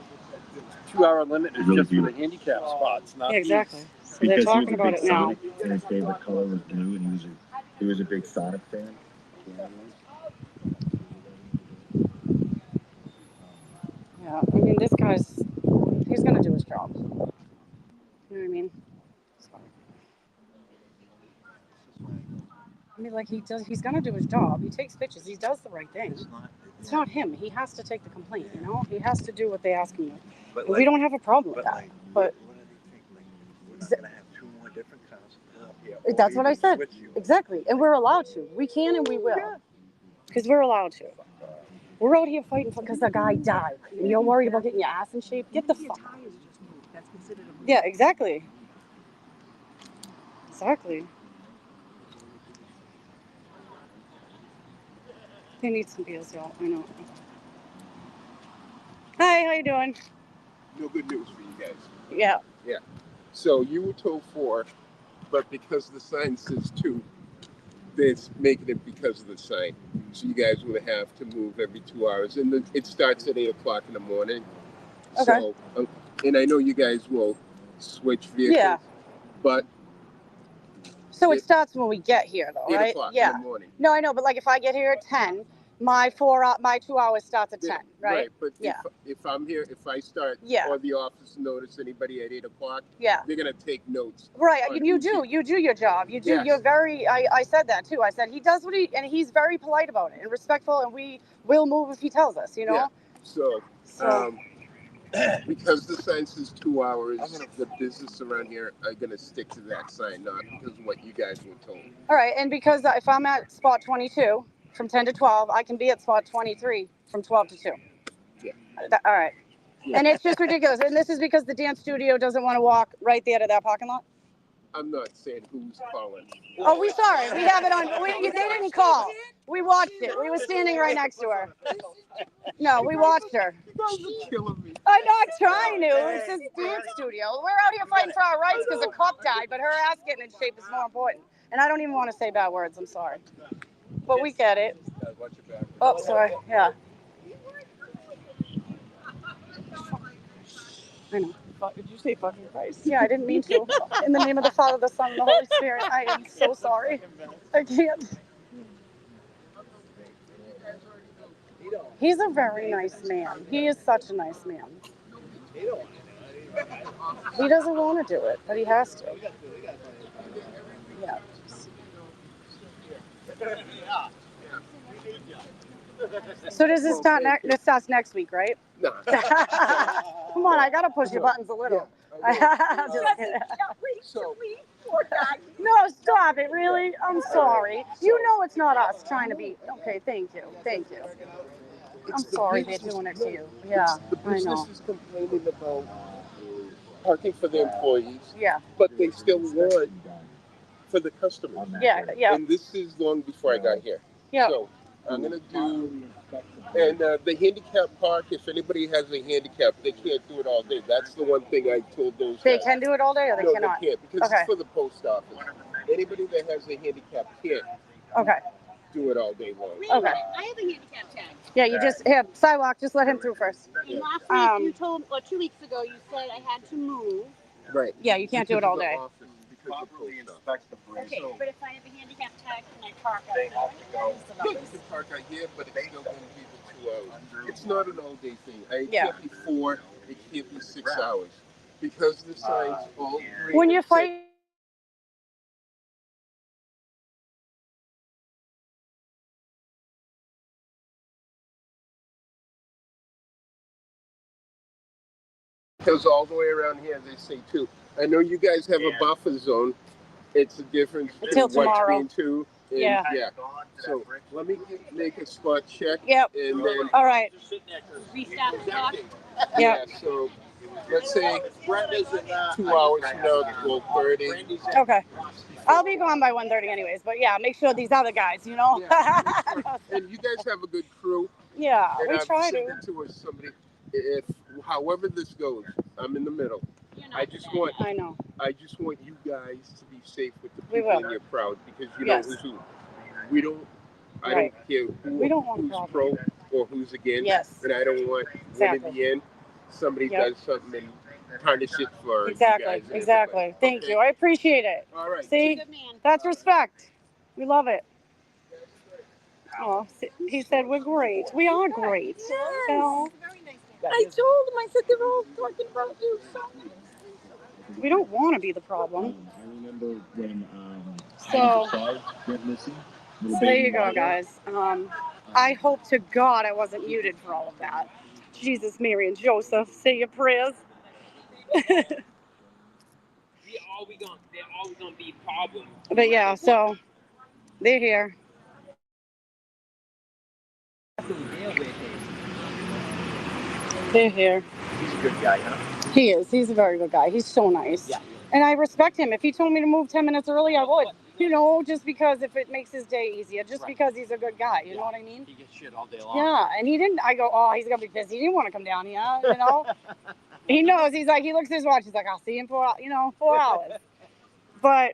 2-hour limit is just for the handicap spots, not Yeah, exactly. these. So they're talking about it now. And his favorite color was blue, and he was a big Sonic fan. Yeah, I mean, this guy's, he's gonna do his job. You know what I mean? I mean, like, he's gonna do his job. He takes pictures. He does the right thing. It's not him. He has to take the complaint, you know? He has to do what they ask him to. But we don't have a problem with that. But We're not gonna have 2 more different cars up here. Or that's what I even said. switch you. Exactly. And we're allowed to. We can and we will. Because we're allowed to. We're out here fighting because the guy died. And you're worried about getting your ass in shape? Get the fuck out. Yeah, exactly. Exactly. They need some beers, y'all. I know. Hi, how you doing? No good news for you guys. Yeah. Yeah. So you were told 4, but because the sign says 2, they're making it because of the sign. So you guys will have to move every 2 hours, and it starts at 8 o'clock in the morning. Okay. So, and I know you guys will switch vehicles. Yeah. But So it starts when we get here, though, 8 right? o'clock Yeah. in the morning. No, I know, but like if I get here at 10, my 2 hours starts at 10, right? But Yeah. if I'm here, if I start, Yeah. or the office notice anybody at 8 o'clock, Yeah. they're gonna take notes. Right, on and you who's do your job. You do, Yes. you're very, I said that too. I said he does and he's very polite about it and respectful, and we will move if he tells us, you know? Yeah. So, because the sign says 2 hours, the business around here are gonna stick to that sign, not because of what you guys were told. All right, and because if I'm at spot 22 from 10 to 12, I can be at spot 23 from 12 to 2. Yeah. All right. And it's just ridiculous. And this is because the dance studio doesn't want to walk right there to that parking lot? I'm not saying who's calling. Oh, we saw it. We have it on. They didn't call. We watched it. We were standing right next to her. No, we watched her. Killing me. I'm not trying to. It's this dance studio. We're out here fighting for our rights because a cop died, but her ass getting in shape is more important. And I don't even want to say bad words. I'm sorry. But we get it. Oh, sorry. Yeah. I know. Did you say fucking Christ? Yeah, I didn't mean to. In the name of the Father, the Son, and the Holy Spirit, I am so sorry. I can't. He's a very nice man. He is such a nice man. He doesn't want to do it, but he has to. Yeah. So does this start this starts next week, right? No. Come on, I gotta push your buttons a little. No, stop it, really? I'm sorry. You know it's not us trying to be. Okay, thank you. Thank you. I'm sorry they're doing it to you. Yeah, The I know. business is complaining about parking for the employees. Yeah. But they still want for the customers. Yeah, yeah. And this is long before I got here. Yeah. So I'm gonna do, and the handicap park, if anybody has a handicap, they can't do it all day. That's the one thing I told those They guys. can do it all day or they No, cannot? they can't, because Okay. it's for the post office. Anybody that has a handicap can't Okay. do it all day long. Okay. I have a handicap tag. Yeah, you just here, sidewalk, just let him through first. And last week you told, or 2 weeks ago, you said I had to move. Right. Yeah, you can't do it all day. properly inspect the bridge. Okay, but if I have a handicap tag, can I park out They there? have to go. No, you can park out here, but it's still going to be the 2 hours. It's not an all-day thing. It Yeah. can't be 4. It can't be 6 hours because the signs all agree. When you and say- fight. Goes all the way around here, they say too. I know you guys have a buffer zone. It's a difference Until between what tomorrow. between 2 and Yeah. So let me make a spot check. Yep. And then All right. Restart the clock. Yeah. So let's say 2 hours from now to 12:30. Okay. I'll be gone by 1:30 anyways, but yeah, make sure these other guys, you know? And you guys have a good crew. Yeah, And we I've try said to. it to somebody. If however this goes, I'm in the middle. I just want you guys to be safe with the We people will. in your crowd because you Yes. know who's who. We don't. I Right. don't care We don't want a who's problem. pro or who's against. Yes. And I don't want Exactly. when in the end somebody Yep. does something and tarnish it for Exactly. you guys. and Exactly. everybody. Thank Okay? you. I appreciate it. All right. See, that's respect. We love it. Oh, he said we're great. We are great. Yes. So, I told him, I said, they're all talking about you so nice. we don't want to be the problem. I remember when So- Hydra went missing. So there you go, guys. I hope to God I wasn't muted for all of that. Jesus, Mary, and Joseph, say your prayers. They're always gonna be problems. But yeah, so they're here. They're here. He's a good guy, huh? He is. He's a very good guy. He's so nice. Yeah. And I respect him. If he told me to move 10 minutes early, I would. You know, just because if it makes his day easier, just because he's a good guy. You know what I mean? He gets shit all day long. Yeah. And he didn't, I go, oh, he's going to be pissed. He didn't want to come down here, you know? He knows. He's like, he looks at his watch. He's like, I'll see you in 4 hours. But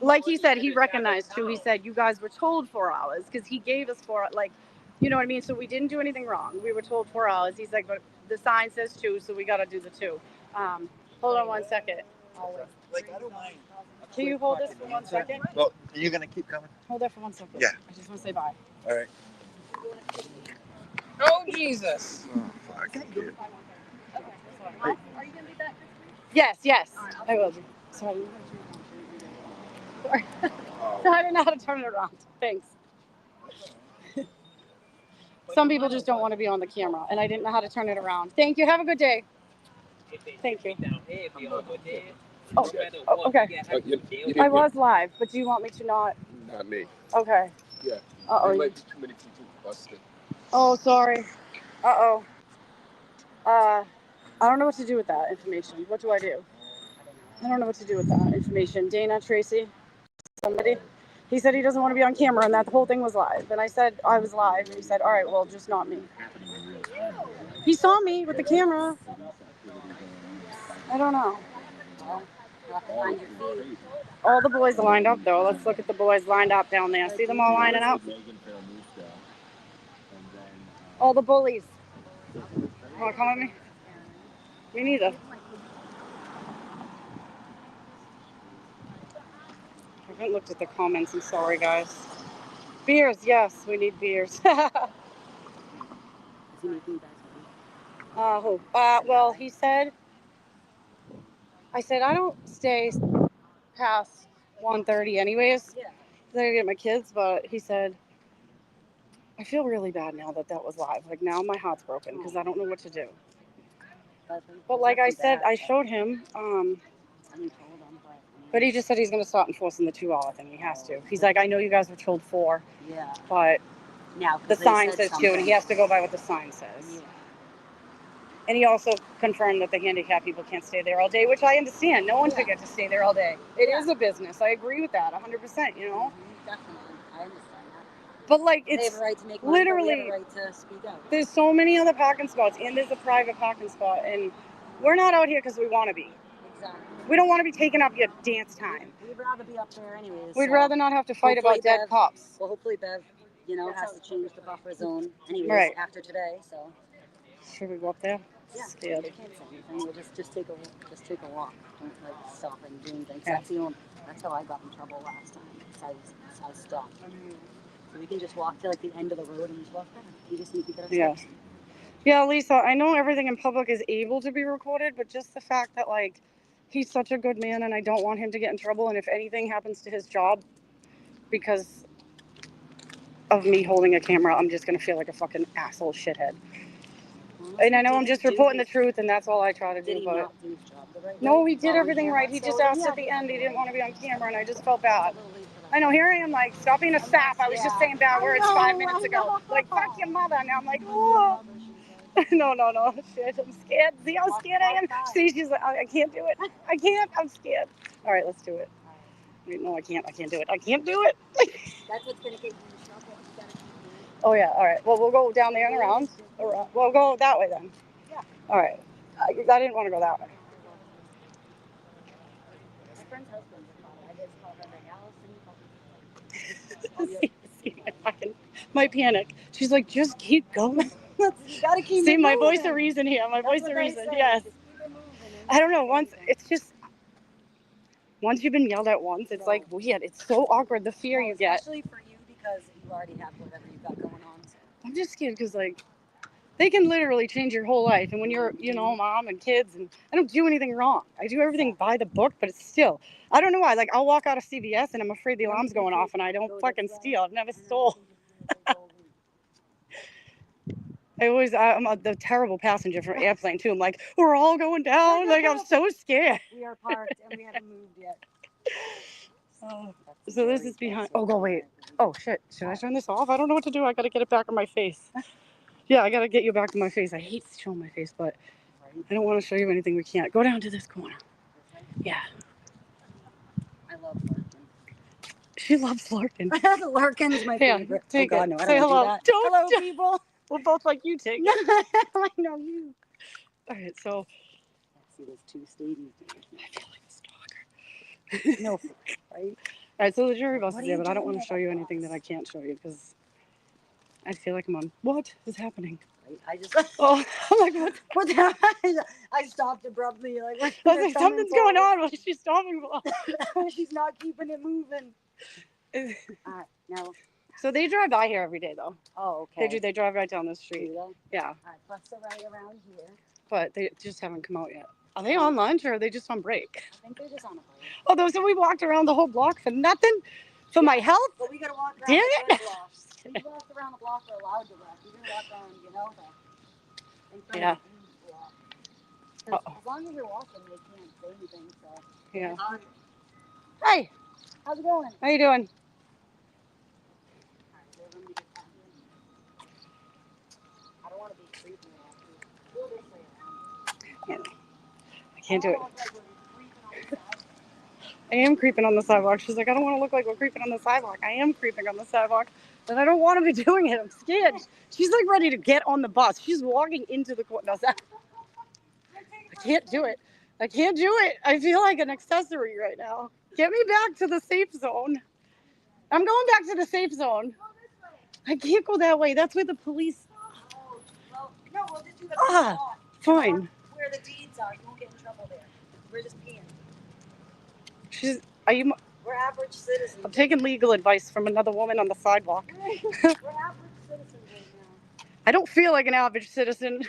like he said, he recognized too. He said, you guys were told 4 hours because he gave us 4, like, you know what I mean? So we didn't do anything wrong. We were told 4 hours. He's like, but the sign says 2, so we got to do the 2. Hold on 1 second. Like, I don't mind. Can you hold this for 1 second? Well, you're gonna keep coming? Hold that for 1 second. Yeah. I just want to say bye. All right. Oh, Jesus. Oh, fuck. Are you gonna be back? Yes, yes. I will be. Sorry. Sorry. So I didn't know how to turn it around. Thanks. Some people just don't want to be on the camera, and I didn't know how to turn it around. Thank you. Have a good day. Thank you. Oh, okay. I was live, but do you want me to not? Not me. Okay. Yeah. Uh-oh. There might be too many people busted. Oh, sorry. Uh-oh. I don't know what to do with that information. What do I do? I don't know what to do with that information. Dana, Tracy, somebody. He said he doesn't want to be on camera and that the whole thing was live. And I said I was live. And he said, all right, well, just not me. He saw me with the camera. I don't know. All the boys lined up, though. Let's look at the boys lined up down there. See them all lining up? All the bullies. Want to come with me? Me neither. I haven't looked at the comments. I'm sorry, guys. Beers, yes, we need beers. Well, he said, I said, I don't stay past 1:30 anyways. Yeah. I gotta get my kids, but he said, I feel really bad now that was live. Like, now my heart's broken because I don't know what to do. But like I said, I showed him, but he just said he's going to start enforcing the 2-hour thing. He has to. He's like, I know you guys were told 4. Yeah. But Now, the sign says 2, and he has to go by what the sign says. Yeah. And he also confirmed that the handicapped people can't stay there all day, which I understand. No one should get to stay there all day. It is a business. I agree with that 100%, you know? Definitely. I understand that. But like, They it's have a right to make money, but we literally, have a right to speak out. there's so many other parking spots, and there's a private parking spot, and we're not out here because we want to be. Exactly. We don't want to be taking up your dance time. We'd rather be up there anyways. We'd so rather not have to fight hopefully about dead Bev- cops. Well, hopefully Bev, has to change the buffer zone anyways Right. after today, so. Should we go up there? Yeah, Scared. they can't say anything. We'll just take a walk. Don't like stop and do anything. That's how I got in trouble last time. I stopped. So we can just walk to like the end of the road and just walk back. We just need to get our Yeah. steps in. Yeah, Lisa, I know everything in public is able to be recorded, but just the fact that, like, he's such a good man and I don't want him to get in trouble. And if anything happens to his job because of me holding a camera, I'm just going to feel like a fucking asshole shithead. And I know I'm just reporting the truth, and that's all I try to do. Did he But not do his job the right way? no, he did Follow everything camera? right. He just So, asked yeah, at the end. He didn't want to be on camera, and I just felt bad. I know. Here I am, like, stop being a sap. I was just saying bad words 5 minutes ago. Like, fuck your mother. Now I'm like, oh. No. Shit, I'm scared. See how scared I am? See, she's like, I can't do it. I can't. I'm scared. All right, let's do it. Wait, no, I can't. I can't do it. I can't do it. That's what's going to get you in trouble. You gotta keep doing it. Oh, yeah. All right. Well, we'll go down there and around. We'll go that way then. Yeah. All right. I didn't want to go that way. My friend's husband's a father. I just call her Allison. See, my panic. She's like, just keep going. You gotta keep See, it my moving. voice of reason here. My That's voice what of they reason. say. Yes. Just keep it moving. I don't know. Once you've been yelled at once, it's like weird. It's so awkward. The fear you get. Especially for you because you already have whatever you've got going on. So. I'm just scared because, like, they can literally change your whole life. And when you're, mom and kids, and I don't do anything wrong. I do everything by the book, but it's still, I don't know why. Like, I'll walk out of CVS and I'm afraid the alarm's going off and I don't fucking steal. I've never stole. I'm the terrible passenger for an airplane too. I'm like, we're all going down. Like, I'm so scared. We are parked and we haven't moved yet. So this is behind. Oh, go wait. Oh shit. Should I turn this off? I don't know what to do. I gotta get it back on my face. Yeah, I gotta get you back on my face. I hate showing my face, but I don't want to show you anything we can't. Go down to this corner. Yeah. I love Larkin. She loves Larkin. Larkin's my Yeah, favorite. take oh God, it. no, I Say don't hello. do that. Don't. Hello, people. We're both like you, take it. I know you. All right, so. See those two stadiums. I feel like a stalker. No, right? All right, so the jury bus What is are there, you but I don't doing want to at show you the anything bus? that I can't show you because I feel like I'm on. What is happening? I just. Oh, I'm like, what? What the hell? I stopped abruptly. Like, I was like, something's going on. What is she stopping for? She's not keeping it moving. Now. So they drive by here every day, though. Oh, okay. They do. They drive right down the street. Do they? Yeah, All right, bus are right around here. but they just haven't come out yet. Are they on lunch or are they just on break? I think they're just on a break. Although, so we walked around the whole block for nothing? For my health? But we gotta walk around Damn the it. block. We walked around the block we're allowed to walk. You can walk around, in front Yeah. of the block. 'Cause as long as you're walking, they can't say anything, so. Yeah. Hey! How's it going? How you doing? I don't want to be creepy around you. I can't do it. I am creeping on the sidewalk. She's like, I don't want to look like we're creeping on the sidewalk. I am creeping on the sidewalk, but I don't want to be doing it. I'm scared. She's like ready to get on the bus. She's walking into the court. No, I can't do it. I can't do it. I feel like an accessory right now. Get me back to the safe zone. I'm going back to the safe zone. I can't go that way. That's where the police. Well, no, we'll just do the Ah, fine. where the deeds are. You won't get in trouble there. We're just peeing. Are you? We're average citizens. I'm taking legal advice from another woman on the sidewalk. We're average citizens right now. I don't feel like an average citizen.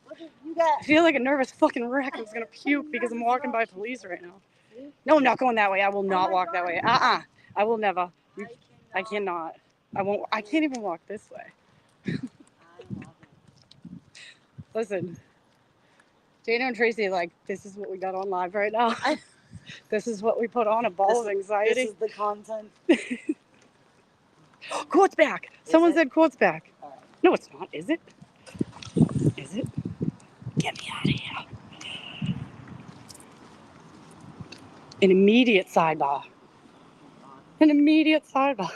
Look at you got. I feel like a nervous fucking wreck. I'm gonna puke because I'm walking by police right now. No, I'm not going that way. I will not walk that way. I will never. I cannot. I won't. I can't even walk this way. Listen, Dana and Tracy, like, this is what we got on live right now. This is what we put on, a ball of anxiety. This is the content. Court's back. Someone said court's back. No, it's not. Is it? Is it? Get me out of here. An immediate sidebar. An immediate sidebar.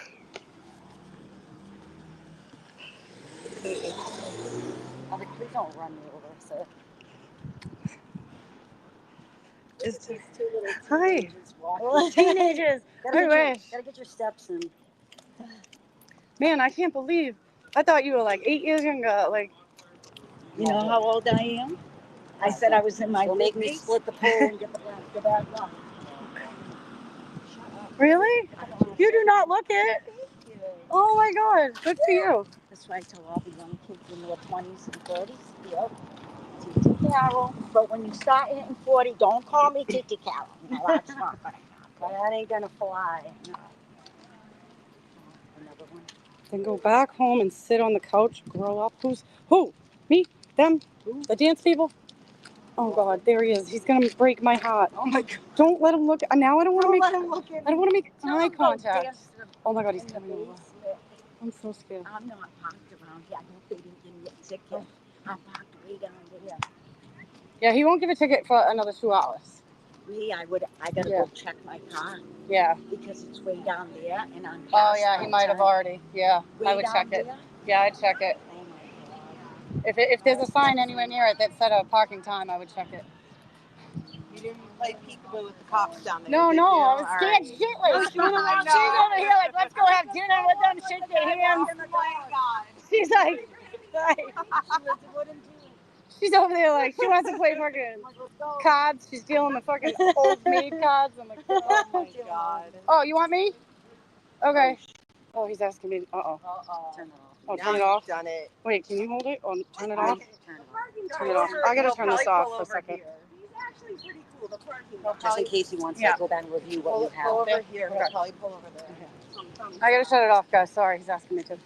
Please don't run me over, sir. Just two little hi. teenagers walking. Teenagers. Gotta get your steps in. Man, I can't believe. I thought you were like 8 years younger. Like, You know how old I am? I said I was in my She'll make me 50s. split the pole and get the bad luck. Really? You do not look it. Oh my God, good for you. That's why I tell all the young kids in their 20s and 30s. Yep. Titi Carol. But when you start hitting 40, don't call me Titi Carol. No, that's not gonna happen. That ain't gonna fly. No. Another one. Then go back home and sit on the couch, grow up. Who? Me? Them? The dance people? Oh God, there he is. He's gonna break my heart. Oh my God. Don't let him look. Now I don't want to make. I don't want to make eye contact. Oh my God, he's coming over. I'm so scared. I'm not parked around here. I hope they didn't give me a ticket. I'm parked way down there. Yeah, he won't give a ticket for another 2 hours. Me, I gotta go check my car. Yeah. Because it's way down there and I'm Oh yeah, he might have already. Yeah, I would check it. There? Yeah, I'd check it. Oh my God. If there's a sign anywhere near it that said a parking time, I would check it. You didn't play peekaboo with the cops down there. No, did no, you? I was scared Alright. shitless. She's over here like, let's go have dinner with them, shake their hands. She's like, she's over there like, she wants to play fucking cards. She's dealing the fucking old maid cards. I'm like, oh my God. Oh, you want me? Okay. Oh, he's asking me. Uh-oh. Turn it off. Oh, turn it off? You've done it. Wait, can you hold it? Or turn it off? Turn it off. I gotta turn this off for a second. He's actually pretty cool. The parking. Just in case he wants to go back and review what you have. Pull over here. He'll probably pull over there. I gotta shut it off, guys. Sorry, he's asking me to.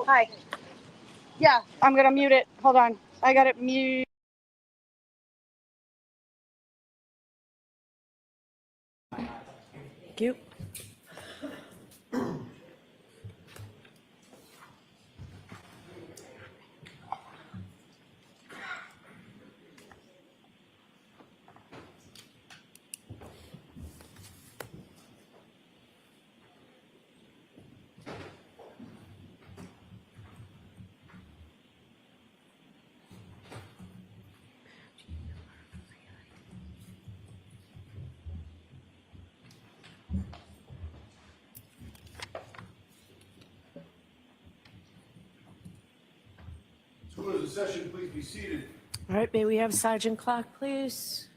Hi. Yeah, I'm gonna mute it. Hold on. I got it mute. Thank you. So close the session, please be seated. All right, may we have Sergeant Clark, please?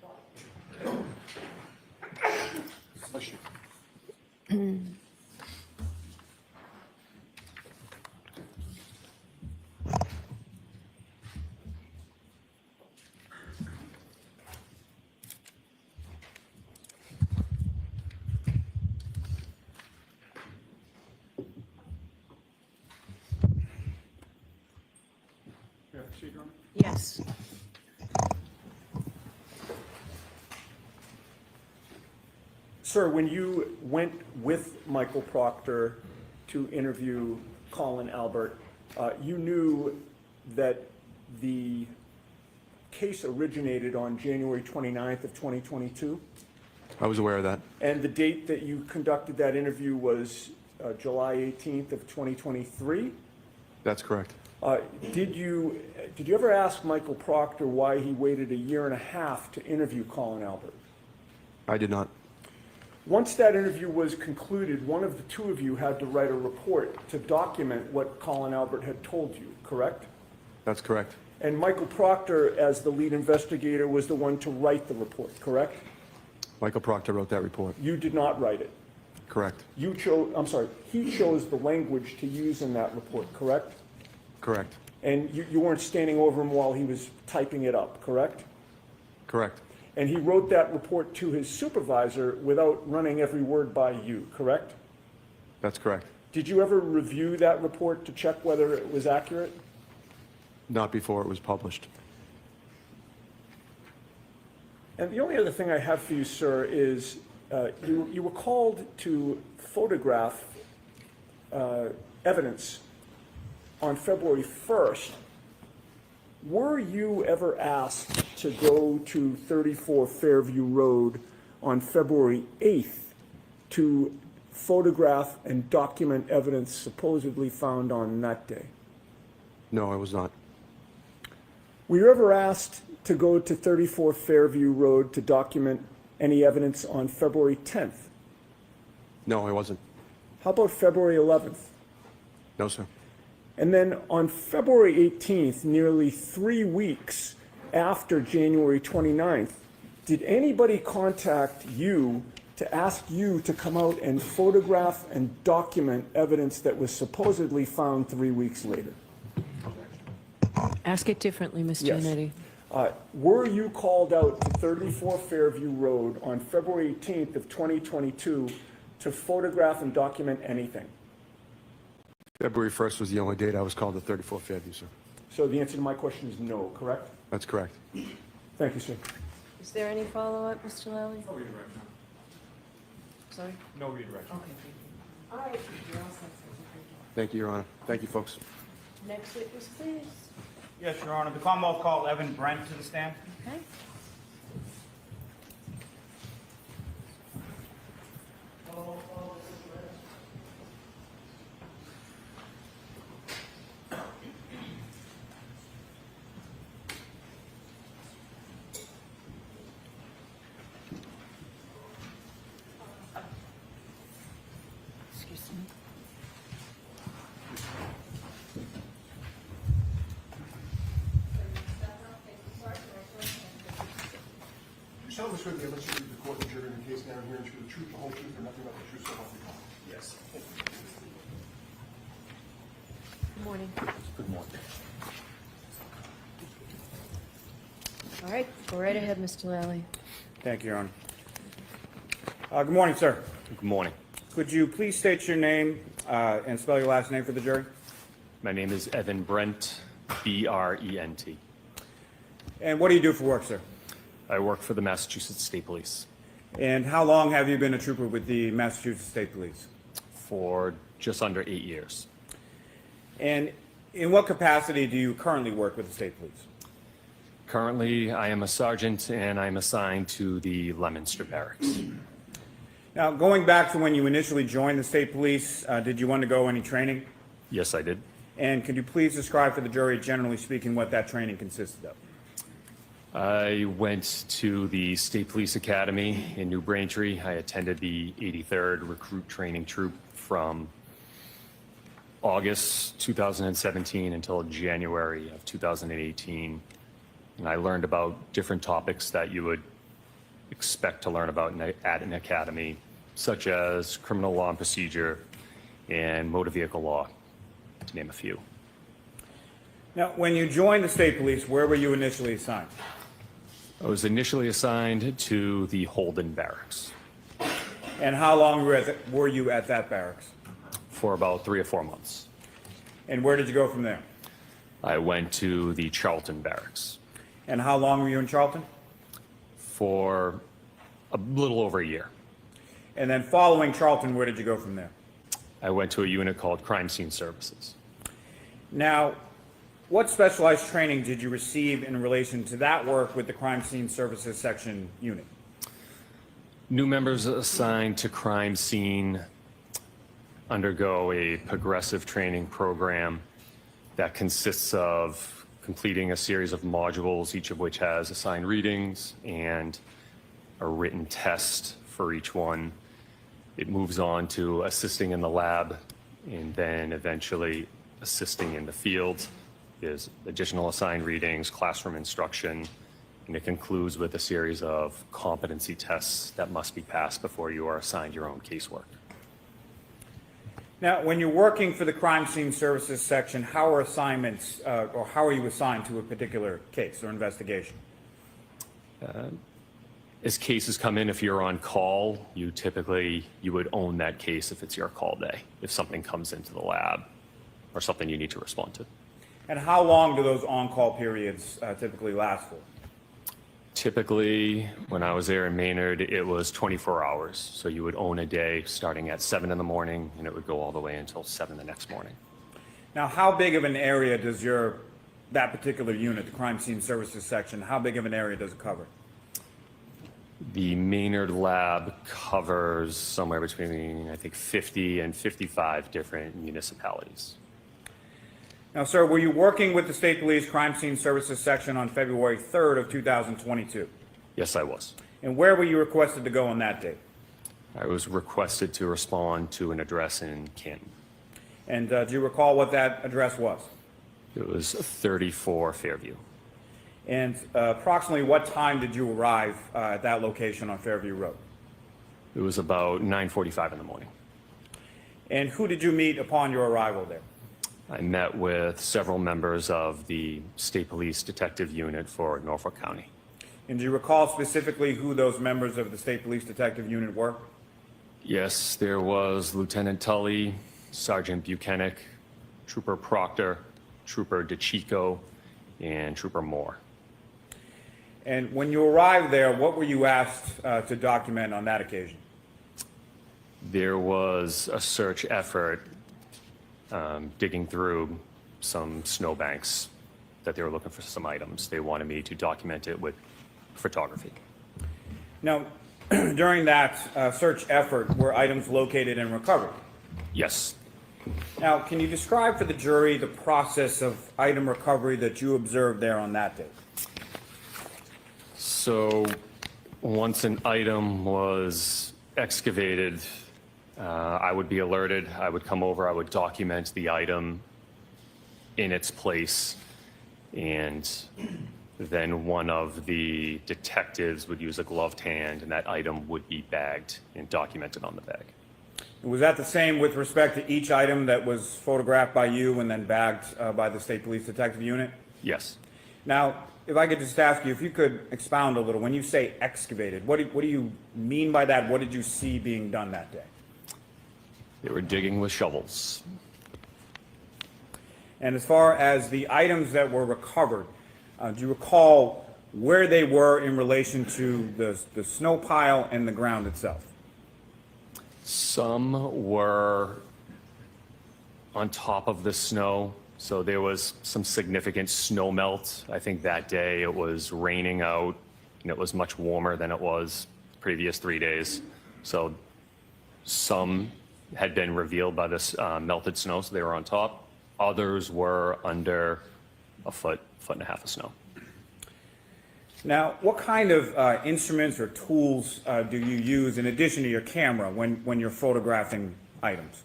Yeah, proceed, Your Honor. Yes. Sir, when you went with Michael Proctor to interview Colin Albert, you knew that the case originated on January 29th of 2022? I was aware of that. And the date that you conducted that interview was July 18th of 2023? That's correct. Did you ever ask Michael Proctor why he waited 1.5 years to interview Colin Albert? I did not. Once that interview was concluded, one of the two of you had to write a report to document what Colin Albert had told you, correct? That's correct. And Michael Proctor, as the lead investigator, was the one to write the report, correct? Michael Proctor wrote that report. You did not write it. Correct. He chose the language to use in that report, correct? Correct. And you weren't standing over him while he was typing it up, correct? Correct. And he wrote that report to his supervisor without running every word by you, correct? That's correct. Did you ever review that report to check whether it was accurate? Not before it was published. And the only other thing I have for you, sir, is you were called to photograph evidence on February 1st. Were you ever asked to go to 34 Fairview Road on February 8th to photograph and document evidence supposedly found on that day? No, I was not. Were you ever asked to go to 34 Fairview Road to document any evidence on February 10th? No, I wasn't. How about February 11th? No, sir. And then on February 18th, nearly 3 weeks after January 29th, did anybody contact you to ask you to come out and photograph and document evidence that was supposedly found 3 weeks later? Ask it differently, Mr. Yes. Netti. Were you called out to 34 Fairview Road on February 18th of 2022 to photograph and document anything? February 1st was the only date I was called to 34 Fairview, sir. So the answer to my question is no, correct? That's correct. Thank you, sir. Is there any follow-up, Mr. Lally? No redirection. Sorry? No redirection. Okay, thank you. All right, you're all set. Thank you, Your Honor. Thank you, folks. Next witness, please. Yes, Your Honor. The Commonwealth called Evan Brent to the stand. Okay. Excuse me. You sound this way, the evidence of the court and jury in the case now here, and the truth, the whole truth, and nothing but the truth, so help you God. Yes. Good morning. Good morning. All right, go right ahead, Mr. Lally. Thank you, Your Honor. Good morning, sir. Good morning. Could you please state your name and spell your last name for the jury? My name is Evan Brent, B-R-E-N-T. And what do you do for work, sir? I work for the Massachusetts State Police And how long have you been a trooper with the Massachusetts State Police? for just under 8 years. And in what capacity do you currently work with the State Police? Currently, I am a sergeant and I'm assigned to the Leominster Barracks. Now, going back to when you initially joined the State Police, did you undergo any training? Yes, I did. And could you please describe for the jury, generally speaking, what that training consisted of? I went to the State Police Academy in New Braintree. I attended the 83rd Recruit Training Troop from August 2017 until January of 2018. And I learned about different topics that you would expect to learn about at an academy, such as criminal law and procedure and motor vehicle law, to name a few. Now, when you joined the State Police, where were you initially assigned? I was initially assigned to the Holden Barracks. And how long were you at that barracks? For about 3 or 4 months. And where did you go from there? I went to the Charlton Barracks. And how long were you in Charlton? For a little over a year. And then following Charlton, where did you go from there? I went to a unit called Crime Scene Services. Now, what specialized training did you receive in relation to that work with the Crime Scene Services Section unit? New members assigned to crime scene undergo a progressive training program that consists of completing a series of modules, each of which has assigned readings and a written test for each one. It moves on to assisting in the lab and then eventually assisting in the field. There's additional assigned readings, classroom instruction, and it concludes with a series of competency tests that must be passed before you are assigned your own casework. Now, when you're working for the Crime Scene Services Section, how are assignments, or how are you assigned to a particular case or investigation? As cases come in, if you're on call, you would own that case if it's your call day, if something comes into the lab or something you need to respond to. And how long do those on-call periods typically last for? Typically, when I was there in Maynard, it was 24 hours. So you would own a day starting at 7 in the morning, and it would go all the way until 7 the next morning. Now, how big of an area does that particular unit, the Crime Scene Services Section, how big of an area does it cover? The Maynard lab covers somewhere between, I think, 50 and 55 different municipalities. Now, sir, were you working with the State Police Crime Scene Services Section on February 3rd of 2022? Yes, I was. And where were you requested to go on that date? I was requested to respond to an address in Canton. And do you recall what that address was? It was 34 Fairview. And approximately what time did you arrive at that location on Fairview Road? It was about 9:45 in the morning. And who did you meet upon your arrival there? I met with several members of the State Police Detective Unit for Norfolk County. And do you recall specifically who those members of the State Police Detective Unit were? Yes, there was Lieutenant Tully, Sergeant Buchanan, Trooper Proctor, Trooper DeChico, and Trooper Moore. And when you arrived there, what were you asked to document on that occasion? There was a search effort digging through some snowbanks that they were looking for some items. They wanted me to document it with photography. Now, during that search effort, were items located and recovered? Yes. Now, can you describe for the jury the process of item recovery that you observed there on that day? So once an item was excavated, I would be alerted. I would come over, I would document the item in its place, and then one of the detectives would use a gloved hand, and that item would be bagged and documented on the bag. Was that the same with respect to each item that was photographed by you and then bagged by the State Police Detective Unit? Yes. Now, if I could just ask you, if you could expound a little, when you say excavated, what do you mean by that? What did you see being done that day? They were digging with shovels. And as far as the items that were recovered, do you recall where they were in relation to the snow pile and the ground itself? Some were on top of the snow, so there was some significant snow melt. I think that day it was raining out, and it was much warmer than it was the previous 3 days. So some had been revealed by this melted snow, so they were on top. Others were under a foot and a half of snow. Now, what kind of instruments or tools do you use in addition to your camera when you're photographing items?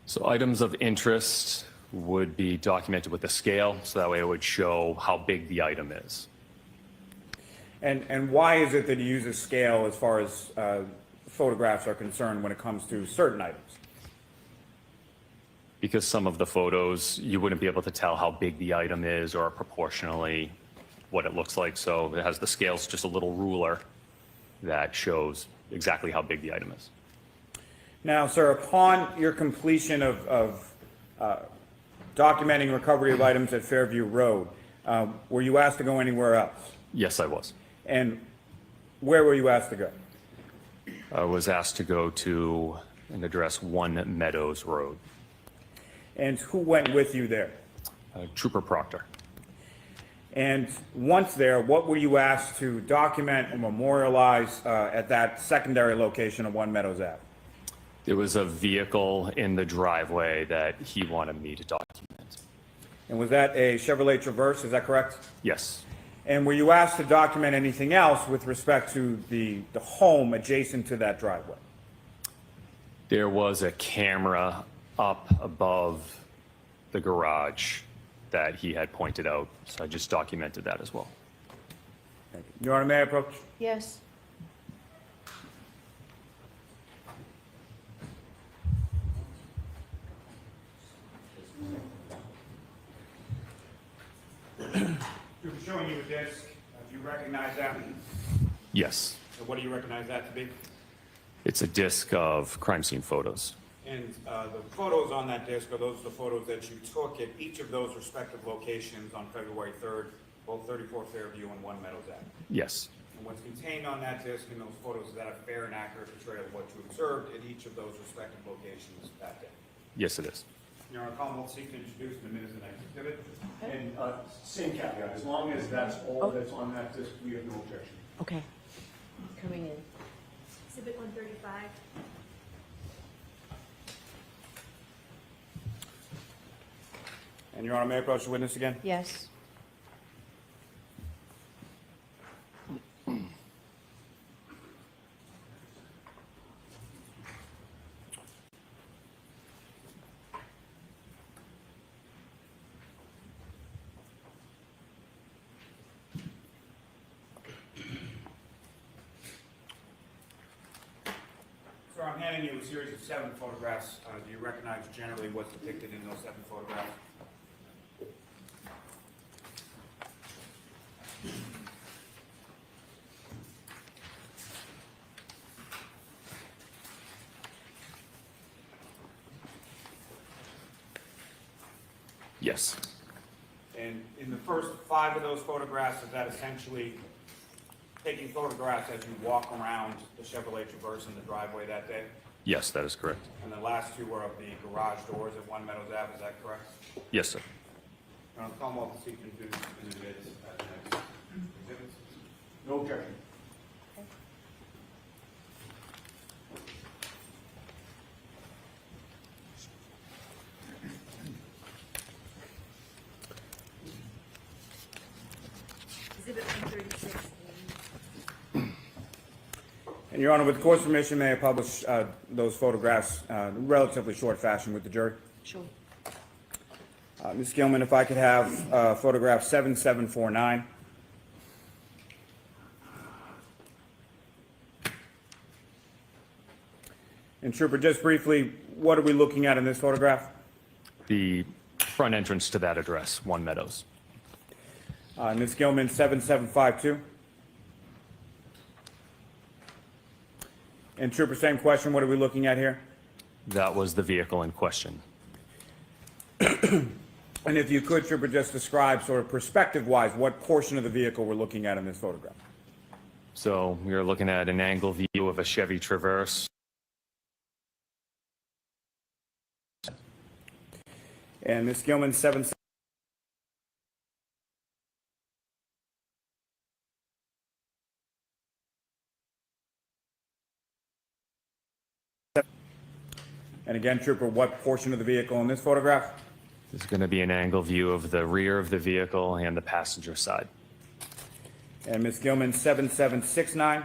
So items of interest would be documented with a scale, so that way it would show how big the item is. And why is it that you use a scale as far as photographs are concerned when it comes to certain items? Because some of the photos, you wouldn't be able to tell how big the item is or proportionally what it looks like. So it has the scales, just a little ruler that shows exactly how big the item is. Now, sir, upon your completion of documenting recovery of items at Fairview Road, were you asked to go anywhere else? Yes, I was. And where were you asked to go? I was asked to go to an address 1 Meadows Road. And who went with you there? Trooper Proctor. And once there, what were you asked to document and memorialize at that secondary location of 1 Meadows Ave? There was a vehicle in the driveway that he wanted me to document. And was that a Chevrolet Traverse, is that correct? Yes. And were you asked to document anything else with respect to the home adjacent to that driveway? There was a camera up above the garage that he had pointed out, so I just documented that as well. Thank you. Your Honor, may I approach? Yes. You're showing you a disc. Do you recognize that? Yes. So what do you recognize that to be? It's a disc of crime scene photos. And the photos on that disc, are those the photos that you took at each of those respective locations on February 3rd, both 34 Fairview and 1 Meadows Ave? Yes. And what's contained on that disc and those photos, is that a fair and accurate portrayal of what you observed at each of those respective locations that day? Yes, it is. Your Honor, Commonwealth seek to introduce in the minutes the next exhibit. And same caveat, as long as that's all that's on that disc, we have no objection. Okay. Coming in. Exhibit 135. And Your Honor, may I approach the witness again? Yes. Sir, I'm handing you a series of 7 photographs. Do you recognize generally what's depicted in those 7 photographs? Yes. And in the first 5 of those photographs, is that essentially taking photographs as you walk around the Chevrolet Traverse in the driveway that day? Yes, that is correct. And the last 2 were of the garage doors at One Meadows Ave, is that correct? Yes, sir. Commonwealth is seeking to do this as the next exhibits. No objection. Exhibit 136. And Your Honor, with the court's permission, may I publish those photographs in relatively short fashion with the jury? Sure. Ms. Gilman, if I could have photograph 7749. And Trooper, just briefly, what are we looking at in this photograph? The front entrance to that address, One Meadows. Ms. Gilman, 7752. And Trooper, same question, what are we looking at here? That was the vehicle in question. And if you could, Trooper, just describe sort of perspective-wise what portion of the vehicle we're looking at in this photograph. So we are looking at an angle view of a Chevy Traverse. And Ms. Gilman, 7. And again, Trooper, what portion of the vehicle in this photograph? There's going to be an angle view of the rear of the vehicle and the passenger side. And Ms. Gilman, 7769.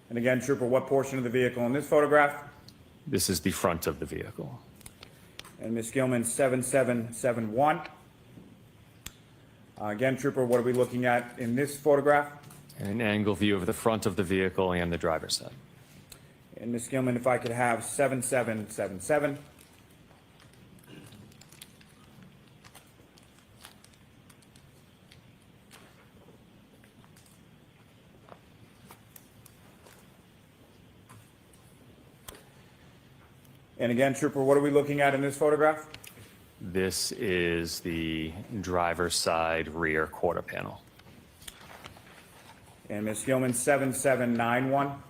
And again, Trooper, what portion of the vehicle in this photograph? This is the front of the vehicle. And Ms. Gilman, 7771. Again, Trooper, what are we looking at in this photograph? An angle view of the front of the vehicle and the driver's side. And Ms. Gilman, if I could have 7777. And again, Trooper, what are we looking at in this photograph? This is the driver's side rear quarter panel. And Ms. Gilman, 7791.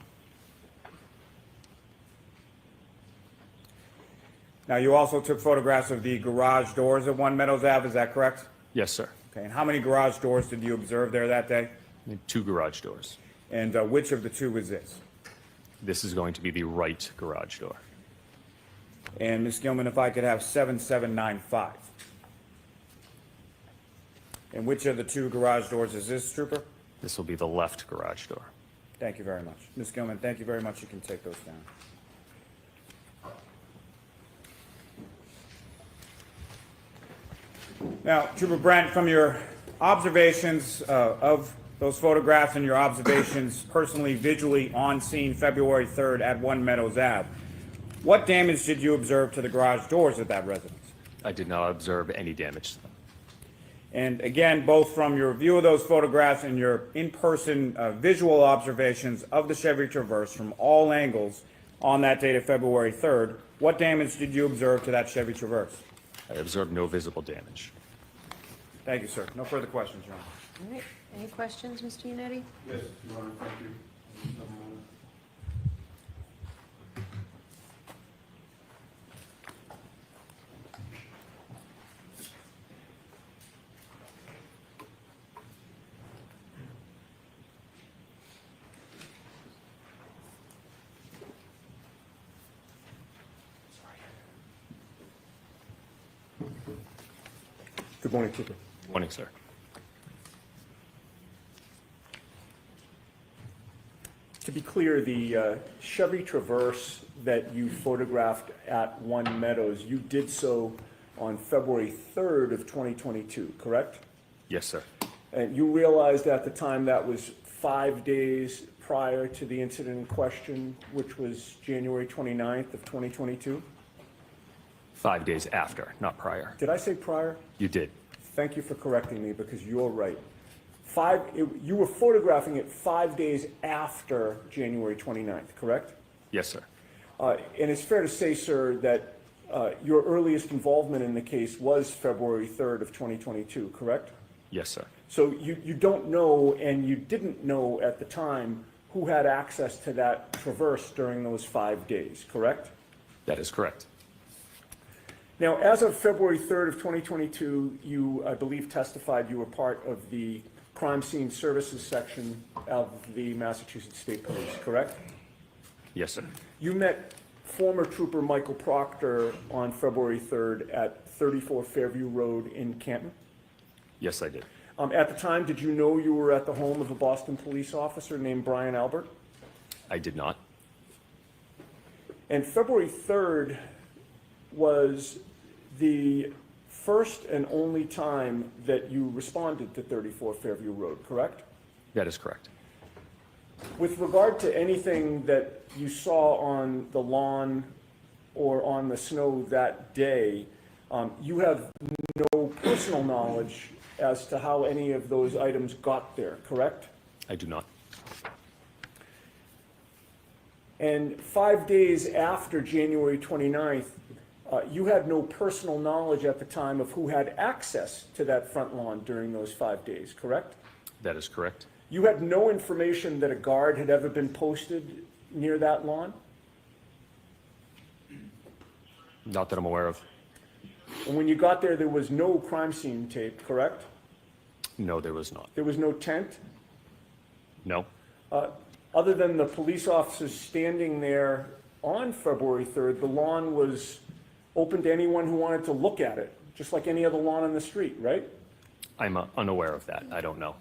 Now, you also took photographs of the garage doors at One Meadows Ave, is that correct? Yes, sir. Okay, and how many garage doors did you observe there that day? 2 garage doors. And which of the 2 was this? This is going to be the right garage door. And Ms. Gilman, if I could have 7795. And which of the 2 garage doors is this, Trooper? This will be the left garage door. Thank you very much. Ms. Gilman, thank you very much. You can take those down. Now, Trooper Brent, from your observations of those photographs and your observations personally, visually on scene February 3rd at One Meadows Ave, what damage did you observe to the garage doors at that residence? I did not observe any damage to them. And again, both from your view of those photographs and your in-person visual observations of the Chevy Traverse from all angles on that date of February 3rd, what damage did you observe to that Chevy Traverse? I observed no visible damage. Thank you, sir. No further questions, Your Honor. All right. Any questions, Mr. Yannetti? Yes, Your Honor, thank you. Good morning, Trooper. Morning, sir. To be clear, the Chevy Traverse that you photographed at One Meadows, you did so on February 3rd of 2022, correct? Yes, sir. And you realized at the time that was 5 days prior to the incident in question, which was January 29th of 2022? 5 days after, not prior. Did I say prior? You did. Thank you for correcting me, because you're right. You were photographing it 5 days after January 29th, correct? Yes, sir. And it's fair to say, sir, that your earliest involvement in the case was February 3rd of 2022, correct? Yes, sir. So you don't know, and you didn't know at the time, who had access to that traverse during those 5 days, correct? That is correct. Now, as of February 3rd of 2022, you, I believe, testified you were part of the crime scene services section of the Massachusetts State Police, correct? Yes, sir. You met former Trooper Michael Proctor on February 3rd at 34 Fairview Road in Canton. Yes, I did. At the time, did you know you were at the home of a Boston police officer named Brian Albert? I did not. And February 3rd was the first and only time that you responded to 34 Fairview Road, correct? That is correct. With regard to anything that you saw on the lawn or on the snow that day, you have no personal knowledge as to how any of those items got there, correct? I do not. And 5 days after January 29th, you had no personal knowledge at the time of who had access to that front lawn during those 5 days, correct? That is correct. You had no information that a guard had ever been posted near that lawn? Not that I'm aware of. And when you got there, there was no crime scene tape, correct? No, there was not. There was no tent? No. Other than the police officers standing there on February 3rd, the lawn was open to anyone who wanted to look at it, just like any other lawn on the street, right? I'm unaware of that. I don't know.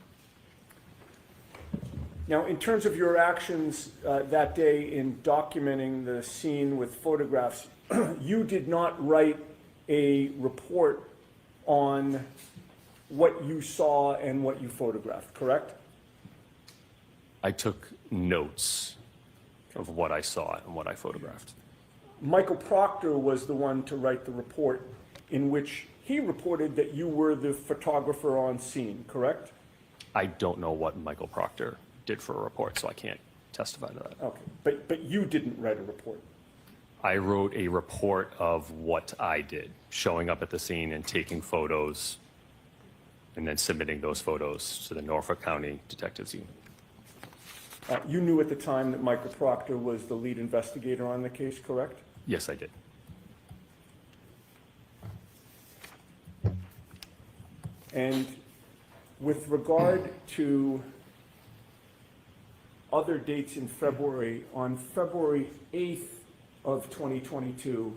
Now, in terms of your actions that day in documenting the scene with photographs, you did not write a report on what you saw and what you photographed, correct? I took notes of what I saw and what I photographed. Michael Proctor was the one to write the report in which he reported that you were the photographer on scene, correct? I don't know what Michael Proctor did for a report, so I can't testify to that. Okay, but you didn't write a report. I wrote a report of what I did, showing up at the scene and taking photos, and then submitting those photos to the Norfolk County Detectives Unit. You knew at the time that Michael Proctor was the lead investigator on the case, correct? Yes, I did. And with regard to other dates in February, on February 8th of 2022,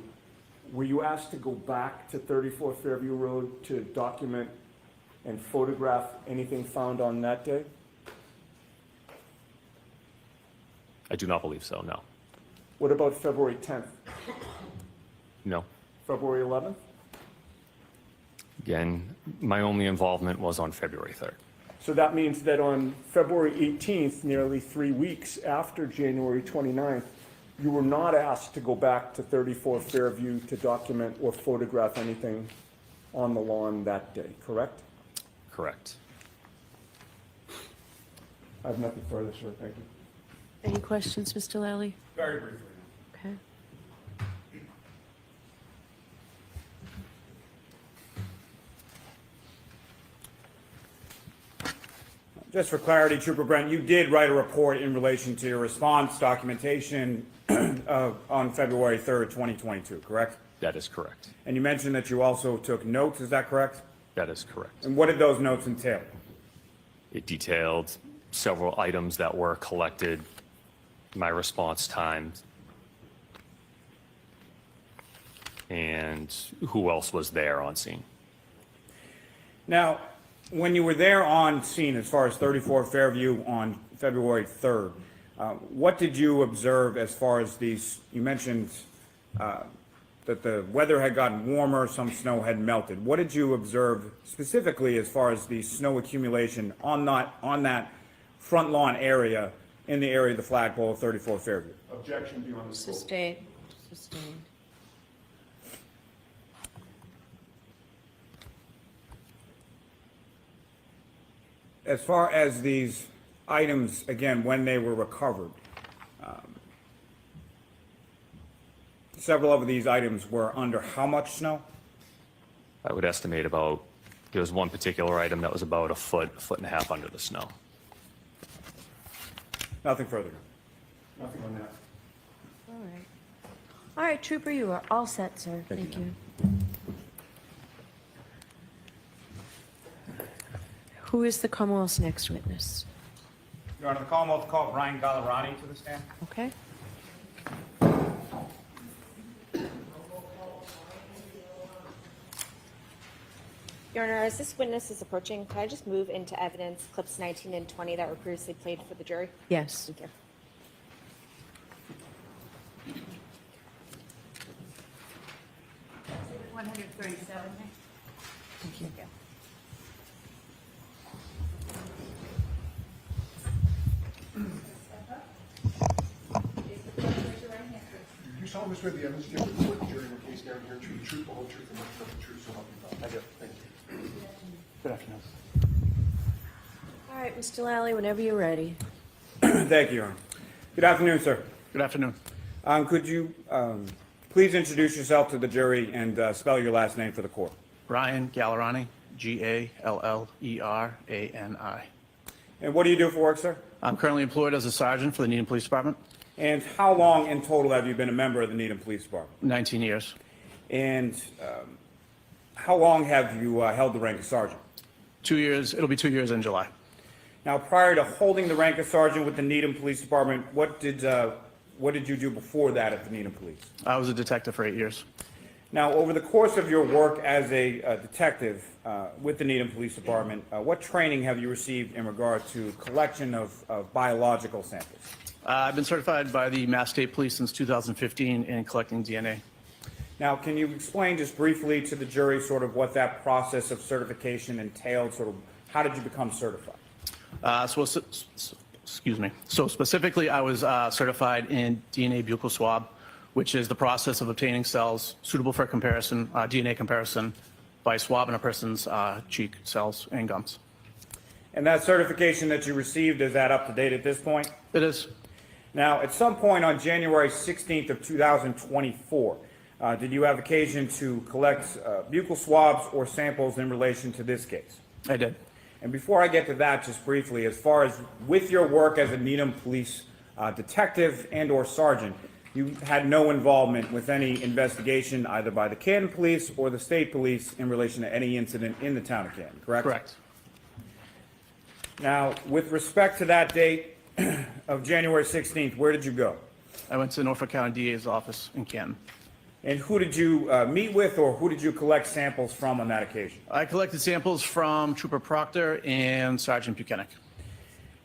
were you asked to go back to 34 Fairview Road to document and photograph anything found on that day? I do not believe so, no. What about February 10th? No. February 11th? Again, my only involvement was on February 3rd. So that means that on February 18th, nearly 3 weeks after January 29th, you were not asked to go back to 34 Fairview to document or photograph anything on the lawn that day, correct? Correct. I have nothing further, sir. Thank you. Any questions, Mr. Lally? Very briefly. Okay. Just for clarity, Trooper Brent, you did write a report in relation to your response documentation on February 3rd, 2022, correct? That is correct. And you mentioned that you also took notes, is that correct? That is correct. And what did those notes entail? It detailed several items that were collected, my response times, and who else was there on scene. Now, when you were there on scene, as far as 34 Fairview on February 3rd, what did you observe as far as these, you mentioned that the weather had gotten warmer, some snow had melted. What did you observe specifically as far as the snow accumulation on that front lawn area in the area of the flagpole of 34 Fairview. Objection beyond the scope. Sustained. Sustained. As far as these items, again, when they were recovered, several of these items were under how much snow? I would estimate about, there was one particular item that was about a foot and a half under the snow. Nothing further. Nothing on that. All right. All right, Trooper, you are all set, sir. Thank you. Who is the Commonwealth's next witness? Your Honor, the Commonwealth called Brian Gallerani to the stand. Okay. Your Honor, as this witness is approaching, can I just move into evidence clips 19 and 20 that were previously played for the jury? Yes. Thank you. Thank you. You solemnly swear the evidence given before the jury in the case down here, the truth, the whole truth, and nothing but the truth, so help you God. I do. Thank you. Good afternoon. All right, Mr. Lally, whenever you're ready. Thank you, Your Honor. Good afternoon, sir. Good afternoon. Could you please introduce yourself to the jury and spell your last name for the court? Brian Gallerani, Gallerani. And what do you do for work, sir? I'm currently employed as a sergeant for the Needham Police Department. And how long in total have you been a member of the Needham Police Department? 19 years. And how long have you held the rank of sergeant? 2 years. It'll be 2 years in July. Now, prior to holding the rank of sergeant with the Needham Police Department, what did you do before that at the Needham Police? I was a detective for 8 years. Now, over the course of your work as a detective with the Needham Police Department, what training have you received in regard to collection of biological samples? I've been certified by the Mass State Police since 2015 in collecting DNA. Now, can you explain just briefly to the jury sort of what that process of certification entailed? Sort of how did you become certified? Excuse me. So specifically, I was certified in DNA buccal swab, which is the process of obtaining cells suitable for comparison, DNA comparison, by swabbing a person's cheek cells and gums. And that certification that you received, is that up to date at this point? It is. Now, at some point on January 16th of 2024, did you have occasion to collect buccal swabs or samples in relation to this case? I did. And before I get to that, just briefly, as far as with your work as a Needham Police detective and or sergeant, you had no involvement with any investigation either by the Canton Police or the State Police in relation to any incident in the town of Canton, correct? Correct. Now, with respect to that date of January 16th, where did you go? I went to Norfolk County DA's office in Canton. And who did you meet with, or who did you collect samples from on that occasion? I collected samples from Trooper Proctor and Sergeant Buchanan.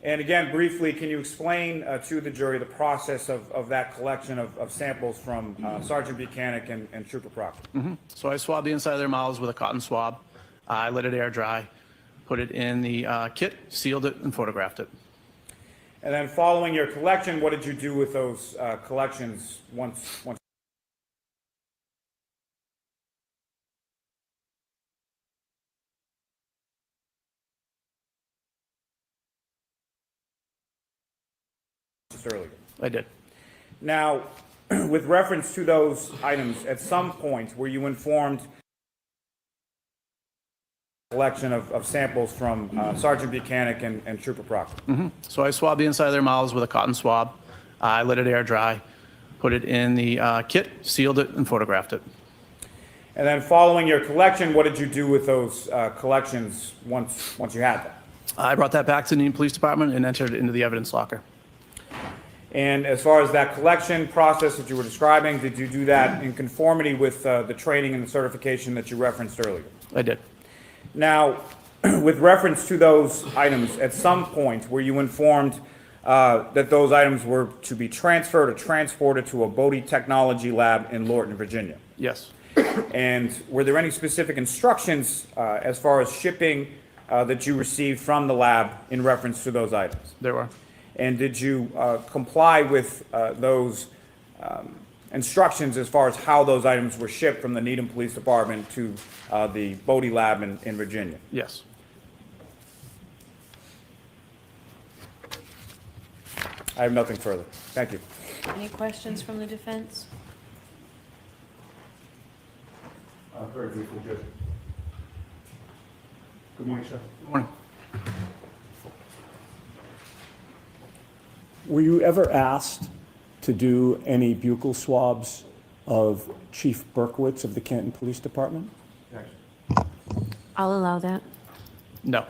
And again, briefly, can you explain to the jury the process of that collection of samples from Sergeant Buchanan and Trooper Proctor? So I swabbed the inside of their mouths with a cotton swab. I let it air dry, put it in the kit, sealed it, and photographed it. And then following your collection, what did you do with those collections once? Earlier. I did. Now, with reference to those items, at some point were you informed collection of samples from Sergeant Buchanan and Trooper Proctor? So I swabbed the inside of their mouths with a cotton swab. I let it air dry, put it in the kit, sealed it, and photographed it. And then following your collection, what did you do with those collections once you had them? I brought that back to the Needham Police Department and entered it into the evidence locker. And as far as that collection process that you were describing, did you do that in conformity with the training and the certification that you referenced earlier? I did. Now, with reference to those items, at some point were you informed that those items were to be transferred or transported to a Bodie Technology Lab in Lorton, Virginia? Yes. And were there any specific instructions as far as shipping that you received from the lab in reference to those items? There were. And did you comply with those instructions as far as how those items were shipped from the Needham Police Department to the Bodie Lab in Virginia? Yes. I have nothing further. Thank you. Any questions from the defense? Very briefly, Judge. Good morning, sir. Good morning. Were you ever asked to do any buccal swabs of Chief Berkowitz of the Canton Police Department? I'll allow that. No.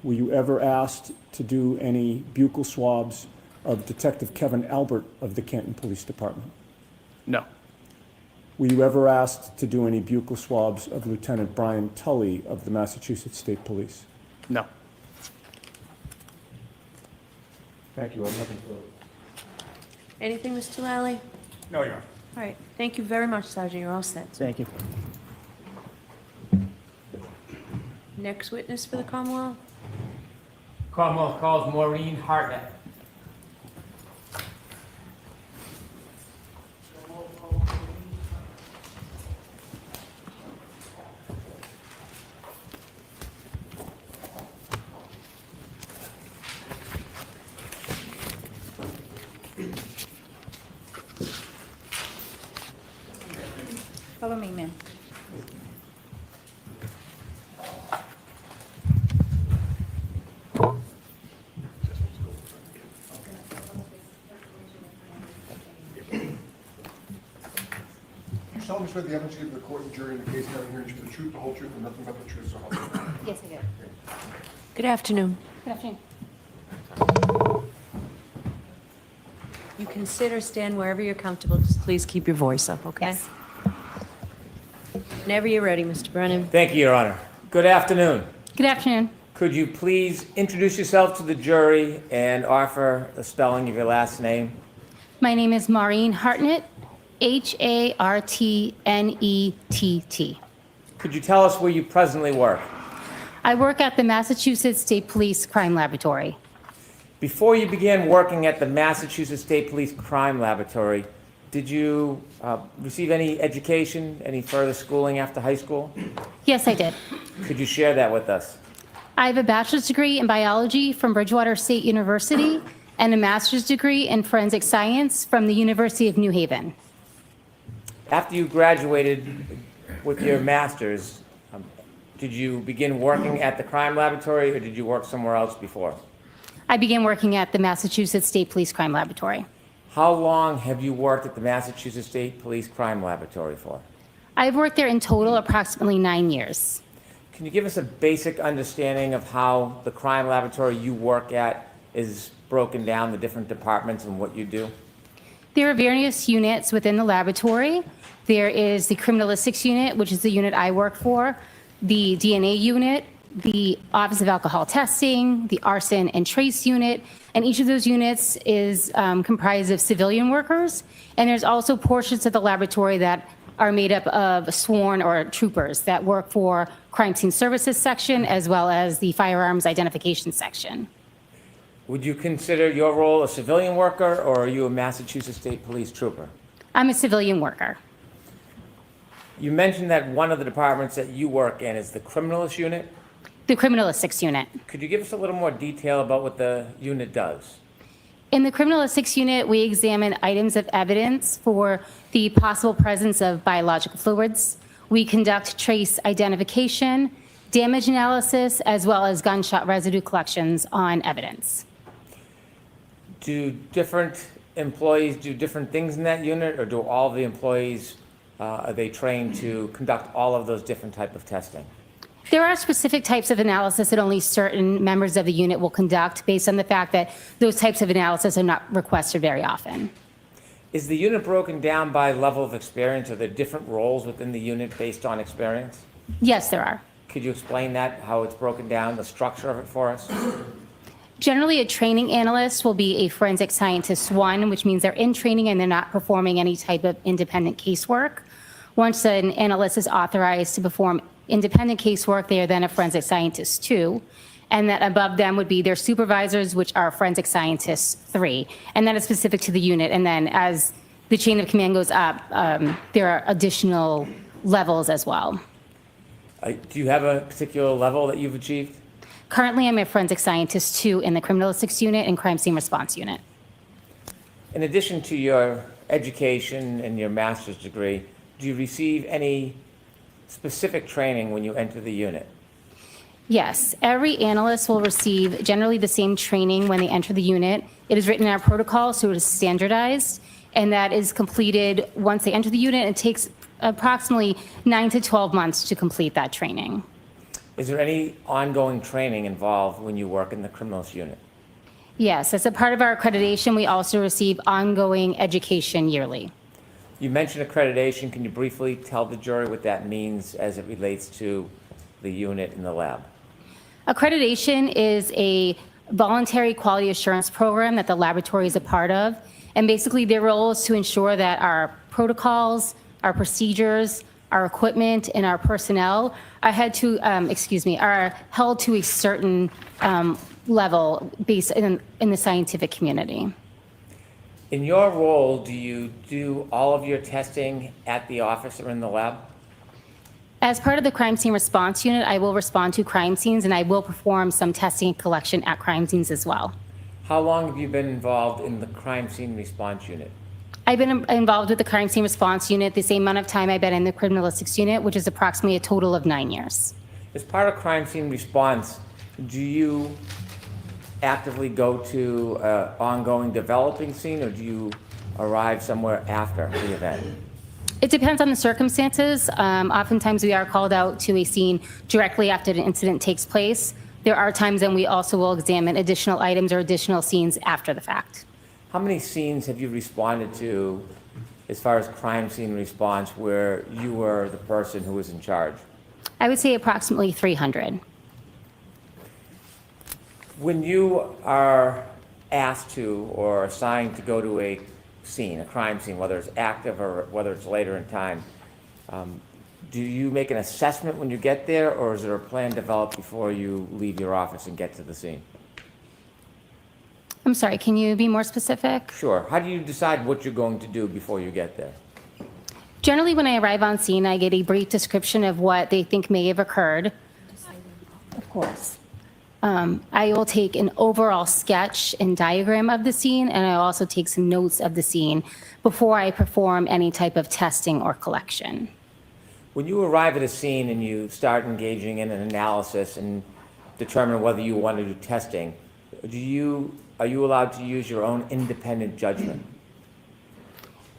Were you ever asked to do any buccal swabs of Detective Kevin Albert of the Canton Police Department? No. Were you ever asked to do any buccal swabs of Lieutenant Brian Tully of the Massachusetts State Police? No. Thank you. I have nothing further. Anything, Mr. Lally? No, Your Honor. All right. Thank you very much, Sergeant. You're all set. Thank you. Next witness for the Commonwealth? Commonwealth calls Maureen Hartnett. Follow me, ma'am. You solemnly swear the evidence you give the court and jury in the case having hearing the truth, the whole truth, and nothing but the truth, so help you God? Yes, I do. Good afternoon. Good afternoon. You can sit or stand wherever you're comfortable. Just please keep your voice up, okay? Yes. Whenever you're ready, Mr. Brennan. Thank you, Your Honor. Good afternoon. Good afternoon. Could you please introduce yourself to the jury and offer the spelling of your last name? My name is Maureen Hartnett, Hartnett. Could you tell us where you presently work? I work at the Massachusetts State Police Crime Laboratory. Before you began working at the Massachusetts State Police Crime Laboratory, did you receive any education, any further schooling after high school? Yes, I did. Could you share that with us? I have a bachelor's degree in biology from Bridgewater State University and a master's degree in forensic science from the University of New Haven. After you graduated with your master's, did you begin working at the crime laboratory or did you work somewhere else before? I began working at the Massachusetts State Police Crime Laboratory. How long have you worked at the Massachusetts State Police Crime Laboratory for? I've worked there in total approximately 9 years. Can you give us a basic understanding of how the crime laboratory you work at is broken down, the different departments and what you do? There are various units within the laboratory. There is the criminalistics unit, which is the unit I work for, the DNA unit, the Office of Alcohol Testing, the Arson and Trace unit, and each of those units is comprised of civilian workers. And there's also portions of the laboratory that are made up of sworn or troopers that work for Crime Scene Services section as well as the Firearms Identification section. Would you consider your role a civilian worker or are you a Massachusetts State Police trooper? I'm a civilian worker. You mentioned that one of the departments that you work in is the criminalist unit. The criminalistics unit. Could you give us a little more detail about what the unit does? In the criminalistics unit, we examine items of evidence for the possible presence of biological fluids. We conduct trace identification, damage analysis, as well as gunshot residue collections on evidence. Do different employees do different things in that unit, or do all the employees, are they trained to conduct all of those different type of testing? There are specific types of analysis that only certain members of the unit will conduct based on the fact that those types of analysis are not requested very often. Is the unit broken down by level of experience? Are there different roles within the unit based on experience? Yes, there are. Could you explain that, how it's broken down, the structure of it for us? Generally, a training analyst will be a forensic scientist 1, which means they're in training and they're not performing any type of independent casework. Once an analyst is authorized to perform independent casework, they are then a forensic scientist 2. and that above them would be their supervisors, which are forensic scientists 3. And that is specific to the unit. And then as the chain of command goes up, there are additional levels as well. Do you have a particular level that you've achieved? Currently, I'm a forensic scientist 2 in the criminalistics unit and crime scene response unit. In addition to your education and your master's degree, do you receive any specific training when you enter the unit? Yes, every analyst will receive generally the same training when they enter the unit. It is written in our protocol, so it is standardized, and that is completed once they enter the unit. It takes approximately 9 to 12 months to complete that training. Is there any ongoing training involved when you work in the criminals unit? Yes, as a part of our accreditation, we also receive ongoing education yearly. You mentioned accreditation. Can you briefly tell the jury what that means as it relates to the unit and the lab? Accreditation is a voluntary quality assurance program that the laboratory is a part of. And basically their role is to ensure that our protocols, our procedures, our equipment, and our personnel are held to a certain level based in the scientific community. In your role, do you do all of your testing at the office or in the lab? As part of the crime scene response unit, I will respond to crime scenes and I will perform some testing and collection at crime scenes as well. How long have you been involved in the crime scene response unit? I've been involved with the crime scene response unit the same amount of time I've been in the criminalistics unit, which is approximately a total of 9 years. As part of crime scene response, do you actively go to an ongoing developing scene, or do you arrive somewhere after the event? It depends on the circumstances. Oftentimes we are called out to a scene directly after the incident takes place. There are times when we also will examine additional items or additional scenes after the fact. How many scenes have you responded to as far as crime scene response where you were the person who was in charge? I would say approximately 300. When you are asked to or assigned to go to a scene, a crime scene, whether it's active or whether it's later in time, do you make an assessment when you get there, or is there a plan developed before you leave your office and get to the scene? I'm sorry, can you be more specific? Sure. How do you decide what you're going to do before you get there? Generally, when I arrive on scene, I get a brief description of what they think may have occurred. Of course. I will take an overall sketch and diagram of the scene, and I also take some notes of the scene before I perform any type of testing or collection. When you arrive at a scene and you start engaging in an analysis and determine whether you want to do testing, are you allowed to use your own independent judgment?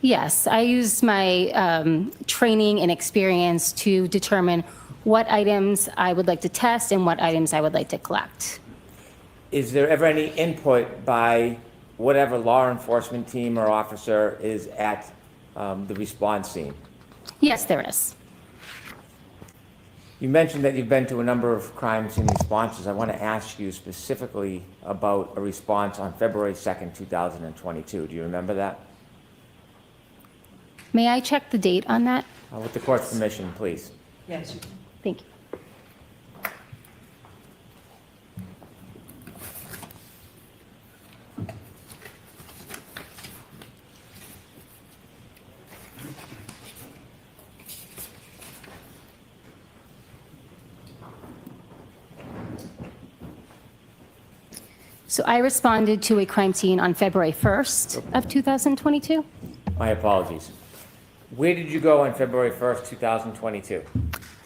Yes, I use my training and experience to determine what items I would like to test and what items I would like to collect. Is there ever any input by whatever law enforcement team or officer is at the response scene? Yes, there is. You mentioned that you've been to a number of crime scene responses. I want to ask you specifically about a response on February 2nd, 2022. Do you remember that? May I check the date on that? With the court's permission, please. Yes. Thank you. So I responded to a crime scene on February 1st of 2022. My apologies. Where did you go on February 1st, 2022?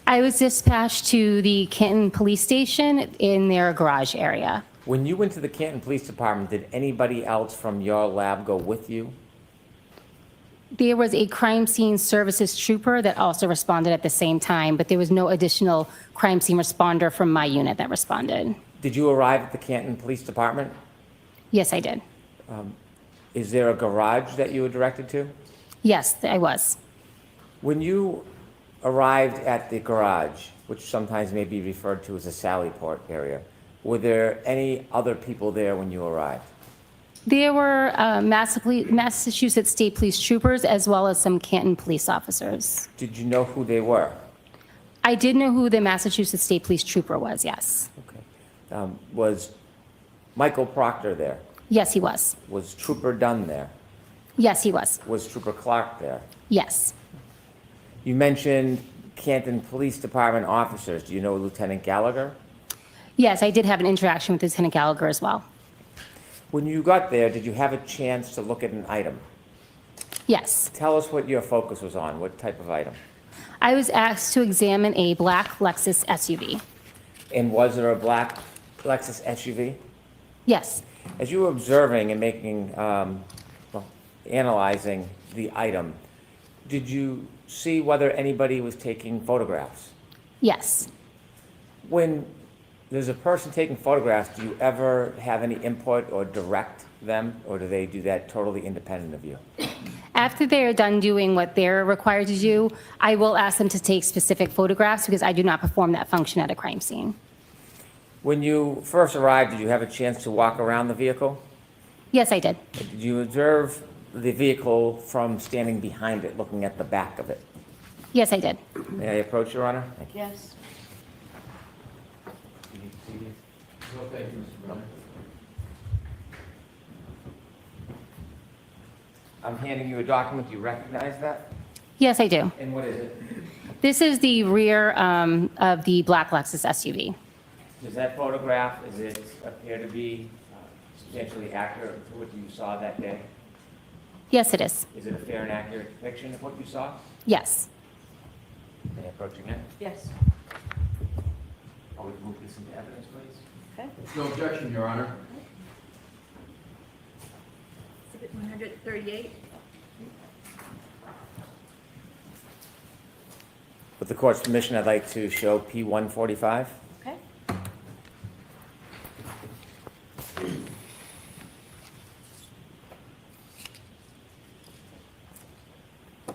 I was dispatched to the Canton Police Station in their garage area. When you went to the Canton Police Department, did anybody else from your lab go with you? There was a crime scene services trooper that also responded at the same time, but there was no additional crime scene responder from my unit that responded. Did you arrive at the Canton Police Department? Yes, I did. Is there a garage that you were directed to? Yes, I was. When you arrived at the garage, which sometimes may be referred to as a Sally Port area, were there any other people there when you arrived? There were Massachusetts State Police troopers as well as some Canton police officers. Did you know who they were? I did know who the Massachusetts State Police trooper was, yes. Okay. Was Michael Proctor there? Yes, he was. Was Trooper Dunn there? Yes, he was. Was Trooper Clark there? Yes. You mentioned Canton Police Department officers. Do you know Lieutenant Gallagher? Yes, I did have an interaction with Lieutenant Gallagher as well. When you got there, did you have a chance to look at an item? Yes. Tell us what your focus was on. What type of item? I was asked to examine a black Lexus SUV. And was there a black Lexus SUV? Yes. As you were observing and making, analyzing the item, did you see whether anybody was taking photographs? Yes. When there's a person taking photographs, do you ever have any input or direct them, or do they do that totally independent of you? After they're done doing what they're required to do, I will ask them to take specific photographs because I do not perform that function at a crime scene. When you first arrived, did you have a chance to walk around the vehicle? Yes, I did. Did you observe the vehicle from standing behind it, looking at the back of it? Yes, I did. May I approach, Your Honor? Thank you. Yes. Thank you, Mr. Brown. I'm handing you a document. Do you recognize that? Yes, I do. And what is it? This is the rear of the black Lexus SUV. Does that photograph, does it appear to be substantially accurate to what you saw that day? Yes, it is. Is it a fair and accurate depiction of what you saw? Yes. May I approach again? Yes. I'll move this into evidence, please. Okay. No objection, Your Honor. Exhibit 138. With the court's permission, I'd like to show P-145. Okay.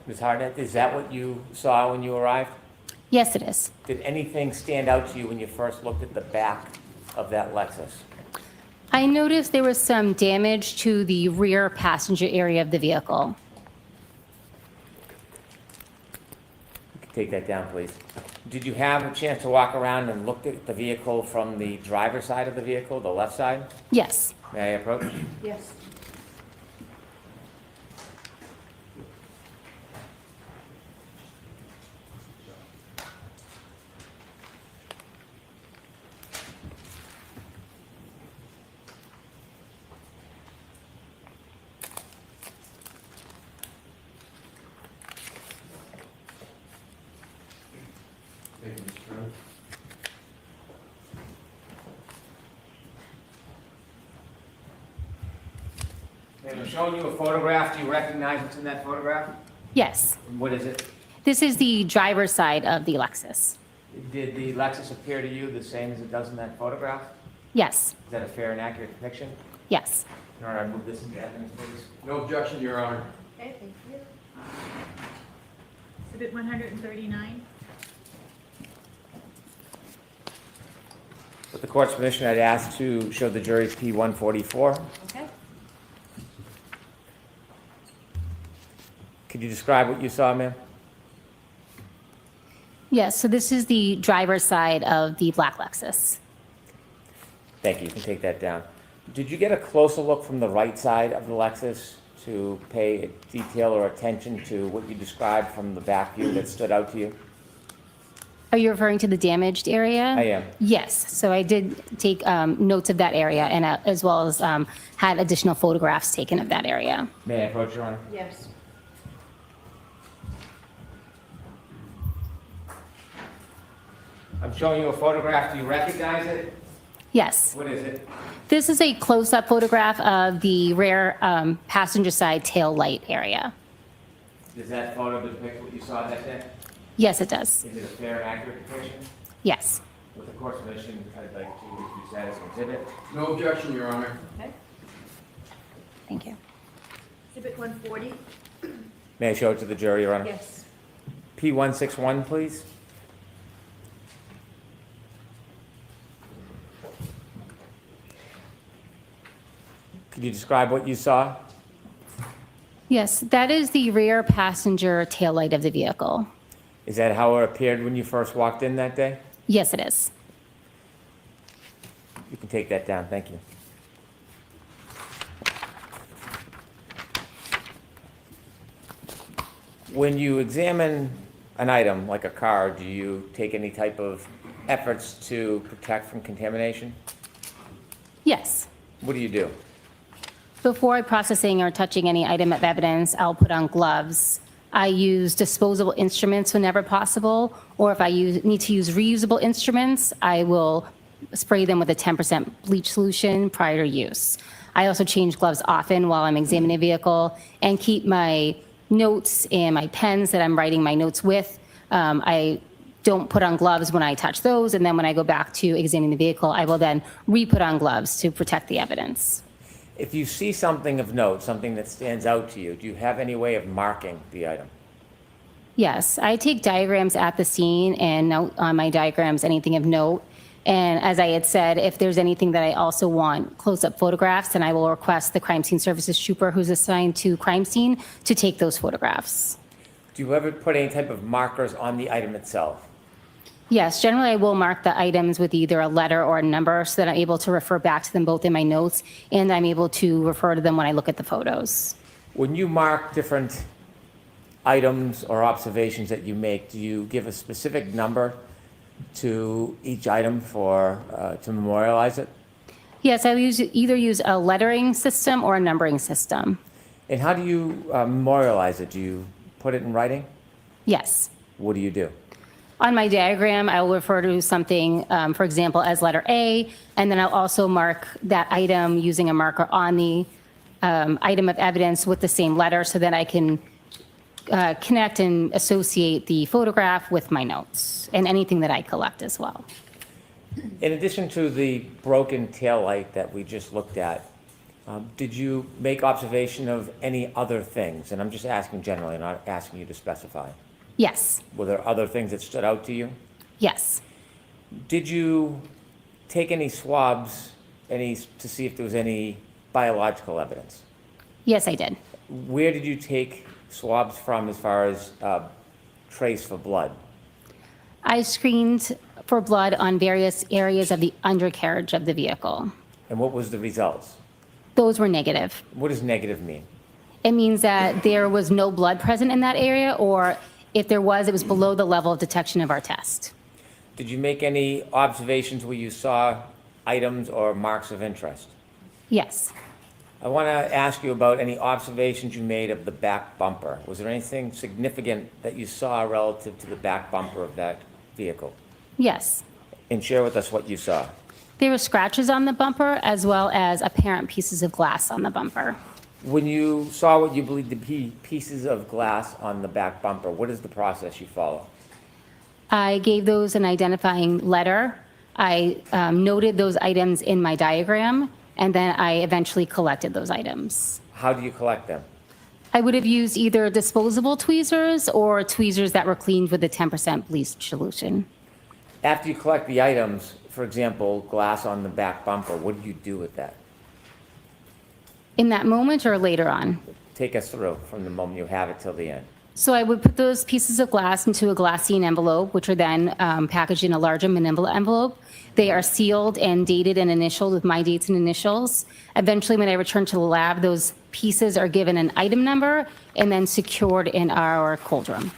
Ms. Hartnett, is that what you saw when you arrived? Yes, it is. Did anything stand out to you when you first looked at the back of that Lexus? I noticed there was some damage to the rear passenger area of the vehicle. You can take that down, please. Did you have a chance to walk around and look at the vehicle from the driver's side of the vehicle, the left side? Yes. May I approach? Yes. Thank you, Mr. Brown. I'm showing you a photograph. Do you recognize what's in that photograph? Yes. What is it? This is the driver's side of the Lexus. Did the Lexus appear to you the same as it does in that photograph? Yes. Is that a fair and accurate depiction? Yes. All right, move this into evidence, please. No objection, Your Honor. Okay, thank you. Exhibit 139. With the court's permission, I'd ask to show the jury P-144. Okay. Could you describe what you saw, ma'am? Yes, so this is the driver's side of the black Lexus. Thank you. You can take that down. Did you get a closer look from the right side of the Lexus to pay detail or attention to what you described from the back view that stood out to you? Are you referring to the damaged area? I am. Yes, so I did take notes of that area and as well as had additional photographs taken of that area. May I approach, Your Honor? Yes. I'm showing you a photograph. Do you recognize it? Yes. What is it? This is a close-up photograph of the rear passenger side tail light area. Does that photo depict what you saw that day? Yes, it does. Is it a fair and accurate depiction? Yes. With the court's permission, I'd like to use that as an exhibit. No objection, Your Honor. Okay. Thank you. Exhibit 140. May I show it to the jury, Your Honor? Yes. P-161, please. Could you describe what you saw? Yes, that is the rear passenger tail light of the vehicle. Is that how it appeared when you first walked in that day? Yes, it is. You can take that down, thank you. When you examine an item like a car, do you take any type of efforts to protect from contamination? Yes. What do you do? Before processing or touching any item of evidence, I'll put on gloves. I use disposable instruments whenever possible, or if I need to use reusable instruments, I will spray them with a 10% bleach solution prior to use. I also change gloves often while I'm examining a vehicle and keep my notes and my pens that I'm writing my notes with. I don't put on gloves when I touch those, and then when I go back to examining the vehicle, I will then re-put on gloves to protect the evidence. If you see something of note, something that stands out to you, do you have any way of marking the item? Yes, I take diagrams at the scene and note on my diagrams anything of note. And as I had said, if there's anything that I also want close-up photographs, then I will request the crime scene services trooper who's assigned to crime scene to take those photographs. Do you ever put any type of markers on the item itself? Yes, generally I will mark the items with either a letter or a number so that I'm able to refer back to them both in my notes, and I'm able to refer to them when I look at the photos. When you mark different items or observations that you make, do you give a specific number to each item to memorialize it? Yes, I either use a lettering system or a numbering system. And how do you memorialize it? Do you put it in writing? Yes. What do you do? On my diagram, I will refer to something, for example, as letter A, and then I'll also mark that item using a marker on the item of evidence with the same letter so that I can connect and associate the photograph with my notes and anything that I collect as well. In addition to the broken taillight that we just looked at, did you make observation of any other things? And I'm just asking generally, not asking you to specify. Yes. Were there other things that stood out to you? Yes. Did you take any swabs to see if there was any biological evidence? Yes, I did. Where did you take swabs from as far as trace for blood? I screened for blood on various areas of the undercarriage of the vehicle. And what was the results? Those were negative. What does negative mean? It means that there was no blood present in that area, or if there was, it was below the level of detection of our test. Did you make any observations where you saw items or marks of interest? Yes. I want to ask you about any observations you made of the back bumper. Was there anything significant that you saw relative to the back bumper of that vehicle? Yes. And share with us what you saw. There were scratches on the bumper as well as apparent pieces of glass on the bumper. When you saw what you believe to be pieces of glass on the back bumper, what is the process you follow? I gave those an identifying letter. I noted those items in my diagram, and then I eventually collected those items. How do you collect them? I would have used either disposable tweezers or tweezers that were cleaned with a 10% bleach solution. After you collect the items, for example, glass on the back bumper, what do you do with that? In that moment or later on? Take us through from the moment you have it till the end. So I would put those pieces of glass into a glassine envelope, which are then packaged in a larger manila envelope. They are sealed and dated and initialed with my dates and initials. Eventually, when I return to the lab, those pieces are given an item number and then secured in our cold room.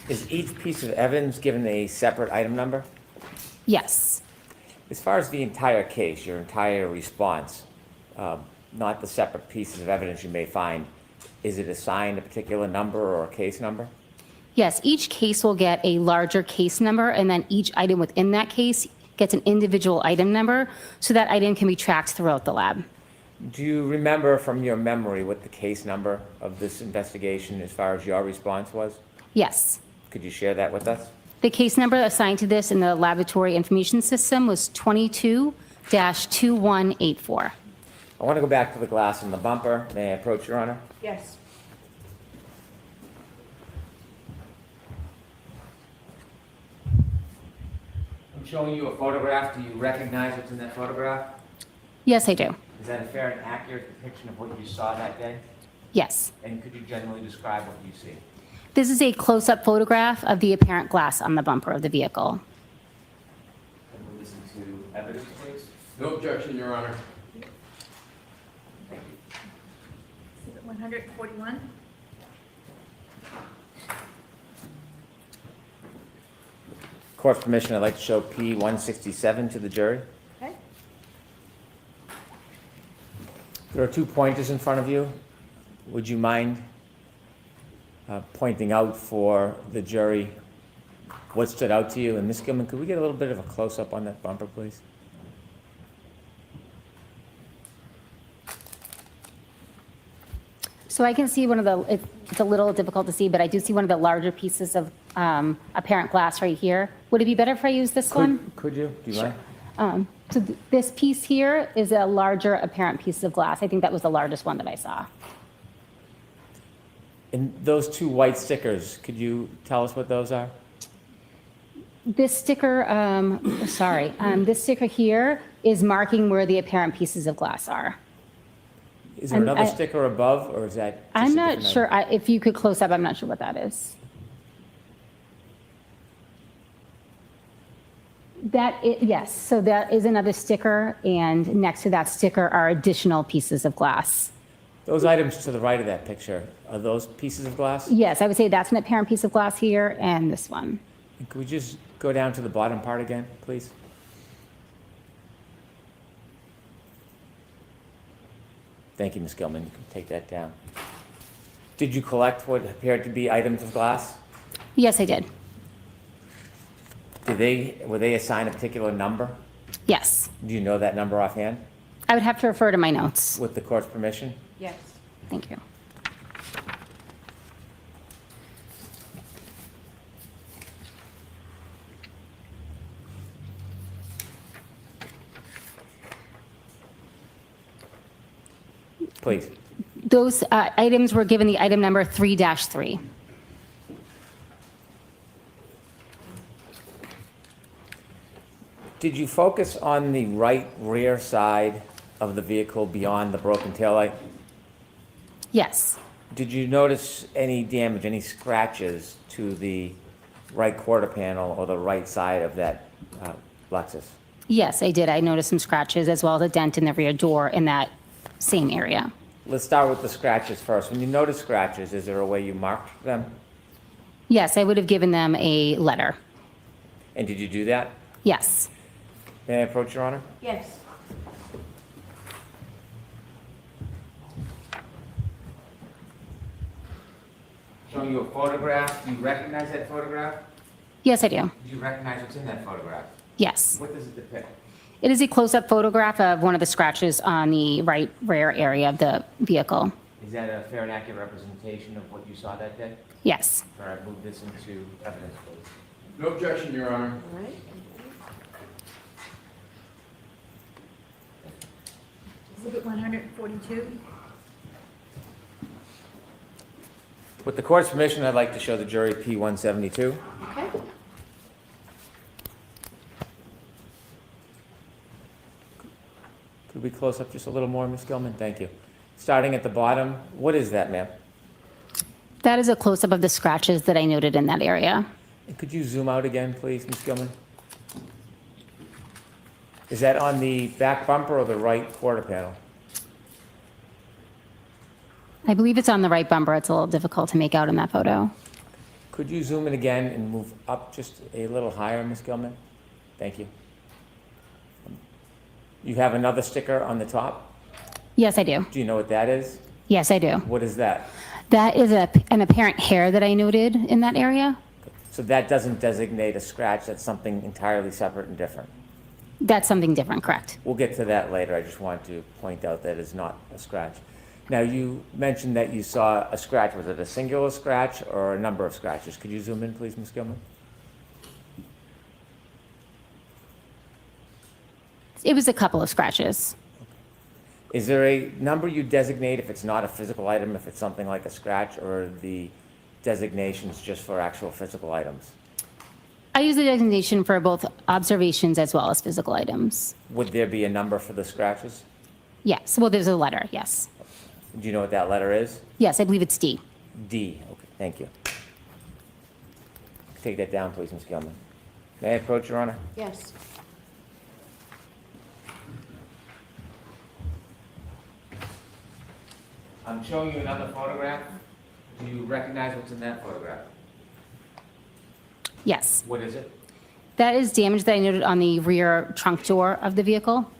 Is each piece of evidence given a separate item number? Yes. As far as the entire case, your entire response, not the separate pieces of evidence you may find, is it assigned a particular number or a case number? Yes, each case will get a larger case number, and then each item within that case gets an individual item number, so that item can be tracked throughout the lab. Do you remember from your memory what the case number of this investigation as far as your response was? Yes. Could you share that with us? The case number assigned to this in the laboratory information system was 22-2184. I want to go back to the glass in the bumper. May I approach, Your Honor? Yes. I'm showing you a photograph. Do you recognize what's in that photograph? Yes, I do. Is that a fair and accurate depiction of what you saw that day? Yes. And could you generally describe what you see? This is a close-up photograph of the apparent glass on the bumper of the vehicle. Can we listen to evidence, please? No objection, Your Honor. Exhibit 141. Court's permission, I'd like to show P-167 to the jury. Okay. There are 2 pointers in front of you. Would you mind pointing out for the jury what stood out to you? And Ms. Gilman, could we get a little bit of a close-up on that bumper, please? So I can see one of the, it's a little difficult to see, but I do see one of the larger pieces of apparent glass right here. Would it be better if I use this one? Could you? Do you mind? So this piece here is a larger apparent piece of glass. I think that was the largest one that I saw. And those 2 white stickers, could you tell us what those are? This sticker, this sticker here is marking where the apparent pieces of glass are. Is there another sticker above, or is that? just I'm a not different sure, if you could close up, I'm not sure what that is. Yes, so that is another sticker, and next to that sticker are additional pieces of glass. Those items to the right of that picture, are those pieces of glass? Yes, I would say that's an apparent piece of glass here, and this one. And could we just go down to the bottom part again, please? Thank you, Ms. Gilman. You can take that down. Did you collect what appeared to be items of glass? Yes, I did. Were they assigned a particular number? Yes. Do you know that number offhand? I would have to refer to my notes. With the court's permission? Yes. Thank you. Please. Those items were given the item number 3-3. Did you focus on the right rear side of the vehicle beyond the broken taillight? Yes. Did you notice any damage, any scratches to the right quarter panel or the right side of that Lexus? Yes, I did. I noticed some scratches as well as a dent in the rear door in that same area. Let's start with the scratches first. When you notice scratches, is there a way you marked them? Yes, I would have given them a letter. And did you do that? Yes. May I approach, Your Honor? Yes. Showing you a photograph. Do you recognize that photograph? Yes, I do. Do you recognize what's in that photograph? Yes. What does it depict? It is a close-up photograph of one of the scratches on the right rear area of the vehicle. Is that a fair and accurate representation of what you saw that day? Yes. All right, move this into evidence, please. No objection, Your Honor. All right. Exhibit 142. With the court's permission, I'd like to show the jury P-172. Okay. Could we close up just a little more, Ms. Gilman? Thank you. Starting at the bottom, what is that, ma'am? That is a close-up of the scratches that I noted in that area. And could you zoom out again, please, Ms. Gilman? Is that on the back bumper or the right quarter panel? I believe it's on the right bumper. It's a little difficult to make out in that photo. Could you zoom in again and move up just a little higher, Ms. Gilman? Thank you. You have another sticker on the top? Yes, I do. Do you know what that is? Yes, I do. What is that? That is an apparent hair that I noted in that area. So that doesn't designate a scratch, that's something entirely separate and different. That's something different, correct? We'll get to that later. I just want to point out that it's not a scratch. Now, you mentioned that you saw a scratch. Was it a singular scratch or a number of scratches? Could you zoom in, please, Ms. Gilman? It was a couple of scratches. Is there a number you designate if it's not a physical item, if it's something like a scratch, or are the designations just for actual physical items? I use the designation for both observations as well as physical items. Would there be a number for the scratches? Yes, well, there's a letter, yes. Do you know what that letter is? Yes, I believe it's D. D. Okay, thank you. Take that down, please, Ms. Gilman. May I approach, Your Honor? Yes. I'm showing you another photograph. Do you recognize what's in that photograph? Yes. What is it? That is damage that I noted on the rear trunk door of the vehicle.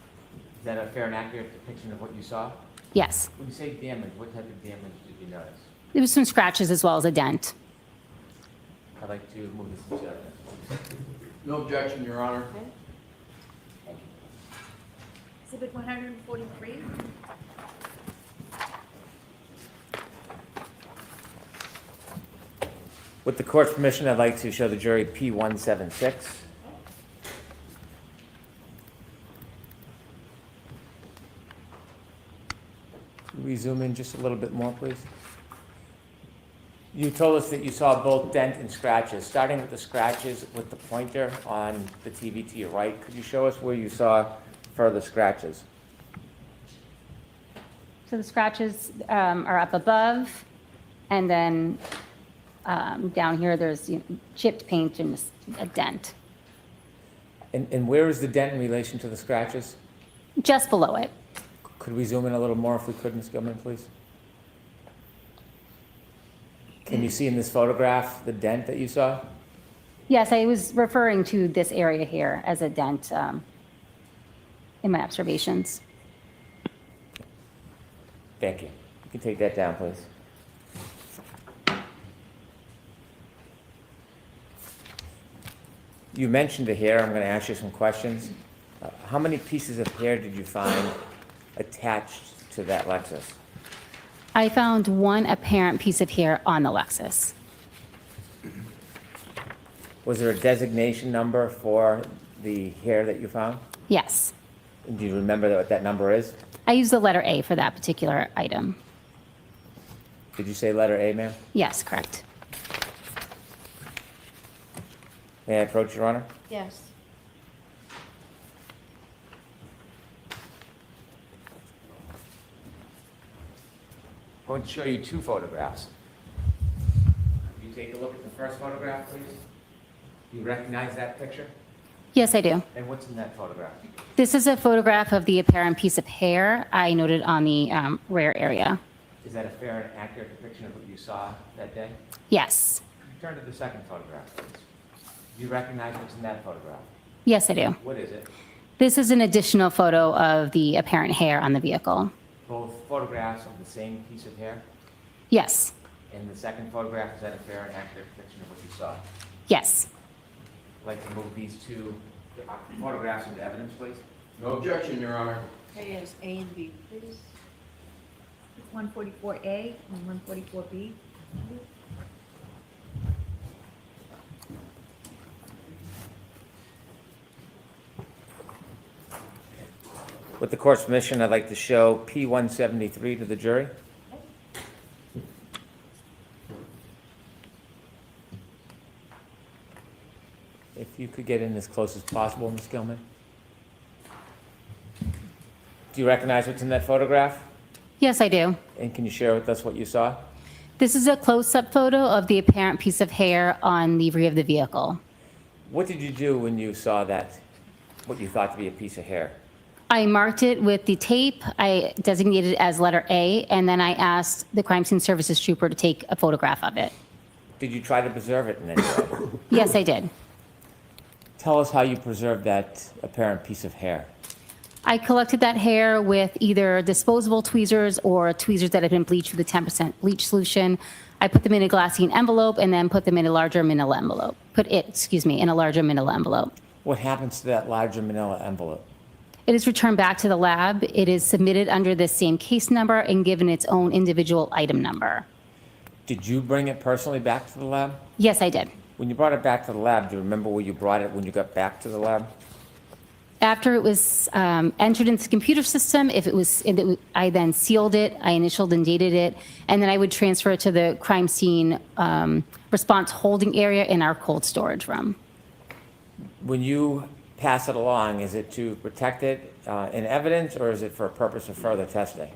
Is that a fair and accurate depiction of what you saw? Yes. When you say damage, what type of damage did you notice? There was some scratches as well as a dent. I'd like to move this into evidence. No objection, Your Honor. Exhibit 143. With the court's permission, I'd like to show the jury P176. Can we zoom in just a little bit more, please? You told us that you saw both dent and scratches. Starting with the scratches with the pointer on the TV to your right, could you show us where you saw further scratches? So the scratches are up above, and then down here there's chipped paint and a dent. And where is the dent in relation to the scratches? Just below it. Could we zoom in a little more if we could, Ms. Gilman, please? Can you see in this photograph the dent that you saw? Yes, I was referring to this area here as a dent in my observations. Thank you. You can take that down, please. You mentioned the hair. I'm going to ask you some questions. How many pieces of hair did you find attached to that Lexus? I found one apparent piece of hair on the Lexus. Was there a designation number for the hair that you found? Yes. Do you remember what that number is? I used the letter A for that particular item. Did you say letter A, ma'am? Yes, correct. May I approach, Your Honor? Yes. I'm going to show you two photographs. Can you take a look at the first photograph, please? Do you recognize that picture? Yes, I do. And what's in that photograph? This is a photograph of the apparent piece of hair I noted on the rear area. Is that a fair and accurate depiction of what you saw that day? Yes. Turn to the second photograph, please. Do you recognize what's in that photograph? Yes, I do. What is it? This is an additional photo of the apparent hair on the vehicle. Both photographs of the same piece of hair? Yes. And the second photograph, is that a fair and accurate depiction of what you saw? Yes. I'd like to move these two photographs into evidence, please. No objection, Your Honor. Okay, is A and B, please. 144A and 144B. With the court's permission, I'd like to show P173 to the jury. If you could get in as close as possible, Ms. Gilman. Do you recognize what's in that photograph? Yes, I do. And can you share with us what you saw? This is a close-up photo of the apparent piece of hair on the rear of the vehicle. What did you do when you saw that, what you thought to be a piece of hair? I marked it with the tape. I designated it as letter A, and then I asked the crime scene services trooper to take a photograph of it. Did you try to preserve it in any way? Yes, I did. Tell us how you preserved that apparent piece of hair. I collected that hair with either disposable tweezers or tweezers that had been bleached with a 10% bleach solution. I put them in a glassine envelope and then put them in a larger manila envelope. In a larger manila envelope. What happens to that larger manila envelope? It is returned back to the lab. It is submitted under the same case number and given its own individual item number. Did you bring it personally back to the lab? Yes, I did. When you brought it back to the lab, do you remember where you brought it when you got back to the lab? After it was entered into the computer system, I then sealed it, I initialed and dated it, and then I would transfer it to the crime scene response holding area in our cold storage room. When you pass it along, is it to protect it in evidence, or is it for a purpose of further testing?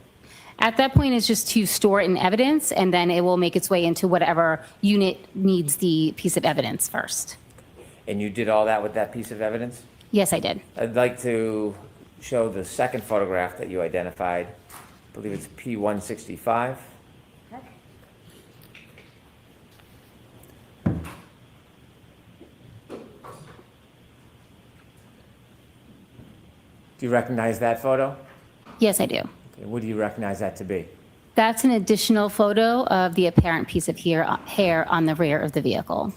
At that point, it's just to store it in evidence, and then it will make its way into whatever unit needs the piece of evidence first. And you did all that with that piece of evidence? Yes, I did. I'd like to show the second photograph that you identified. I believe it's P165. Do you recognize that photo? Yes, I do. Okay, what do you recognize that to be? That's an additional photo of the apparent piece of hair on the rear of the vehicle.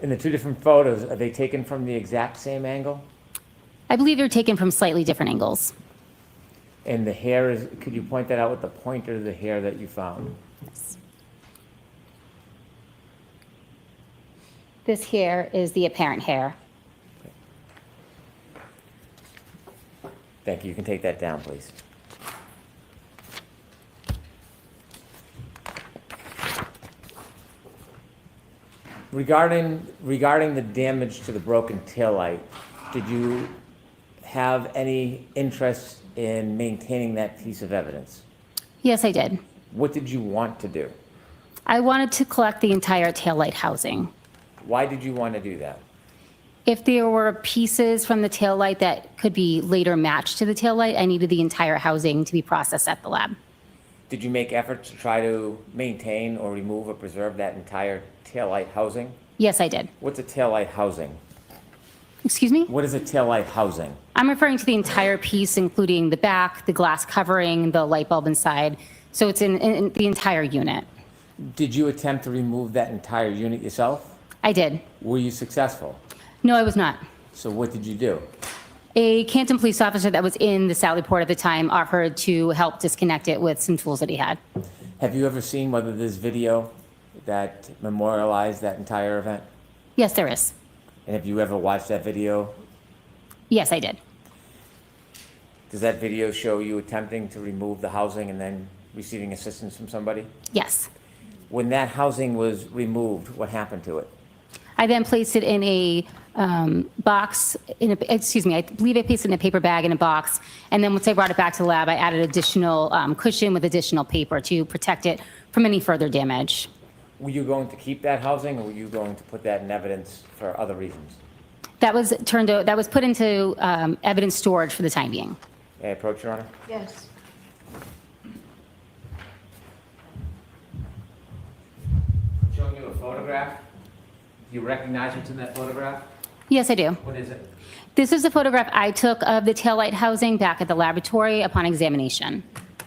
In the two different photos, are they taken from the exact same angle? I believe they're taken from slightly different angles. And the hair is, could you point that out with the pointer of the hair that you found? Yes. This hair is the apparent hair. Thank you. You can take that down, please. Regarding the damage to the broken taillight, did you have any interest in maintaining that piece of evidence? Yes, I did. What did you want to do? I wanted to collect the entire taillight housing. Why did you want to do that? If there were pieces from the taillight that could be later matched to the taillight, I needed the entire housing to be processed at the lab. Did you make efforts to try to maintain or remove or preserve that entire taillight housing? Yes, I did. What's a taillight housing? Excuse me? What is a taillight housing? I'm referring to the entire piece, including the back, the glass covering, the light bulb inside. So it's in the entire unit. Did you attempt to remove that entire unit yourself? I did. Were you successful? No, I was not. So what did you do? A Canton police officer that was in the Sally Port at the time offered to help disconnect it with some tools that he had. Have you ever seen whether there's video that memorialized that entire event? Yes, there is. And have you ever watched that video? Yes, I did. Does that video show you attempting to remove the housing and then receiving assistance from somebody? Yes. When that housing was removed, what happened to it? I then placed it in a box, I believe I placed it in a paper bag in a box. And then once I brought it back to the lab, I added additional cushion with additional paper to protect it from any further damage. Were you going to keep that housing, or were you going to put that in evidence for other reasons? That was put into evidence storage for the time being. May I approach, Your Honor? Yes. Showing you a photograph. Do you recognize what's in that photograph? Yes, I do. What is it? This is a photograph I took of the taillight housing back at the laboratory upon examination.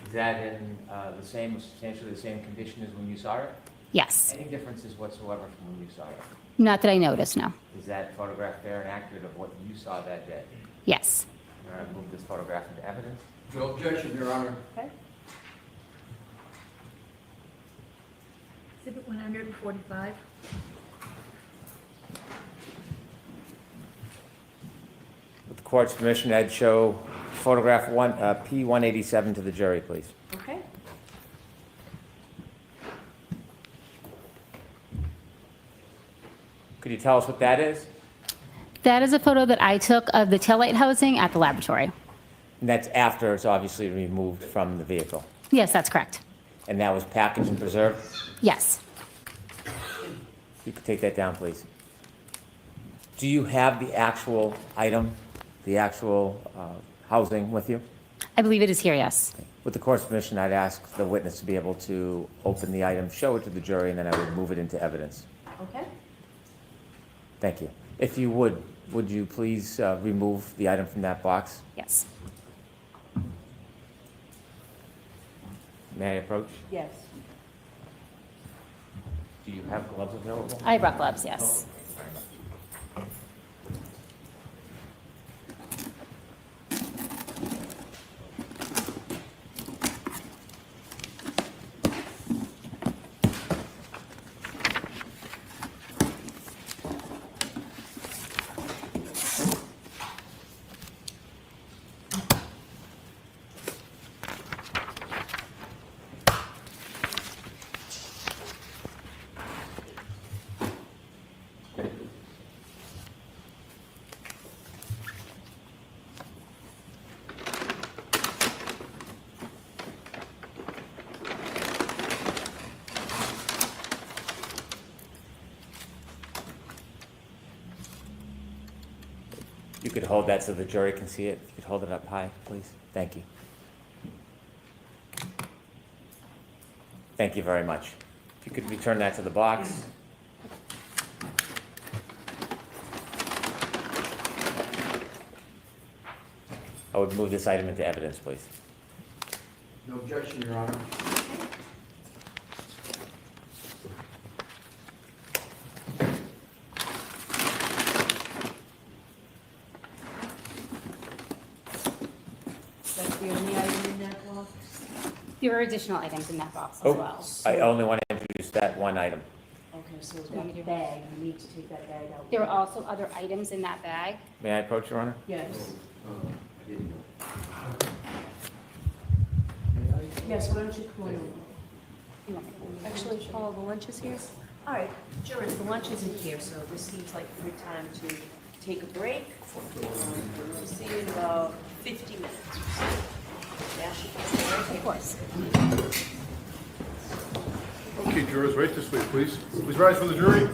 Is that in substantially the same condition as when you saw it? Yes. Any differences whatsoever from when you saw it? Not that I noticed, no. Is that photograph fair and accurate of what you saw that day? Yes. All right, move this photograph into evidence. No objection, Your Honor. Okay. Exhibit 145. With the court's permission, I'd show photograph P187 to the jury, please. Okay. Could you tell us what that is? That is a photo that I took of the taillight housing at the laboratory. And that's after it's obviously removed from the vehicle. Yes, that's correct. And that was packaged and preserved? Yes. You could take that down, please. Do you have the actual item, the actual housing with you? I believe it is here, yes. With the court's permission, I'd ask the witness to be able to open the item, show it to the jury, and then I would move it into evidence. Okay. Thank you. If you would you please remove the item from that box? Yes. May I approach? Yes. Do you have gloves available? I brought gloves, yes. You could hold that so the jury can see it. If you could hold it up high, please. Thank you. Thank you very much. If you could return that to the box. I would move this item into evidence, please. No objection, Your Honor. That's the only item in that box? There are additional items in that box as Oh, well. I only want to introduce that one item. Okay, so that bag, you need to take that bag out. There are also other items in that bag. May I approach, Your Honor? Yes. Yes, why don't you come on over? Actually, Paul, the lunch is here? All right, sure, the lunch isn't here, so this seems like a good time to take a break. We'll see you in about 50 minutes. Yeah, of course. Okay, jurors, right this way, please. Please rise for the jury.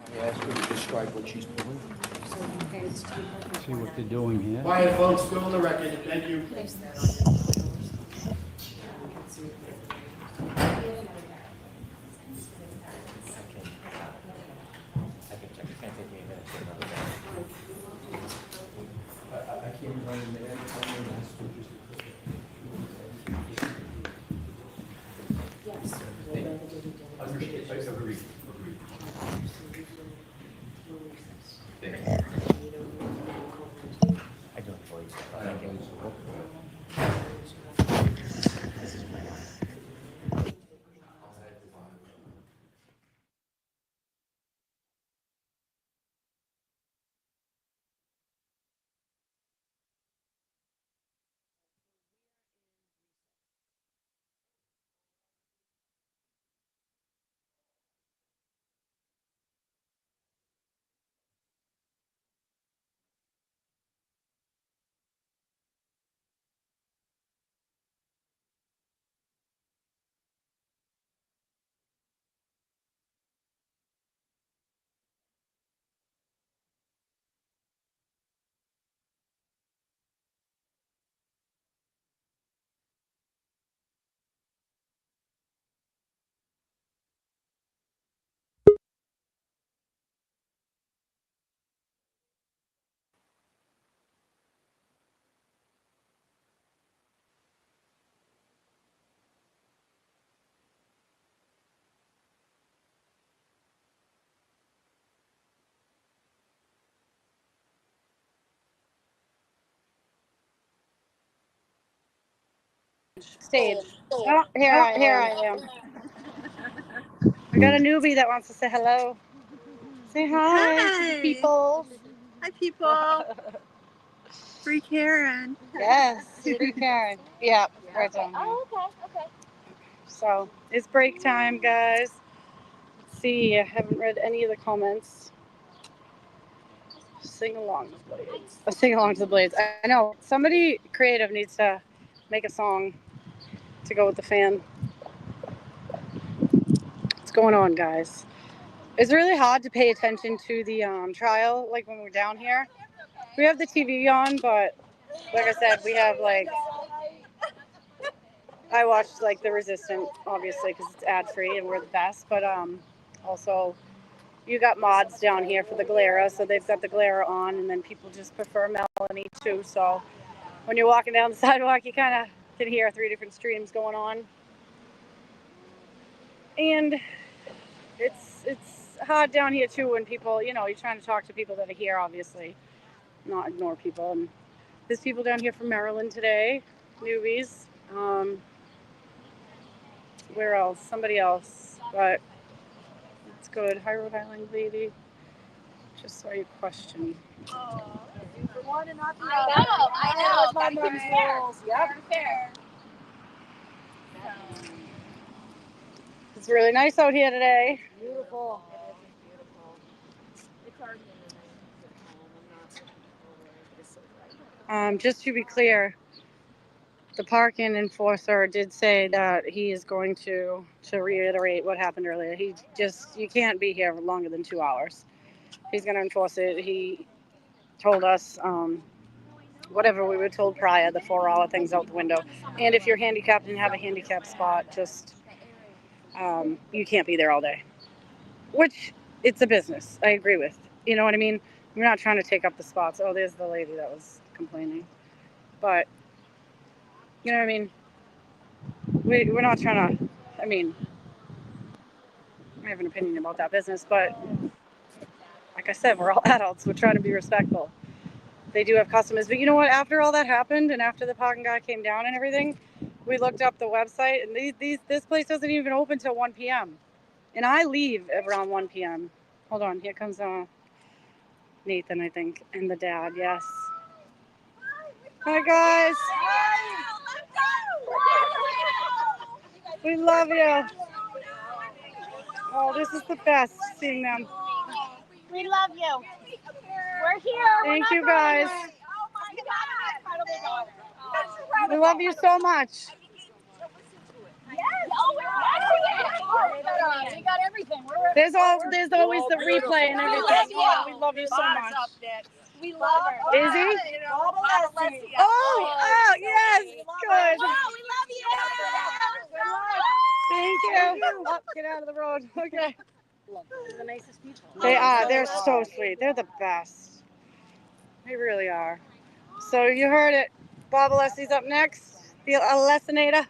I ask her to describe what she's doing. See what they're doing here. Quiet, folks, still on the record. Thank you. I can check. It's going to take me a minute to get another bag. I can't run in there. Understand, I agree. I do employee stuff. Thank you. Stage. Oh, here I am. We got a newbie that wants to say hello. Say hi to the people. Hi, people. Free Karen. Yes, free Karen. Yeah, right down here. Oh, okay. So it's break time, guys. Let's see, I haven't read any of the comments. Sing along to the Blades. Sing along to the Blades. I know somebody creative needs to make a song to go with the fan. What's going on, guys? It's really hard to pay attention to the trial, like when we're down here. We have the TV on, but like I said, we have like, I watched like The Resistant, obviously, because it's ad free and we're the best. But also, you got mods down here for the Glera, so they've got the Glera on, and then people just prefer Melanie too. So when you're walking down the sidewalk, you kind of can hear 3 different streams going on, and it's hard down here too when people, you're trying to talk to people that are here, obviously, not ignore people. And there's people down here from Maryland today, newbies. Where else? Somebody else, but it's good. Hi, Rhode Island lady. Just saw your question. For one and not the I other. know, That was my gotta keep mom's it fair. rules. Yep. Fair. It's really nice out here today. Beautiful. Just to be clear, the parking enforcer did say that he is going to reiterate what happened earlier. You can't be here longer than 2 hours. He's going to enforce it. He told us whatever we were told prior, the 4-hour thing's out the window. And if you're handicapped and have a handicap spot, just you can't be there all day. Which, it's a business. I agree with. You know what I mean? We're not trying to take up the spots. Oh, there's the lady that was complaining. But, you know what I mean? We're not trying to, I have an opinion about that business, but like I said, we're all adults. We're trying to be respectful. They do have customers. But you know what? After all that happened and after the parking guy came down and everything, we looked up the website and this place doesn't even open till 1 p.m. And I leave around 1 p.m. Hold on. Here comes Nathan, I think, and the dad. Yes. Hi, guys. We love you. Oh, this is the best, seeing them. We love you. We're here. Thank you, guys. We love you so much. We got everything. There's always the replay and everything. Yeah, we love you so much. We love her. Is he? Oh, yes. Good. We love you. Thank you. Oh, get out of the road. Okay. The nicest people. They are. They're so sweet. They're the best. They really are. So you heard it. Bob Alessi's up next. The Alessinator.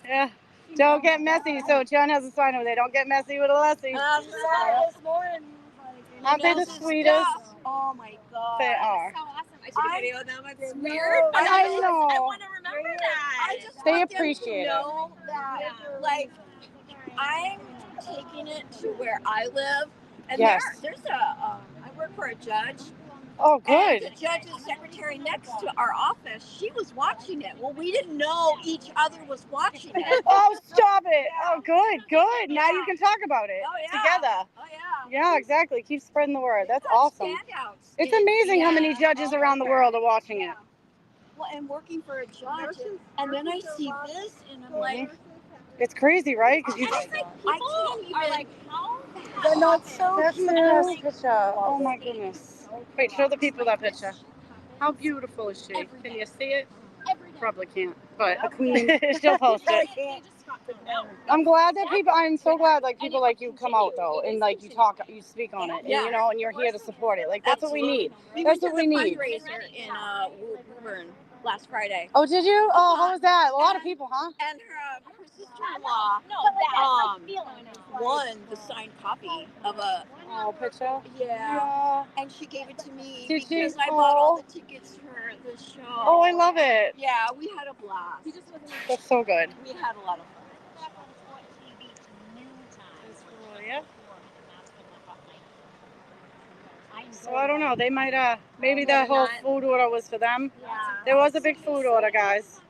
Yeah. Don't get messy. So John has a sign over there. Don't get messy with Alessi. This morning. Aren't they the sweetest? Oh my God. They are. So awesome. I took a video of them. It's weird. But I I know. want to remember that. I just They want appreciate it. them to know that, like, I'm taking it to where I live. And Yes. there's I work for a judge. Oh, And good. the judge's secretary next to our office, she was watching it. Well, we didn't know each other was watching it. Oh, stop it. Oh, good, good. Now you can talk about it together. Oh, yeah. Yeah, exactly. Keep spreading the word. That's awesome. Standouts. It's amazing how many judges around the world are watching it. Well, and working for a judge, and then I see this, and I'm like, It's crazy, right? Because you and it's like people are like, how? They're not so That's the best picture. Oh my goodness. Wait, show the people that picture. How beautiful is she? Can you see it? Probably can't, but the queen. She'll post it. I'm glad that I'm so glad like people like you come out though and like you speak on it, and, you know, and you're here to support it. Like that's what we need. That's what we need. Fundraiser in Woburn last Friday. Oh, did you? Oh, how was that? A lot of people, huh? And her sister-in-law won the signed copy of a picture. Yeah. And she gave it to me Did she? because I bought all the tickets for the show. Oh, I love it. Yeah, we had a blast. That's so good. We had a lot of fun. So I don't know. They might maybe that whole food order was for them. There was a big food order, guys.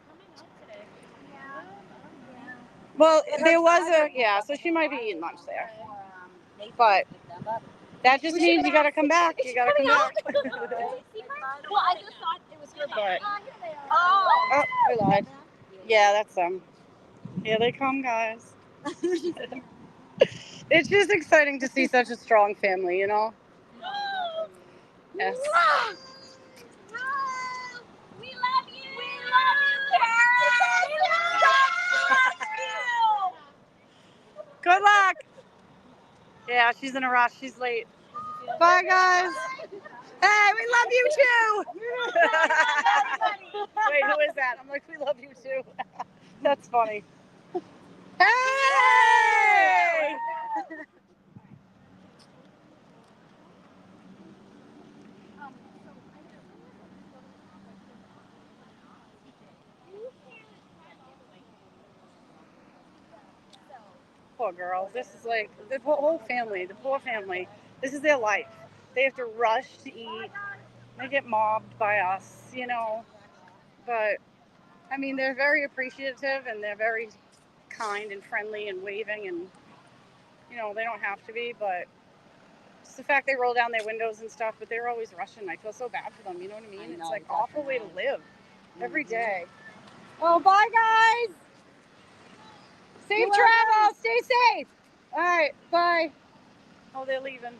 Well, there was so she might be eating lunch there. But that just means you gotta come back. You gotta come back. Well, I just thought it was her But, oh, I lied. Yeah, that's them. Here they come, guys. It's just exciting to see such a strong family, you know? Yes. We love you. We love you. Good luck. Yeah, she's in a rush. She's late. Bye, guys. Hey, we love you too. Wait, who is that? I'm like, we love you too. That's funny. Hey! Poor girls. This is like the whole family, the poor family. This is their life. They have to rush to eat. They get mobbed by us, you know. But I mean, they're very appreciative and they're very kind and friendly and waving, and you know, they don't have to be, but it's the fact they roll down their windows and stuff, but they're always rushing. I feel so bad for them, you know what I mean? It's like awful way to live every day. Oh, bye guys! Safe travel! Stay safe! Alright, bye. Oh, they're leaving.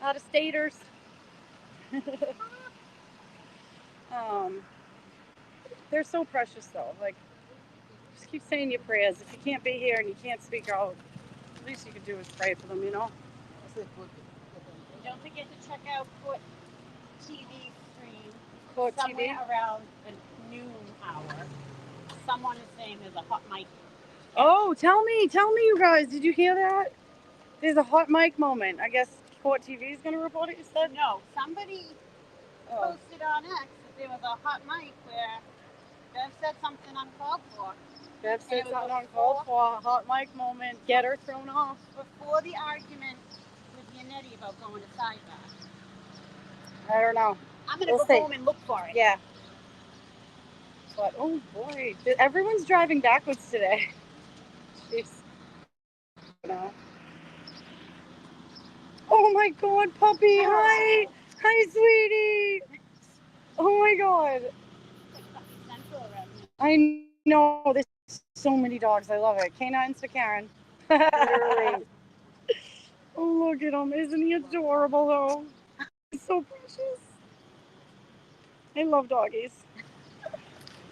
Out of staters. They're so precious though. Like, just keep saying your prayers. If you can't be here and you can't speak out, at least you can do is pray for them, you know? Don't forget to check out Court TV stream. Court TV? Somewhere around the noon hour. Someone is saying there's a hot mic. Oh, tell me, you guys. Did you hear that? There's a hot mic moment. I guess Court TV is going to report it, you said? No, somebody posted on X that there was a hot mic where Bev said something uncalled for. Bev said something uncalled for, a hot mic moment. Get her thrown off. Before the argument with Yannetti about going to sidebar. I don't know. I'm going to go home and look for it. Yeah. But, oh boy, everyone's driving backwards today. Jeez. No. Oh my god, puppy, hi! Hi, sweetie! Oh my god. I know, there's so many dogs, I love it. Canines for Karen. Literally. Oh, look at him, isn't he adorable though? He's so precious. I love doggies.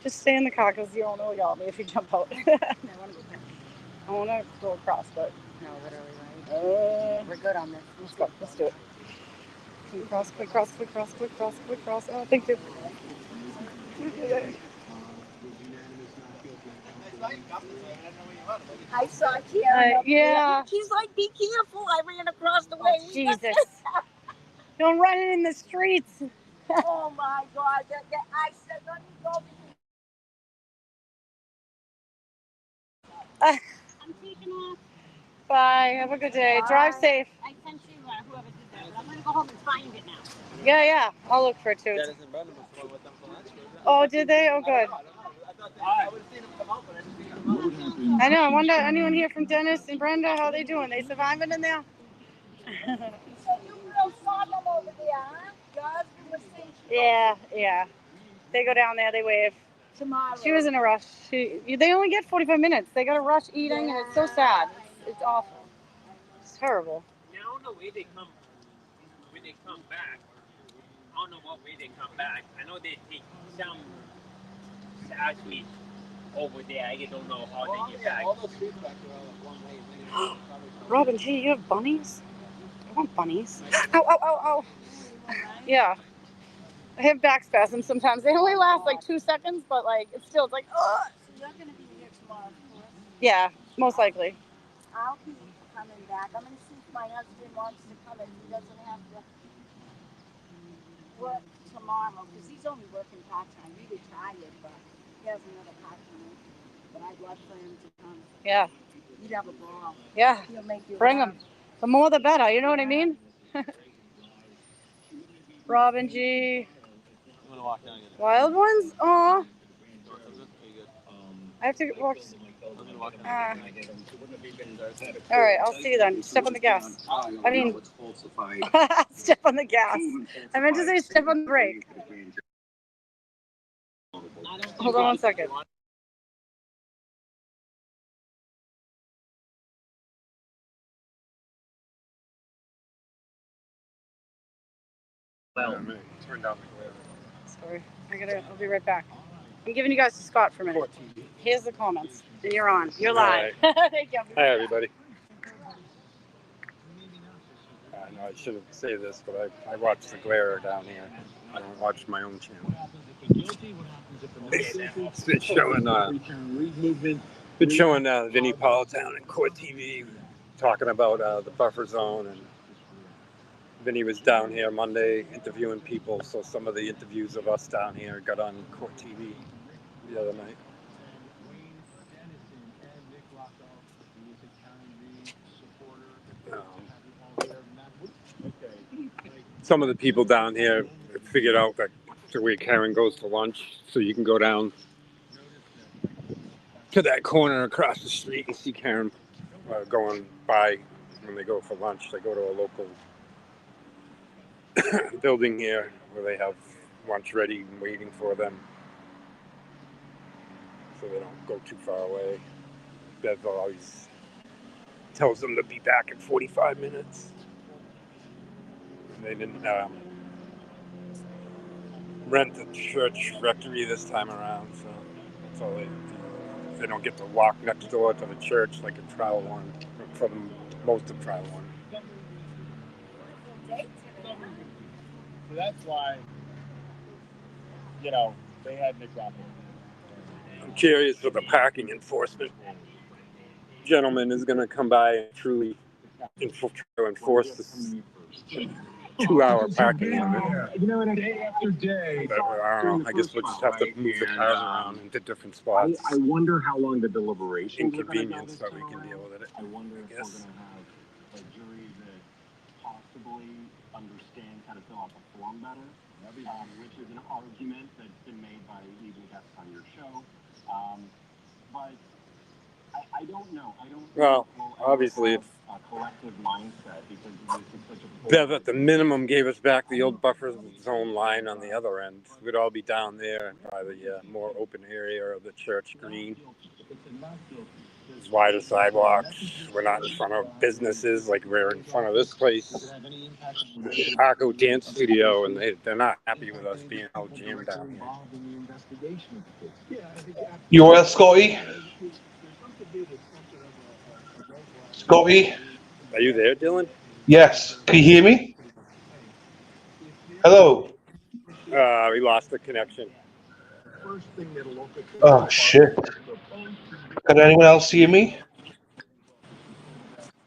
Just stay in the car because you don't know yell at me if you jump out. I want to go across, but No, literally, right? We're good on this. let's go. Let's do it. Quick cross, quick cross, quick cross, quick cross, quick cross. Oh, thank you. I saw Karen up yeah. there. She's like, be careful. I ran across the way. Oh, Jesus. Don't run it in the streets. Oh my God. I said, let me go. I'm taking off. Bye. Have a good day. Drive safe. I sent you whoever did that, but I'm going to go home and find it now. Yeah, yeah. I'll look for it too. Dennis and Brendan was the one with them from last year. Oh, did they? Oh, good. I would have seen them come out, but I didn't see them come out. I know. I wonder, anyone here from Dennis and Brenda, how they doing? They surviving in there? So you girls saw them over there, huh? Guys, we were saying Yeah, yeah. They go down there, they wave. tomorrow. She was in a rush. They only get 45 minutes. They got to rush eating, and it's so sad. It's awful. It's terrible. I don't know where they come back. I don't know what way they come back. I know they take some actually over there. I don't know how they get back. All those streets back there are one way. Robin, hey, you have bunnies? I want bunnies. Ow, ow, ow, ow. Yeah. I have back spasms sometimes. They only last like 2 seconds, but like it's still, it's like, ugh. So you're going to be here tomorrow, of course. Yeah, most likely. I'll keep coming back. I'm going to see if my husband wants to come and he doesn't have to work tomorrow because he's only working part-time. He retired, but he has another part-time. But I'd love for him to come. Yeah. He'd have a ball. Yeah. He'll make you Bring laugh. them. The more the better. You know what I mean? Robin G. I'm gonna walk down again. Wild ones? Aw. I have to watch. I'm gonna walk down. All right, I'll see you then. Step on the gas. I mean, step on the gas. I meant to say step on the brake. Hold on 1 second. Turn down the glare. Sorry, I'll be right back. I'm giving you guys to Scott for a minute. Here's the comments, and you're on. You're live. Thank you. Hi, everybody. I know I shouldn't say this, but I watch the glare down here. I don't watch my own channel. It's been showing Vinnie Paultown and Court TV talking about the buffer zone, and Vinnie was down here Monday interviewing people, so some of the interviews of us down here got on Court TV the other night. some of the people down here figured out that the way Karen goes to lunch, so you can go down to that corner across the street and see Karen going by when they go for lunch. They go to a local building here where they have lunch ready and waiting for them, so they don't go too far away. Bev always tells them to be back in 45 minutes. They didn't rent the church rectory this time around, so that's all they do. They don't get to walk next door to the church like a trial one, for most of trial one. So that's why, they had Nick Rock. I'm curious if the parking enforcement gentleman is going to come by and truly enforce this 2-hour parking limit. Day after day. But, I don't know. I guess we'll just have to move the cars around into different spots. I wonder how long the deliberation. Inconvenience, but we can deal with it. I wonder if we're going to have a jury that possibly understands how to fill out the form better, which is an argument that's been made by even guests on your show. But I don't know. Well, obviously, if a collective mindset because this is such a Bev at the minimum gave us back the old buffer zone line on the other end, we'd all be down there by the more open area of the church green. There's wider sidewalks. We're not in front of businesses like we're in front of this place, Arco Dance Studio, and they're not happy with us being all jammed down here. You all right, Scotty? Scotty? Are you there, Dylan? Yes. Can you hear me? Hello? We lost the connection. Oh, shit. Can anyone else hear me?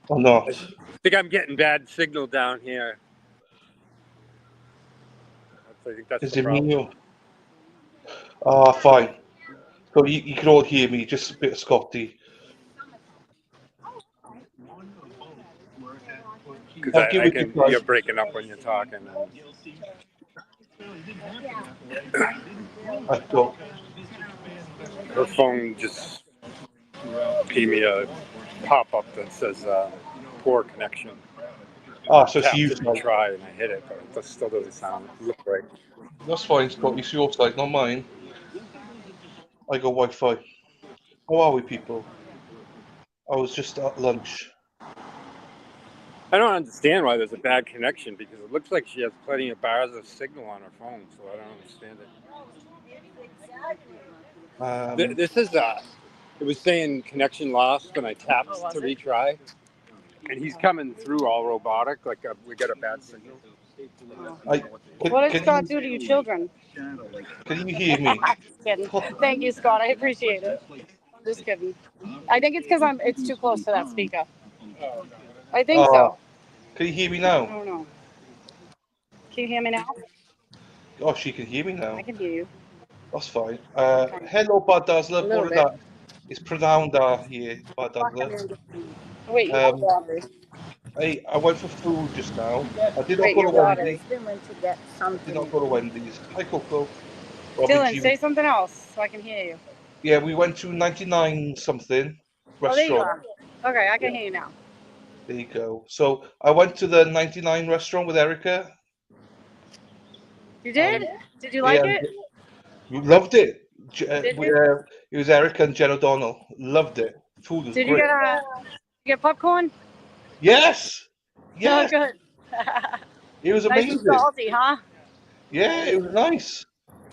Or not? I think I'm getting bad signal down here. I think that's Is the it problem. me? Oh, fine. So you can all hear me, just a bit of Scotty. Because you're breaking up when you're talking. Her phone just gave me a pop-up that says poor connection. Ah, so it's Tapped you. it and try and I hit it, but it still doesn't look right. That's fine, Scotty. It's your side, not mine. I got Wi-Fi. How are we, people? I was just at lunch. I don't understand why there's a bad connection because it looks like she has plenty of bars of signal on her phone, so I don't understand it. This is it was saying connection lost when I tapped to retry, and he's coming through all robotic, like we got a bad signal. What does Scott do to you children? Can you hear me? Just kidding. Thank you, Scott. I appreciate it. Just kidding. I think it's because it's too close to that speaker. I think so. Can you hear me now? I don't know. Can you hear me now? Oh, she can hear me now. I can hear you. That's fine. Hello, Bad Dazzler. Little bit. It's pronounced here, Bad Dazzler. Wait, Hey, I went for food just now. I did not Wait, go to your daughter. Wendy's. Then went to get something. Did not go to Wendy's. Hi, Coco. Robin Dylan, G. say something else so I can hear you. Yeah, we went to 99 something Oh, there you restaurant. are. Okay, I can hear you now. There you go. So I went to the 99 restaurant with Erica. You did? Did you like Yeah, it? we loved it. Did you? It was Erica and Jen O'Donnell. Loved it. Food was Did you great. get popcorn? Yes. Yes. Oh, good. It was Nice amazing. and salty, huh? Yeah, it was nice.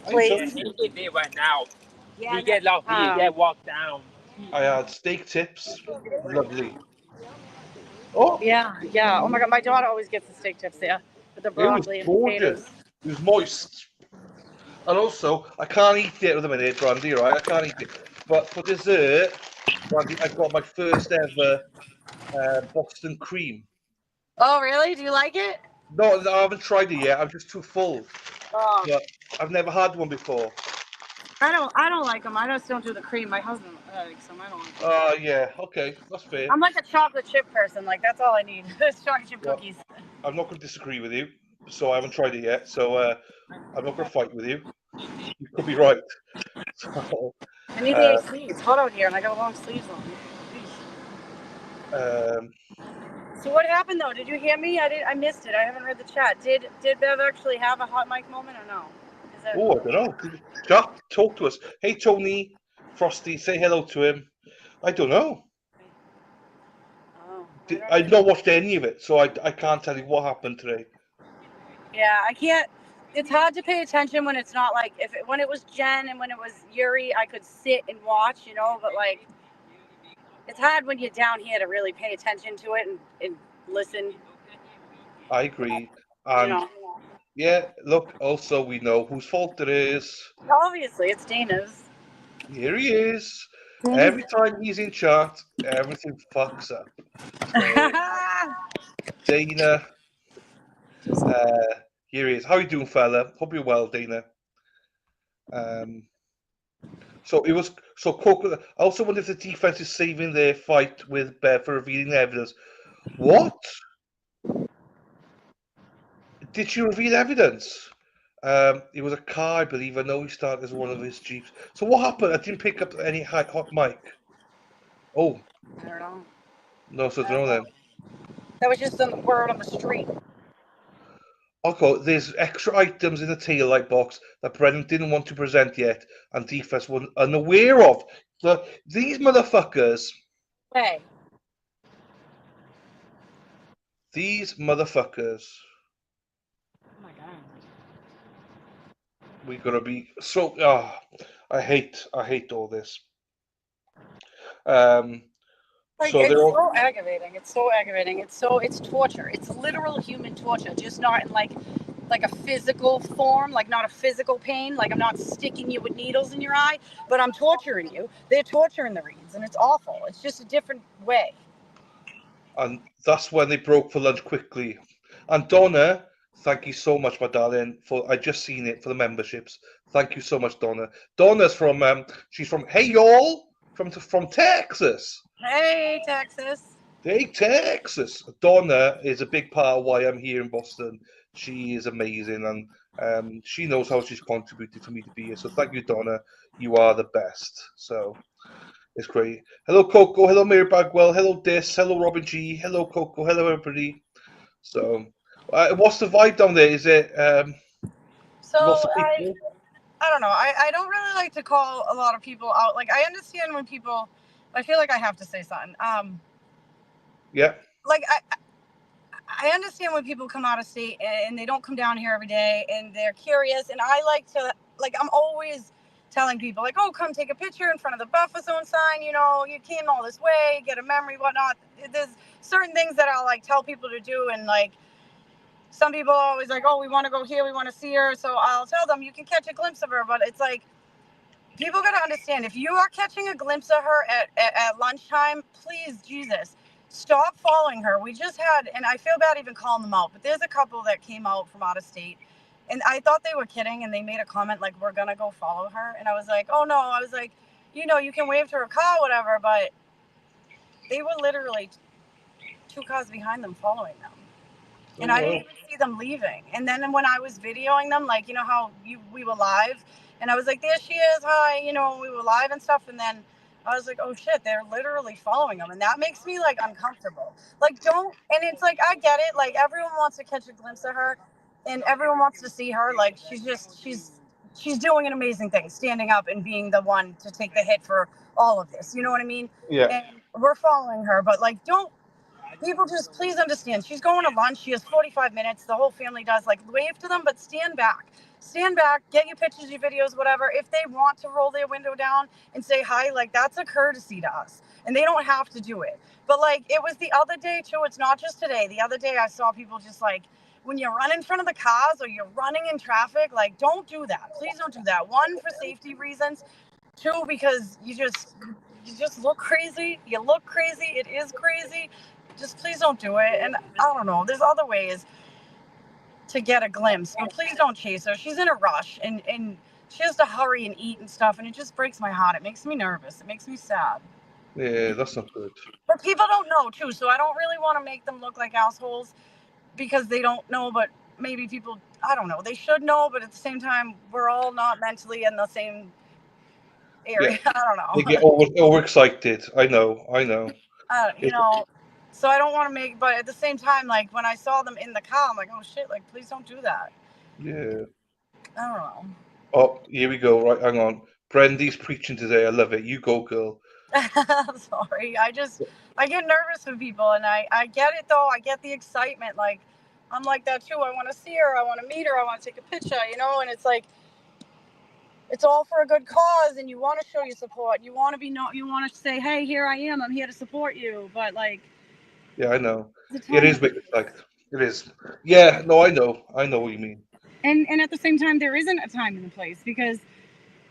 Please. If they went out, you get lucky, you get walked down. I had steak tips. Lovely. Oh. Yeah. Oh my God, my daughter always gets the steak tips there with the It was broccoli and gorgeous. potatoes. It was moist. And also, I can't eat it at the minute, Brandy, right? I can't eat it. But for dessert, Brandy, I got my first ever Boston cream. Oh, really? Do you like it? No, I haven't tried it yet. I'm just too full. Oh. But I've never had one before. I don't like them. I just don't do the cream. My husband likes them. I don't like them. Oh, yeah. Okay, that's fair. I'm like a chocolate chip person. Like, that's all I need. Chocolate chip cookies. I'm not going to disagree with you. so I haven't tried it yet. So I'm not gonna fight with you. You could be right. So, I need the AC. It's hot out here, and I got long sleeves on. So what happened though? Did you hear me? I missed it. I haven't read the chat. Did Bev actually have a hot mic moment or no? Oh, I don't know. Jack, talk to us. Hey, Tony, Frosty, say hello to him. I don't know. I've not watched any of it, so I can't tell you what happened today. Yeah, I can't. It's hard to pay attention when it's not like when it was Jen and when it was Yuri, I could sit and watch, you know. But like, it's hard when you're down here to really pay attention to it and listen. I agree. And yeah, look, also we know whose fault it is. Obviously, it's Dana's. Here he is. Every time he's in chat, everything fucks up. Dana. Here he is. How you doing, fella? Hope you're well, Dana. So Coco. I also wonder if the defense is saving their fight with Bev for revealing evidence. What? Did she reveal evidence? It was a car, I believe. I know he started as one of his jeeps. So what happened? I didn't pick up any hot mic. Oh. I don't know. No, so I don't know then. That was just the word on the street. Okay, there's extra items in the taillight box that Brennan didn't want to present yet, and defense was unaware of. So these motherfuckers. Hey. These motherfuckers. Oh my god. We gotta be so. I hate all this. Like, so it's they're all. so aggravating. It's so aggravating. It's torture. It's literal human torture, just not in like a physical form, like not a physical pain. Like I'm not sticking you with needles in your eye, but I'm torturing you. They're torturing the Reeds, and it's awful. It's just a different way. And that's when they broke for lunch quickly. And Donna, thank you so much, my darling. I just seen it for the memberships. Thank you so much, Donna. Donna's from she's from Hey Y'all from Texas. Hey, Texas. Hey, Texas. Donna is a big part of why I'm here in Boston. She is amazing, and she knows how she's contributed for me to be here. So thank you, Donna. You are the best. So it's great. Hello, Coco. Hello, Mary Bagwell. Hello, Dis. Hello, Robin G. Hello, Coco. Hello, everybody. So, what's the vibe down there? Is it? So I don't know. I don't really like to call a lot of people out. Like I understand when people. I feel like I have to say something. Yeah. Like I understand when people come out of state and they don't come down here every day and they're curious. And I like to I'm always telling people like, oh, come take a picture in front of the buffer zone sign. You know, you came all this way, get a memory, whatnot. There's certain things that I'll like tell people to do, and like some people are always like, oh, we want to go here, we want to see her. So I'll tell them you can catch a glimpse of her, but it's like. People got to understand, if you are catching a glimpse of her at lunchtime, please, Jesus, stop following her. We just had, and I feel bad even calling them out, but there's a couple that came out from out of state, and I thought they were kidding, and they made a comment like, we're going to go follow her. And I was like, oh, no. I was like, you know, you can wave to her car, whatever, but they were literally 2 cars behind them following them. And I didn't even see them leaving. And then when I was videoing them, like, you know how we were live, and I was like, there she is, hi, you know, we were live and stuff. And then I was like, oh shit, they're literally following them. And that makes me like uncomfortable. Like, and it's like, I get it. Like everyone wants to catch a glimpse of her and everyone wants to see her. Like she's doing an amazing thing, standing up and being the one to take the hit for all of this. You know what I mean? Yeah. And we're following her, but like, people just please understand. She's going to lunch. She has 45 minutes. The whole family does. Like, wave to them, but stand back. Stand back, get your pictures, your videos, whatever. If they want to roll their window down and say hi, like that's a courtesy to us. And they don't have to do it. But like it was the other day too. It's not just today. The other day I saw people just like when you run in front of the cars or you're running in traffic, like don't do that. Please don't do that. 1, for safety reasons. 2, because you just look crazy. You look crazy. It is crazy. Just please don't do it. And I don't know. There's other ways to get a glimpse, but please don't chase her. She's in a rush and she has to hurry and eat and stuff, and it just breaks my heart. It makes me nervous. It makes me sad. Yeah, that's not good. But people don't know too, so I don't really want to make them look like assholes because they don't know, but maybe people, I don't know, they should know, but at the same time, we're all not mentally in the same area. Yeah. I don't know. They get overexcited. I know. You know, so I don't want to make, but at the same time, like when I saw them in the car, I'm like, oh shit, like please don't do that. Yeah. I don't know. Oh, here we go. Right, hang on. Brendy's preaching today. I love it. You go, girl. I'm sorry. I get nervous with people, and I get it though. I get the excitement. Like I'm like that too. I want to see her. I want to meet her. I want to take a picture, you know, and it's like, it's all for a good cause, and you want to show your support. You want to you want to say, hey, here I am. I'm here to support you. But like, Yeah, I know. It is big, like it is. Yeah, no, I know. I know what you mean. and at the same time, there isn't a time and a place because,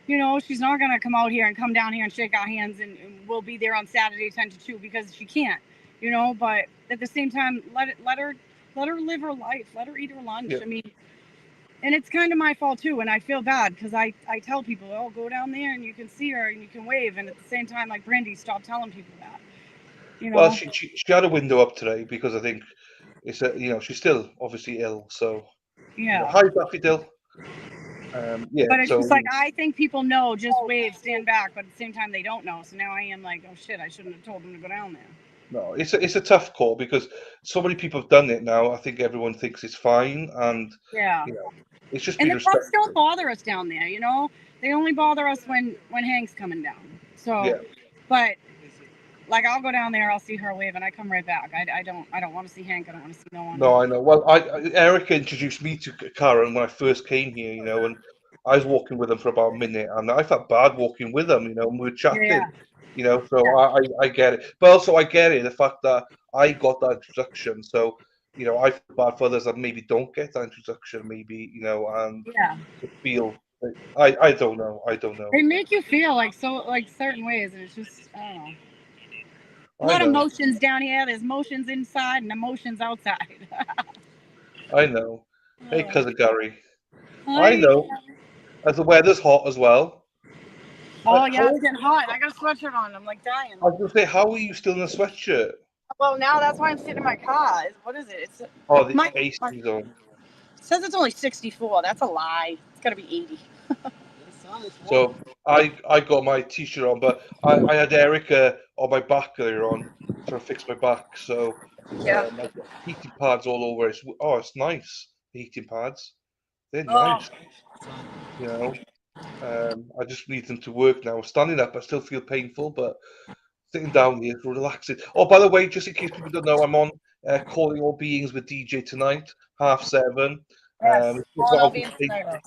you know, she's not gonna come out here and come down here and shake our hands, and we'll be there on Saturday 10 to 2 because she can't, you know. But at the same time, let her live her life. Let her eat her lunch. Yeah. I mean. And it's kind of my fault too, and I feel bad because I tell people, oh, go down there and you can see her and you can wave, and at the same time, like Brandy, stop telling people that. You know. Well, she had a window up today because I think it's she's still obviously ill. So yeah. Hi, Daffy Dill. Yeah. But it's so, just like I think people know, just wave, stand back, but at the same time they don't know. So now I am like, oh shit, I shouldn't have told them to go down there. No, it's a tough call because so many people have done it now. I think everyone thinks it's fine, and yeah, you know, it's just and being the cops respectful. don't bother us down there. You know, they only bother us when Hank's coming down. So, Yeah. but like I'll go down there, I'll see her wave, and I come right back. I don't want to see Hank. I don't want to see no one. No, I know. Well, Erica introduced me to Karen when I first came here, you know, and I was walking with them for about a minute, and I felt bad walking with them, you know, and we were chatting, Yeah. you know, so I get it. But also I get it, the fact that I got that introduction, so, you know, I feel bad for others that maybe don't get that introduction, maybe, you know, and Yeah. to feel, I don't know, They make you feel like certain ways, and it's just I don't know. A I lot of know. emotions down here. There's emotions inside and emotions outside. I know. Hey, cousin Gary. Hi. I know. As the weather's hot as well. Oh yeah, it's getting hot. I got a sweatshirt on. I'm like dying. I was gonna say, how are you still in a sweatshirt? Well, now that's why I'm sitting in my car. What is it? It's Oh, the my AC zone. It says it's only 64. That's a lie. It's gotta be 80. So I got my t-shirt on, but I had Erica on my back earlier on, trying to fix my back. So Yeah. I've got heating pads all over. It's nice. The heating pads, they're Oh. nice. You know, I just need them to work now. Standing up, I still feel painful, but sitting down here, relaxing. Oh, by the way, just in case people don't know, I'm on Calling All Beings with DJ tonight, 7:30. Yes. It's Calling out All of Beings state. tonight.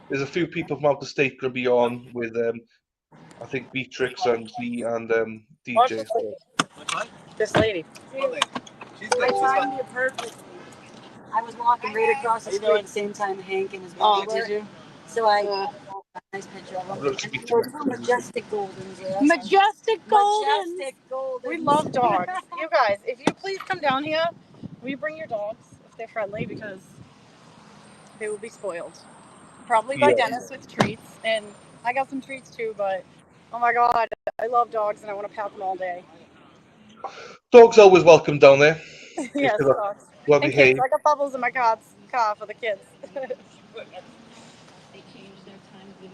There's a few people from out of state going to be on with, I think, Beatrix and me and Watch DJ. this lady. This lady. I timed it perfectly. I was walking right across the street at the same time Hank and his mom were. Did you? So I got a nice picture of them. Looks And to be there were two majestic goldens there. Majestic Goldens. Majestic Goldens. We love dogs. You guys, if you please come down here, will you bring your dogs if they're friendly, because they will be spoiled. Probably by Yeah. Dennis with treats, and I got some treats too. But oh my god, I love dogs and I want to pat them all day. Dogs always welcome down there. Yes, Well dogs. And kids. behaved. I got Bubbles in my car for the kids.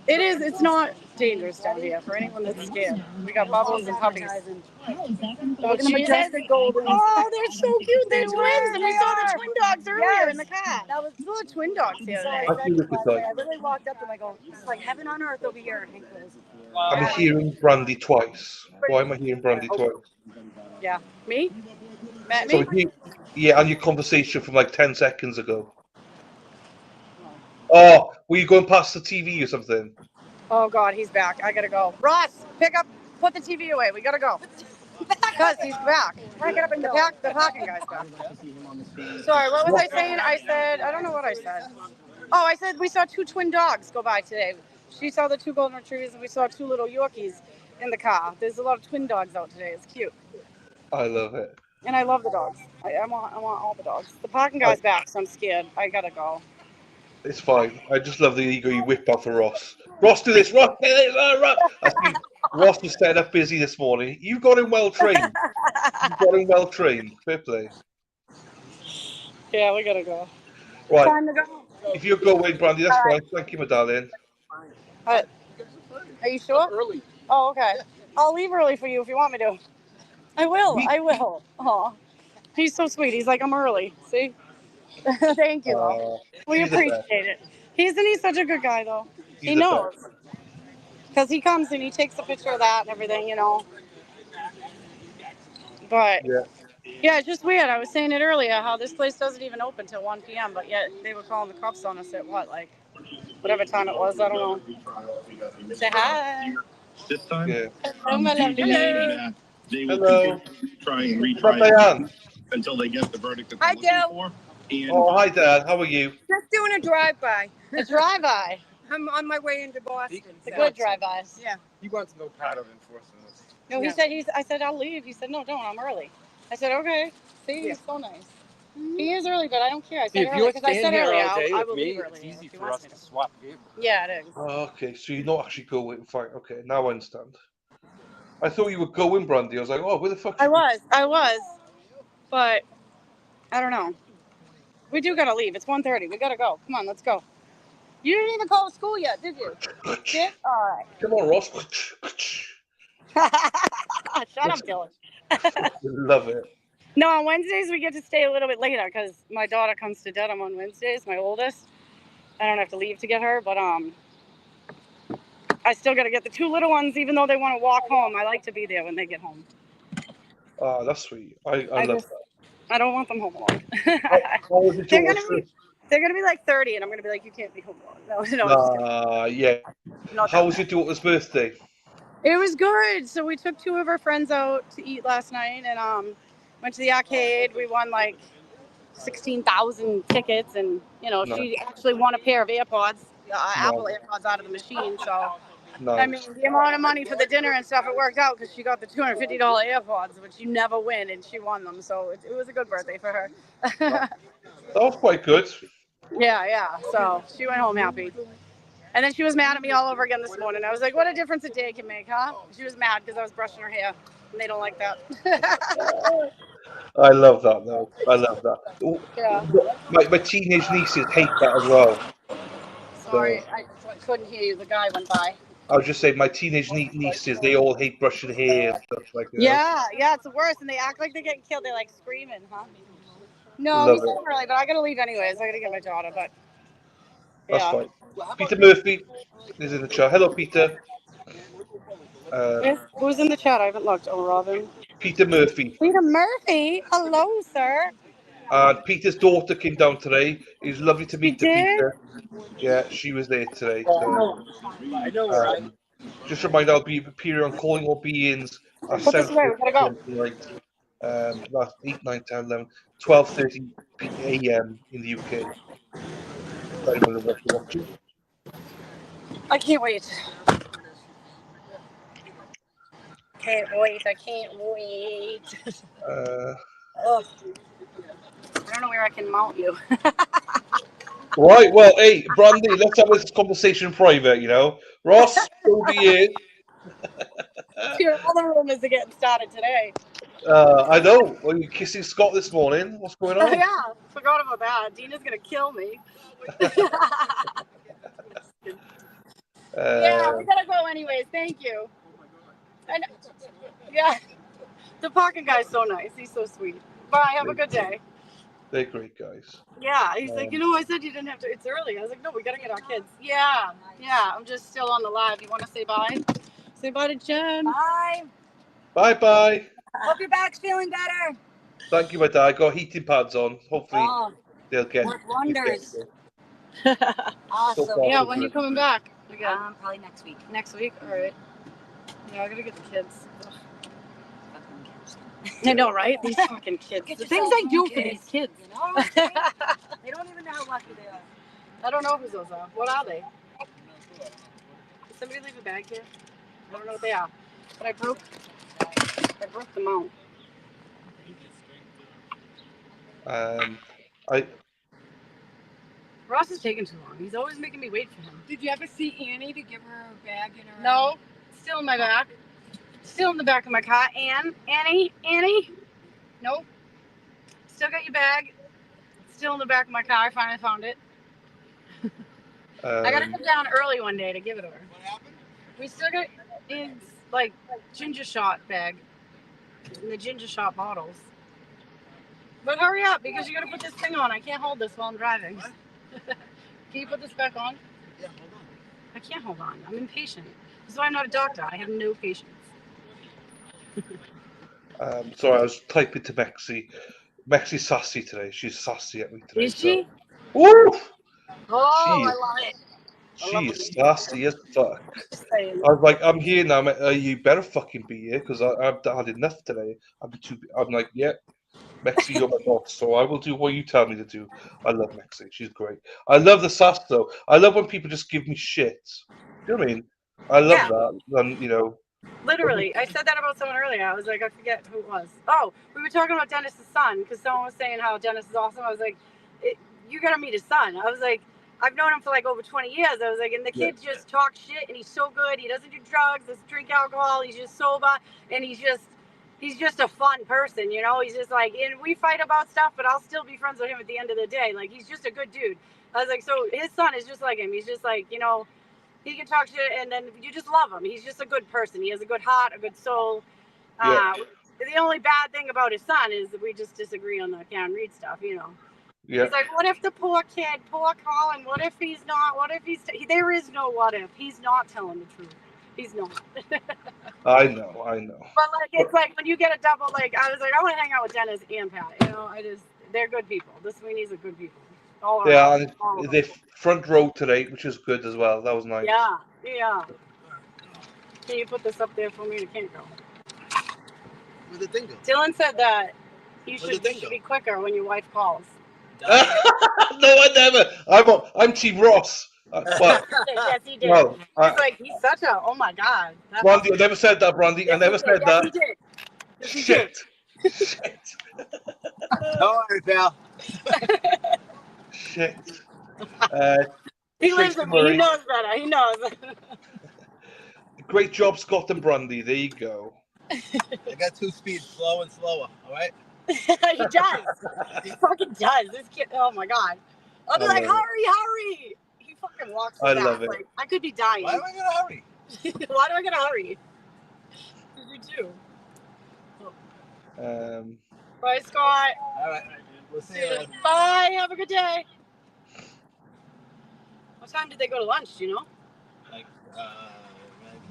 It's not dangerous down here for anyone that's scared. We got Bubbles and puppies. Look at the majestic goldens. Oh, they're so cute. They're twins. And we saw the twin dogs earlier in the car. That was We saw twin dogs the other day. I feel it's like I really walked up to them. I go, it's like heaven on earth over here. Hank goes, I'm hearing Brandy twice. Why am I hearing Brandy twice? Yeah. Me? Met So me? yeah, and your conversation from like 10 seconds ago. Oh, were you going past the TV or something? Oh god, he's back. I gotta go. Ross, put the TV away. We gotta go. Because he's back. The parking guy's back. Sorry, what was I saying? I don't know what I said. Oh, I said we saw two twin dogs go by today. She saw the two golden retrievers and we saw two little Yorkies in the car. There's a lot of twin dogs out today. It's cute. I love it. And I love the dogs. I want all the dogs. The parking guy's back, so I'm scared. I gotta go. It's fine. I just love the ego you whip out for Ross. Ross, do this. Ross, do this. Ross. I see Ross was set up busy this morning. You got him well trained. Fair play. Yeah, we gotta go. Right. Time to go. If you're going, Brandy, that's All right. fine. Thank you, my darling. Are you sure? Early. Oh, okay. I'll leave early for you if you want me to. I will. I will. Oh, he's so sweet. He's like, I'm early. See? Thank you, though. We He's the best. appreciate it. He's such a good guy, though. He's He the knows. best. Because he comes and he takes a picture of that and everything, you know. But, yeah, it's just weird. I was saying it earlier, how this place doesn't even open till 1 p.m., but yet they were calling the cops on us at what, like, whatever time it was. I don't know. Say hi. This time, Hello, my lovely lady. they will Hello. try and What's up, retry Diane? until they get the verdict that Hi, they're looking Dale. for. And Oh, hi, Dad. How are you? Just doing a drive-by. A drive-by. I'm on my way into Boston. It's a good drive-by. Yeah. He wants no part of enforcing this. No, Yeah. I said, I'll leave. He said, no, don't. I'm early. I said, okay. See, he's so nice. He is early, but I don't care. I said If early you're because I said staying here earlier. all day I with will me, leave it's early easy if he for wants us me to to. swap vehicles. Yeah, it is. Oh, okay, so you're not actually going. Fine. Okay, now I understand. I thought you were going, Brandy. I was like, oh, where the fuck? I was. But I don't know. We do gotta leave. It's 1:30. We gotta go. Come on, let's go. You didn't even call school yet, did you? Did? All right. Come on, Ross. Shut up, Dylan. Love it. No, on Wednesdays we get to stay a little bit later because my daughter comes to Dedham on Wednesdays, my oldest. I don't have to leave to get her, but I still got to get the two little ones, even though they want to walk home. I like to be there when they get home. Oh, that's sweet. I love that. I don't want them home alone. How was the They're daughter's gonna be like 30, and I'm gonna be like, you can't be home alone. No, yeah. Not How that was your daughter's birthday? It was good. So we took two of our friends out to eat last night, and went to the arcade. We won like 16,000 tickets, and she actually won a pair of AirPods, Apple AirPods out of the machine. So I mean, the amount of money for the dinner and stuff, it worked out because she got the $250 AirPods, which you never win, and she won them. So it was a good birthday for her. That was quite good. Yeah. So she went home happy. And then she was mad at me all over again this morning. I was like, what a difference a day can make, huh? She was mad because I was brushing her hair, and they don't like that. I love that, though. I love that. Yeah. My teenage nieces hate that as well. Sorry, I couldn't hear you. The guy went by. I was just saying, my teenage nieces, they all hate brushing hair and stuff like that. Yeah, it's the worst. And they act like they're getting killed. They're like screaming, huh? No, Love he's home early, but I got to leave anyways. I got to get my daughter, but That's yeah. fine. Peter Murphy is in the chat. Hello, Peter. Who's in the chat? I haven't looked. Oh, Robin. Peter Murphy. Peter Murphy. Hello, sir. And Peter's daughter came down today. It was lovely to meet Peter. Yeah, she was there today. So, I know, right? just a reminder, I'll be appearing on Calling All Beings at Put this away, we gotta go. tonight. That's 8, 9, 10, 11, 12:30 a.m. in the UK. For anyone who wants to watch it. I can't wait. I can't wait. Oh, I don't know where I can mount you. Right, well, hey, Brandy, let's have this conversation private, Ross, over here. All the rumors are getting started today. I know. Well, you're kissing Scott this morning. What's going on? Oh, yeah, forgot about that. Dina's gonna kill me. Yeah, we gotta go anyways. Thank you. And yeah, the parking guy's so nice. He's so sweet. Bye. Have a good day. They're great guys. Yeah, he's like, I said you didn't have to. It's early. I was like, no, we gotta get our kids. Yeah. I'm just still on the live. You want to say bye? Say bye to Jen. Bye. Bye. Hope your back's feeling better. Thank you, my dad. I got heating pads on. Hopefully, they'll get. Work wonders. So Awesome. far, Yeah, so when you good. coming back? Again? Probably next week. Next week? All right. Yeah, I gotta get the kids. I know, right? These fucking kids. The things I do for these kids. They don't even know how lucky they are. I don't know who those are. What are they? Did somebody leave a bag here? I don't know what they are. But I broke them out. Ross is taking too long. He's always making me wait for him. Did you ever see Annie to give her a bag in her? No, still in my back. Still in the back of my car. Annie? Nope. Still got your bag. still in the back of my car. I finally found it. I gotta come down early one day to give it to her. What happened? We still got it's like ginger shot bag in the ginger shot bottles. But hurry up because you gotta put this thing on. I can't hold this while I'm driving. What? Can you put this back on? Yeah, hold on. I can't hold on. I'm impatient. This is why I'm not a doctor. I have no patience. Sorry, I was typing to Mexi. Mexi's sassy today. She's sassy at me today. Is she? Woo! Oh, She- I love it. She is sassy as fuck. I was like, I'm here now. You better fucking be here because I've had enough today. I'm like, yeah, Mexi, you're my boss, so I will do what you tell me to do. I love Mexi. She's great. I love the sass though. I love when people just give me shit. You know what I mean? I love that. And you know. Literally, I said that about someone earlier. I was like, I forget who it was. Oh, we were talking about Dennis's son because someone was saying how Dennis is awesome. I was like, you gotta meet his son. I was like, I've known him for like over 20 years. I was like, and the kid just talks shit and he's so good. He doesn't do drugs, doesn't drink alcohol. He's just sober and he's just a fun person, you know? He's just like, and we fight about stuff, but I'll still be friends with him at the end of the day. Like, he's just a good dude. I was like, so his son is just like him. He's just like, you know, he can talk shit and then you just love him. He's just a good person. He has a good heart, a good soul. The only bad thing about his son is that we just disagree on the Karen Reed stuff, you know? Yeah. He's like, what if the poor kid, poor Colin, what if he's not, what if he's, there is no what if. He's not telling the truth. He's not. I know. But like, it's like when you get a double, like, I was like, I want to hang out with Dennis and Pat, you know, they're good people. The Sweeneys are good people. All around. Yeah, the front row today, which is good as well. That was nice. Yeah. Can you put this up there for me? I can't go. Where'd the thing go? Dylan said that you should be quicker when your wife calls. No, I never. I'm Team Ross. Well, yes, he did. No, he's like, he's such a, oh my God. Brandy, I never said that, Brandy. Yes, I never said that. He did. Yes, he Shit. Don't worry, pal. Shit. He lives with me. He knows better. He knows. Great job, Scott and Brandy. There you go. I got 2 speeds, slow and slower. All right. He does. He fucking does. This kid. Oh my God. I'll be like, hurry. He fucking walks. I love it. Like, I could be dying. Why am I gonna hurry? Why do I gotta hurry? You do. Bye, Scott. All right. We'll see you. Bye. Have a good day. What time did they go to lunch? Do you know? Like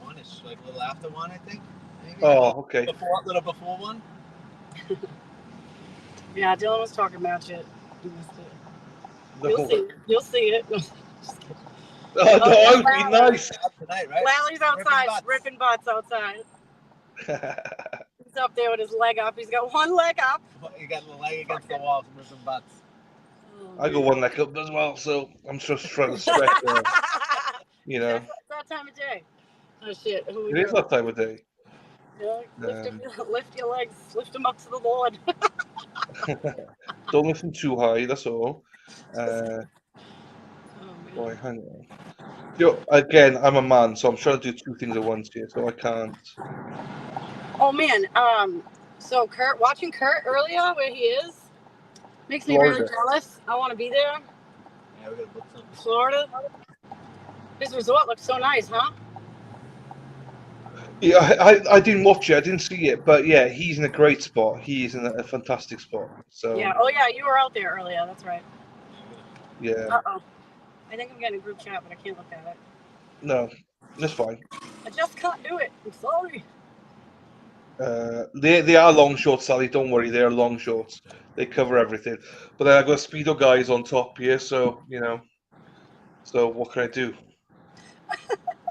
1ish, like a little after 1, I think. Maybe. Oh, okay. A little before 1. Yeah, Dylan was talking about shit. You'll see it. Oh, don't be nice. Tonight, right? Lally's outside, ripping butts outside. He's up there with his leg up. He's got one leg up. You got the leg against the wall, ripping butts. I got one leg up as well, so I'm just trying to stretch. You know. It's that time of day. Oh shit! It is that time of day. Yeah, lift your legs, lift them up to the Lord. Don't lift them too high. That's all. Boy, hang on. Yo, again, I'm a man, so I'm trying to do 2 things at once here, so I can't. Oh man, so watching Kurt earlier where he is makes me really jealous. I want to be there. Yeah, we're gonna book something. Florida. This resort looks so nice, huh? Yeah, I didn't watch it. I didn't see it, but yeah, he's in a great spot. He is in a fantastic spot. So yeah. Oh yeah, you were out there earlier. That's right. yeah. Uh-oh. I think I'm getting a group chat, but I can't look at it. No, that's fine. I just can't do it. I'm sorry. They are long shorts, Sally. Don't worry, they are long shorts. They cover everything. But then I got Speedo guys on top here, so you know. So what can I do?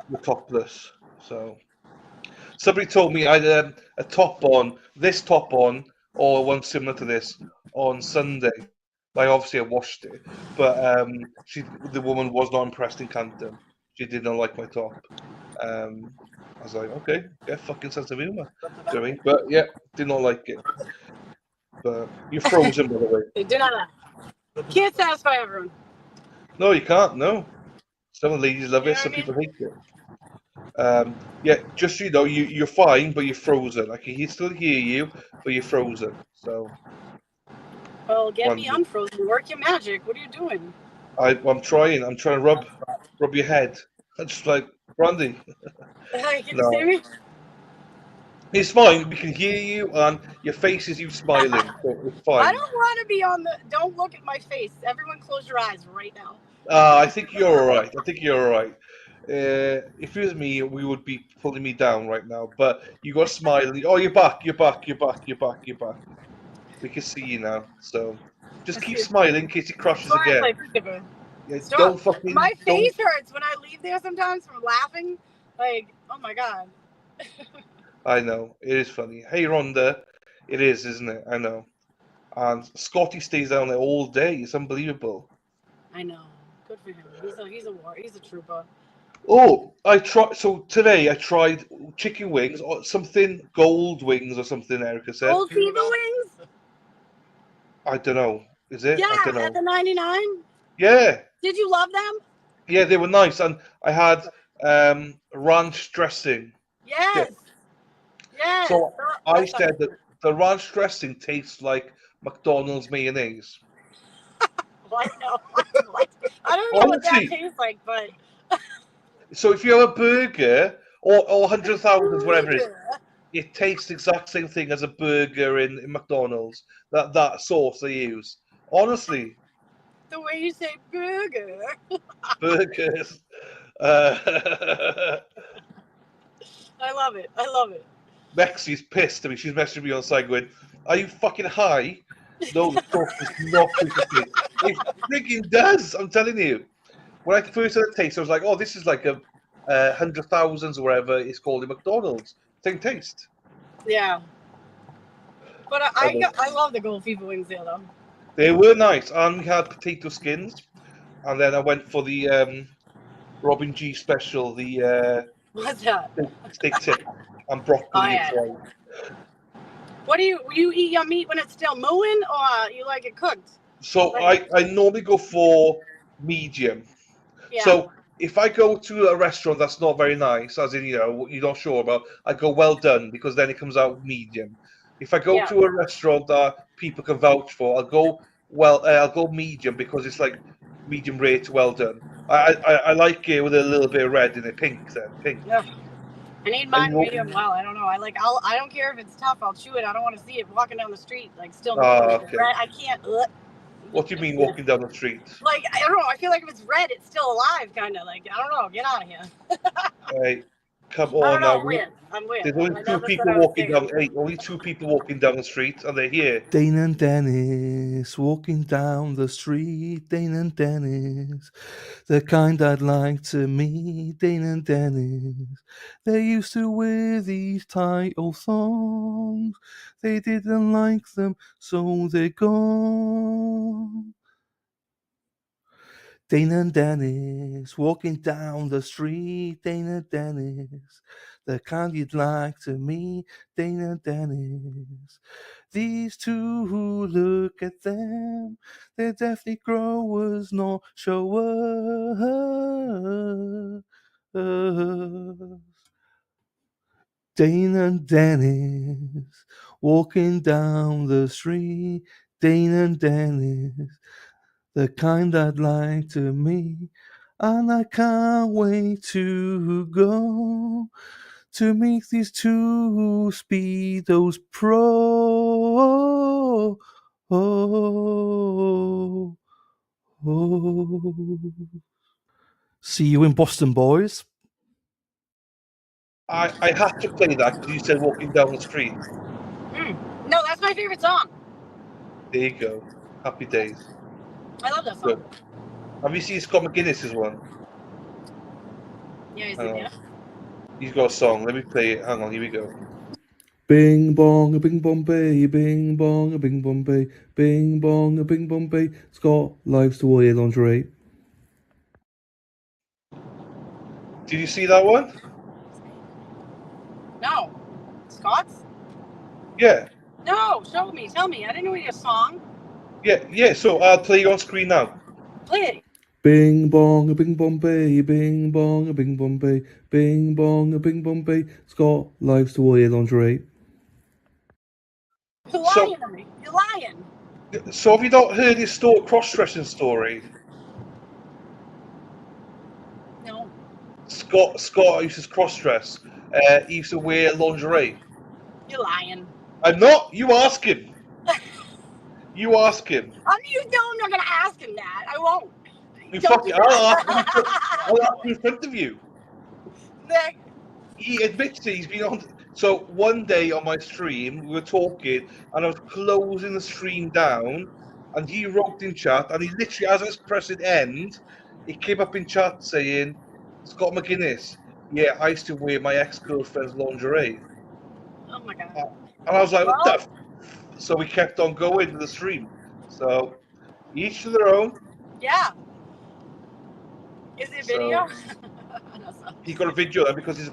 We're topless. So somebody told me I had a top on, this top on, or one similar to this on Sunday. I obviously washed it, but the woman was not impressed in Canton. She did not like my top. I was like, okay, yeah, fucking sense of humor. Doing, but yeah, did not like it. But you're frozen, by the way. They do not. Can't satisfy everyone. No, you can't. No, some of the ladies love it. Some people hate it. Yeah, just so you know, you're fine, but you're frozen. I can still hear you, but you're frozen. So. Well, get me Brandy. unfrozen. Work your magic. What are you doing? I'm trying. I'm trying to rub your head. I'm just like, Brandy. Can you No. see me? It's fine. We can hear you, and your face is you smiling. So it's fine. I don't want to be on the. Don't look at my face. Everyone, close your eyes right now. I think you're all right. I think you're all right. If it was me, we would be pulling me down right now. But you got smiling. Oh, you're back. You're back. You're back. You're back. You're back. We can see you now. So just keep smiling in case it crashes again. Yeah, Stop. don't fucking. My don't- face hurts when I leave there sometimes from laughing. Like, oh my god. I know it is funny. Hey, Rhonda, it is, isn't it? I know. And Scotty stays down there all day. It's unbelievable. I know. Good for him. He's a trooper. Oh, So today I tried chicken wings or something, gold wings or something. Erica said. Gold fever wings? I don't know. Is it? Yeah, I don't know. at the 99. Yeah, Did you love them? yeah, they were nice, and I had ranch dressing. Yes. Yes. So I said that the ranch dressing tastes like McDonald's mayonnaise. I know. I don't know what that Honestly. tastes like, but So if you have a burger or 100,000, whatever it is, it tastes the exact same thing as a burger in McDonald's. That sauce they use. Honestly, the way you say burger. burgers. I love it. I love it. Mexi's pissed at me. She's messaging me on side going, "Are you fucking high?" No, the sauce is not tasty. It freaking does. I'm telling you. When I first had a taste, I was like, "Oh, this is like a 100,000s or whatever it's called in McDonald's." Same taste. Yeah. But I love the gold fever wings there though. They were nice, and we had potato skins, and then I went for the Robin G special, the What's that? steak tip and broccoli. Oh, yeah. What do you eat your meat when it's still mooing, or you like it cooked? So I normally go for medium. Yeah. So if I go to a restaurant that's not very nice, as in, you're not sure about, I go well done because then it comes out medium. If I go to a restaurant that people can vouch for, I'll go medium because it's like medium rare to well done. I like it with a little bit of red in it, pink. Yeah. I need mine medium well. I don't know. I don't care if it's tough. I'll chew it. I don't want to see it walking down the street like still. Okay. Red. I can't. What do you mean walking down the street? Like, I don't know. I feel like if it's red, it's still alive, kind of. Like, I don't know. Get out of here. Hey, come I don't on know. now. I'm weird. I'm weird. There's only I two never said people I was walking scared. down. Hey, only two people walking down the street, and they're here. Dane and Dennis walking down the street. Dane and Dennis, the kind I'd like to meet. Dane and Dennis, they used to wear these tight old thongs. They didn't like them, so they're gone. Dane and Dennis walking down the street. Dane and Dennis, the kind you'd like to meet. Dane and Dennis, these two who look at them, they're definitely growers, not showers. Dane and Dennis walking down the street. Dane and Dennis, the kind I'd like to meet, and I can't wait to go to meet these two speedos pro. See you in Boston, boys. I had to play that because you said walking down the street. No, that's my favorite song. There you go. Happy days. I love that song. Good. Have you seen Scott McGinnis's one? Yeah, he's Hang in on. there. He's got a song. Let me play it. Hang on. Here we go. Bing bong a bing Bombay, bing bong a bing Bombay, bing bong a bing Bombay. Scott likes to wear lingerie. Did you see that one? No. Scott's? Yeah. No, show me. Tell me. I didn't know your song. Yeah. So I'll play it on screen now. Play it. Bing bong a bing Bombay, bing bong a bing Bombay, bing bong a bing Bombay. Scott likes to wear lingerie. You're lying to me. You're lying. So have you not heard his cross-dressing story? No. Scott used to cross-dress. He used to wear lingerie. You're lying. I'm not. You ask him. You ask him. You know I'm not gonna ask him that. I won't. I'll ask him in front of you. Nick. He admits that he's been on. So one day on my stream, we were talking, and I was closing the stream down, and he wrote in chat, and he literally, as I was pressing end, he came up in chat saying, "Scott McGuinness, yeah, I used to wear my ex-girlfriend's lingerie." Oh my god. And I was like, "What the?" So we kept on going with the stream. So each to their own. Yeah. Is it video? He got a video then because he's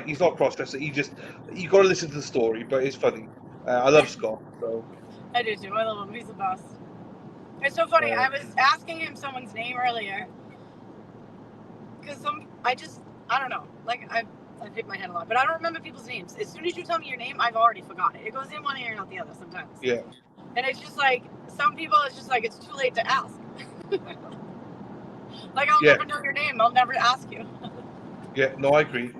he's not cross-dresser. You got to listen to the story, but it's funny. I love Scott. So I do too. I love him. He's the best. It's so funny. I was asking him someone's name earlier because I don't know. Like I've hit my head a lot, but I don't remember people's names. As soon as you tell me your name, I've already forgotten it. It goes in one ear and out the other sometimes. Yeah. And it's just like some people. It's just like it's too late to ask. Like I'll never know your name. I'll never ask you. Yeah. No, I agree.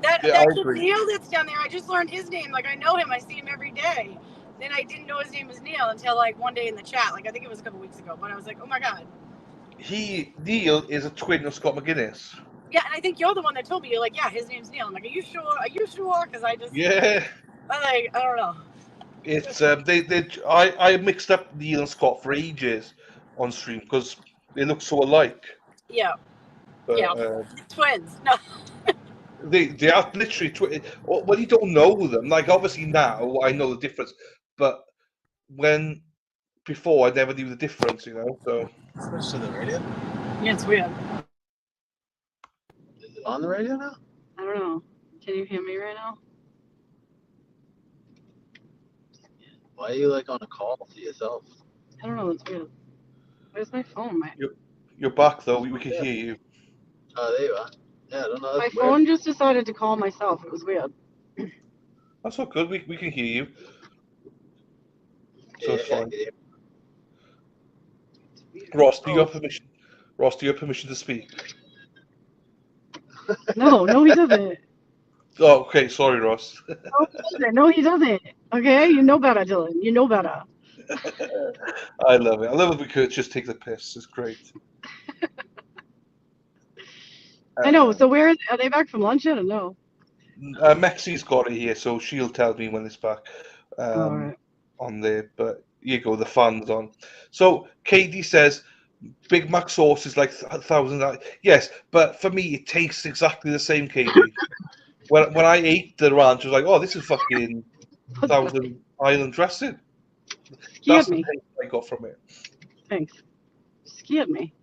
That I kid agree. Neil that's down there, I just learned his name. Like I know him, I see him every day. Then I didn't know his name was Neil until like one day in the chat. Like I think it was a couple weeks ago. But I was like, oh my god. Neil is a twin of Scott McGuinness. Yeah, and I think you're the one that told me. You're like, yeah, his name's Neil. I'm like, are you sure? Are you sure? Because I just Yeah. I don't know. It's I mixed up Neil and Scott for ages on stream because they look so alike. Yeah. But, yeah. Twins. No. They are literally twins. When you don't know them, like obviously now I know the difference, but before I never knew the difference, you know. So. Switch to the radio. Yeah, it's weird. Is it on the radio now? I don't know. Can you hear me right now? Why are you like on a call to yourself? I don't know. It's weird. Where's my phone? You're back though. We can hear you. Oh, there you are. Yeah, I don't know. My phone just decided to call myself. It was weird. That's all good. We can hear you. So Yeah, it's fine. yeah. Ross, do you have permission? Ross, do you have permission to speak? No, he doesn't. Oh, okay. Sorry, Ross. No, he doesn't. Okay, you know better, Dylan. You know better. I love it. I love it. We could just take the piss. It's great. I know. So are they back from lunch yet or no? Mexi's got it here, so she'll tell me when it's back Alright. on there. But here you go, the fun's on. So Katie says Big Mac sauce is like 1,000. Yes, but for me, it tastes exactly the same, Katie. when I ate the ranch, I was like, oh, this is fucking Thousand Island dressing. That's the taste I got from it. Thanks. Scared me.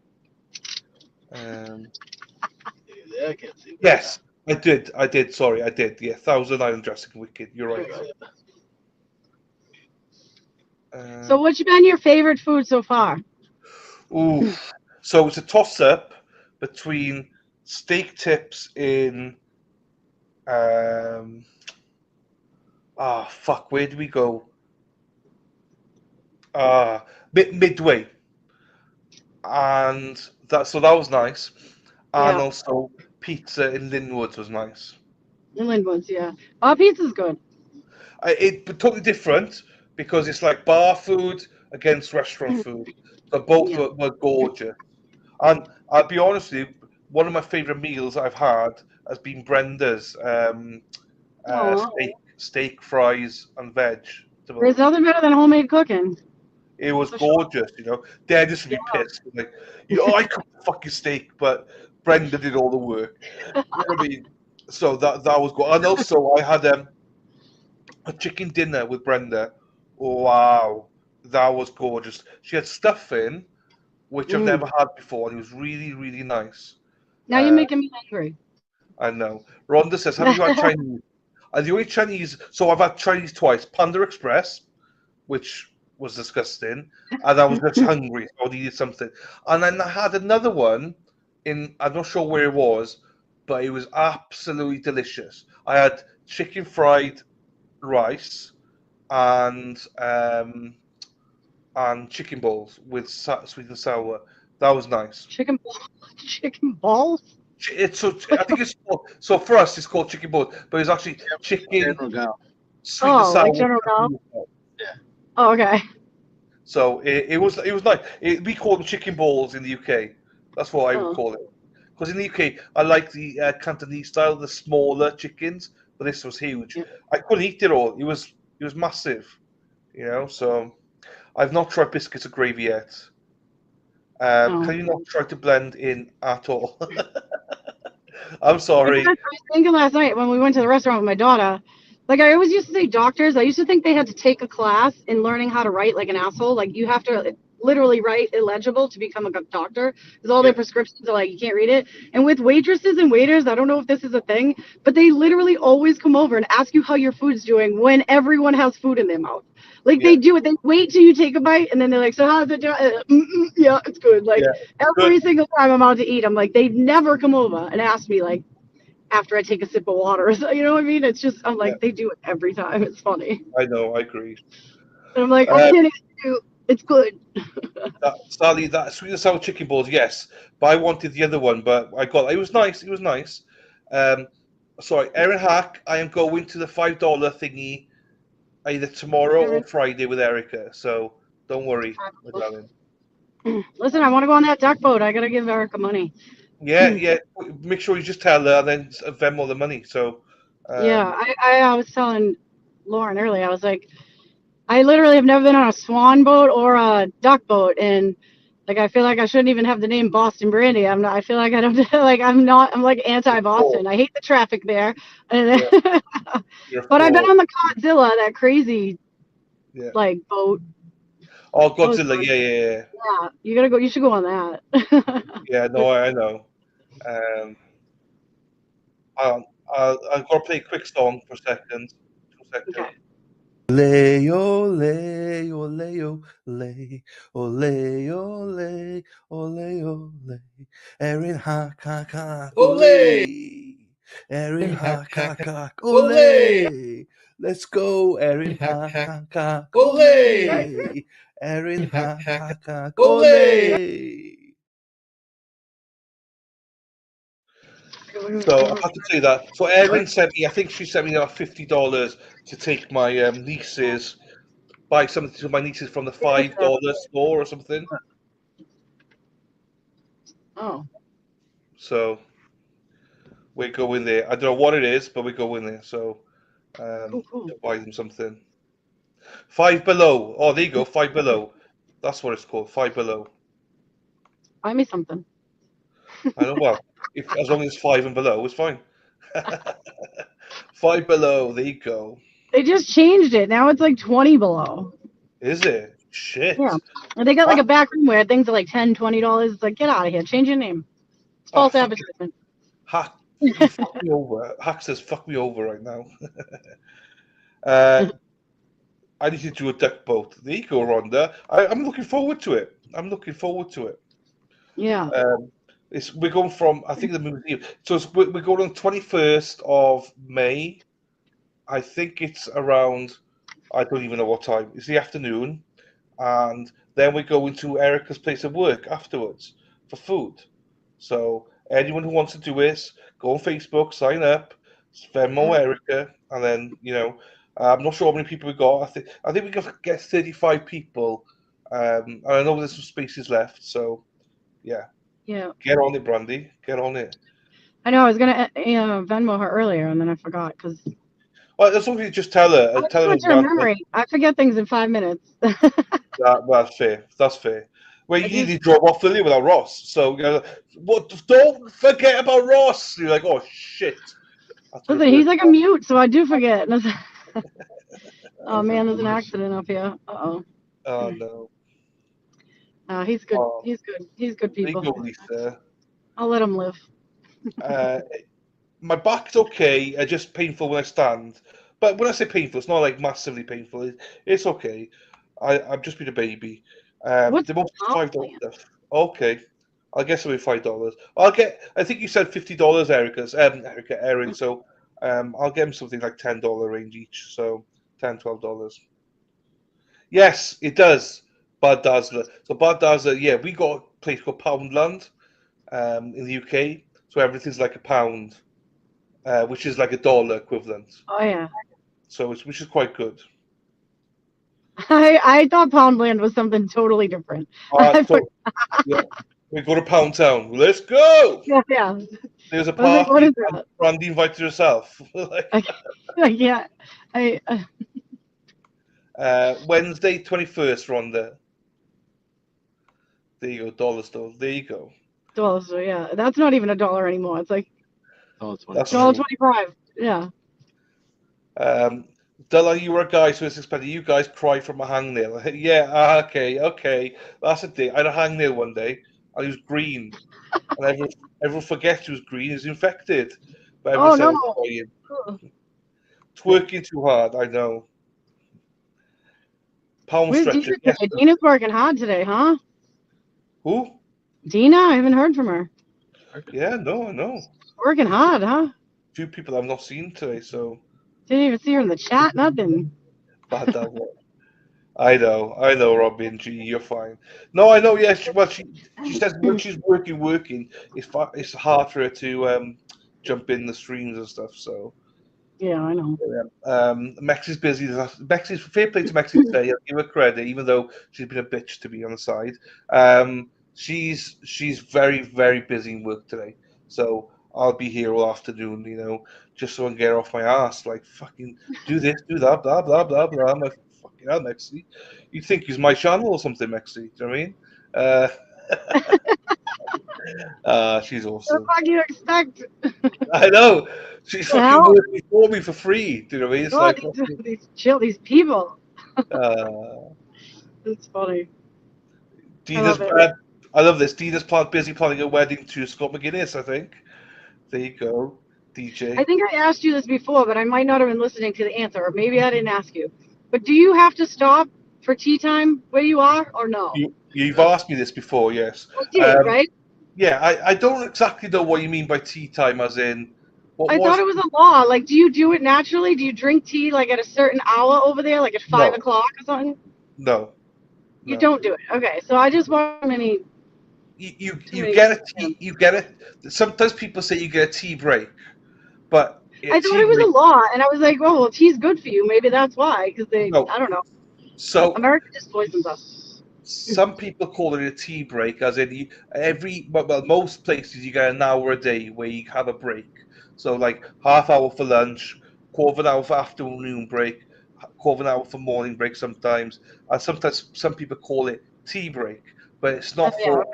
Yeah, I can't see. Yes, I did. Sorry, I did. Yeah, Thousand Island dressing, wicked. You're right. So what's been your favorite food so far? Ooh, so it's a toss-up between steak tips in. Where do we go? Midway, and that was nice, and also pizza in Linwood was nice. In Linwood's, yeah. Our pizza's good. But totally different because it's like bar food against restaurant food. So both were gorgeous. And I'll be honest with you, one of my favourite meals I've had has been Brenda's steak, fries, and veg. There's nothing better than homemade cooking. It was gorgeous, you know. They're just be pissed. Like, I cooked the fucking steak, but Brenda did all the work. You know what I mean? So that was good. And also, I had a chicken dinner with Brenda. Wow, that was gorgeous. She had stuffing, which I've never had before, and it was really, really nice. Now you're making me hungry. I know. Rhonda says, have you had Chinese? The only Chinese, so I've had Chinese twice. Panda Express, which was disgusting, and I was just hungry, so I needed something. And then I had another one I'm not sure where it was, but it was absolutely delicious. I had chicken fried rice and and chicken balls with sweet and sour. That was nice. Chicken balls? It's so I think it's called, so for us it's called chicken balls, but it's actually chicken sweet and Oh, sour. like General Gao? Oh, okay. So it was nice. We call them chicken balls in the UK. That's what I would Oh. call it. Because in the UK, I like the Cantonese style, the smaller chickens, but this was huge. I couldn't eat it all. It was massive, you know. So I've not tried biscuits or gravy yet. Oh. Can you not try to blend in at all? I'm sorry. I was thinking last night when we went to the restaurant with my daughter, like I always used to say doctors, I used to think they had to take a class in learning how to write like an asshole. Like you have to literally write illegible to become a doctor because all their prescriptions are like, you can't read it. And with waitresses and waiters, I don't know if this is a thing, but they literally always come over and ask you how your food's doing when everyone has food in their mouth. Like they do it. They wait till you take a bite and then they're like, so how's it doing? Yeah, it's good. Like every single time I'm out to eat, I'm like, they never come over and ask me like after I take a sip of water. So, you know what I mean? It's just, I'm like, they do it every time. It's funny. I know, I agree. And I'm like, I can't do it's good. Sally, that sweet and sour chicken balls, yes. But I wanted the other one, but I got it. Was nice. It was nice. Sorry, Erin Hack, I am going to the $5 thingy either tomorrow or Friday with Erica. So don't worry, my darling. Listen, I want to go on that duck boat. I got to give Erica money. Yeah. Make sure you just tell her and then Venmo the money. So Yeah, I was telling Lauren earlier, I was like, I literally have never been on a swan boat or a duck boat, and like I feel like I shouldn't even have the name Boston Brandy. I'm not. I feel like I don't like. I'm not. I'm like anti-Boston. I hate the traffic there. And but I've been on the Godzilla, that crazy like boat. Oh, Godzilla, yeah. Yeah, you gotta go. You should go on that. Yeah, no, I know. I've got to play a quick song for a second. 2 seconds. Okay. Ole, ole, ole, ole, ole, ole, ole, ole. Erin Hack, hack, hack, ole. Erin Hack, hack, hack, ole. Let's go, Erin Hack, hack, hack, ole. Erin Hack, hack, hack, ole. So I have to say that. So Erin sent me, I think she sent me $50 to take my nieces, buy something to my nieces from the $5 store or something. Oh. So we're going there. I don't know what it is, but we're going there. So buy them something. Five Below. Oh, there you go. Five Below. That's what it's called. Five Below. Buy me something. I know. Well, as long as it's 5 and below, it's fine. 5 Below. There you go. They just changed it. Now it's like 20 below. Is it? Shit. Yeah. And they got like a back room where things are like $10, $20. It's like, get out of here. Change your name. It's false advertisement. Hack, fuck me over. Hack says, fuck me over right now. I need to do a duck boat. There you go, Rhonda. I'm looking forward to it. Yeah. We're going from, I think, the museum. So we're going on the 21st of May. I think it's around, I don't even know what time. It's the afternoon. And then we go into Erica's place of work afterwards for food. So anyone who wants to do this, go on Facebook, sign up, Venmo Erica, and then, I'm not sure how many people we got. I think we can get 35 people. And I know there's some spaces left, so yeah. Yeah. Get on it, Brandy. Get on it. I know. I was gonna Venmo her earlier, and then I forgot because. Well, as long as you just tell her. Tell her What's your memory? I forget things in 5 minutes. That's fair. That's fair. Well, you nearly drove off earlier without Ross, so what? Don't forget about Ross. You're like, oh shit. Listen, he's like a mute, so I do forget. Oh man, there's an accident up here. Uh-oh. Oh no. He's good. He's good. He's good people. There you go, Lisa. I'll let him live. My back's okay. Just painful when I stand. But when I say painful, it's not like massively painful. It's okay. I've just been a baby. What's the most $5 stuff. Okay. I'll get something $5. I think you said $50, Erin. So I'll get him something like $10 range each. So $10, $12. Yes, it does. Bad Dazzler. So Bad Dazzler, yeah, we got a place called Poundland in the UK. So everything's like a pound, which is like $1 equivalent. Oh yeah. So which is quite good. I thought Poundland was something totally different. Yeah, we go to Pound Town. Let's go. Yeah. There's a I was like, party. what is that? Brandy invited herself. Yeah. Wednesday 21st, Rhonda. There you go, dollar store. There you go. $1, so yeah, that's not even $1 anymore. It's like That's $1.25. Yeah. Della, you were a guy, so it's expected you guys cry from a hangnail. Yeah, okay. That's the thing. I had a hangnail one day, and he was green. And everyone forgets he was green. He's infected. But Oh everyone said, no. crying. It's working too hard, I know. Pound Where's stretcher. Dina Yes. today? Dina's working hard today, huh? Who? Dina, I haven't heard from her. Yeah, no, I know. Working hard, huh? Few people I've not seen today, so Didn't even see her in the chat, nothing. bad that way. I know, Robin. G, you're fine. No, I know. Yeah, she says when she's working, it's hard for her to jump in the streams and stuff. So Yeah, I know. Mexi's busy. Mexi's fair play to Mexi today. I'll give her credit, even though she's been a bitch to be on the side. She's very, very busy in work today. So I'll be here all afternoon, just so I can get her off my ass. Like, fucking do this, do that, blah, blah, blah, blah. I'm like, fucking hell, Mexi. You think he's my channel or something, Mexi? Do you know what I mean? She's awesome. What do you expect? I know. She's The fucking hell? working for me for free. Do you know what I mean? It's God, like, these people. uh, It's funny. Dina's love it. I love this. Dina's busy planning a wedding to Scott McGuinness, I think. There you go, DJ. I think I asked you this before, but I might not have been listening to the answer, or maybe I didn't ask you. But do you have to stop for tea time where you are, or no? You've asked me this before, yes. I did, right? Yeah, I don't exactly know what you mean by tea time, as in. I thought it was a law. Like, do you do it naturally? Do you drink tea like at a certain hour over there, like at 5 o'clock or something? No. You don't do it. Okay, so I just want many. You get a tea. You get it. Sometimes people say you get a tea break, but I thought it was a law, and I was like, oh, well, tea's good for you. Maybe that's why, because I don't know. So America just poisons us. Some people call it a tea break, as in most places you get an hour a day where you have a break. So like half hour for lunch, quarter of an hour for afternoon break, quarter of an hour for morning break sometimes, and sometimes some people call it tea break, but it's not for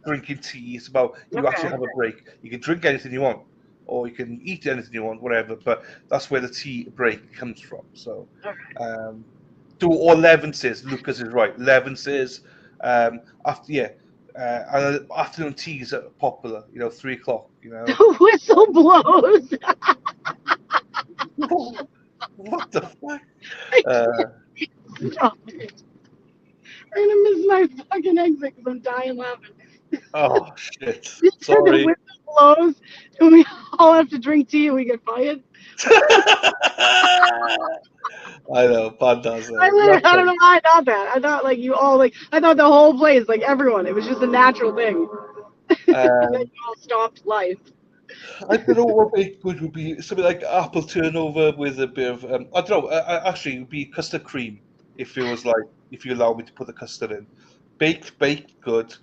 drinking tea. It's about you actually have a break. You can drink anything you want, or you can eat anything you want, whatever. But that's where the tea break comes from. So, or Levinses. Lucas is right. Levinses. And afternoon teas are popular. 3 o'clock. The whistle blows. What the fuck? Stop it. I'm gonna miss my fucking exit because I'm dying laughing. Oh shit! Sorry. The whistle blows, and we all have to drink tea, and we get fired. I know, Pod does that. I don't know why I thought that. I thought like you all I thought the whole place, like everyone, it was just a natural thing. That you all stopped life. I don't know what would be something like apple turnover with a bit of I don't know. Actually, it would be custard cream if it was like if you allow me to put the custard in. Baked, good.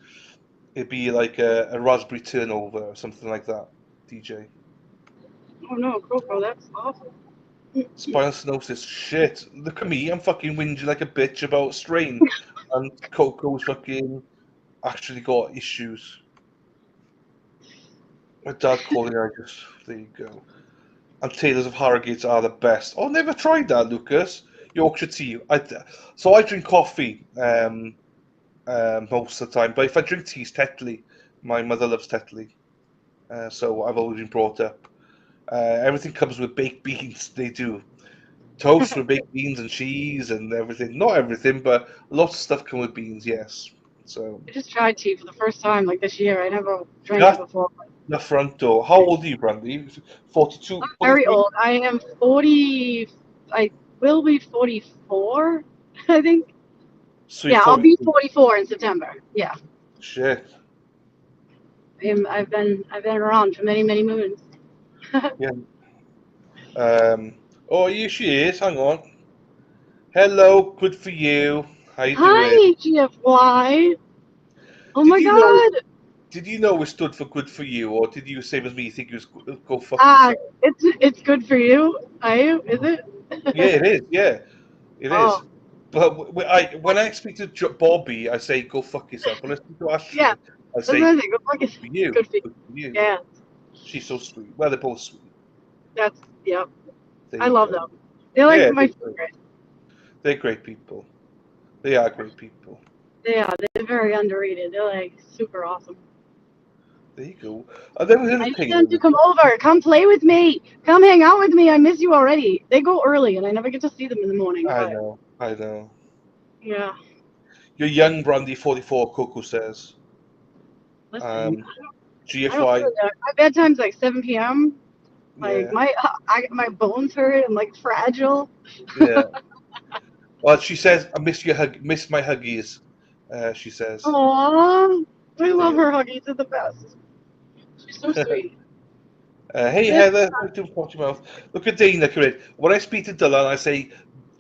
It'd be like a raspberry turnover or something like that. DJ. Oh no, Coco, that's awful. Spinal stenosis, shit. Look at me, I'm fucking whinging like a bitch about strain, and Coco's fucking actually got issues. My dad calling her, there you go. And Taylors of Harrogate are the best. Oh, never tried that, Lucas. Yorkshire tea. So I drink coffee most of the time, but if I drink tea, it's Tetley. My mother loves Tetley, so I've always been brought up. Everything comes with baked beans. They do toast with baked beans and cheese and everything. Not everything, but lots of stuff come with beans. Yes. So I just tried tea for the first time like this year. I never drank it before. The front door. How old are you, Brandy? 42. I'm very old. I am 40. I will be 44. I think. So you're Yeah, I'll be 42. 44 in September. Yeah. Shit. I've been around for many, many moons. Yeah. Oh, here she is. Hang on. Hello, good for you. How you doing? Hi, GFY. Oh Did my you know? God. Did you know it stood for good for you, or did you same as me think it was go fuck yourself? It's good for you. Are you? Is it? Yeah, it is. Yeah, it is. Oh, But when I speak to Bobby, I say go fuck yourself. When I speak to Ashley, yeah. I That's say what I think. Good for good for you. Good for you. Good for you. Yeah. She's so sweet. Well, they're both sweet. That's yep. There I you love go. them. They're like Yeah, my favorite. they're great people. They are great people. They're very underrated. They're like super awesome. There you go. I've never heard I of need Taylor. them to come over. Come play with me. Come hang out with me. I miss you already. They go early, and I never get to see them in the morning. I But know. I know. yeah, You're young, Brandy 44. Coco says. listen. I don't GFY. feel that. My bedtime's like 7 p.m. Like Yeah. my bones hurt. I'm like fragile. Yeah. Well, she says, I miss miss my huggies. She says. Aww, I love her huggies. They're the best. She's so sweet. Hey Heather, don't watch your mouth. Look at Dana, come in. When I speak to Dylan, I say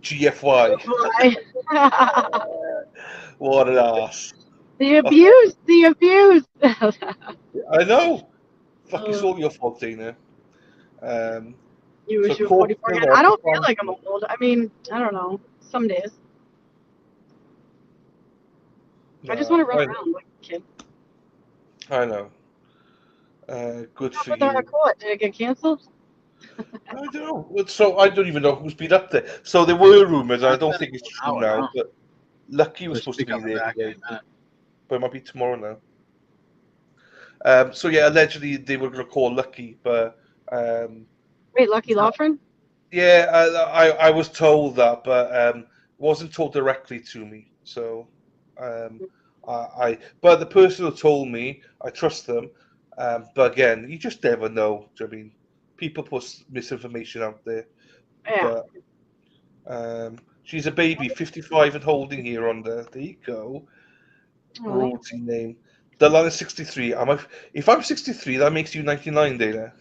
GFY. What an ass. The abuse. The abuse. I know. Fuck, it's all your fault, Dana. You wish you were Coco 44 again. Pillar, I don't feel like I'm old. I mean, I don't know. Some days. I just want to run around like a kid. I know. Good What for happened to our you. court? Did it get canceled? I don't know. So I don't even know who's been up there. So there were rumours. I don't think it's true now. But Lucky was supposed to be there today, but it might be tomorrow now. So yeah, allegedly they were going to call Lucky, but Wait, Lucky Lawford? yeah, I was told that, but wasn't told directly to me. So but the person who told me, I trust them. But again, you just never know. Do you know what I mean? People put misinformation out there. Yeah. But she's a baby, 55 and holding here on there. There you go. Royalty name. Dylan is 63. If I'm 63, that makes you 99, Dana.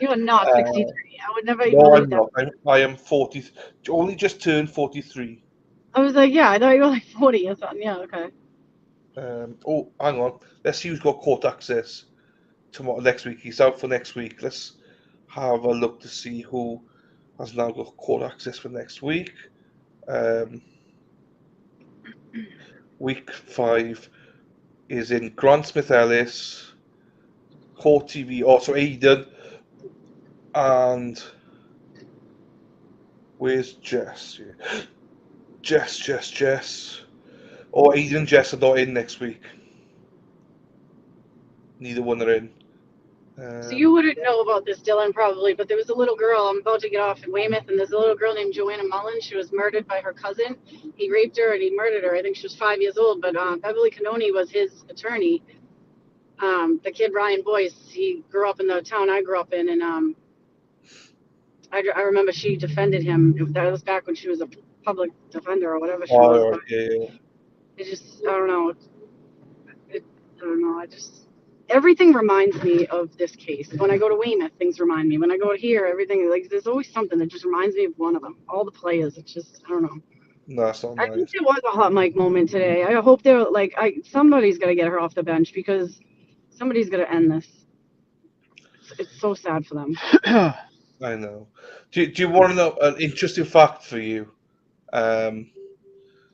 You are not 63. I would never even No, believe I'm that. not. I am 40. Only just turned 43. I was like, yeah, I thought you were like 40 or something. Yeah, okay. Oh, hang on. Let's see who's got court access tomorrow, next week. He's out for next week. Let's have a look to see who has now got court access for next week. Week 5 is in Grant Smith Ellis, Court TV, also Aiden, and where's Jess? Jess. Oh, Aiden and Jess are not in next week. Neither one are in. So you wouldn't know about this, Dylan, probably, but there was a little girl. I'm about to get off in Weymouth, and there's a little girl named Joanna Mullen. She was murdered by her cousin. He raped her and he murdered her. I think she was 5 years old, but Beverly Canoni was his attorney. The kid Ryan Boyce, he grew up in the town I grew up in, and I remember she defended him. That was back when she was a public defender or whatever she was. Oh, But yeah. it just, I don't know. Everything reminds me of this case. When I go to Weymouth, things remind me. When I go here, everything, like, there's always something that just reminds me of one of them. All the players, it's just, I don't know. No, it's not I nice. think there was a hot mic moment today. I hope they're like, somebody's got to get her off the bench because somebody's got to end this. It's so sad for them. I know. Do you want to know an interesting fact for you?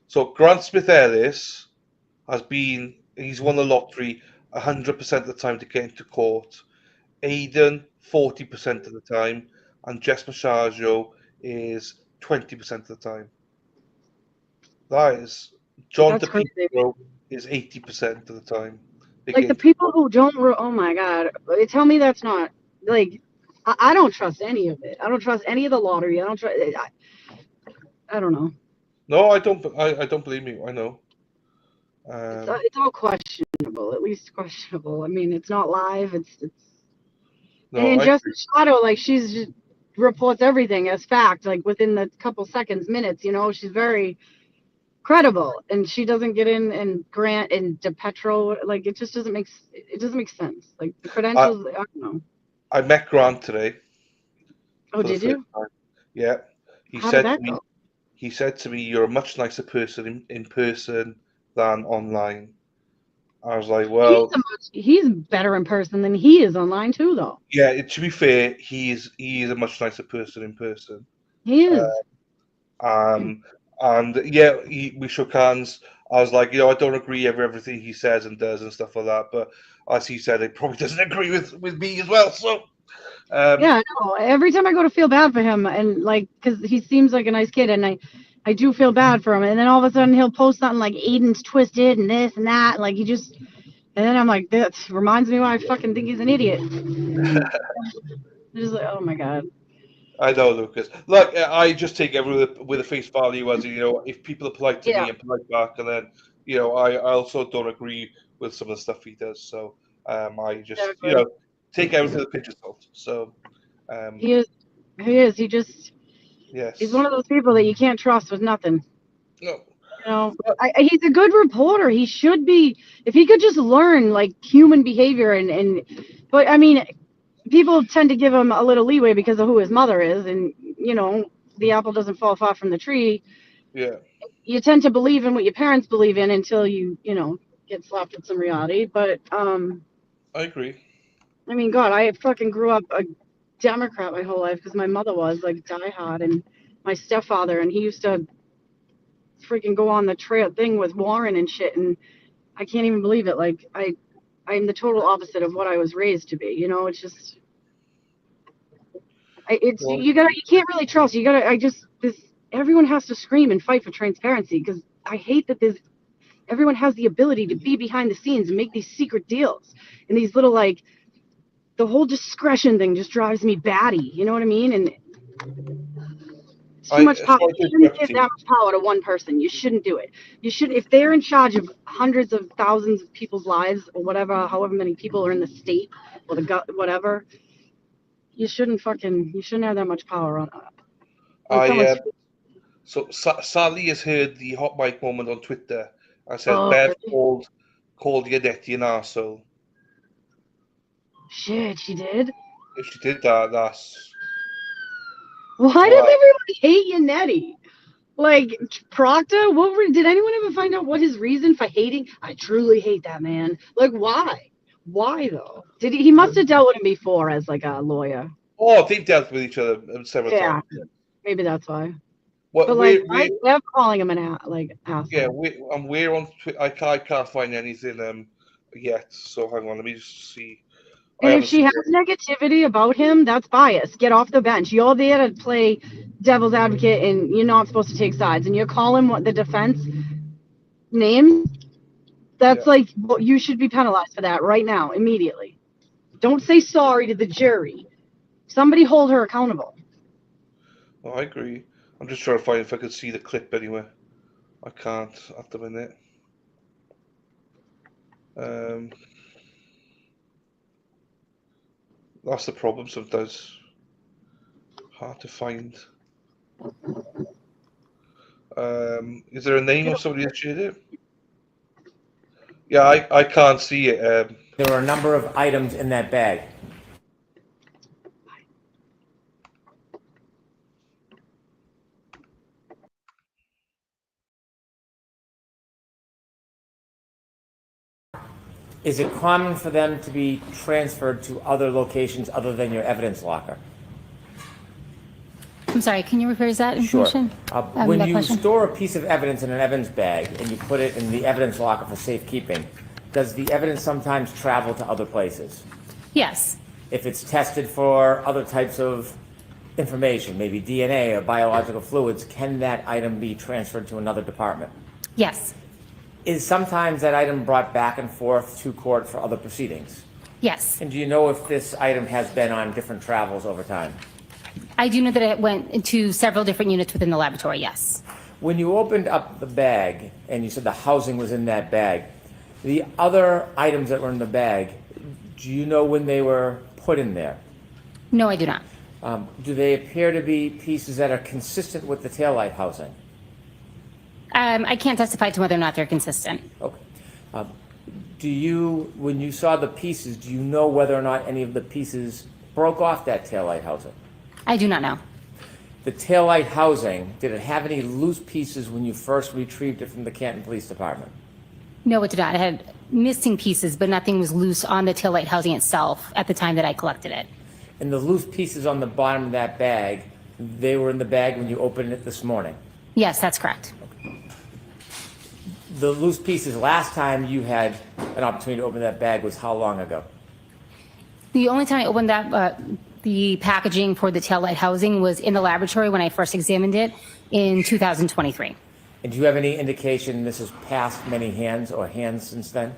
So Grant Smith Ellis he's won the lottery 100% of the time to get into court. Aiden 40% of the time, and Jess Massaggio is 20% of the time. That is John That's crazy. DePietro is 80% of the time. Like the people who don't, oh my God, they tell me that's not, like, I don't trust any of it. I don't trust any of the lottery. I don't trust, I don't know. No, I don't blame you. I know. It's all questionable, at least questionable. I mean, it's not live. It's No, and I Jessica Shadow, like, she's just reports everything as fact, like within the couple seconds, minutes. You know, she's very, credible, and she doesn't get in and Grant and DePetro. Like it just doesn't make sense. Like the credentials, I don't know. I met Grant today. Oh, for the did you? first time. Yeah. He How said did that to me, go? he said to me, "You're a much nicer person in person than online." I was like, "Well, He's better in person than he is online too, though. yeah." To be fair, he is a much nicer person in person. He is. And yeah, we shook hands. I was like, I don't agree with everything he says and does and stuff like that. But as he said, he probably doesn't agree with me as well. So Yeah, no. Every time I go to feel bad for him, and like, because he seems like a nice kid, and I do feel bad for him. And then all of a sudden he'll post something like Aiden's twisted and this and that, and like he just, and then I'm like, that reminds me why I fucking think he's an idiot. Just like, oh my god. I know, Lucas. Look, I just take everything with a face value, as if people are polite to me, I'm polite back, and then I also don't agree with some of the stuff he does. So I just take everything with a pinch of salt. So He is. He just. Yes. He's one of those people that you can't trust with nothing. No. He's a good reporter. He should be. If he could just learn like human behavior but I mean, people tend to give him a little leeway because of who his mother is, and the apple doesn't fall far from the tree. Yeah. You tend to believe in what your parents believe in until you get slapped with some reality. But I agree. I mean, God, I fucking grew up a Democrat my whole life because my mother was like diehard, and my stepfather, and he used to freaking go on the trail thing with Warren and shit, and I can't even believe it. Like I'm the total opposite of what I was raised to be. It's just you can't really trust. Everyone has to scream and fight for transparency because I hate that everyone has the ability to be behind the scenes and make these secret deals and these little the whole discretion thing just drives me batty. You know what I mean? And it's too much power. You shouldn't give that much power to one person. You shouldn't do it. You should, if they're in charge of hundreds of thousands of people's lives or whatever, however many people are in the state or whatever, you shouldn't have that much power on that. So Sally has heard the hot mic moment on Twitter. I said, Oh, Bev really? called Yannetti an arsehole. Shit, she did? If she did that, that's... Why does everybody hate Yannetti? Like, Proctor? Did anyone ever find out what his reason for hating? I truly hate that man. Like, why? Why, though? He must have dealt with him before as, like, a lawyer. Oh, they dealt with each other several times. Maybe that's why. What, But, like, they're calling him an asshole. Yeah, we're on Twitter. I can't find anything yet. So hang on, let me just see. And if she has negativity about him, that's bias. Get off the bench. You're there to play devil's advocate, and you're not supposed to take sides. And you're calling what the defense names. That's you should be penalized for that right now, immediately. Don't say sorry to the jury. Somebody hold her accountable. Oh, I agree. I'm just trying to find if I could see the clip anywhere. I can't at the minute. That's the problem sometimes. Hard to find. Is there a name of somebody that shared it? Yeah, I can't see it. There were a number of items in that bag. Is it common for them to be transferred to other locations other than your evidence locker? I'm sorry, can you rephrase that Sure. information? When that you question? store a piece of evidence in an evidence bag and you put it in the evidence locker for safekeeping, does the evidence sometimes travel to other places? Yes. If it's tested for other types of information, maybe DNA or biological fluids, can that item be transferred to another department? Yes. Is sometimes that item brought back and forth to court for other proceedings? Yes. And do you know if this item has been on different travels over time? I do know that it went into several different units within the laboratory, yes. When you opened up the bag and you said the housing was in that bag, the other items that were in the bag, do you know when they were put in there? No, I do not. Do they appear to be pieces that are consistent with the taillight housing? I can't testify to whether or not they're consistent. Okay. Do you, when you saw the pieces, do you know whether or not any of the pieces broke off that taillight housing? I do not know. The taillight housing, did it have any loose pieces when you first retrieved it from the Canton Police Department? No, it did not. It had missing pieces, but nothing was loose on the taillight housing itself at the time that I collected it. And the loose pieces on the bottom of that bag, they were in the bag when you opened it this morning? Yes, that's correct. The loose pieces, last time you had an opportunity to open that bag was how long ago? The only time I opened that, the packaging for the taillight housing was in the laboratory when I first examined it in 2023. And do you have any indication this has passed many hands or hands since then?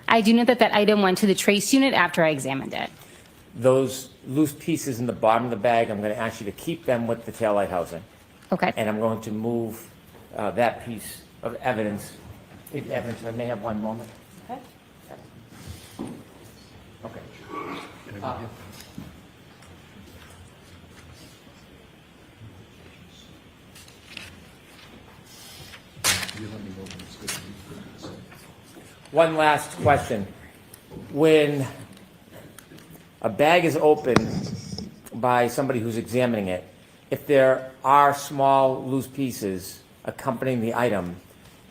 I do know that that item went to the trace unit after I examined it. Those loose pieces in the bottom of the bag, I'm going to ask you to keep them with the taillight housing. Okay. And I'm going to move that piece of evidence. Evidence, I may have one moment. Okay. Okay. One last question. When a bag is opened by somebody who's examining it, if there are small loose pieces accompanying the item,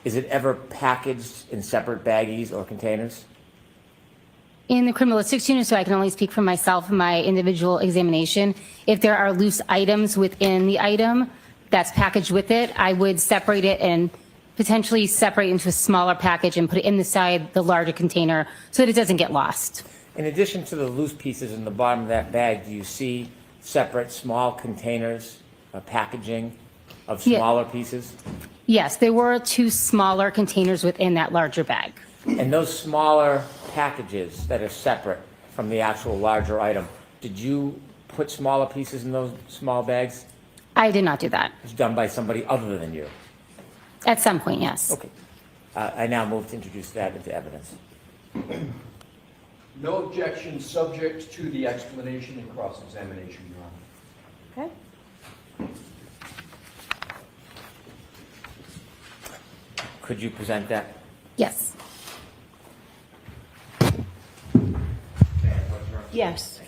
is it ever packaged in separate baggies or containers? In the criminalistics unit, so I can only speak for myself and my individual examination, if there are loose items within the item that's packaged with it, I would separate it and potentially separate into a smaller package and put it inside the larger container so that it doesn't get lost. In addition to the loose pieces in the bottom of that bag, do you see separate small containers, packaging of Yeah. smaller pieces? Yes, there were 2 smaller containers within that larger bag. And those smaller packages that are separate from the actual larger item, did you put smaller pieces in those small bags? I did not do that. It's done by somebody other than you? At some point, yes. Okay. I now move to introduce that into evidence. No objection, subject to the explanation and cross-examination, Your Honor. Okay. Could you present that? Yes. Yes.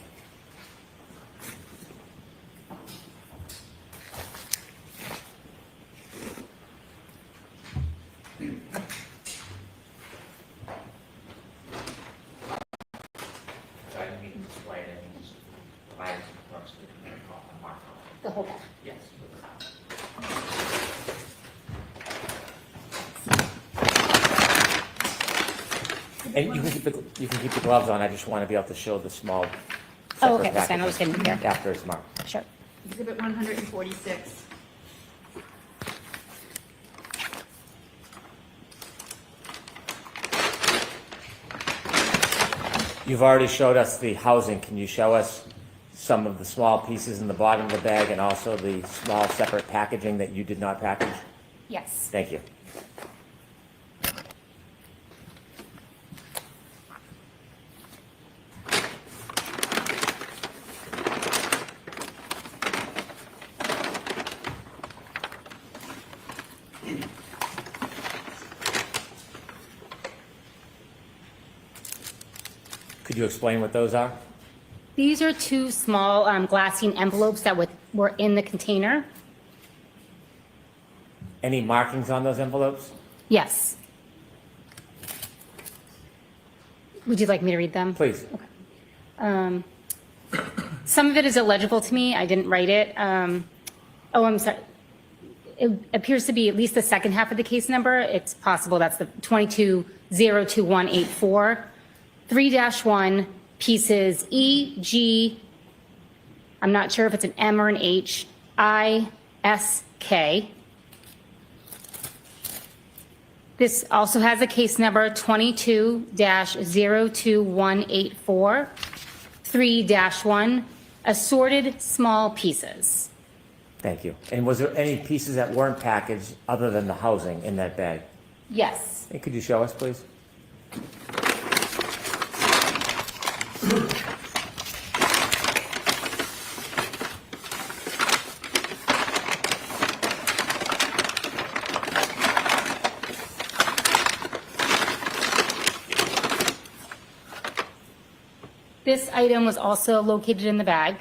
The whole bag? Yes. And you can keep the gloves on. I just want to be able to show the small. Oh, okay, that's fine. I'll just get in here. After it's marked. Sure. Exhibit 146. You've already showed us the housing. Can you show us some of the small pieces in the bottom of the bag and also the small separate packaging that you did not package? Yes. Thank you. Could you explain what those are? These are 2 small glassine envelopes that were in the container. Any markings on those envelopes? Yes. Would you like me to read them? Please. Some of it is illegible to me. I didn't write it. I'm sorry. It appears to be at least the second half of the case number. It's possible that's the 2202184. 3-1 pieces E, G, I'm not sure if it's an M or an H, I, S, K. This also has a case number 22-02184. 3-1 assorted small pieces. Thank you. And was there any pieces that weren't packaged other than the housing in that bag? Yes. And could you show us, please? This item was also located in the bag.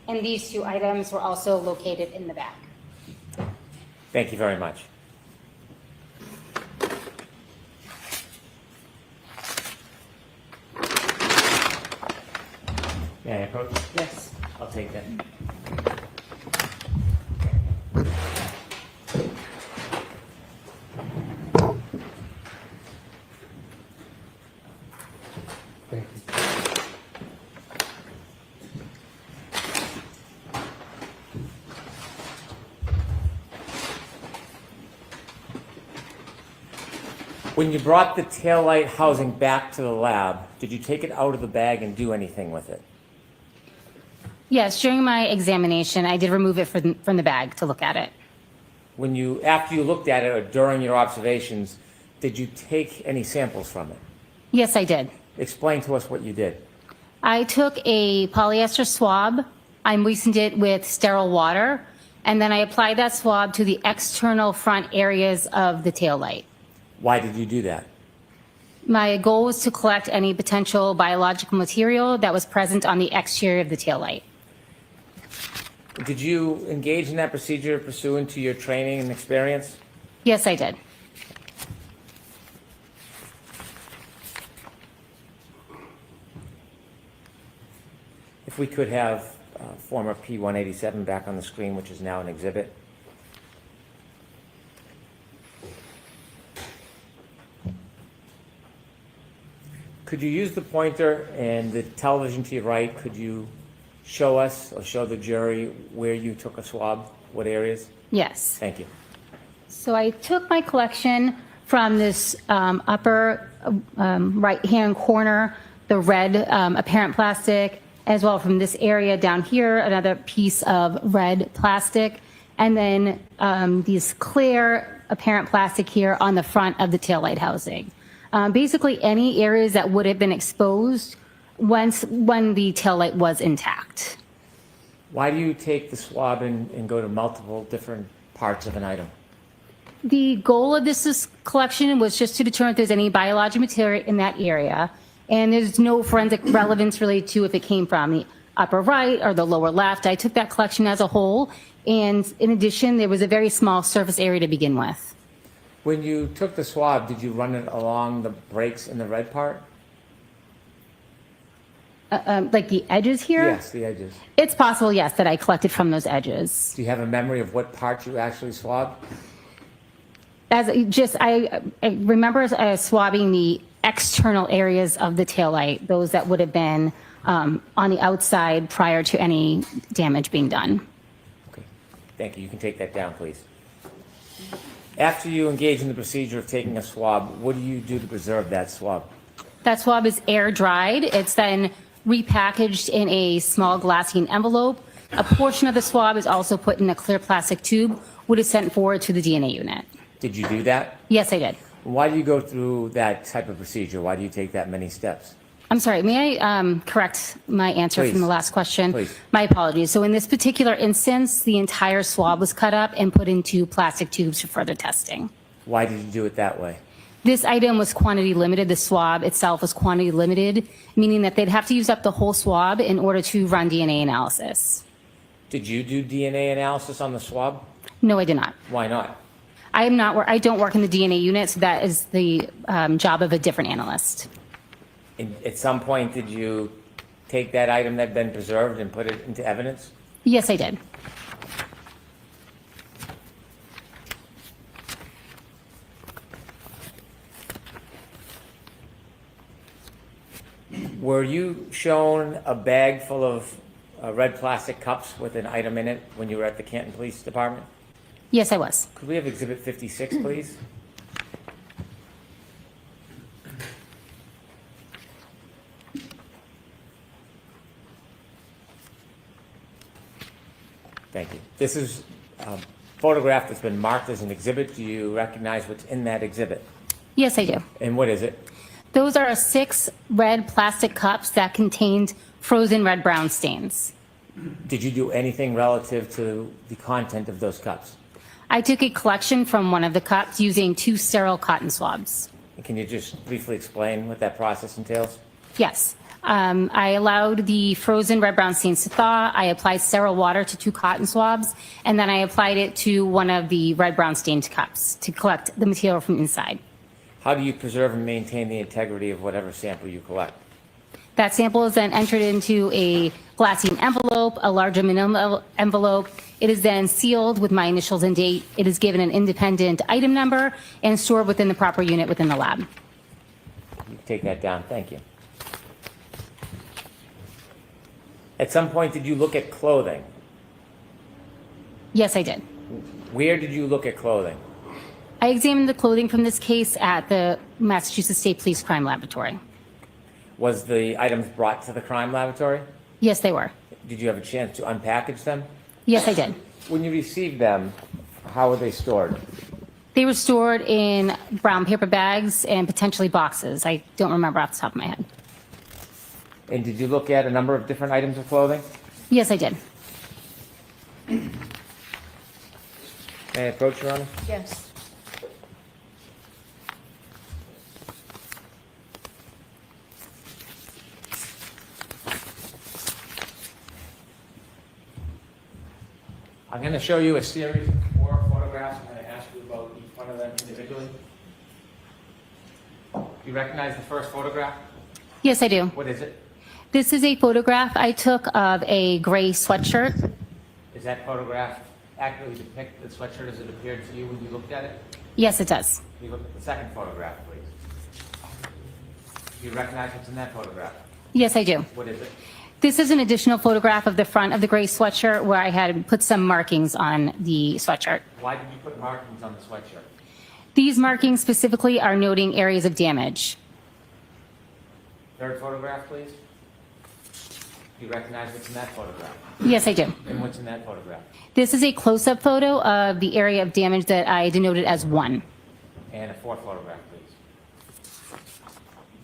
And these two items were also located in the bag. Thank you very much. May I approach? Yes. I'll take that. Thank you. When you brought the taillight housing back to the lab, did you take it out of the bag and do anything with it? Yes, during my examination, I did remove it from the bag to look at it. When you, after you looked at it or during your observations, did you take any samples from it? Yes, I did. Explain to us what you did. I took a polyester swab, I moistened it with sterile water, and then I applied that swab to the external front areas of the taillight. Why did you do that? My goal was to collect any potential biological material that was present on the exterior of the taillight. Did you engage in that procedure pursuant to your training and experience? Yes, I did. If we could have former P-187 back on the screen, which is now an exhibit. Could you use the pointer and the television to your right? Could you show us or show the jury where you took a swab, what areas? Yes. Thank you. So I took my collection from this upper right-hand corner, the red apparent plastic, as well from this area down here, another piece of red plastic, and then these clear apparent plastic here on the front of the taillight housing. Basically, any areas that would have been exposed when the taillight was intact. Why do you take the swab and go to multiple different parts of an item? The goal of this collection was just to determine if there's any biological material in that area, and there's no forensic relevance related to if it came from the upper right or the lower left. I took that collection as a whole, and in addition, there was a very small surface area to begin with. When you took the swab, did you run it along the breaks in the red part? Like the edges here? Yes, the edges. It's possible, yes, that I collected from those edges. Do you have a memory of what part you actually swabbed? I remember swabbing the external areas of the taillight, those that would have been on the outside prior to any damage being done. Okay, thank you. You can take that down, please. After you engage in the procedure of taking a swab, what do you do to preserve that swab? That swab is air dried. It's then repackaged in a small glassine envelope. A portion of the swab is also put in a clear plastic tube, which is sent forward to the DNA unit. Did you do that? Yes, I did. Why do you go through that type of procedure? Why do you take that many steps? I'm sorry, may I correct my answer from the last question? Please. My apologies. So in this particular instance, the entire swab was cut up and put into plastic tubes for further testing. Why did you do it that way? This item was quantity limited. The swab itself was quantity limited, meaning that they'd have to use up the whole swab in order to run DNA analysis. Did you do DNA analysis on the swab? No, I did not. Why not? I don't work in the DNA unit, so that is the job of a different analyst. At some point, did you take that item that had been preserved and put it into evidence? Yes, I did. Were you shown a bag full of red plastic cups with an item in it when you were at the Canton Police Department? Yes, I was. Could we have Exhibit 56, please? Thank you. This is a photograph that's been marked as an exhibit. Do you recognize what's in that exhibit? Yes, I do. And what is it? Those are 6 red plastic cups that contained frozen red-brown stains. Did you do anything relative to the content of those cups? I took a collection from one of the cups using 2 sterile cotton swabs. Can you just briefly explain what that process entails? Yes. I allowed the frozen red-brown stains to thaw. I applied sterile water to 2 cotton swabs, and then I applied it to one of the red-brown stained cups to collect the material from inside. How do you preserve and maintain the integrity of whatever sample you collect? That sample is then entered into a glassine envelope, a large aluminum envelope. It is then sealed with my initials and date. It is given an independent item number and stored within the proper unit within the lab. You take that down. Thank you. At some point, did you look at clothing? Yes, I did. Where did you look at clothing? I examined the clothing from this case at the Massachusetts State Police Crime Laboratory. Was the items brought to the crime laboratory? Yes, they were. Did you have a chance to unpackage them? Yes, I did. When you received them, how were they stored? They were stored in brown paper bags and potentially boxes. I don't remember off the top of my head. And did you look at a number of different items of clothing? Yes, I did. May I approach, Your Honor? Yes. I'm going to show you a series of 4 photographs. I'm going to ask you about each one of them individually. Do you recognize the first photograph? Yes, I do. What is it? This is a photograph I took of a gray sweatshirt. Does that photograph accurately depict the sweatshirt as it appeared to you when you looked at it? Yes, it does. Can you look at the second photograph, please? Do you recognize what's in that photograph? Yes, I do. What is it? This is an additional photograph of the front of the gray sweatshirt where I had put some markings on the sweatshirt. Why did you put markings on the sweatshirt? These markings specifically are noting areas of damage. Third photograph, please. Do you recognize what's in that photograph? Yes, I do. And what's in that photograph? This is a close-up photo of the area of damage that I denoted as 1. And a fourth photograph, please.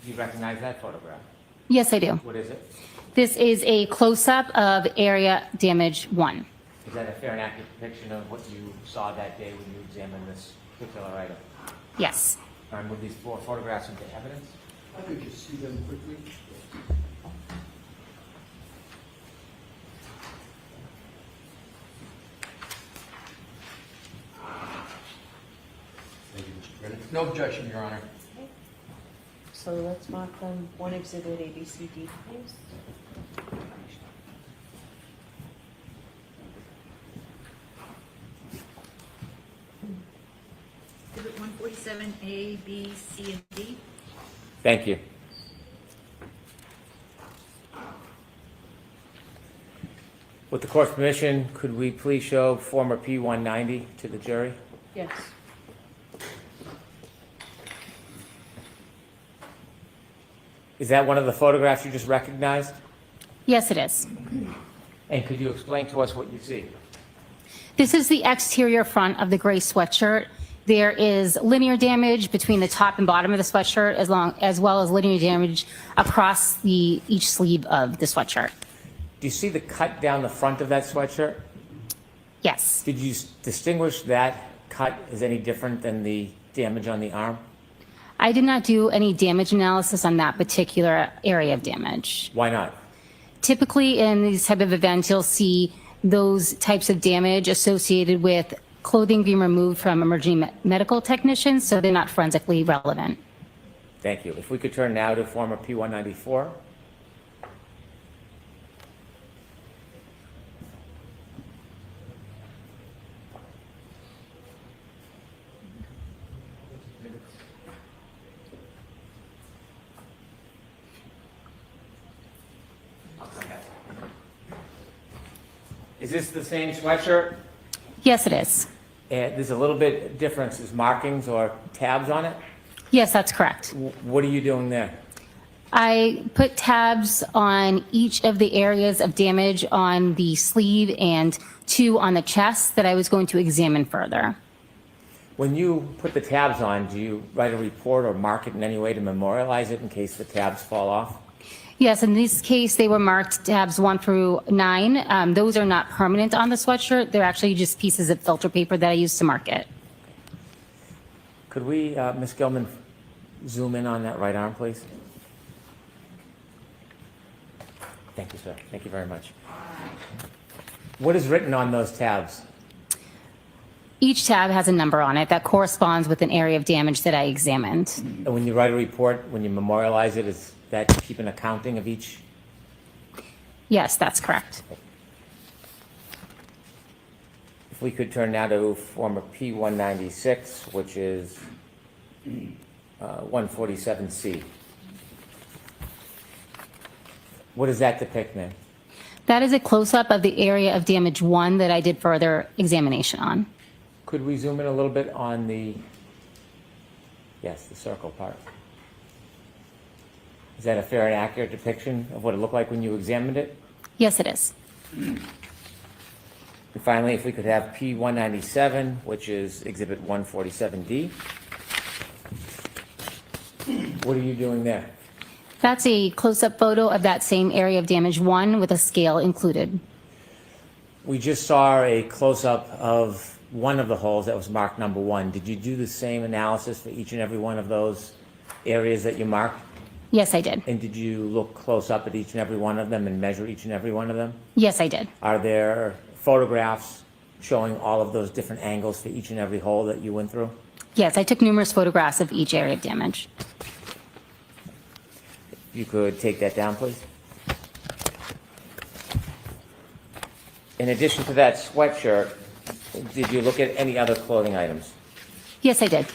Do you recognize that photograph? Yes, I do. What is it? This is a close-up of area damage 1. Is that a fair and accurate depiction of what you saw that day when you examined this particular item? Yes. All right, move these 4 photographs into evidence. I could just see them quickly. Thank you, Mr. Brennan. No objection, Your Honor. So let's mark them 1 exhibit A, B, C, D, please. Exhibit 147, A, B, C, and D. Thank you. With the court's permission, could we please show former P-190 to the jury? Yes. Is that one of the photographs you just recognized? Yes, it is. And could you explain to us what you see? This is the exterior front of the gray sweatshirt. There is linear damage between the top and bottom of the sweatshirt, as well as linear damage across each sleeve of the sweatshirt. Do you see the cut down the front of that sweatshirt? Yes. Did you distinguish that cut as any different than the damage on the arm? I did not do any damage analysis on that particular area of damage. Why not? Typically in these type of events, you'll see those types of damage associated with clothing being removed from emergency medical technicians, so they're not forensically relevant. Thank you. If we could turn now to former P-194. Is this the same sweatshirt? Yes, it is. There's a little bit difference. Is markings or tabs on it? Yes, that's correct. What are you doing there? I put tabs on each of the areas of damage on the sleeve and 2 on the chest that I was going to examine further. When you put the tabs on, do you write a report or mark it in any way to memorialize it in case the tabs fall off? Yes, in this case, they were marked tabs 1 through 9. Those are not permanent on the sweatshirt. They're actually just pieces of filter paper that I used to mark it. Could we, Ms. Gilman, zoom in on that right arm, please? Thank you, sir. Thank you very much. What is written on those tabs? Each tab has a number on it that corresponds with an area of damage that I examined. And when you write a report, when you memorialize it, is that keep an accounting of each? Yes, that's correct. If we could turn now to form a P196, which is 147C. What does that depict, ma'am? That is a close-up of the area of damage 1 that I did further examination on. Could we zoom in a little bit on the, yes, the circle part? Is that a fair and accurate depiction of what it looked like when you examined it? Yes, it is. And finally, if we could have P197, which is Exhibit 147D. What are you doing there? That's a close-up photo of that same area of damage 1 with a scale included. We just saw a close-up of one of the holes that was marked number 1. Did you do the same analysis for each and every one of those areas that you marked? Yes, I did. And did you look close up at each and every one of them and measure each and every one of them? Yes, I did. Are there photographs showing all of those different angles for each and every hole that you went through? Yes, I took numerous photographs of each area of damage. You could take that down, please. In addition to that sweatshirt, did you look at any other clothing items? Yes, I did.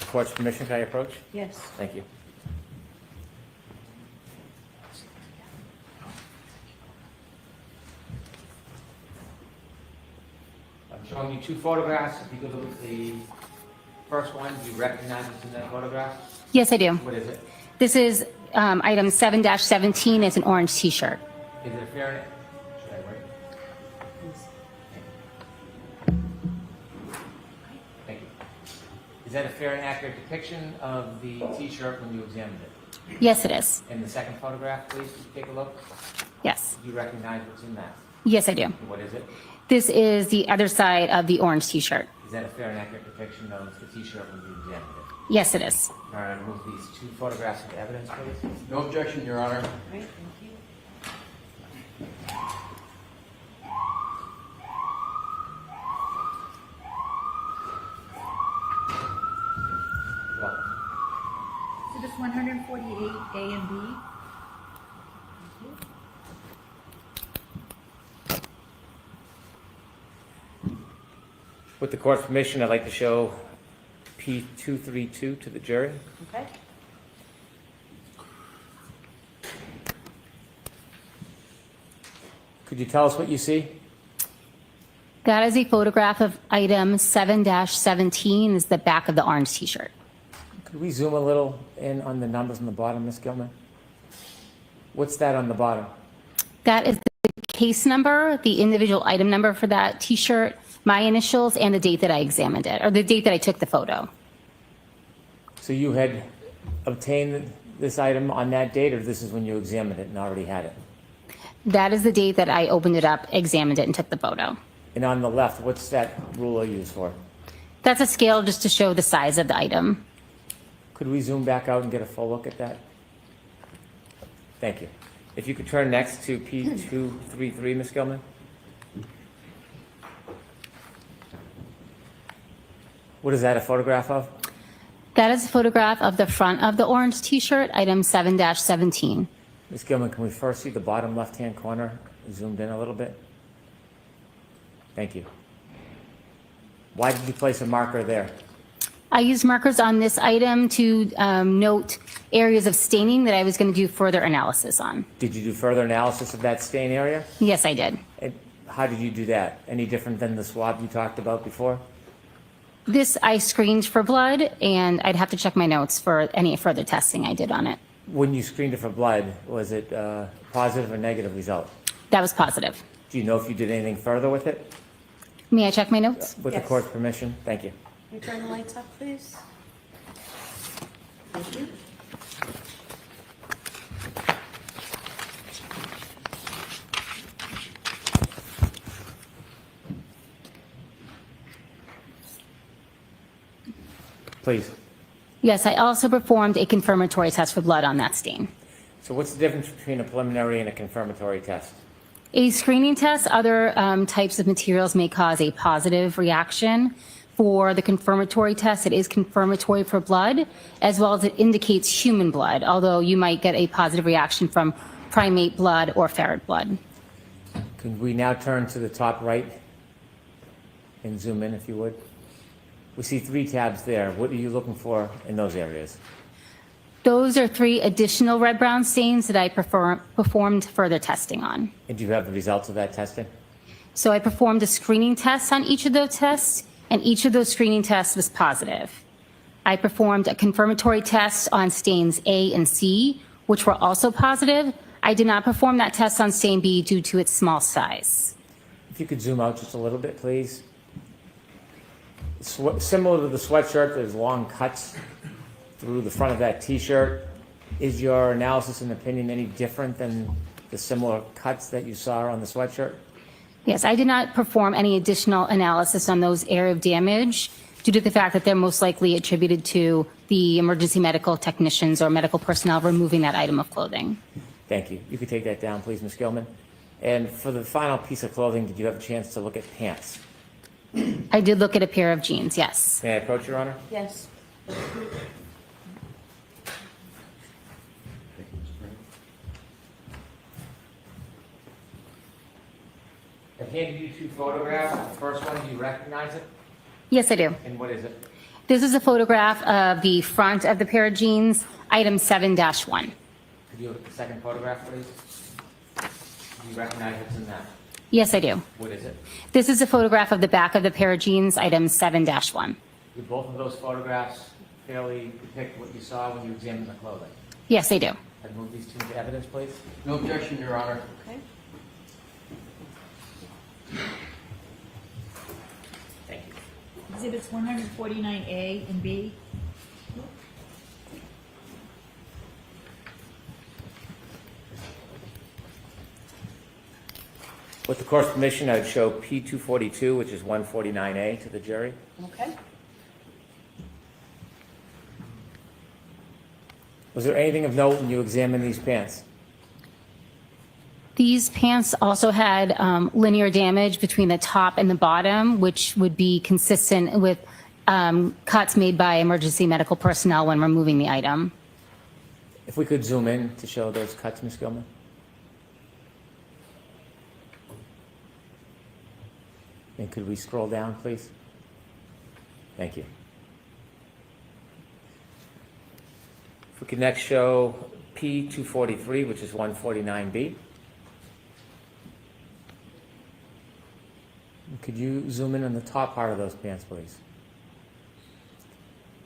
Court's permission, can I approach? Yes. Thank you. I'm showing you 2 photographs. If you could look at the first one, do you recognize what's in that photograph? Yes, I do. What is it? This is item 7-17. It's an orange T-shirt. Is it a fair? Should I write? Thank you. Is that a fair and accurate depiction of the T-shirt when you examined it? Yes, it is. And the second photograph, please, take a look. Yes. Do you recognize what's in that? Yes, I do. What is it? This is the other side of the orange T-shirt. Is that a fair and accurate depiction of the T-shirt when you examined it? Yes, it is. All right, move these 2 photographs of evidence, please. No objection, Your Honor. Right, thank you. Welcome. So this 148 A and B. With the court's permission, I'd like to show P232 to the jury. Okay. Could you tell us what you see? That is a photograph of item 7-17. Is the back of the orange T-shirt. Could we zoom a little in on the numbers on the bottom, Ms. Gilman? What's that on the bottom? That is the case number, the individual item number for that T-shirt, my initials, and the date that I examined it, or the date that I took the photo. So you had obtained this item on that date, or this is when you examined it and already had it? That is the date that I opened it up, examined it, and took the photo. And on the left, what's that ruler used for? That's a scale just to show the size of the item. Could we zoom back out and get a full look at that? Thank you. If you could turn next to P233, Ms. Gilman. What is that a photograph of? That is a photograph of the front of the orange T-shirt, item 7-17. Ms. Gilman, can we first see the bottom left-hand corner, zoomed in a little bit? Thank you. Why did you place a marker there? I used markers on this item to note areas of staining that I was going to do further analysis on. Did you do further analysis of that stain area? Yes, I did. And how did you do that? Any different than the swab you talked about before? This I screened for blood, and I'd have to check my notes for any further testing I did on it. When you screened it for blood, was it positive or negative result? That was positive. Do you know if you did anything further with it? May I check my notes? With the Yes. court's permission? Thank you. Can you turn the lights up, please? Thank you. Please. Yes, I also performed a confirmatory test for blood on that stain. So what's the difference between a preliminary and a confirmatory test? A screening test, other types of materials may cause a positive reaction. For the confirmatory test, it is confirmatory for blood, as well as it indicates human blood, although you might get a positive reaction from primate blood or ferret blood. Could we now turn to the top right and zoom in, if you would? We see 3 tabs there. What are you looking for in those areas? Those are 3 additional red-brown stains that I performed further testing on. And do you have the results of that testing? So I performed a screening test on each of those tests, and each of those screening tests was positive. I performed a confirmatory test on stains A and C, which were also positive. I did not perform that test on stain B due to its small size. If you could zoom out just a little bit, please. Similar to the sweatshirt, there's long cuts through the front of that T-shirt. Is your analysis and opinion any different than the similar cuts that you saw on the sweatshirt? Yes, I did not perform any additional analysis on those area of damage due to the fact that they're most likely attributed to the emergency medical technicians or medical personnel removing that item of clothing. Thank you. You could take that down, please, Ms. Gilman. And for the final piece of clothing, did you have a chance to look at pants? I did look at a pair of jeans, yes. May I approach, Your Honor? Yes. I handed you 2 photographs. The first one, do you recognize it? Yes, I do. And what is it? This is a photograph of the front of the pair of jeans, item 7-1. Could you look at the second photograph, please? Do you recognize what's in that? Yes, I do. What is it? This is a photograph of the back of the pair of jeans, item 7-1. Do both of those photographs fairly depict what you saw when you examined the clothing? Yes, they do. I'd move these 2 into evidence, please. No objection, Your Honor. Okay. Thank you. Exhibits 149A and B. With the court's permission, I'd show P242, which is 149A, to the jury. Okay. Was there anything of note when you examined these pants? These pants also had linear damage between the top and the bottom, which would be consistent with cuts made by emergency medical personnel when removing the item. If we could zoom in to show those cuts, Ms. Gilman. And could we scroll down, please? Thank you. If we could next show P243, which is 149B. Could you zoom in on the top part of those pants, please?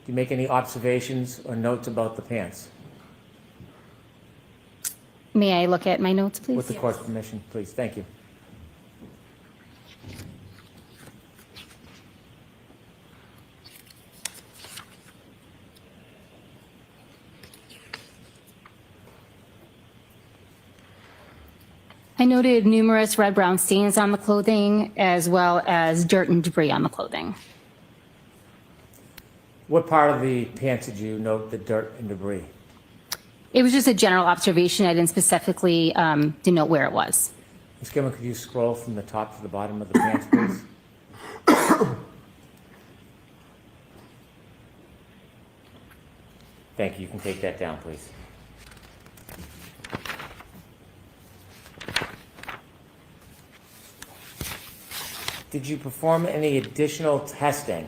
Do you make any observations or notes about the pants? May I look at my notes, please? With the court's permission, please. Thank you. I noted numerous red-brown stains on the clothing, as well as dirt and debris on the clothing. What part of the pants did you note the dirt and debris? It was just a general observation. I didn't specifically denote where it was. Ms. Gilman, could you scroll from the top to the bottom of the pants, please? Thank you. You can take that down, please. Did you perform any additional testing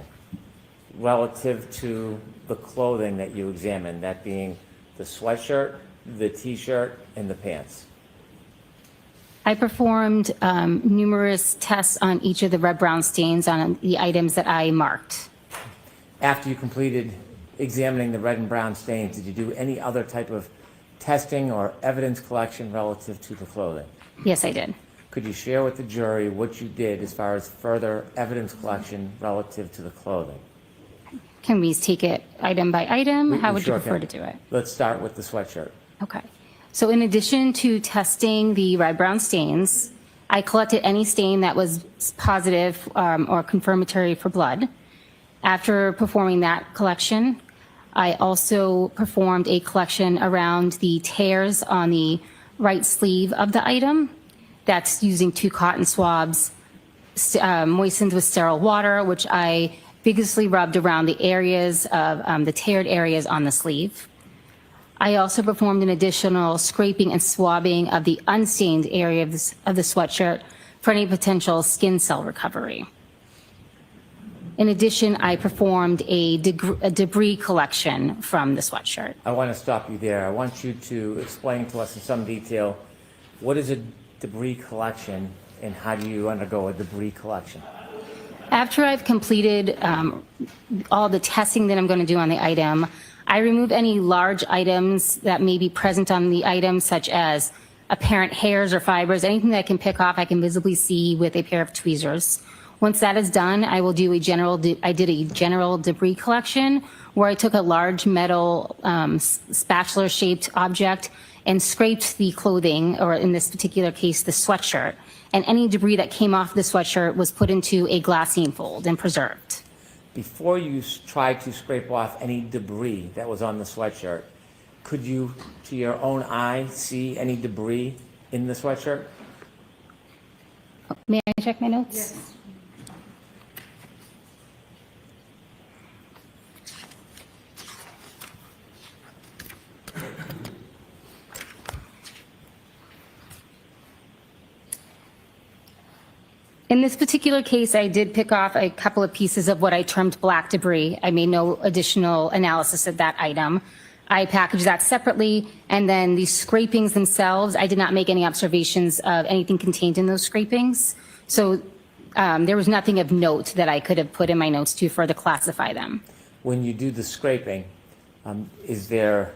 relative to the clothing that you examined, that being the sweatshirt, the T-shirt, and the pants? I performed numerous tests on each of the red-brown stains on the items that I marked. After you completed examining the red and brown stains, did you do any other type of testing or evidence collection relative to the clothing? Yes, I did. Could you share with the jury what you did as far as further evidence collection relative to the clothing? Can we take it item by item? How would you sure prefer can. to do it? Let's start with the sweatshirt. Okay. So in addition to testing the red-brown stains, I collected any stain that was positive or confirmatory for blood. After performing that collection, I also performed a collection around the tears on the right sleeve of the item. That's using 2 cotton swabs moistened with sterile water, which I vigorously rubbed around the areas of the teared areas on the sleeve. I also performed an additional scraping and swabbing of the unstained area of the sweatshirt for any potential skin cell recovery. In addition, I performed a debris collection from the sweatshirt. I want to stop you there. I want you to explain to us in some detail what is a debris collection and how do you undergo a debris collection? After I've completed all the testing that I'm going to do on the item, I remove any large items that may be present on the item, such as apparent hairs or fibers, anything that I can pick off, I can visibly see with a pair of tweezers. Once that is done, I will do a general debris collection where I took a large metal spatula-shaped object and scraped the clothing, or in this particular case, the sweatshirt. And any debris that came off the sweatshirt was put into a glassine fold and preserved. Before you tried to scrape off any debris that was on the sweatshirt, could you, to your own eye, see any debris in the sweatshirt? May I check my notes? Yes. In this particular case, I did pick off a couple of pieces of what I termed black debris. I made no additional analysis of that item. I packaged that separately, and then the scrapings themselves, I did not make any observations of anything contained in those scrapings. So there was nothing of note that I could have put in my notes to further classify them. When you do the scraping, is there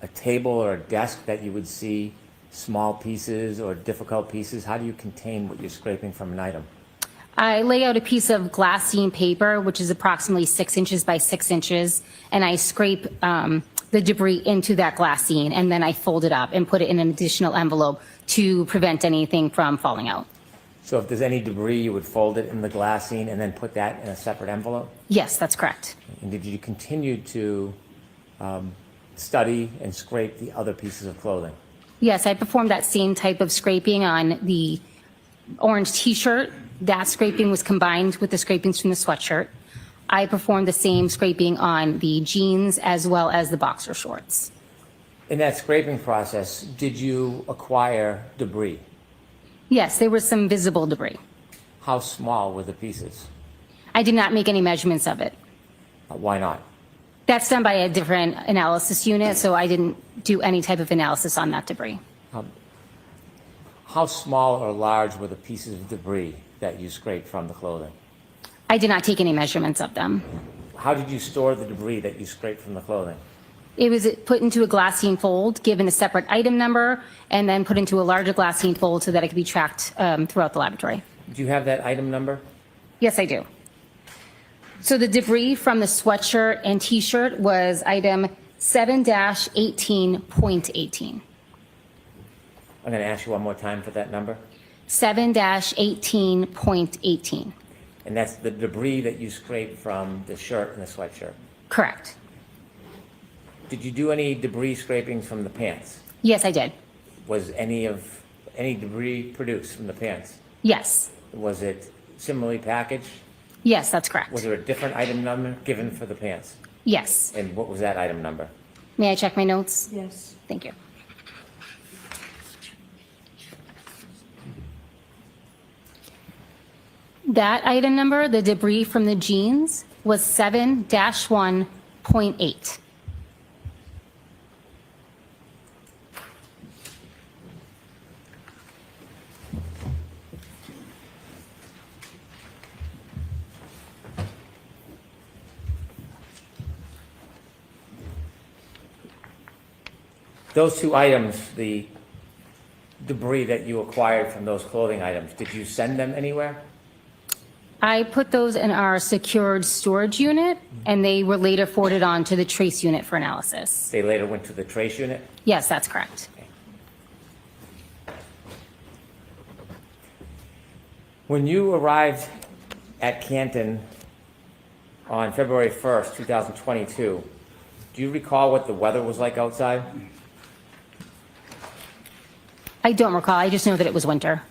a table or a desk that you would see small pieces or difficult pieces? How do you contain what you're scraping from an item? I lay out a piece of glassine paper, which is approximately 6 inches by 6 inches, and I scrape the debris into that glassine, and then I fold it up and put it in an additional envelope to prevent anything from falling out. So if there's any debris, you would fold it in the glassine and then put that in a separate envelope? Yes, that's correct. And did you continue to study and scrape the other pieces of clothing? Yes, I performed that same type of scraping on the orange t-shirt. That scraping was combined with the scrapings from the sweatshirt. I performed the same scraping on the jeans as well as the boxer shorts. In that scraping process, did you acquire debris? Yes, there was some visible debris. How small were the pieces? I did not make any measurements of it. Why not? That's done by a different analysis unit, so I didn't do any type of analysis on that debris. How small or large were the pieces of debris that you scraped from the clothing? I did not take any measurements of them. How did you store the debris that you scraped from the clothing? It was put into a glassine fold, given a separate item number, and then put into a larger glassine fold so that it could be tracked throughout the laboratory. Do you have that item number? Yes, I do. So the debris from the sweatshirt and t-shirt was item 7-18.18. I'm going to ask you one more time for that number. 7-18.18. And that's the debris that you scraped from the shirt and the sweatshirt? Correct. Did you do any debris scrapings from the pants? Yes, I did. Was any debris produced from the pants? Yes. Was it similarly packaged? Yes, that's correct. Was there a different item number given for the pants? Yes. And what was that item number? May I check my notes? Yes. Thank you. That item number, the debris from the jeans, was 7-1.8. Those two items, the debris that you acquired from those clothing items, did you send them anywhere? I put those in our secured storage unit, and they were later forwarded on to the trace unit for analysis. They later went to the trace unit? Yes, that's correct. When you arrived at Canton on February 1st, 2022, do you recall what the weather was like outside? I don't recall. I just know that it was winter.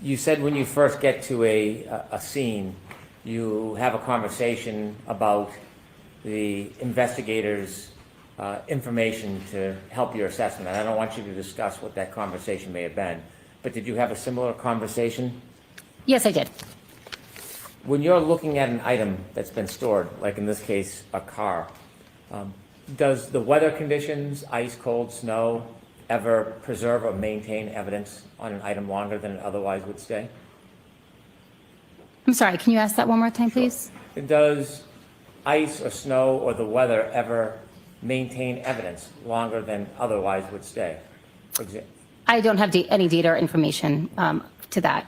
You said when you first get to a scene, you have a conversation about the investigators' information to help your assessment. And I don't want you to discuss what that conversation may have been, but did you have a similar conversation? Yes, I did. When you're looking at an item that's been stored, like in this case, a car, does the weather conditions, ice, cold, snow, ever preserve or maintain evidence on an item longer than it otherwise would stay? I'm sorry, can you ask that one more time, please? Does ice or snow or the weather ever maintain evidence longer than otherwise would stay? For example, I don't have any data or information to that.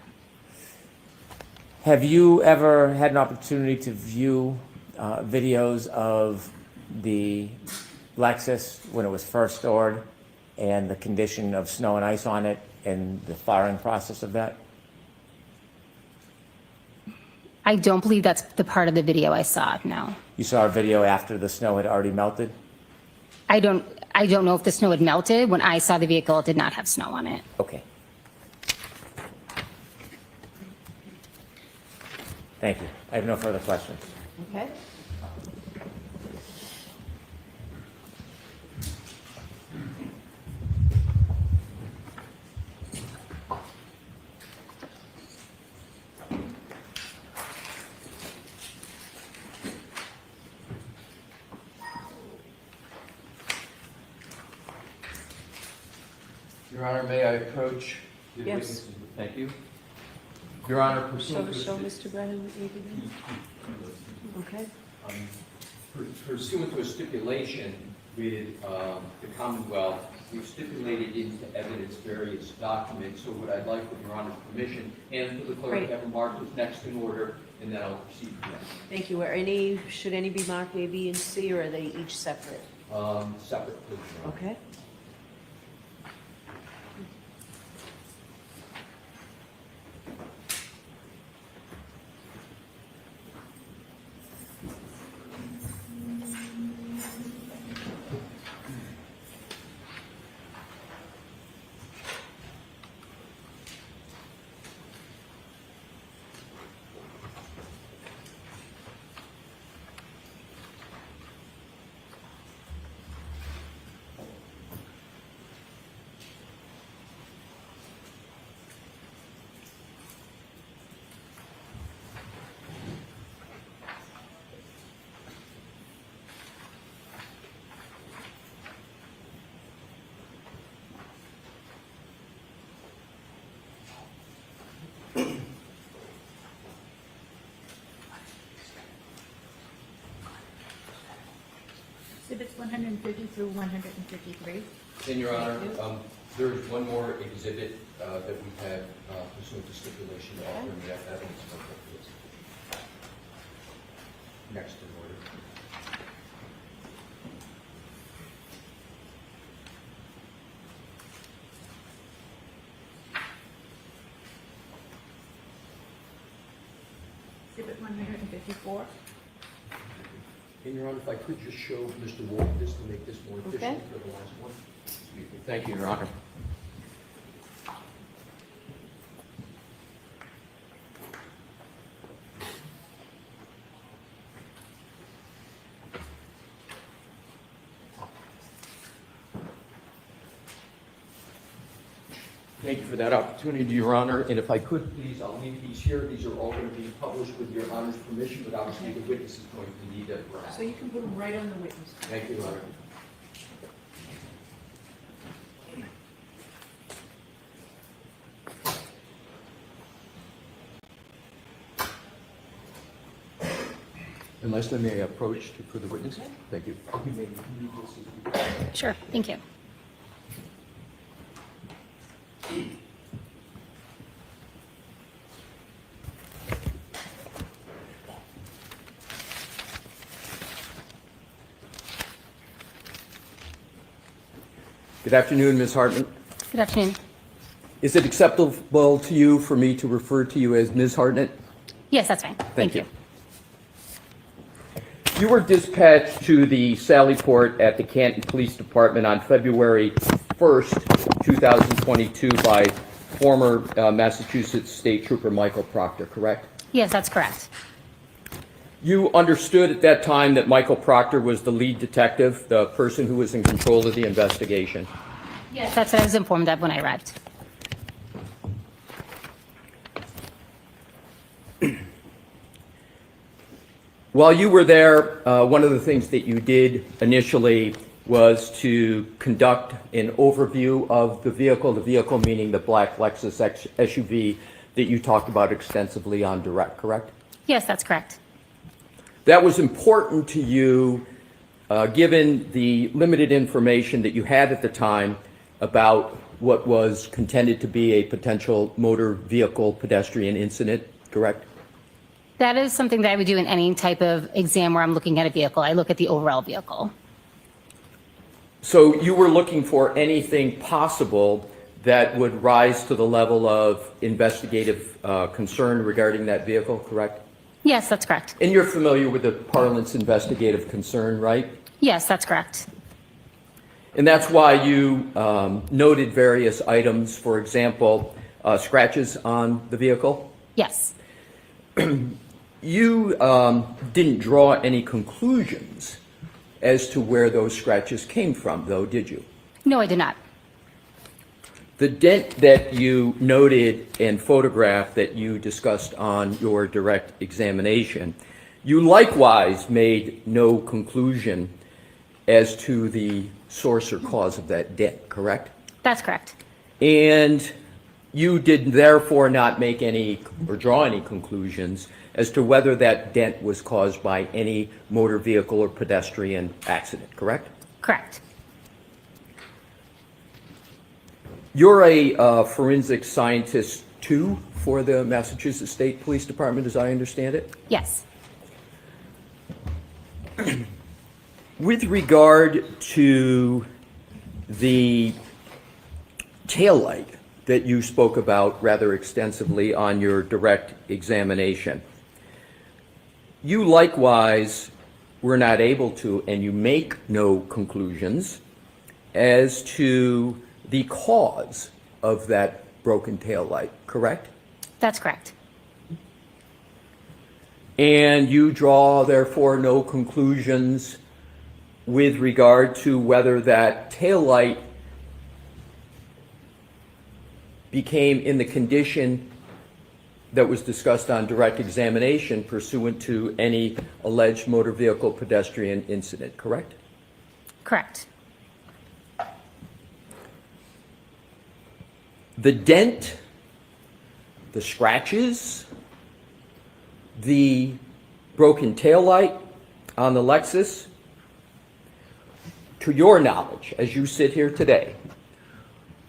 have you ever had an opportunity to view videos of the Lexus when it was first stored and the condition of snow and ice on it and the thawing process of that? I don't believe that's the part of the video I saw, no. You saw a video after the snow had already melted? I don't know if the snow had melted. When I saw the vehicle, it did not have snow on it. Okay. Thank you. I have no further questions. Okay. Your Honor, may I approach the Yes. witnesses? Thank you. Your Honor, Show pursuant Mr. Brennan what you did. Okay. pursuant to a stipulation with the Commonwealth, we've stipulated into evidence various documents. So what I'd like, with Your Honor's permission, and for the clerk, Great. have them marked as next in order, and then I'll proceed from there. Thank you. Should any be marked A, B, and C, or are they each separate? Separate, please, Your Honor. Okay. Exhibits 150 through 153. And Your Honor, there is one more exhibit that we have pursuant to stipulation to offer me that evidence. Next in order. Exhibit 154. And Your Honor, if I could just show Mr. Wolf this to make this more efficient Okay. for the last one. Excuse me. Thank you, Your Honor. Thank you for that opportunity, Your Honor. And if I could, please, I'll leave these here. These are all going to be published with Your Honor's permission, but obviously the witness is going to need that. So you can put them right on the witness. Thank you, Your Honor. Unless I may approach for the witness. Thank you. Sure, thank you. Good afternoon, Ms. Hartman. Good afternoon. Is it acceptable to you for me to refer to you as Ms. Hartnett? Yes, that's fine. Thank you. You were dispatched to the Sallyport at the Canton Police Department on February 1st, 2022 by former Massachusetts State Trooper Michael Proctor, correct? Yes, that's correct. You understood at that time that Michael Proctor was the lead detective, the person who was in control of the investigation? Yes, that's what I was informed of when I arrived. While you were there, one of the things that you did initially was to conduct an overview of the vehicle meaning the black Lexus SUV that you talked about extensively on direct, correct? Yes, that's correct. That was important to you, given the limited information that you had at the time about what was contended to be a potential motor vehicle pedestrian incident, correct? That is something that I would do in any type of exam where I'm looking at a vehicle. I look at the overall vehicle. So you were looking for anything possible that would rise to the level of investigative concern regarding that vehicle, correct? Yes, that's correct. And you're familiar with the parlance investigative concern, right? Yes, that's correct. And that's why you noted various items, for example, scratches on the vehicle? Yes. You didn't draw any conclusions as to where those scratches came from, though, did you? No, I did not. The dent that you noted and photographed that you discussed on your direct examination, you likewise made no conclusion as to the source or cause of that dent, correct? That's correct. And you did therefore not make any or draw any conclusions as to whether that dent was caused by any motor vehicle or pedestrian accident, correct? Correct. You're a forensic scientist too for the Massachusetts State Police Department, as I understand it? Yes. With regard to the taillight that you spoke about rather extensively on your direct examination, you likewise were not able to, and you make no conclusions as to the cause of that broken taillight, correct? That's correct. And you draw, therefore, no conclusions with regard to whether that taillight became in the condition that was discussed on direct examination pursuant to any alleged motor vehicle pedestrian incident, correct? Correct. The dent, the scratches, the broken taillight on the Lexus, to your knowledge, as you sit here today,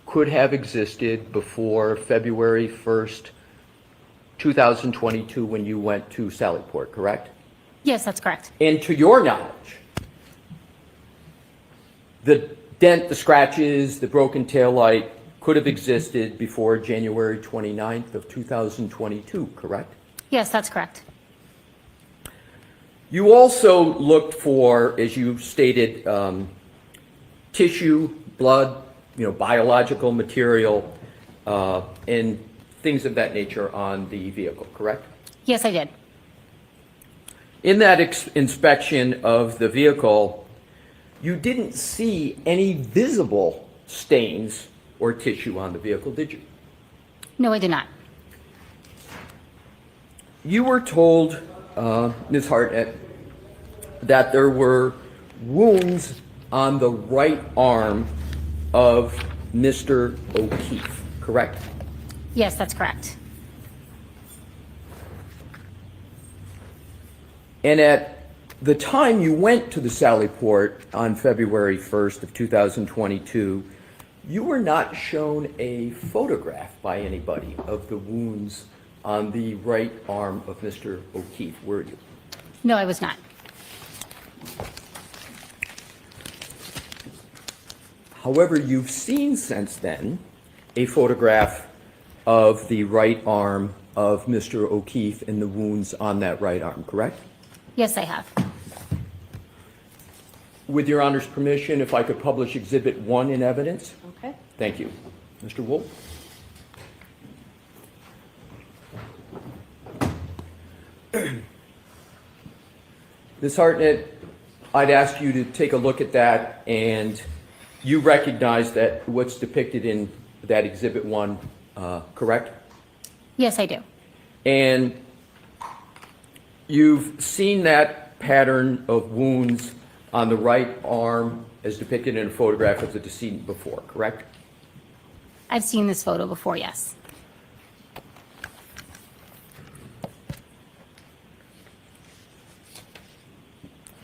could have existed before February 1st, 2022, when you went to Sallyport, correct? Yes, that's correct. And to your knowledge, the dent, the scratches, the broken taillight could have existed before January 29th of 2022, correct? Yes, that's correct. You also looked for, as you stated, tissue, blood, biological material, and things of that nature on the vehicle, correct? Yes, I did. In that inspection of the vehicle, you didn't see any visible stains or tissue on the vehicle, did you? No, I did not. You were told, Ms. Hartnett, that there were wounds on the right arm of Mr. O'Keefe, correct? Yes, that's correct. And at the time you went to the Sallyport on February 1st of 2022, you were not shown a photograph by anybody of the wounds on the right arm of Mr. O'Keefe, were you? No, I was not. However, you've seen since then a photograph of the right arm of Mr. O'Keefe and the wounds on that right arm, correct? Yes, I have. With Your Honor's permission, if I could publish Exhibit 1 in evidence? Okay. Thank you. Mr. Wolf? Ms. Hartnett, I'd ask you to take a look at that, and you recognize that what's depicted in that Exhibit 1, correct? Yes, I do. And you've seen that pattern of wounds on the right arm as depicted in a photograph of the decedent before, correct? I've seen this photo before, yes.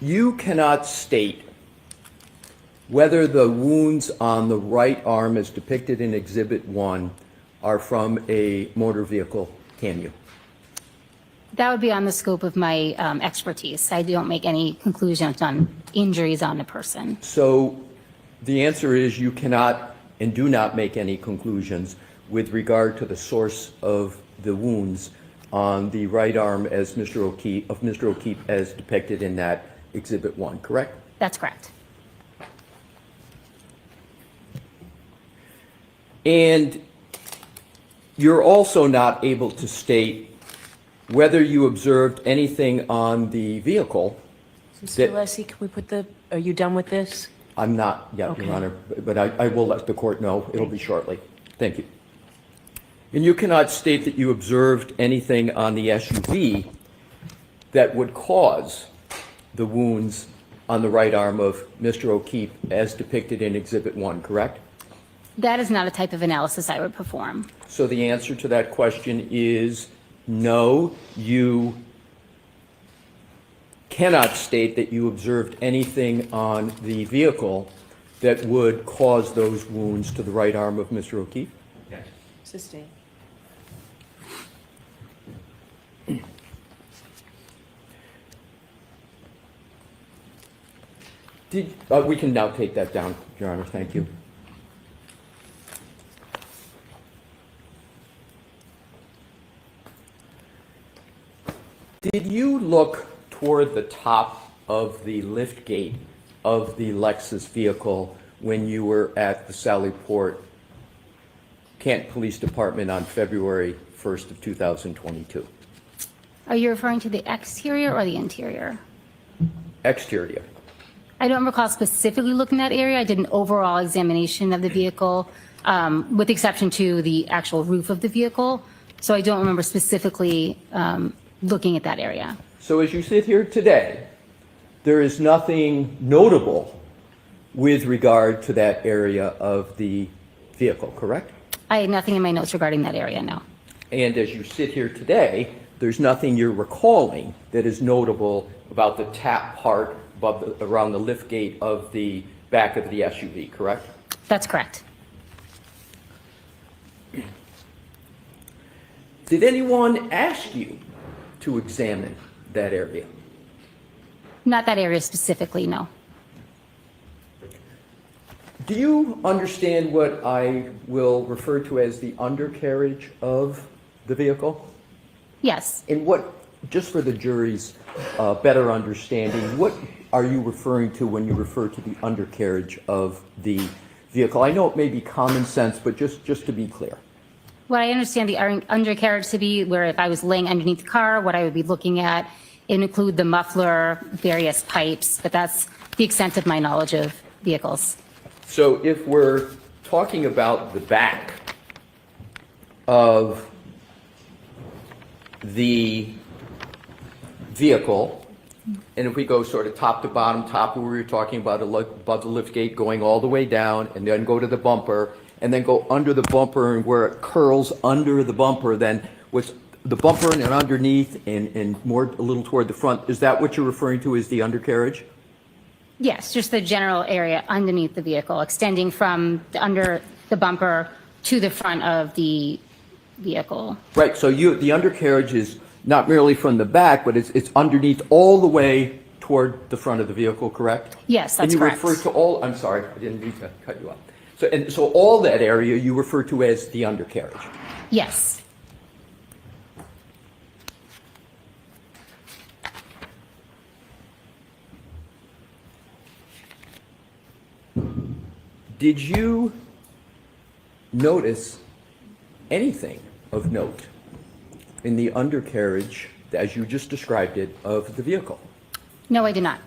You cannot state whether the wounds on the right arm as depicted in Exhibit 1 are from a motor vehicle, can you? That would be on the scope of my expertise. I don't make any conclusions on injuries on a person. So the answer is you cannot and do not make any conclusions with regard to the source of the wounds on the right arm as Mr. O'Keefe as depicted in that Exhibit 1, correct? That's correct. And you're also not able to state whether you observed anything on the vehicle. Mr. Alessi, can we put are you done with this? I'm not yet, Okay. Your Honor, but I will let the court know. It'll be shortly. Thank you. And you cannot state that you observed anything on the SUV that would cause the wounds on the right arm of Mr. O'Keefe as depicted in Exhibit 1, correct? That is not a type of analysis I would perform. So the answer to that question is no, you cannot state that you observed anything on the vehicle that would cause those wounds to the right arm of Mr. O'Keefe? Yes. Sustain. We can now take that down, Your Honor. Thank you. Did you look toward the top of the lift gate of the Lexus vehicle when you were at the Sallyport Canton Police Department on February 1st of 2022? Are you referring to the exterior or the interior? Exterior. I don't recall specifically looking at that area. I did an overall examination of the vehicle, with exception to the actual roof of the vehicle. So I don't remember specifically looking at that area. So as you sit here today, there is nothing notable with regard to that area of the vehicle, correct? I had nothing in my notes regarding that area, no. And as you sit here today, there's nothing you're recalling that is notable about the tap part around the lift gate of the back of the SUV, correct? That's correct. Did anyone ask you to examine that area? Not that area specifically, no. Do you understand what I will refer to as the undercarriage of the vehicle? Yes. And what, just for the jury's better understanding, what are you referring to when you refer to the undercarriage of the vehicle? I know it may be common sense, but just to be clear. What I understand the undercarriage to be, where if I was laying underneath the car, what I would be looking at, it include the muffler, various pipes, but that's the extent of my knowledge of vehicles. So if we're talking about the back of the vehicle, and if we go sort of top to bottom, top where we were talking about above the lift gate, going all the way down, and then go to the bumper, and then go under the bumper, and where it curls under the bumper, then what's the bumper and underneath and more a little toward the front, is that what you're referring to as the undercarriage? Yes, just the general area underneath the vehicle, extending from under the bumper to the front of the vehicle. Right, so the undercarriage is not merely from the back, but it's underneath all the way toward the front of the vehicle, correct? Yes, that's And correct. you refer to all, I'm sorry, I didn't mean to cut you off. So all that area you refer to as the undercarriage? Yes. Did you notice anything of note in the undercarriage, as you just described it, of the vehicle? No, I did not.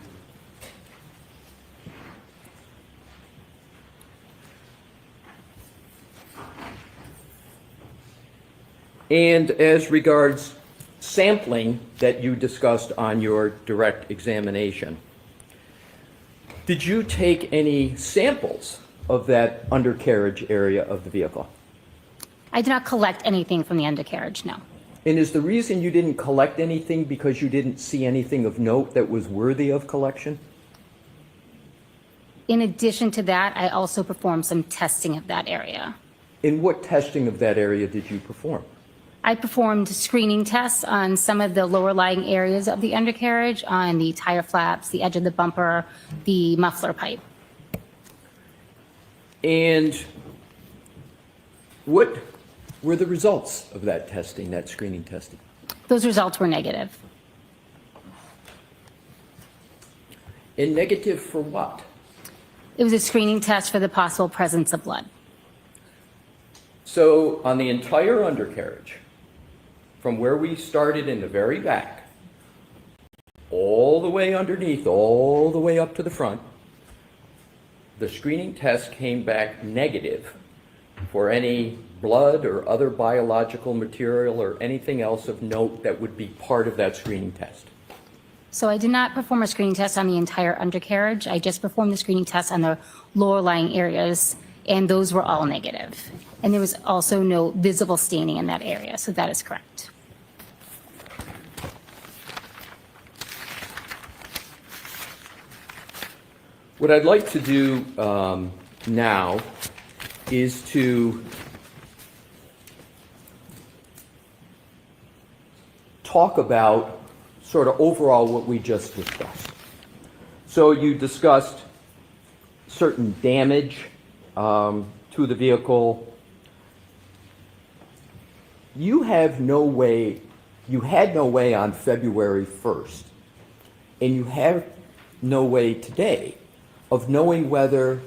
And as regards sampling that you discussed on your direct examination, did you take any samples of that undercarriage area of the vehicle? I did not collect anything from the undercarriage, no. And is the reason you didn't collect anything because you didn't see anything of note that was worthy of collection? In addition to that, I also performed some testing of that area. And what testing of that area did you perform? I performed screening tests on some of the lower lying areas of the undercarriage, on the tire flaps, the edge of the bumper, the muffler pipe. And what were the results of that testing, that screening testing? Those results were negative. And negative for what? It was a screening test for the possible presence of blood. So on the entire undercarriage, from where we started in the very back, all the way underneath, all the way up to the front, the screening test came back negative for any blood or other biological material or anything else of note that would be part of that screening test. So I did not perform a screening test on the entire undercarriage. I just performed the screening test on the lower lying areas, and those were all negative. And there was also no visible staining in that area, so that is correct. What I'd like to do now is to talk about sort of overall what we just discussed. So you discussed certain damage to the vehicle. You had no way on February 1st, and you have no way today of knowing whether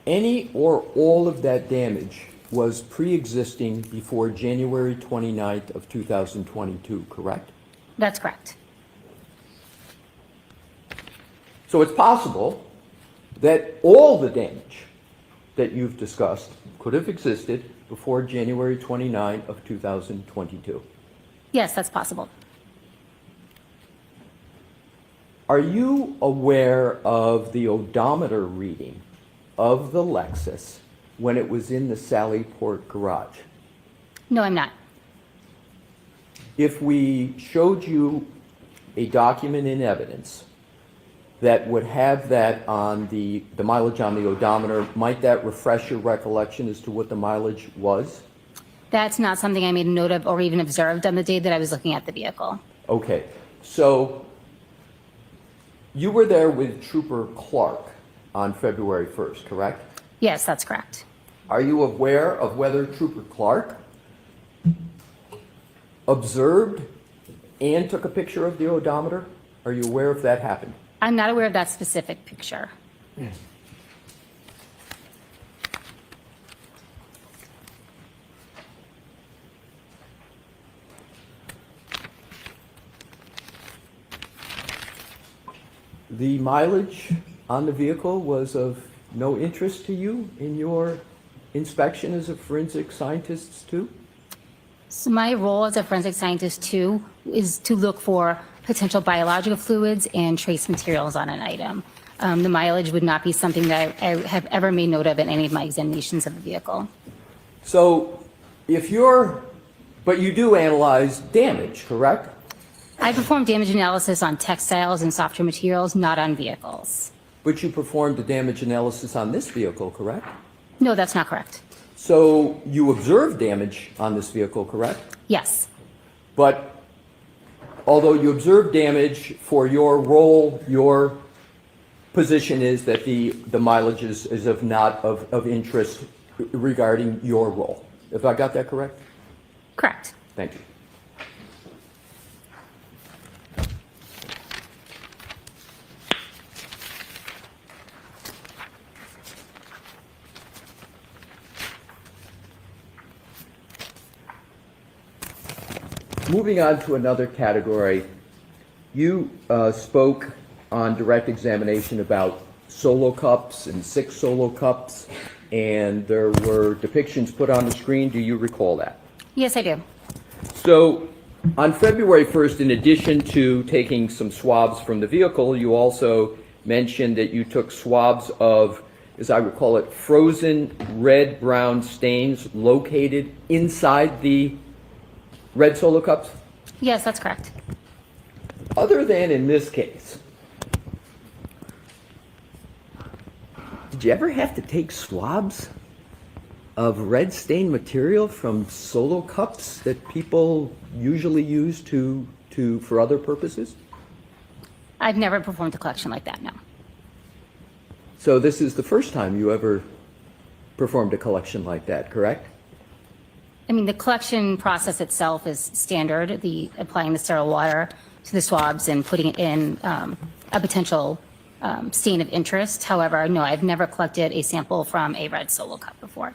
any or all of that damage was pre-existing before January 29th of 2022, correct? That's correct. So it's possible that all the damage that you've discussed could have existed before January 29th of 2022. Yes, that's possible. Are you aware of the odometer reading of the Lexus when it was in the Sallyport garage? No, I'm not. If we showed you a document in evidence that would have that on the mileage on the odometer, might that refresh your recollection as to what the mileage was? That's not something I made a note of or even observed on the day that I was looking at the vehicle. Okay, so you were there with Trooper Clark on February 1st, correct? Yes, that's correct. Are you aware of whether Trooper Clark observed and took a picture of the odometer? Are you aware if that happened? I'm not aware of that specific picture. The mileage on the vehicle was of no interest to you in your inspection as a forensic scientist too? So my role as a forensic scientist too is to look for potential biological fluids and trace materials on an item. The mileage would not be something that I have ever made note of in any of my examinations of the vehicle. So but you do analyze damage, correct? I perform damage analysis on textiles and softer materials, not on vehicles. But you performed a damage analysis on this vehicle, correct? No, that's not correct. So you observed damage on this vehicle, correct? Yes. But although you observed damage for your role, your position is that the mileage is of not of interest regarding your role. If I got that correct? Correct. Thank you. Moving on to another category, you spoke on direct examination about solo cups and 6 solo cups, and there were depictions put on the screen. Do you recall that? Yes, I do. So on February 1st, in addition to taking some swabs from the vehicle, you also mentioned that you took swabs of, as I recall it, frozen red-brown stains located inside the red solo cups? Yes, that's correct. Other than in this case, did you ever have to take swabs of red stain material from solo cups that people usually use for other purposes? I've never performed a collection like that, no. So this is the first time you ever performed a collection like that, correct? I mean, the collection process itself is standard, applying the sterile water to the swabs and putting it in a potential stain of interest. However, no, I've never collected a sample from a red solo cup before.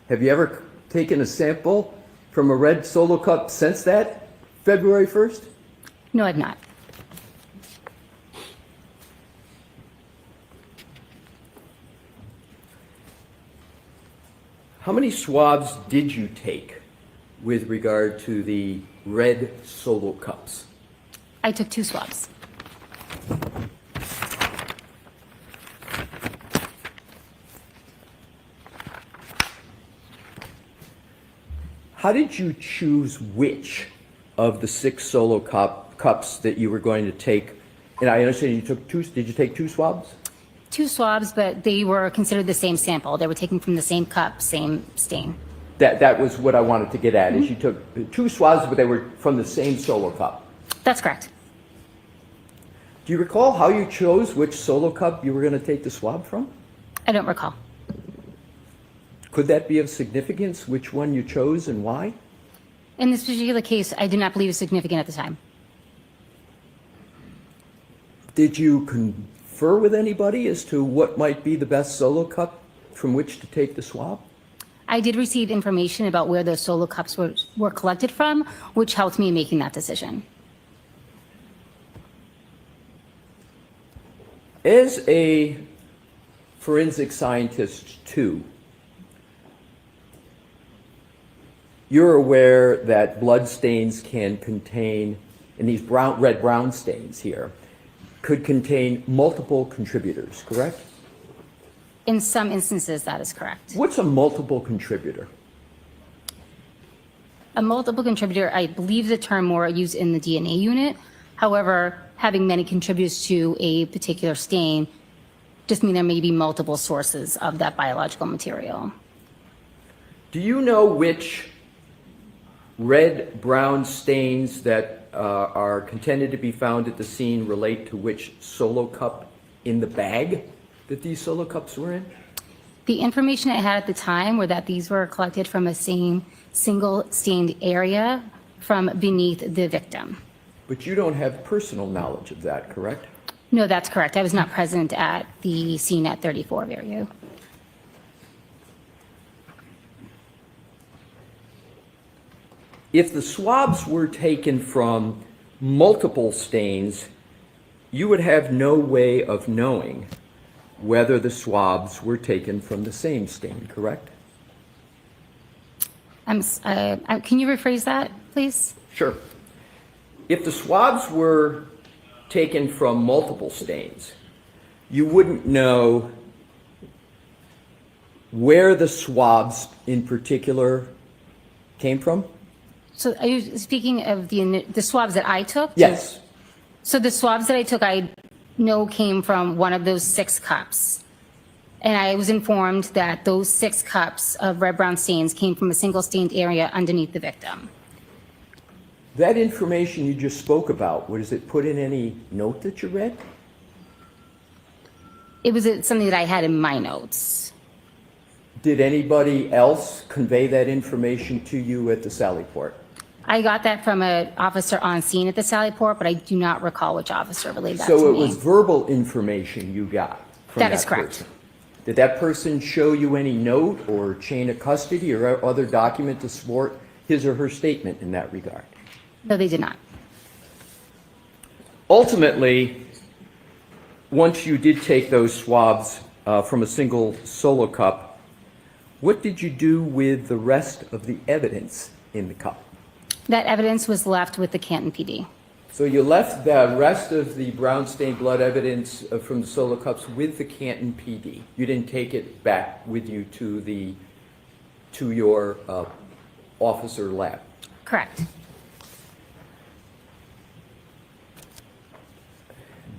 Have you ever taken a sample from a red solo cup since that February 1st? No, I've not. How many swabs did you take with regard to the red solo cups? I took 2 swabs. How did you choose which of the 6 solo cups that you were going to take? And I understand you took 2. Did you take 2 swabs? 2 swabs, but they were considered the same sample. They were taken from the same cup, same stain. That was what I wanted to get at, is you took 2 swabs, but they were from the same solo cup. That's correct. Do you recall how you chose which solo cup you were going to take the swab from? I don't recall. Could that be of significance, which one you chose and why? In this particular case, I did not believe it was significant at the time. Did you confer with anybody as to what might be the best solo cup from which to take the swab? I did receive information about where those solo cups were collected from, which helped me in making that decision. As a forensic scientist too, you're aware that blood stains can contain, and these red-brown stains here, could contain multiple contributors, correct? In some instances, that is correct. What's a multiple contributor? A multiple contributor, I believe the term more used in the DNA unit. However, having many contributors to a particular stain just mean there may be multiple sources of that biological material. Do you know which red-brown stains that are contended to be found at the scene relate to which solo cup in the bag that these solo cups were in? The information I had at the time were that these were collected from a single stained area from beneath the victim. But you don't have personal knowledge of that, correct? No, that's correct. I was not present at the scene at 34 Fairview. If the swabs were taken from multiple stains, you would have no way of knowing whether the swabs were taken from the same stain, correct? Can you rephrase that, please? Sure. If the swabs were taken from multiple stains, you wouldn't know where the swabs in particular came from? So are you speaking of the swabs that I took? Yes. So the swabs that I took, I know came from one of those 6 cups. And I was informed that those 6 cups of red-brown stains came from a single stained area underneath the victim. That information you just spoke about, was it put in any note that you read? It was something that I had in my notes. Did anybody else convey that information to you at the Sally Port? I got that from an officer on scene at the Sally Port, but I do not recall which officer relayed that to me. So it was verbal information you got from that That is correct. person? Did that person show you any note or chain of custody or other document to support his or her statement in that regard? No, they did not. Ultimately, once you did take those swabs from a single solo cup, what did you do with the rest of the evidence in the cup? That evidence was left with the Canton PD. So you left the rest of the brown stained blood evidence from the solo cups with the Canton PD. You didn't take it back with you to your officer lab. Correct.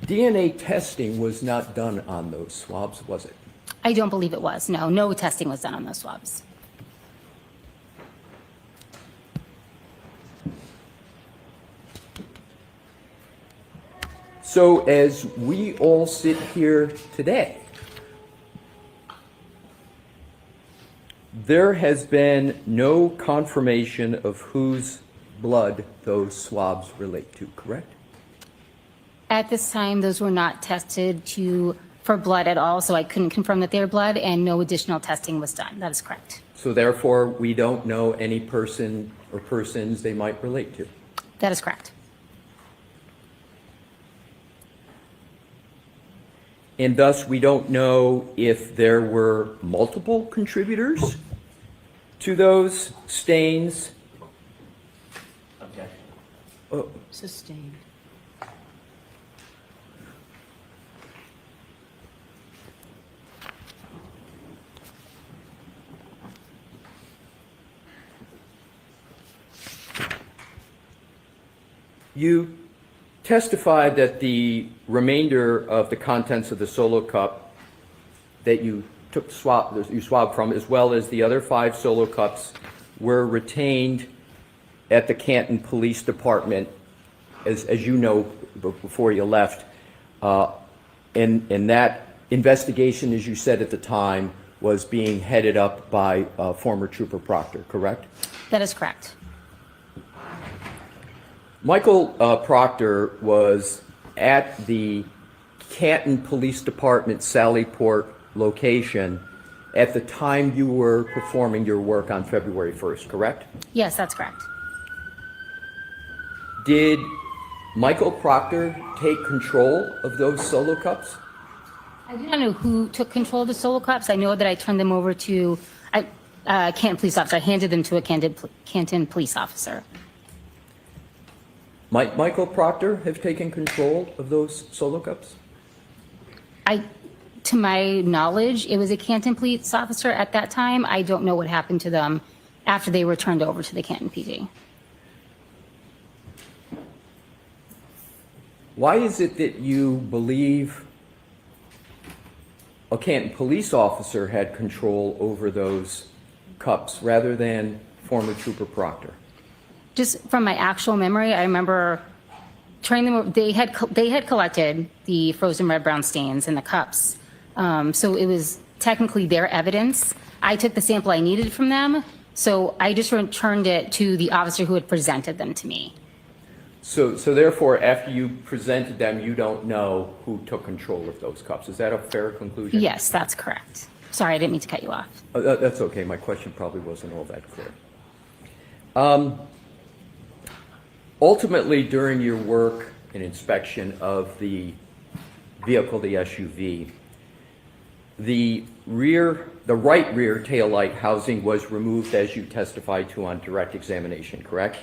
DNA testing was not done on those swabs, was it? I don't believe it was. No, no testing was done on those swabs. So as we all sit here today, there has been no confirmation of whose blood those swabs relate to, correct? At this time, those were not tested for blood at all, so I couldn't confirm that they were blood, and no additional testing was done. That is correct. So therefore, we don't know any person or persons they might relate to. That is correct. And thus, we don't know if there were multiple contributors to those stains. Okay. Oh, Sustained. you testified that the remainder of the contents of the solo cup that you swabbed from, as well as the other 5 solo cups, were retained at the Canton Police Department, as you know, before you left. And that investigation, as you said at the time, was being headed up by former Trooper Proctor, correct? That is correct. Michael Proctor was at the Canton Police Department Sally Port location at the time you were performing your work on February 1st, correct? Yes, that's correct. Did Michael Proctor take control of those solo cups? I do not know who took control of the solo cups. I know that I turned them over to Canton police officer. I handed them to a Canton police officer. Might Michael Proctor have taken control of those solo cups? To my knowledge, it was a Canton police officer at that time. I don't know what happened to them after they were turned over to the Canton PD. Why is it that you believe a Canton police officer had control over those cups rather than former Trooper Proctor? Just from my actual memory, I remember turning them over. They had collected the frozen red brown stains in the cups. So it was technically their evidence. I took the sample I needed from them, so I just returned it to the officer who had presented them to me. So therefore, after you presented them, you don't know who took control of those cups. Is that a fair conclusion? Yes, that's correct. Sorry, I didn't mean to cut you off. That's okay. My question probably wasn't all that clear. Ultimately, during your work and inspection of the vehicle, the SUV, the right rear taillight housing was removed, as you testified to on direct examination, correct?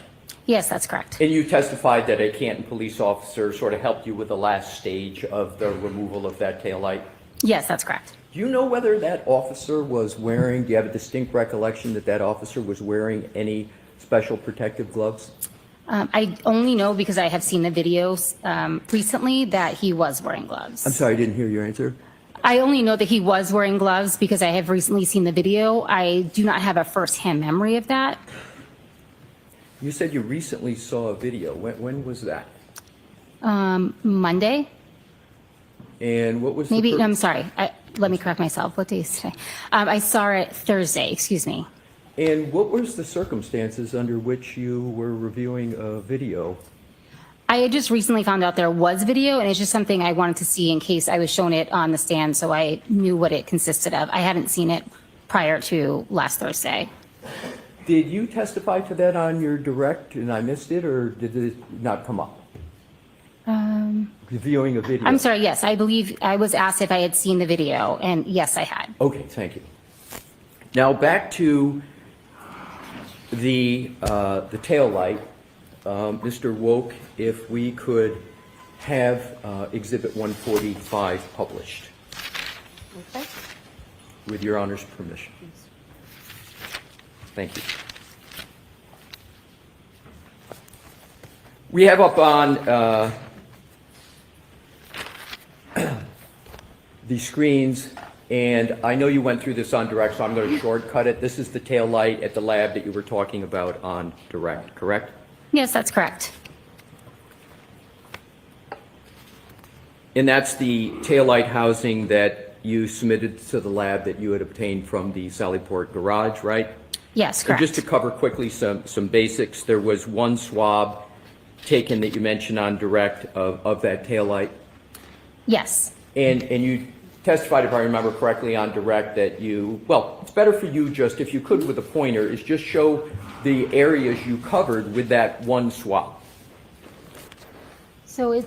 Yes, that's correct. And you testified that a Canton police officer sort of helped you with the last stage of the removal of that taillight? Yes, that's correct. Do you know whether that officer was wearing, do you have a distinct recollection that that officer was wearing any special protective gloves? I only know because I have seen the videos recently that he was wearing gloves. I'm sorry, I didn't hear your answer. I only know that he was wearing gloves because I have recently seen the video. I do not have a first-hand memory of that. You said you recently saw a video. When was that? Monday, And what was maybe, the no, I'm sorry. Let me correct myself. What day is today? I saw it Thursday, excuse me. And what was the circumstances under which you were reviewing a video? I had just recently found out there was video, and it's just something I wanted to see in case I was shown it on the stand so I knew what it consisted of. I hadn't seen it prior to last Thursday. Did you testify to that on your direct and I missed it, or did it not come up? Reviewing a video? I'm sorry, yes, I believe I was asked if I had seen the video, and yes, I had. Okay, thank you. Now back to the tail light. Mr. Woke, if we could have Exhibit 145 published. Okay. With your Honor's permission. Thank you. We have up on the screens, and I know you went through this on direct, so I'm going to shortcut it. This is the tail light at the lab that you were talking about on direct, correct? Yes, that's correct. And that's the tail light housing that you submitted to the lab that you had obtained from the Sallyport garage, right? Yes, And correct. just to cover quickly some basics, there was one swab taken that you mentioned on direct of that tail light. Yes. And you testified, if I remember correctly, on direct that you, well, it's better for you just, if you could with a pointer, is just show the areas you covered with that one swab. So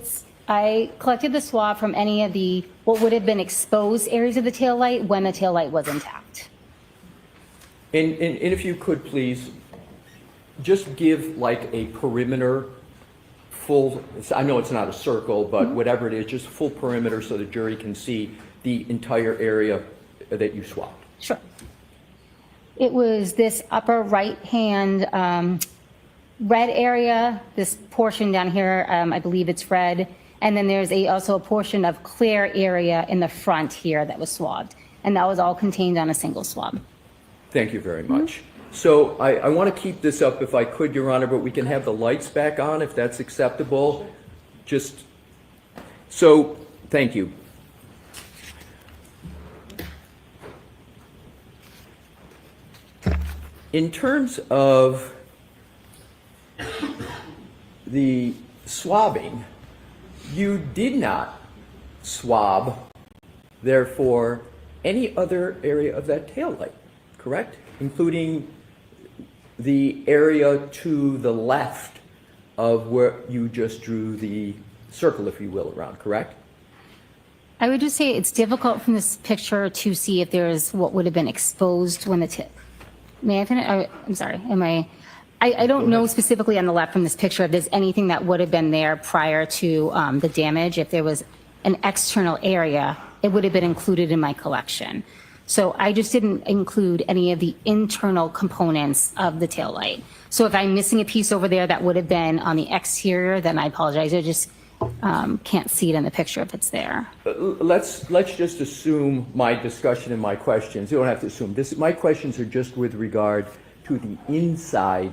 I collected the swab from any of the, what would have been exposed areas of the taillight when the taillight was intact. And if you could, please, just give like a perimeter full, I know it's not a circle, but whatever it is, just full perimeter so the jury can see the entire area that you swabbed. Sure. It was this upper right-hand red area, this portion down here, I believe it's red, and then there's also a portion of clear area in the front here that was swabbed, and that was all contained on a single swab. Thank you very much. So I want to keep this up if I could, Your Honor, but we can have the lights back on if that's acceptable. Just, so, thank you. In terms of the swabbing, you did not swab, therefore, any other area of that taillight, correct? Including the area to the left of where you just drew the circle, if you will, around, correct? I would just say it's difficult from this picture to see if there's what would have been exposed when the tip. May I finish? I'm sorry. I don't know specifically on the left from this picture if there's anything that would have been there prior to the damage. If there was an external area, it would have been included in my collection. So I just didn't include any of the internal components of the taillight. So if I'm missing a piece over there that would have been on the exterior, then I apologize. I just can't see it in the picture if it's there. Let's just assume my discussion and my questions. You don't have to assume this. My questions are just with regard to the inside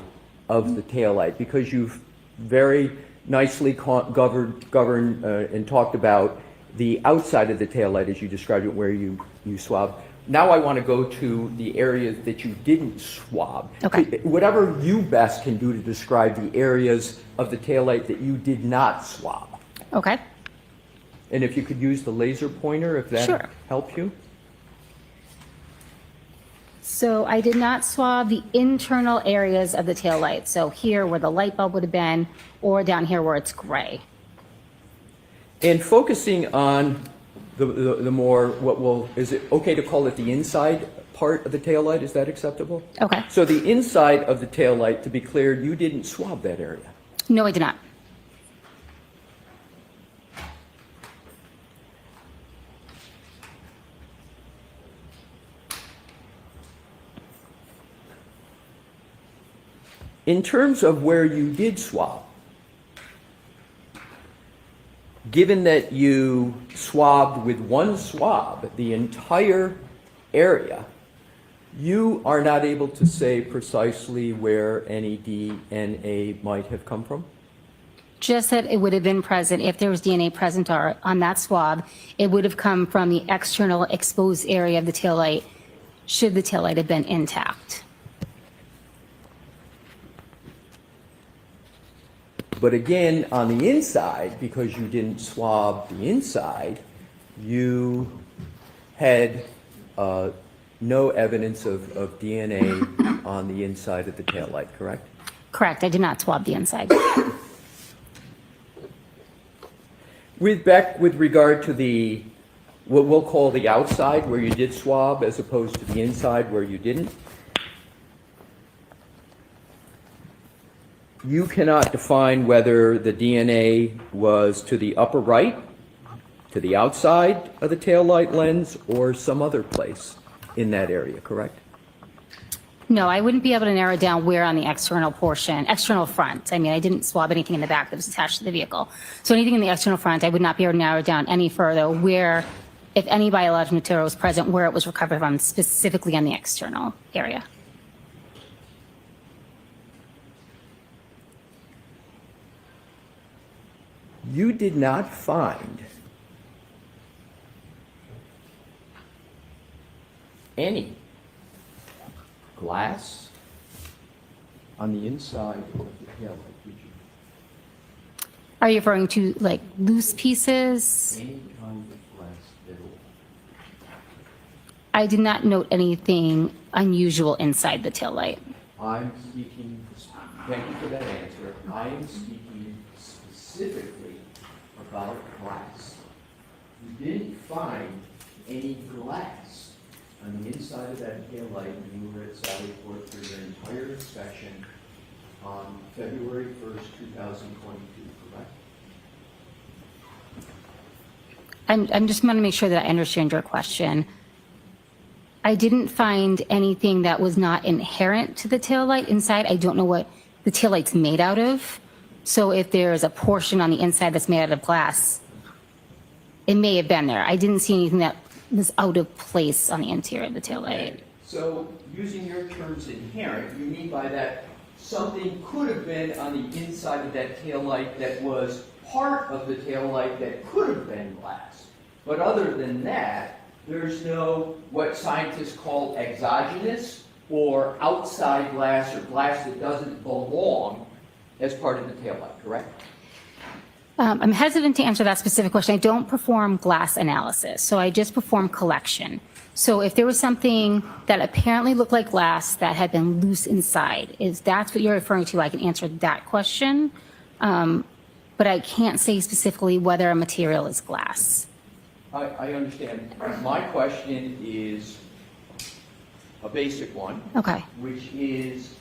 of the taillight, because you've very nicely governed and talked about the outside of the taillight as you described it, where you swab. Now I want to go to the areas that you didn't swab. Okay. Whatever you best can do to describe the areas of the taillight that you did not swab. Okay. And if you could use the laser pointer, if that Sure. helps you. So I did not swab the internal areas of the taillight. So here where the light bulb would have been, or down here where it's gray. And focusing on the more, is it okay to call it the inside part of the taillight? Is that acceptable? Okay. So the inside of the taillight, to be clear, you didn't swab that area. No, I did not. In terms of where you did swab, given that you swabbed with one swab the entire area, You are not able to say precisely where any DNA might have come from? Just that it would have been present, if there was DNA present on that swab, it would have come from the external exposed area of the taillight, should the taillight have been intact. But again, on the inside, because you didn't swab the inside, you had no evidence of DNA on the inside of the taillight, correct? Correct, I did not swab the inside. With regard to the, what we'll call the outside where you did swab as opposed to the inside where you didn't, you cannot define whether the DNA was to the upper right, to the outside of the taillight lens, or some other place in that area, correct? No, I wouldn't be able to narrow down where on the external portion, external front. I mean, I didn't swab anything in the back that was attached to the vehicle. So anything in the external front, I would not be able to narrow down any further where, if any biological material was present, where it was recovered from, specifically on the external area. You did not find any glass on the inside of the taillight, did you? Are you referring to like loose pieces? Any kind of glass at all? I did not note anything unusual inside the taillight. I'm speaking, thank you for that answer. I am speaking specifically about glass. You didn't find any glass on the inside of that taillight when you were at Sallyport for your entire inspection on February 1st, 2022, correct? I'm just want to make sure that I understand your question. I didn't find anything that was not inherent to the taillight inside. I don't know what the taillight's made out of. So if there's a portion on the inside that's made out of glass, it may have been there. I didn't see anything that was out of place on the interior of the taillight. Okay. So using your terms inherent, you mean by that something could have been on the inside of that taillight that was part of the taillight that could have been glass. But other than that, there's no what scientists call exogenous or outside glass or glass that doesn't belong as part of the taillight, correct? I'm hesitant to answer that specific question. I don't perform glass analysis, so I just perform collection. So if there was something that apparently looked like glass that had been loose inside, if that's what you're referring to, I can answer that question. But I can't say specifically whether a material is glass. I understand. My question is a basic one. Okay. Which is,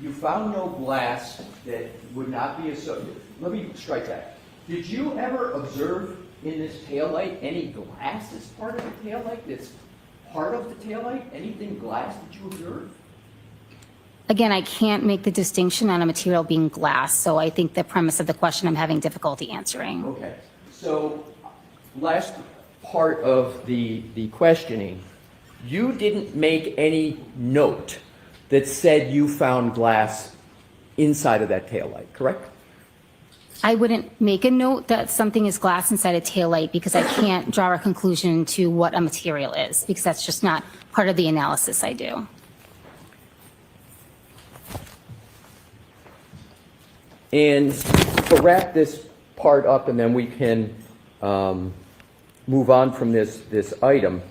you found no glass that would not be associated. Let me strike that. Did you ever observe in this taillight any glass as part of the taillight that's part of the taillight? Anything glass that you observed? Again, I can't make the distinction on a material being glass, so I think the premise of the question I'm having difficulty answering. Okay. So last part of the questioning, you didn't make any note that said you found glass inside of that taillight, correct? I wouldn't make a note that something is glass inside a taillight because I can't draw a conclusion to what a material is, because that's just not part of the analysis I do. And to wrap this part up, and then we can move on from this item,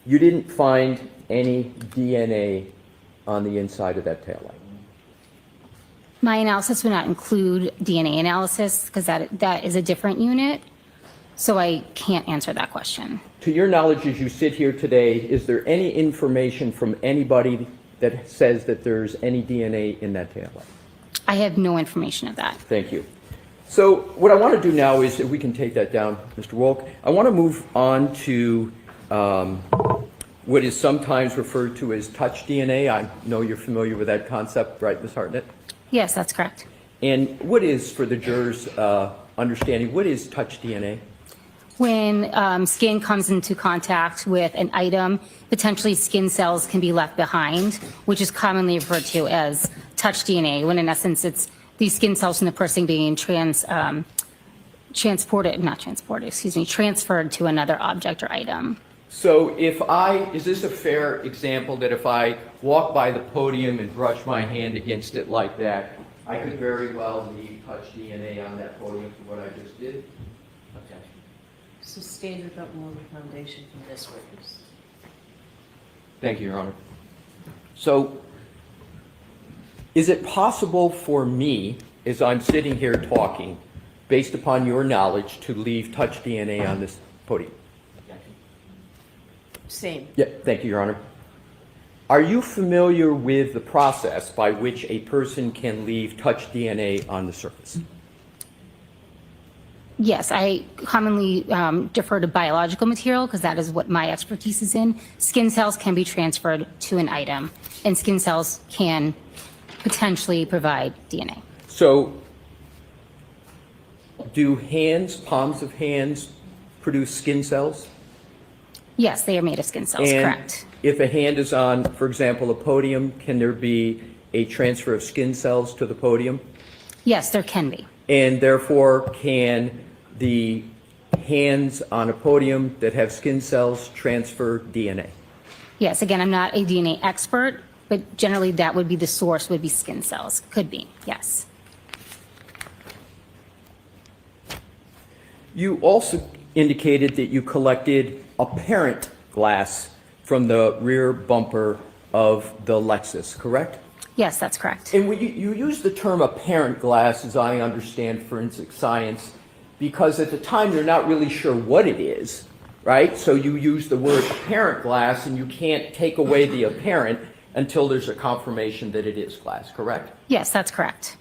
you didn't find any DNA on the inside of that taillight. My analysis would not include DNA analysis because that is a different unit, so I can't answer that question. To your knowledge, as you sit here today, is there any information from anybody that says that there's any DNA in that taillight? I have no information of that. Thank you. So what I want to do now is, if we can take that down, Mr. Wolk, I want to move on to what is sometimes referred to as touch DNA. I know you're familiar with that concept, right, Ms. Hartnett? Yes, that's correct. And what is, for the jurors' understanding, what is touch DNA? When skin comes into contact with an item, potentially skin cells can be left behind, which is commonly referred to as touch DNA, when in essence it's these skin cells from the person being transferred to another object or item. So is this a fair example that if I walk by the podium and brush my hand against it like that, I could very well leave touch DNA on that podium for what I just did? Okay. So standard but more foundation from this witness. Thank you, Your Honor. So is it possible for me, as I'm sitting here talking, based upon your knowledge, to leave touch DNA on this podium? Same. Yeah, thank you, Your Honor. Are you familiar with the process by which a person can leave touch DNA on the surface? Yes, I commonly defer to biological material because that is what my expertise is in. Skin cells can be transferred to an item, and skin cells can potentially provide DNA. So do hands, palms of hands, produce skin cells? Yes, they are made of skin cells, And correct. if a hand is on, for example, a podium, can there be a transfer of skin cells to the podium? Yes, there can be. And therefore, can the hands on a podium that have skin cells transfer DNA? Yes, again, I'm not a DNA expert, but generally that would be the source, would be skin cells. Could be, yes. You also indicated that you collected apparent glass from the rear bumper of the Lexus, correct? Yes, that's correct. And you use the term apparent glass, as I understand forensic science, because at the time you're not really sure what it is, right? So you use the word apparent glass, and you can't take away the apparent until there's a confirmation that it is glass, correct? Yes, that's correct.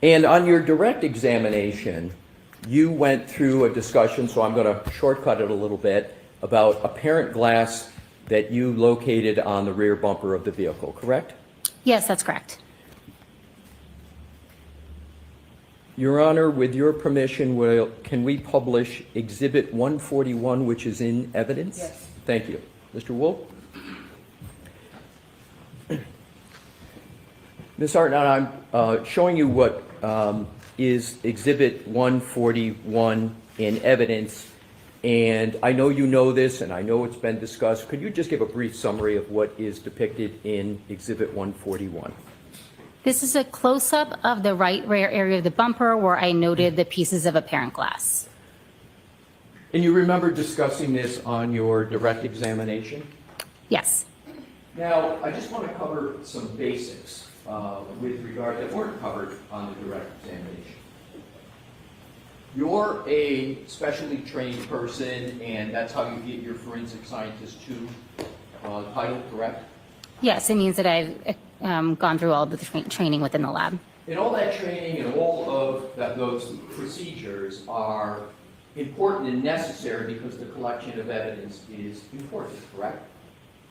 And on your direct examination, you went through a discussion, so I'm going to shortcut it a little bit, about apparent glass that you located on the rear bumper of the vehicle, correct? Yes, that's correct. Your Honor, with your permission, can we publish Exhibit 141, which is in evidence? Yes. Thank you. Mr. Wolf? Ms. Hartnett, I'm showing you what is Exhibit 141 in evidence, and I know you know this, and I know it's been discussed. Could you just give a brief summary of what is depicted in Exhibit 141? This is a close-up of the right rear area of the bumper where I noted the pieces of apparent glass. And you remember discussing this on your direct examination? Yes. Now, I just want to cover some basics with regard that weren't covered on the direct examination. You're a specially trained person, and that's how you get your forensic scientist 2 title, correct? Yes, it means that I've gone through all of the training within the lab. And all that training and all of those procedures are important and necessary because the collection of evidence is important, correct?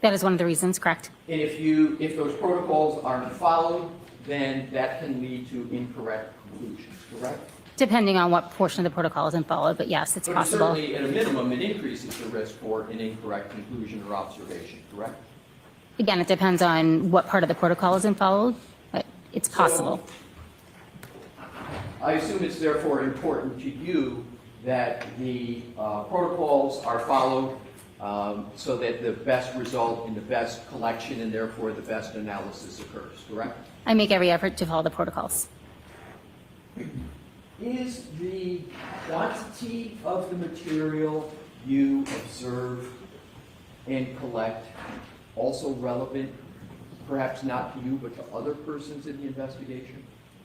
That is one of the reasons, correct? And if those protocols aren't followed, then that can lead to incorrect conclusions, correct? Depending on what portion of the protocol isn't followed, but yes, it's But possible. certainly, at a minimum, it increases the risk for an incorrect conclusion or observation, correct? Again, it depends on what part of the protocol isn't followed, but it's possible. So, I assume it's therefore important to you that the protocols are followed so that the best result in the best collection and therefore the best analysis occurs, correct? I make every effort to follow the protocols. Is the quantity of the material you observe and collect also relevant, perhaps not to you, but to other persons in the investigation?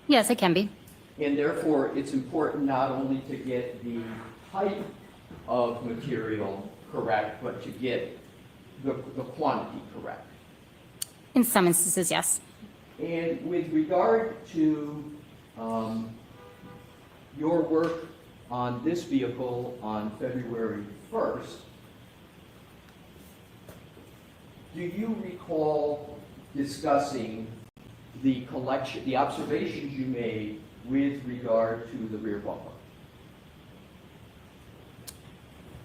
Yes, it can be. And therefore, it's important not only to get the type of material correct, but to get the quantity correct. In some instances, yes. And with regard to your work on this vehicle on February 1st, do you recall discussing the collection, the observations you made with regard to the rear bumper?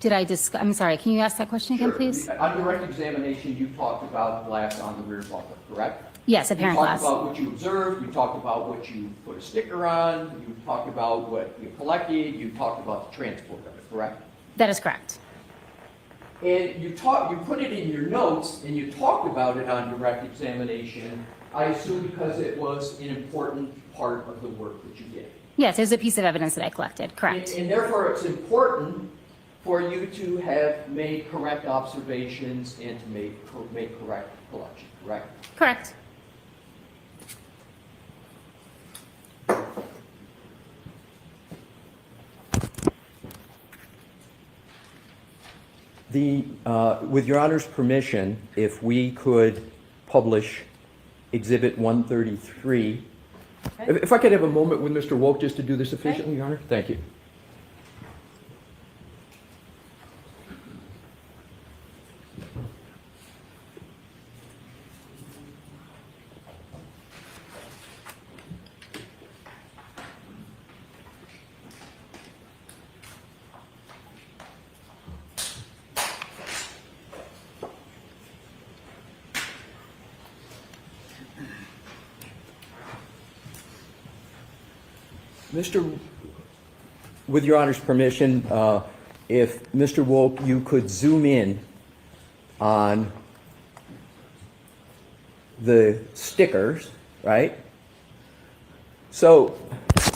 Did I discuss, I'm sorry, can you ask that question again, please? On direct examination, you talked about glass on the rear bumper, correct? Yes, apparent glass. You talked about what you observed, you talked about what you put a sticker on, you talked about what you collected, you talked about the transport of it, correct? That is correct. And you put it in your notes, and you talked about it on direct examination, I assume because it was an important part of the work that you did. Yes, it was a piece of evidence that I collected, correct. And therefore, it's important for you to have made correct observations and to make correct collection, correct? Correct. With Your Honor's permission, if we could publish Exhibit 133. Okay. If I could have a moment with Mr. Woke just to do this efficiently, Your Honor? Thank you. With Your Honor's permission, if Mr. Woke, you could zoom in on the stickers, right? So,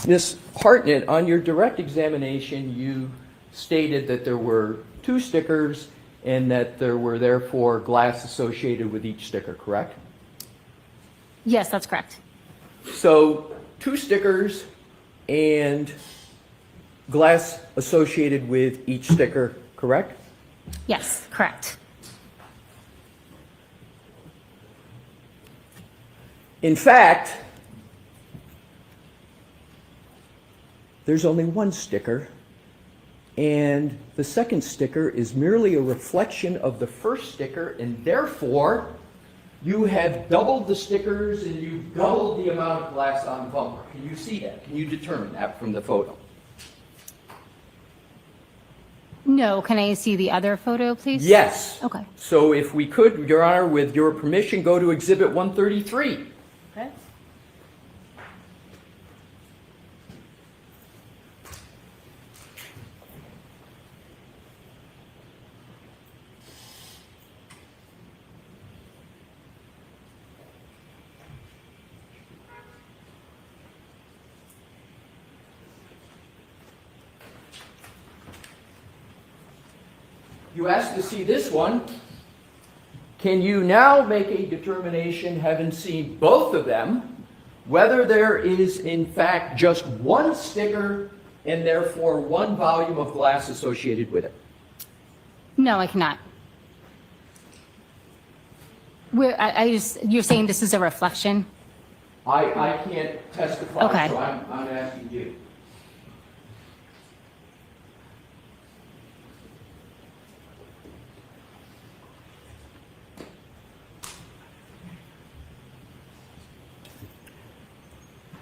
Ms. Hartnett, on your direct examination, you stated that there were 2 stickers and that there were therefore glass associated with each sticker, correct? Yes, that's correct. So, 2 stickers and glass associated with each sticker, correct? Yes, correct. In fact, there's only 1 sticker, and the second sticker is merely a reflection of the first sticker, and therefore, you have doubled the stickers and you've doubled the amount of glass on the bumper. Can you see that? Can you determine that from the photo? No, can I see the other photo, please? Yes. Okay. So if we could, Your Honor, with your permission, go to Exhibit 133. Okay. You asked to see this one. Can you now make a determination, having seen both of them, whether there is in fact just 1 sticker and therefore 1 volume of glass associated with it? No, I cannot. You're saying this is a reflection? I can't testify, Okay. so I'm asking you.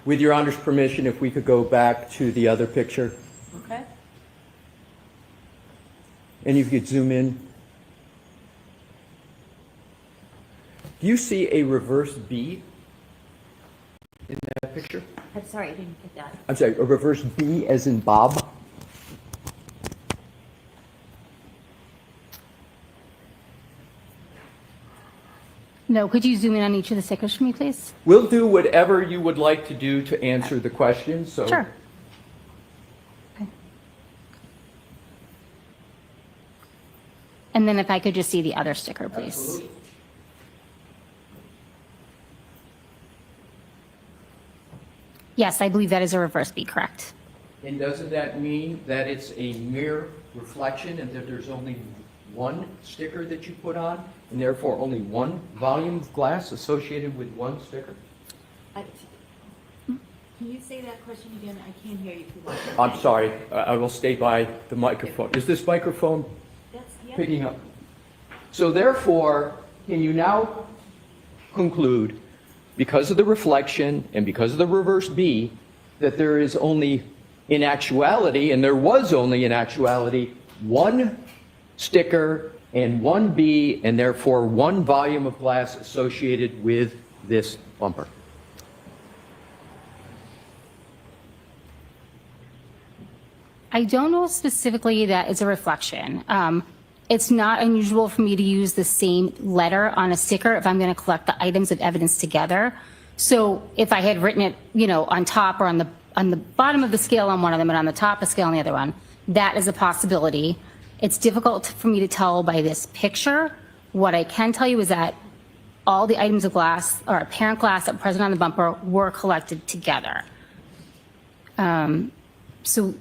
With Your Honor's permission, if we could go back to the other picture, Okay. and if you could zoom in. Do you see a reverse B in that picture? I'm sorry, I didn't get that. I'm sorry, a reverse B as in Bob? No, could you zoom in on each of the stickers for me, please? We'll do whatever you would like to do to answer the question, so. Sure. Okay. And then if I could just see the other sticker, please. Absolutely. Yes, I believe that is a reverse B, correct? And doesn't that mean that it's a mere reflection and that there's only 1 sticker that you put on, and therefore only 1 volume of glass associated with 1 sticker? Can you say that question again? I can't hear you too well. I'm sorry, I will stay by the microphone. Is this microphone Yeah. picking up? So therefore, can you now conclude, because of the reflection and because of the reverse B, that there is only, in actuality, and there was only in actuality, one sticker and one B, and therefore one volume of glass associated with this bumper? I don't know specifically that it's a reflection. It's not unusual for me to use the same letter on a sticker if I'm going to collect the items of evidence together. So if I had written it, on top or on the bottom of the scale on one of them and on the top of the scale on the other one, that is a possibility. It's difficult for me to tell by this picture. What I can tell you is that all the items of glass or apparent glass that were present on the bumper were collected together. So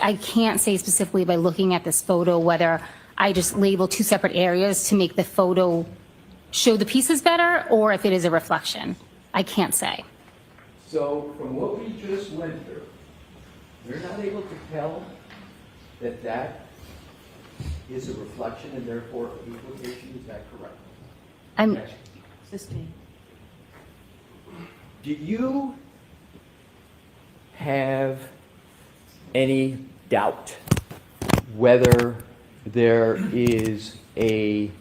I can't say specifically by looking at this photo whether I just label two separate areas to make the photo show the pieces better or if it is a reflection. I can't say. So from what we just went through, you're not able to tell that that is a reflection and therefore a duplication, is that correct? Sustained. Do you have any doubt whether there is a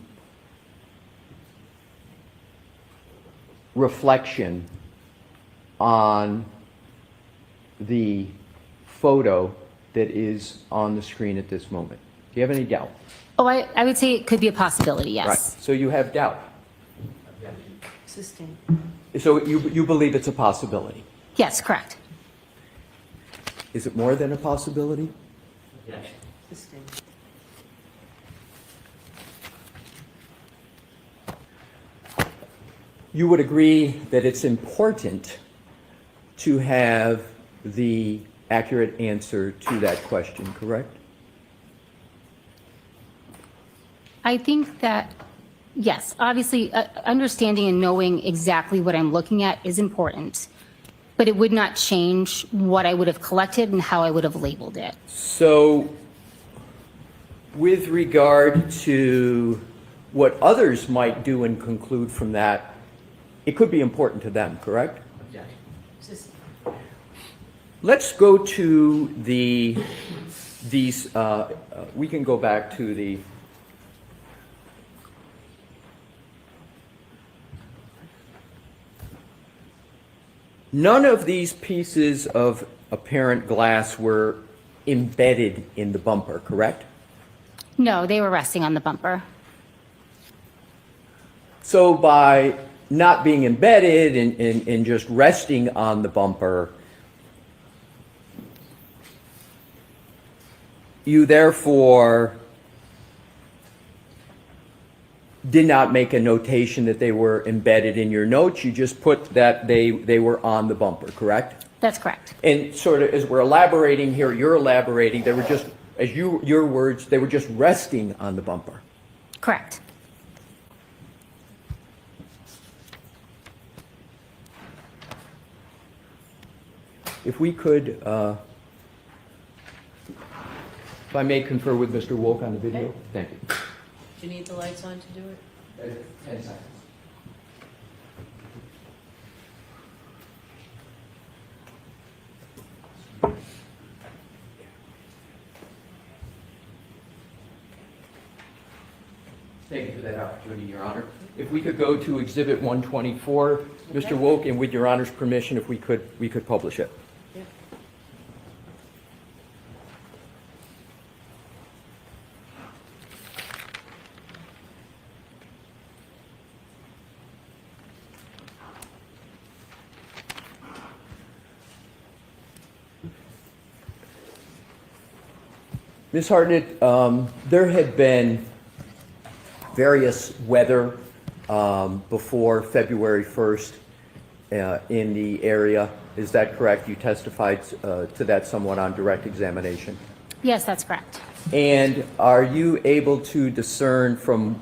reflection on the photo that is on the screen at this moment? Do you have any doubt? Oh, I would say it could be a possibility, yes. Right. So you have doubt. Sustained. So you believe it's a possibility. Yes, correct. Is it more than a possibility? Yes. Sustained. You would agree that it's important to have the accurate answer to that question, correct? I think that, yes, obviously understanding and knowing exactly what I'm looking at is important, but it would not change what I would have collected and how I would have labeled it. So with regard to what others might do and conclude from that, it could be important to them, correct? Yes. Sustained. Let's go to these, we can go back to the, none of these pieces of apparent glass were embedded in the bumper, correct? No, they were resting on the bumper. So by not being embedded and just resting on the bumper, you therefore did not make a notation that they were embedded in your notes. You just put that they were on the bumper, correct? That's correct. And sort of as we're elaborating here, you're elaborating, they were just, as your words, they were just resting on the bumper. Correct. If we could, if I may confer with Mr. Wolk on the video. Thank you. Do you need the lights on to do it? 10 seconds. Thank you for that opportunity, Your Honor. If we could go to Exhibit 124, Mr. Wolk, and with Your Honor's permission, if we could publish it. Yeah. Ms. Hartnett, there had been various weather before February 1st in the area. Is that correct? You testified to that somewhat on direct examination. Yes, that's correct. And are you able to discern from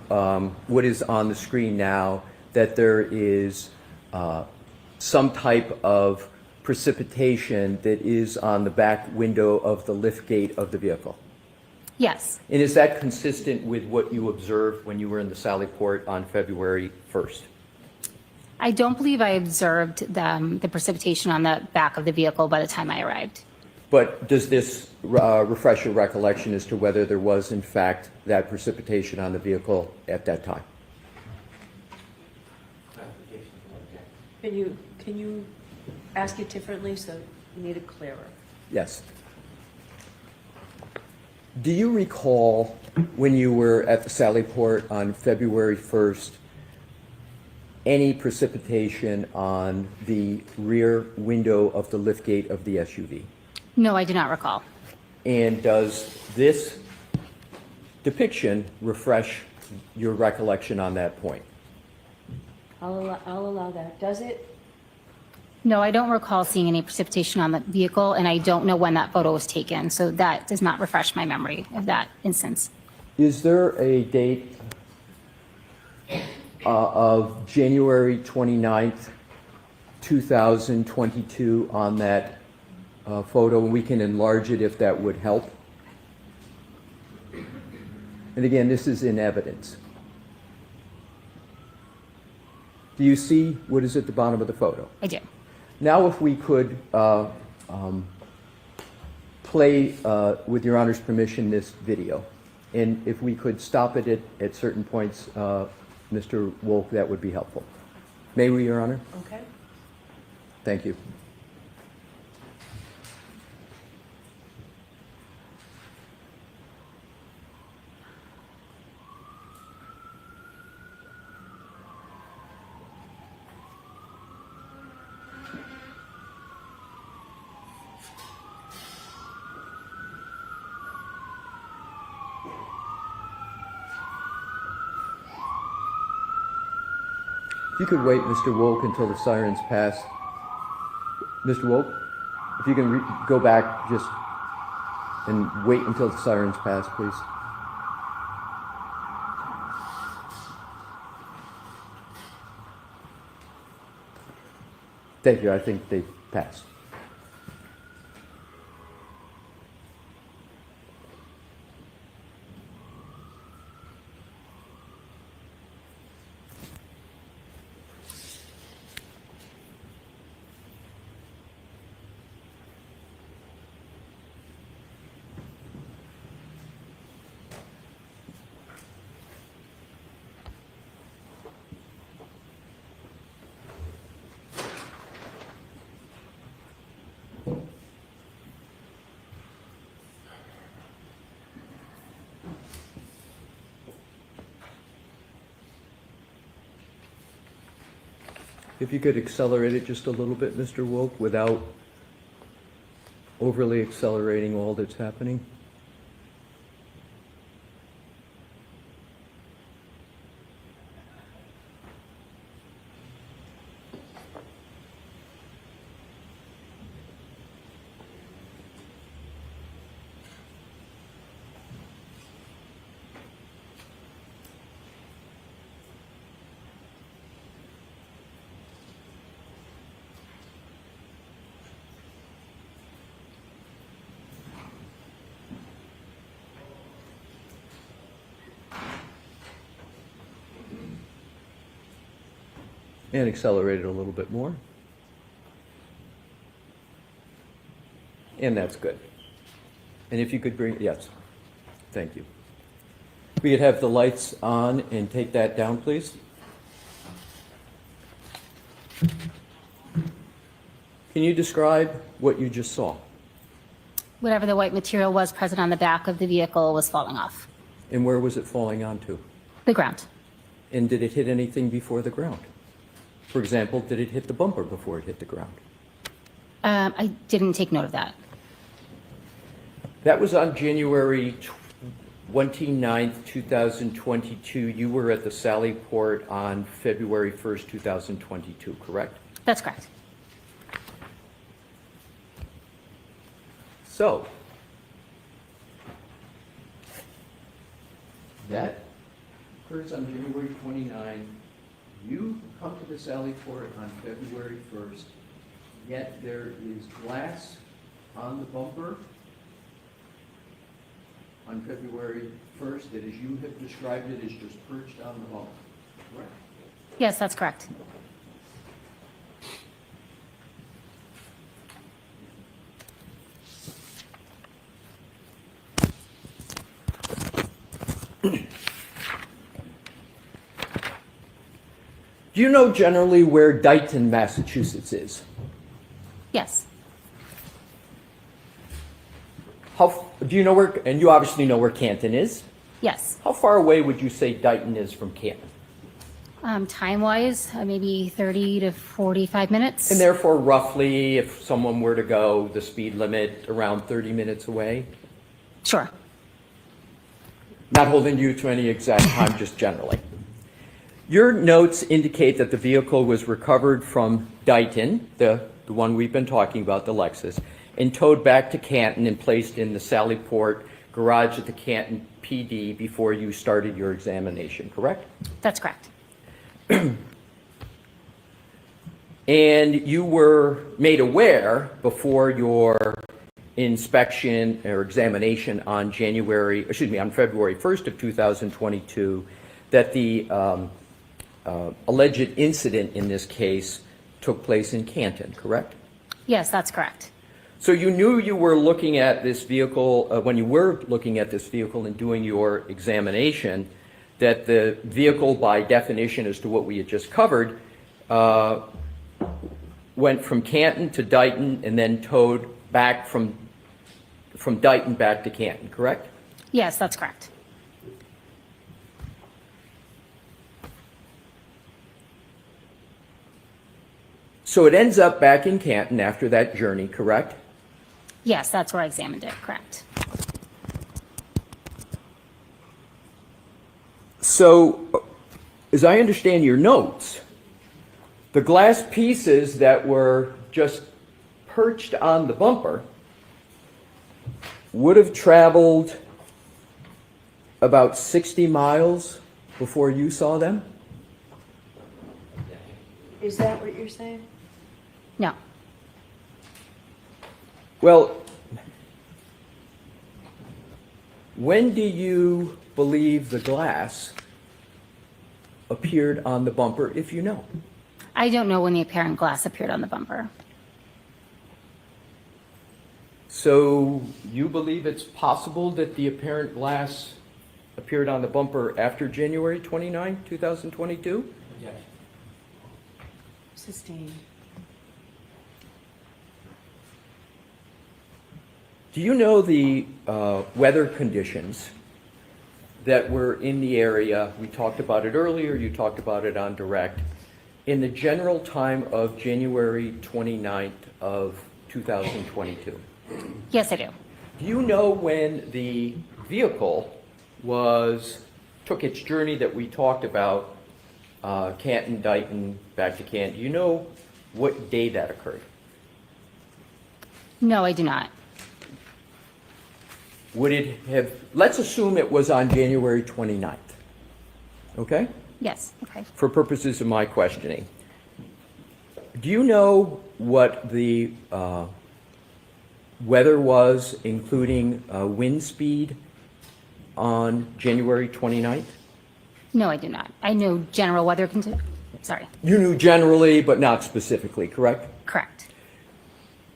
what is on the screen now that there is some type of precipitation that is on the back window of the lift gate of the vehicle? Yes. And is that consistent with what you observed when you were in the Sallyport on February 1st? I don't believe I observed the precipitation on the back of the vehicle by the time I arrived. But does this refresh your recollection as to whether there was, in fact, that precipitation on the vehicle at that time? Can you ask it differently so you need it clearer? Yes. Do you recall when you were at the Sallyport on February 1st, any precipitation on the rear window of the liftgate of the SUV? No, I do not recall. And does this depiction refresh your recollection on that point? I'll allow that. Does it? No, I don't recall seeing any precipitation on the vehicle, and I don't know when that photo was taken, so that does not refresh my memory of that instance. Is there a date of January 29th, 2022 on that photo? And we can enlarge it if that would help. And again, this is in evidence. Do you see what is at the bottom of the photo? I do. Now if we could play, with Your Honor's permission, this video. And if we could stop it at certain points, Mr. Wolk, that would be helpful. May we, Your Honor? Okay. Thank you. If you could wait, Mr. Wolk, until the sirens pass. Mr. Wolk, if you can go back just and wait until the sirens pass, please. Thank you. I think they passed. If you could accelerate it just a little bit, Mr. Wolk, without overly accelerating all that's happening. And accelerate it a little bit more. And that's good. And if you could bring, yes, thank you. We could have the lights on and take that down, please. Can you describe what you just saw? Whatever the white material was present on the back of the vehicle was falling off. And where was it falling onto? The ground. And did it hit anything before the ground? For example, did it hit the bumper before it hit the ground? I didn't take note of that. That was on January 29th, 2022. You were at the Sallyport on February 1st, 2022, correct? That's correct. So, that occurs on January 29th. You come to the Sallyport on February 1st, yet there is glass on the bumper on February 1st that, as you have described it, is just perched on the bumper, correct? Yes, that's correct. Do you know generally where Dighton, Massachusetts is? Yes. Do you know where, and you obviously know where Canton is? Yes. How far away would you say Dighton is from Canton? Time-wise, maybe 30 to 45 minutes. And therefore, roughly, if someone were to go the speed limit, around 30 minutes away? Sure. Not holding you to any exact time, just generally. Your notes indicate that the vehicle was recovered from Dighton, the one we've been talking about, the Lexus, and towed back to Canton and placed in the Sallyport garage at the Canton PD before you started your examination, correct? That's correct. And you were made aware before your inspection or examination on February 1st of 2022 that the alleged incident in this case took place in Canton, correct? Yes, that's correct. So you knew you were looking at this vehicle, when you were looking at this vehicle and doing your examination, that the vehicle, by definition as to what we had just covered, went from Canton to Dighton and then towed back from Dighton back to Canton, correct? Yes, that's correct. So it ends up back in Canton after that journey, correct? Yes, that's where I examined it, correct. So, as I understand your notes, the glass pieces that were just perched on the bumper would have traveled about 60 miles before you saw them? Is that what you're saying? No. Well, when do you believe the glass appeared on the bumper, if you know? I don't know when the apparent glass appeared on the bumper. So you believe it's possible that the apparent glass appeared on the bumper after January 29, 2022? Yes. Sustained. Do you know the weather conditions that were in the area? We talked about it earlier, you talked about it on direct. In the general time of January 29th of 2022? Yes, I do. Do you know when the vehicle took its journey that we talked about, Canton, Dighton, back to Canton? Do you know what day that occurred? No, I do not. Would it have, let's assume it was on January 29th, okay? Yes, okay. For purposes of my questioning. Do you know what the weather was, including wind speed, on January 29th? No, I do not. I know general weather conditions. Sorry. You knew generally, but not specifically, correct? Correct.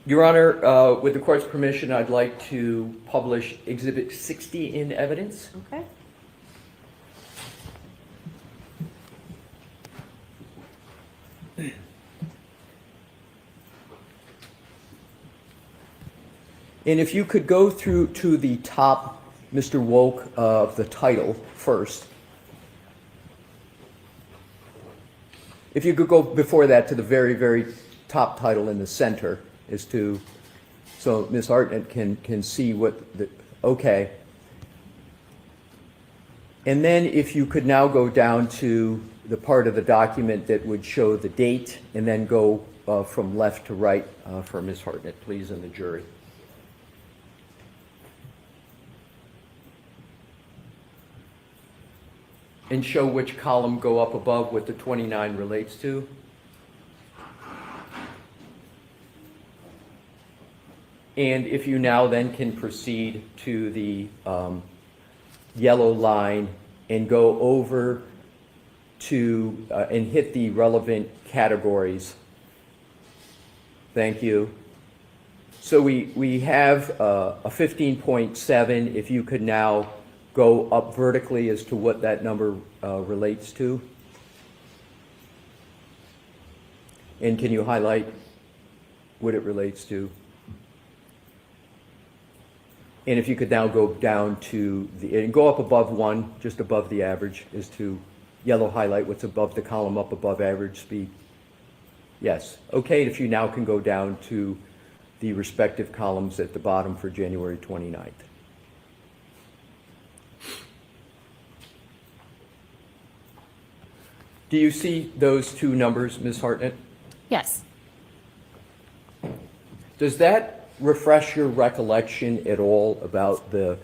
Your Honor, with the court's permission, I'd like to publish Exhibit 60 in evidence. Okay. And if you could go through to the top, Mr. Woke, of the title first. If you could go before that to the very, very top title in the center, so Ms. Hartnett can see what the, okay. And then if you could now go down to the part of the document that would show the date, and then go from left to right for Ms. Hartnett, please, and the jury. And show which column go up above what the 29 relates to. And if you now then can proceed to the yellow line and go over to, and hit the relevant categories. Thank you. So we have a 15.7. If you could now go up vertically as to what that number relates to. And can you highlight what it relates to? And if you could now go down to and go up above 1, just above the average, is to yellow highlight what's above the column up above average speed. Yes. Okay, if you now can go down to the respective columns at the bottom for January 29th. Do you see those two numbers, Ms. Hartnett? Yes. Does that refresh your recollection at all about the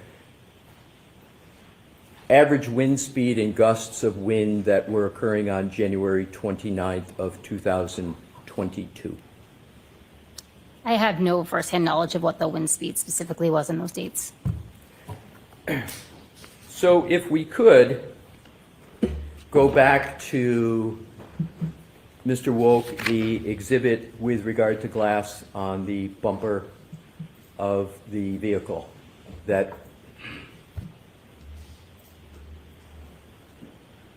average wind speed and gusts of wind that were occurring on January 29th of 2022? I have no firsthand knowledge of what the wind speed specifically was in those dates. So if we could go back to Mr. Wolk, the exhibit with regard to glass on the bumper of the vehicle.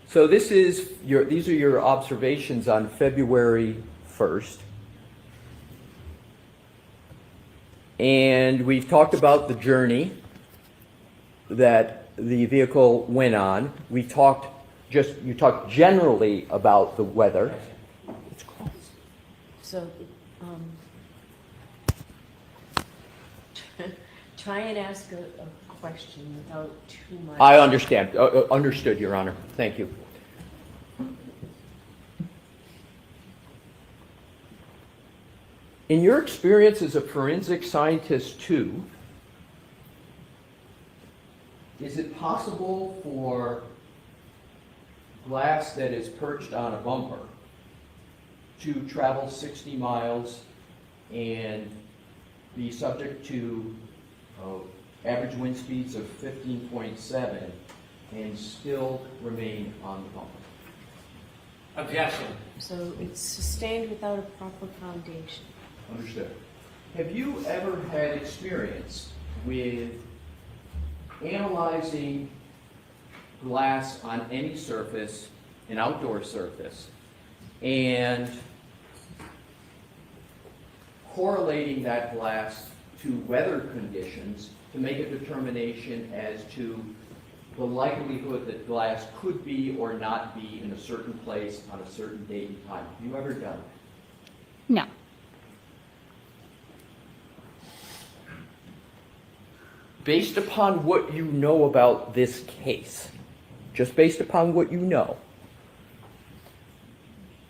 So these are your observations on February 1st. And we've talked about the journey that the vehicle went on. You talked generally about the weather. So, try and ask a question without too much. I understand. Understood, Your Honor. Thank you. In your experience as a forensic scientist too, is it possible for glass that is perched on a bumper to travel 60 miles and be subject to average wind speeds of 15.7 and still remain on the bumper? Objection. So it's sustained without a proper foundation. Understood. Have you ever had experience with analyzing glass on any surface, an outdoor surface, and correlating that glass to weather conditions to make a determination as to the likelihood that glass could be or not be in a certain place on a certain date and time? Have you ever done that? No. Based upon what you know about this case, just based upon what you know,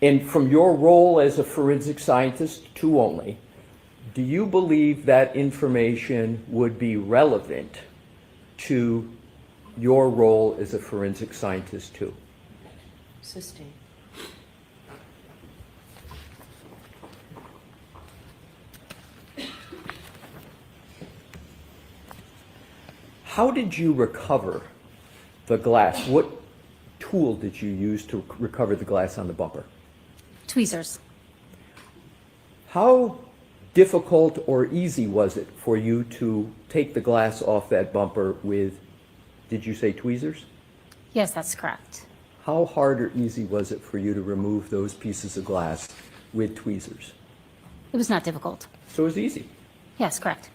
and from your role as a forensic scientist too only, do you believe that information would be relevant to your role as a forensic scientist too? Sustained. How did you recover the glass? What tool did you use to recover the glass on the bumper? Tweezers. How difficult or easy was it for you to take the glass off that bumper with, did you say tweezers? Yes, that's correct. How hard or easy was it for you to remove those pieces of glass with tweezers? It was not difficult. So it was easy. Yes, correct.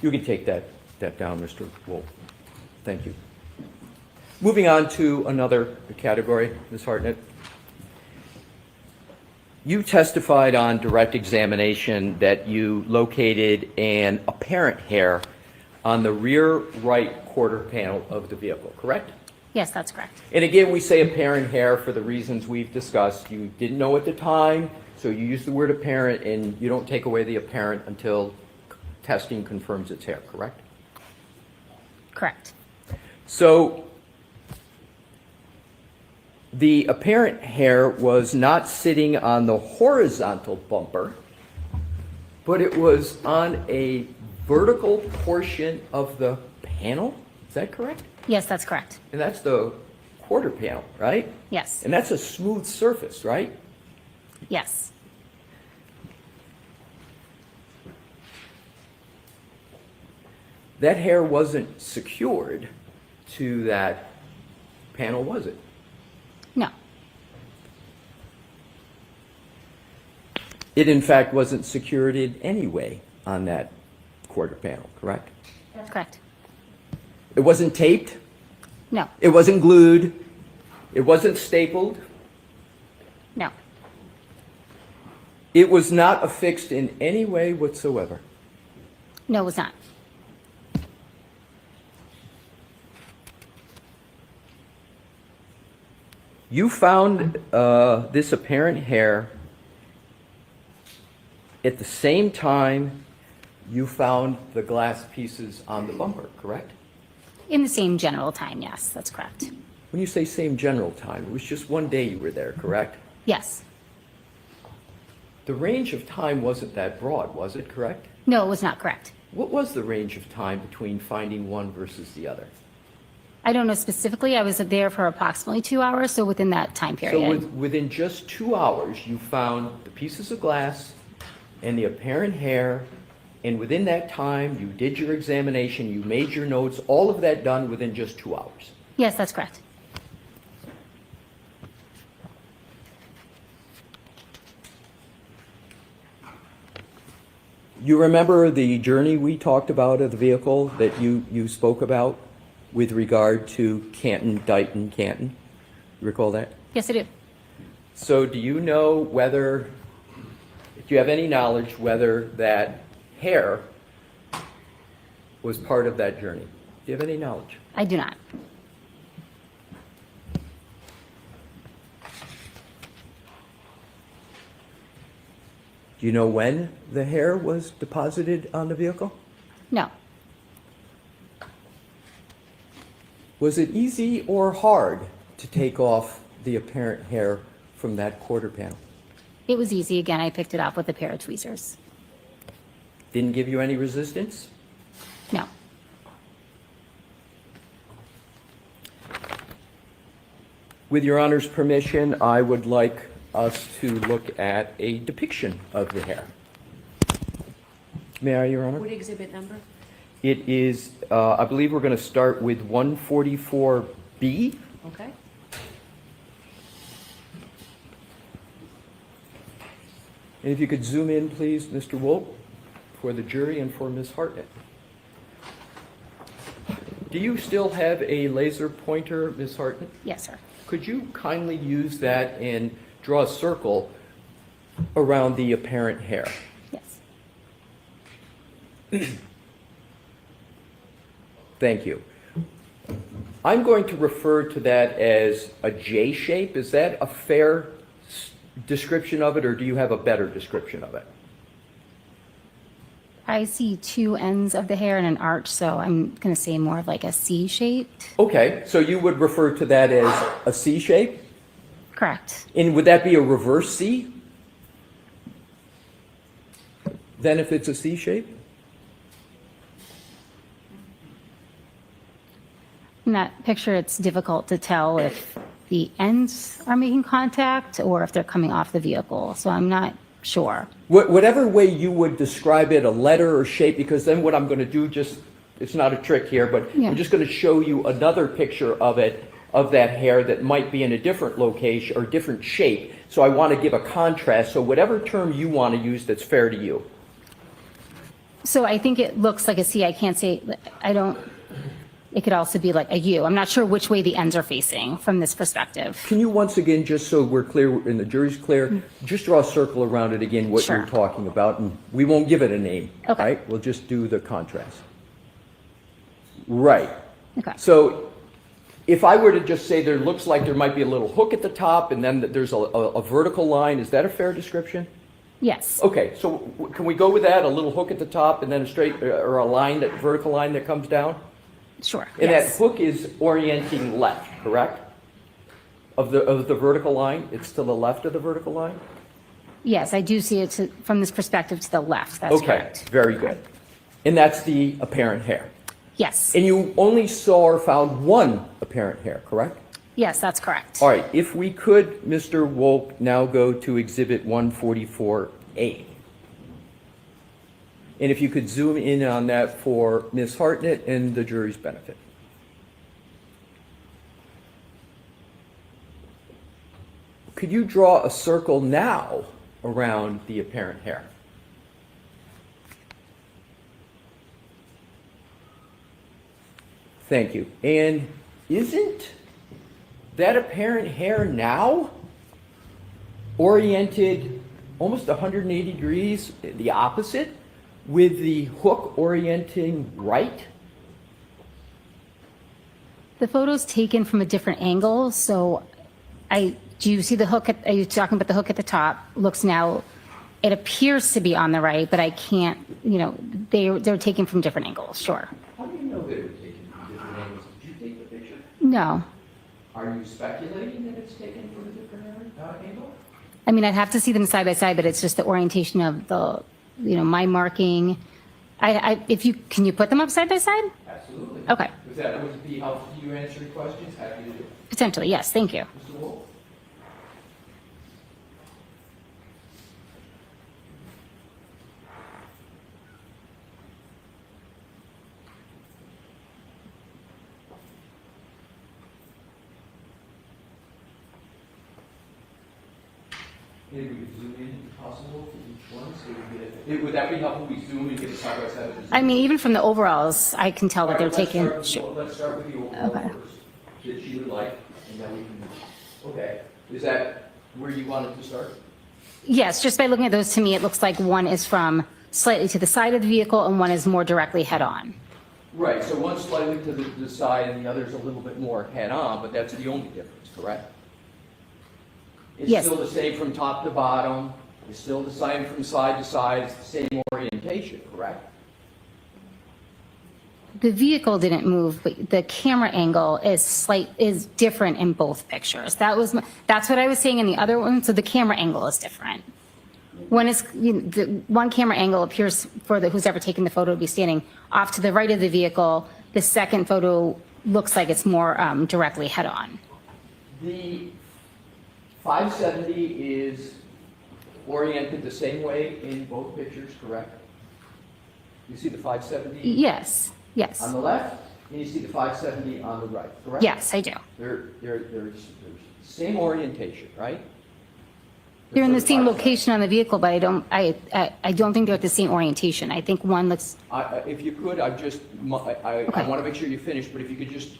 You can take that down, Mr. Wolf. Thank you. Moving on to another category, Ms. Hartnett. You testified on direct examination that you located an apparent hair on the rear right quarter panel of the vehicle, correct? Yes, that's correct. And again, we say apparent hair for the reasons we've discussed. You didn't know at the time, so you use the word apparent, and you don't take away the apparent until testing confirms it's hair, correct? Correct. So the apparent hair was not sitting on the horizontal bumper. But it was on a vertical portion of the panel? Is that correct? Yes, that's correct. And that's the quarter panel, right? Yes. And that's a smooth surface, right? Yes. That hair wasn't secured to that panel, was it? No. It in fact wasn't secured in any way on that quarter panel, correct? That's correct. It wasn't taped? No. It wasn't glued? It wasn't stapled? No. It was not affixed in any way whatsoever? No, it was not. You found this apparent hair at the same time you found the glass pieces on the bumper, correct? In the same general time, yes, that's correct. When you say same general time, it was just one day you were there, correct? Yes. The range of time wasn't that broad, was it, correct? No, it was not correct. What was the range of time between finding one versus the other? I don't know specifically. I was there for approximately 2 hours, so within that time period. So within just 2 hours, you found the pieces of glass and the apparent hair, and within that time, you did your examination, you made your notes, all of that done within just 2 hours? Yes, that's correct. You remember the journey we talked about of the vehicle that you spoke about with regard to Canton, Dighton, Canton? You recall that? Yes, I do. So do you know whether, do you have any knowledge whether that hair was part of that journey? Do you have any knowledge? I do not. Do you know when the hair was deposited on the vehicle? No. Was it easy or hard to take off the apparent hair from that quarter panel? It was easy. Again, I picked it up with a pair of tweezers. Didn't give you any resistance? No. With Your Honor's permission, I would like us to look at a depiction of the hair. May I, Your Honor? What exhibit number? It is, I believe we're going to start with 144B. Okay. And if you could zoom in, please, Mr. Wolf, for the jury and for Ms. Hartnett. Do you still have a laser pointer, Ms. Hartnett? Yes, sir. Could you kindly use that and draw a circle around the apparent hair? Yes. Thank you. I'm going to refer to that as a J shape. Is that a fair description of it, or do you have a better description of it? I see two ends of the hair and an arch, so I'm going to say more of like a C-shaped. Okay, so you would refer to that as a C shape? Correct. And would that be a reverse C? Then if it's a C shape? In that picture, it's difficult to tell if the ends are making contact or if they're coming off the vehicle, so I'm not sure. Whatever way you would describe it, a letter or shape, because then what I'm going to do, just, it's not a trick here, but I'm just going to show you another picture of it, of that hair that might be in a different location or different shape. So I want to give a contrast. So whatever term you want to use that's fair to you. So I think it looks like a C. I can't say, it could also be like a U. I'm not sure which way the ends are facing from this perspective. Can you once again, just so we're clear and the jury's clear, just draw a circle around it again, what Sure. you're talking about, and we won't give it a name, Okay. right? We'll just do the contrast. Right. Okay. So if I were to just say there looks like there might be a little hook at the top and then there's a vertical line, is that a fair description? Yes. Okay, so can we go with that? A little hook at the top and then a straight, or a line, that vertical line that comes down? Sure. And yes. that hook is orienting left, correct? Of the vertical line? It's to the left of the vertical line? Yes, I do see it from this perspective to the left. That's Okay, correct. very good. And that's the apparent hair. Yes. And you only saw or found one apparent hair, correct? Yes, that's correct. All right, if we could, Mr. Wolk, now go to Exhibit 144A. And if you could zoom in on that for Ms. Hartnett and the jury's benefit. Could you draw a circle now around the apparent hair? Thank you. And isn't that apparent hair now oriented almost 180 degrees, the opposite, with the hook orienting right? The photo's taken from a different angle, so do you see the hook? Are you talking about the hook at the top? Looks now, it appears to be on the right, but I can't, they're taken from different angles, sure. How do you know they were taken from different angles? Did you take the picture? No. Are you speculating that it's taken from a different angle? I mean, I'd have to see them side by side, but it's just the orientation of the, my marking. Can you put them up side by side? Absolutely. Okay. Would be helpful to you answer your questions? Happy to do it. Potentially, yes, thank you. Mr. Wolf? Maybe we could zoom in if possible to each one so we get it. Would that be helpful? We zoom and get a side by side of the zoom? I mean, even from the overalls, I can tell that they're taken. Let's start with the overall first, that you would like, and then we can, okay. Is that where you wanted to start? Yes, just by looking at those, to me, it looks like one is from slightly to the side of the vehicle and one is more directly head on. Right, so one's slightly to the side and the other's a little bit more head on, but that's the only difference, correct? It's Yes. still the same from top to bottom, it's still the same from side to side, it's the same orientation, correct? The vehicle didn't move, but the camera angle is different in both pictures. That's what I was saying in the other one. So the camera angle is different. One is the one camera angle appears for who's ever taken the photo to be standing off to the right of the vehicle. The second photo looks like it's more directly head on. The 570 is oriented the same way in both pictures, correct? You see the 570? Yes. Yes. On the left, and you see the 570 on the right, correct? Yes, I do. There's same orientation, right? They're in the same location on the vehicle, but I don't think they're at the same orientation. I think one looks. If you could, I want to make sure you finish, but if you could just,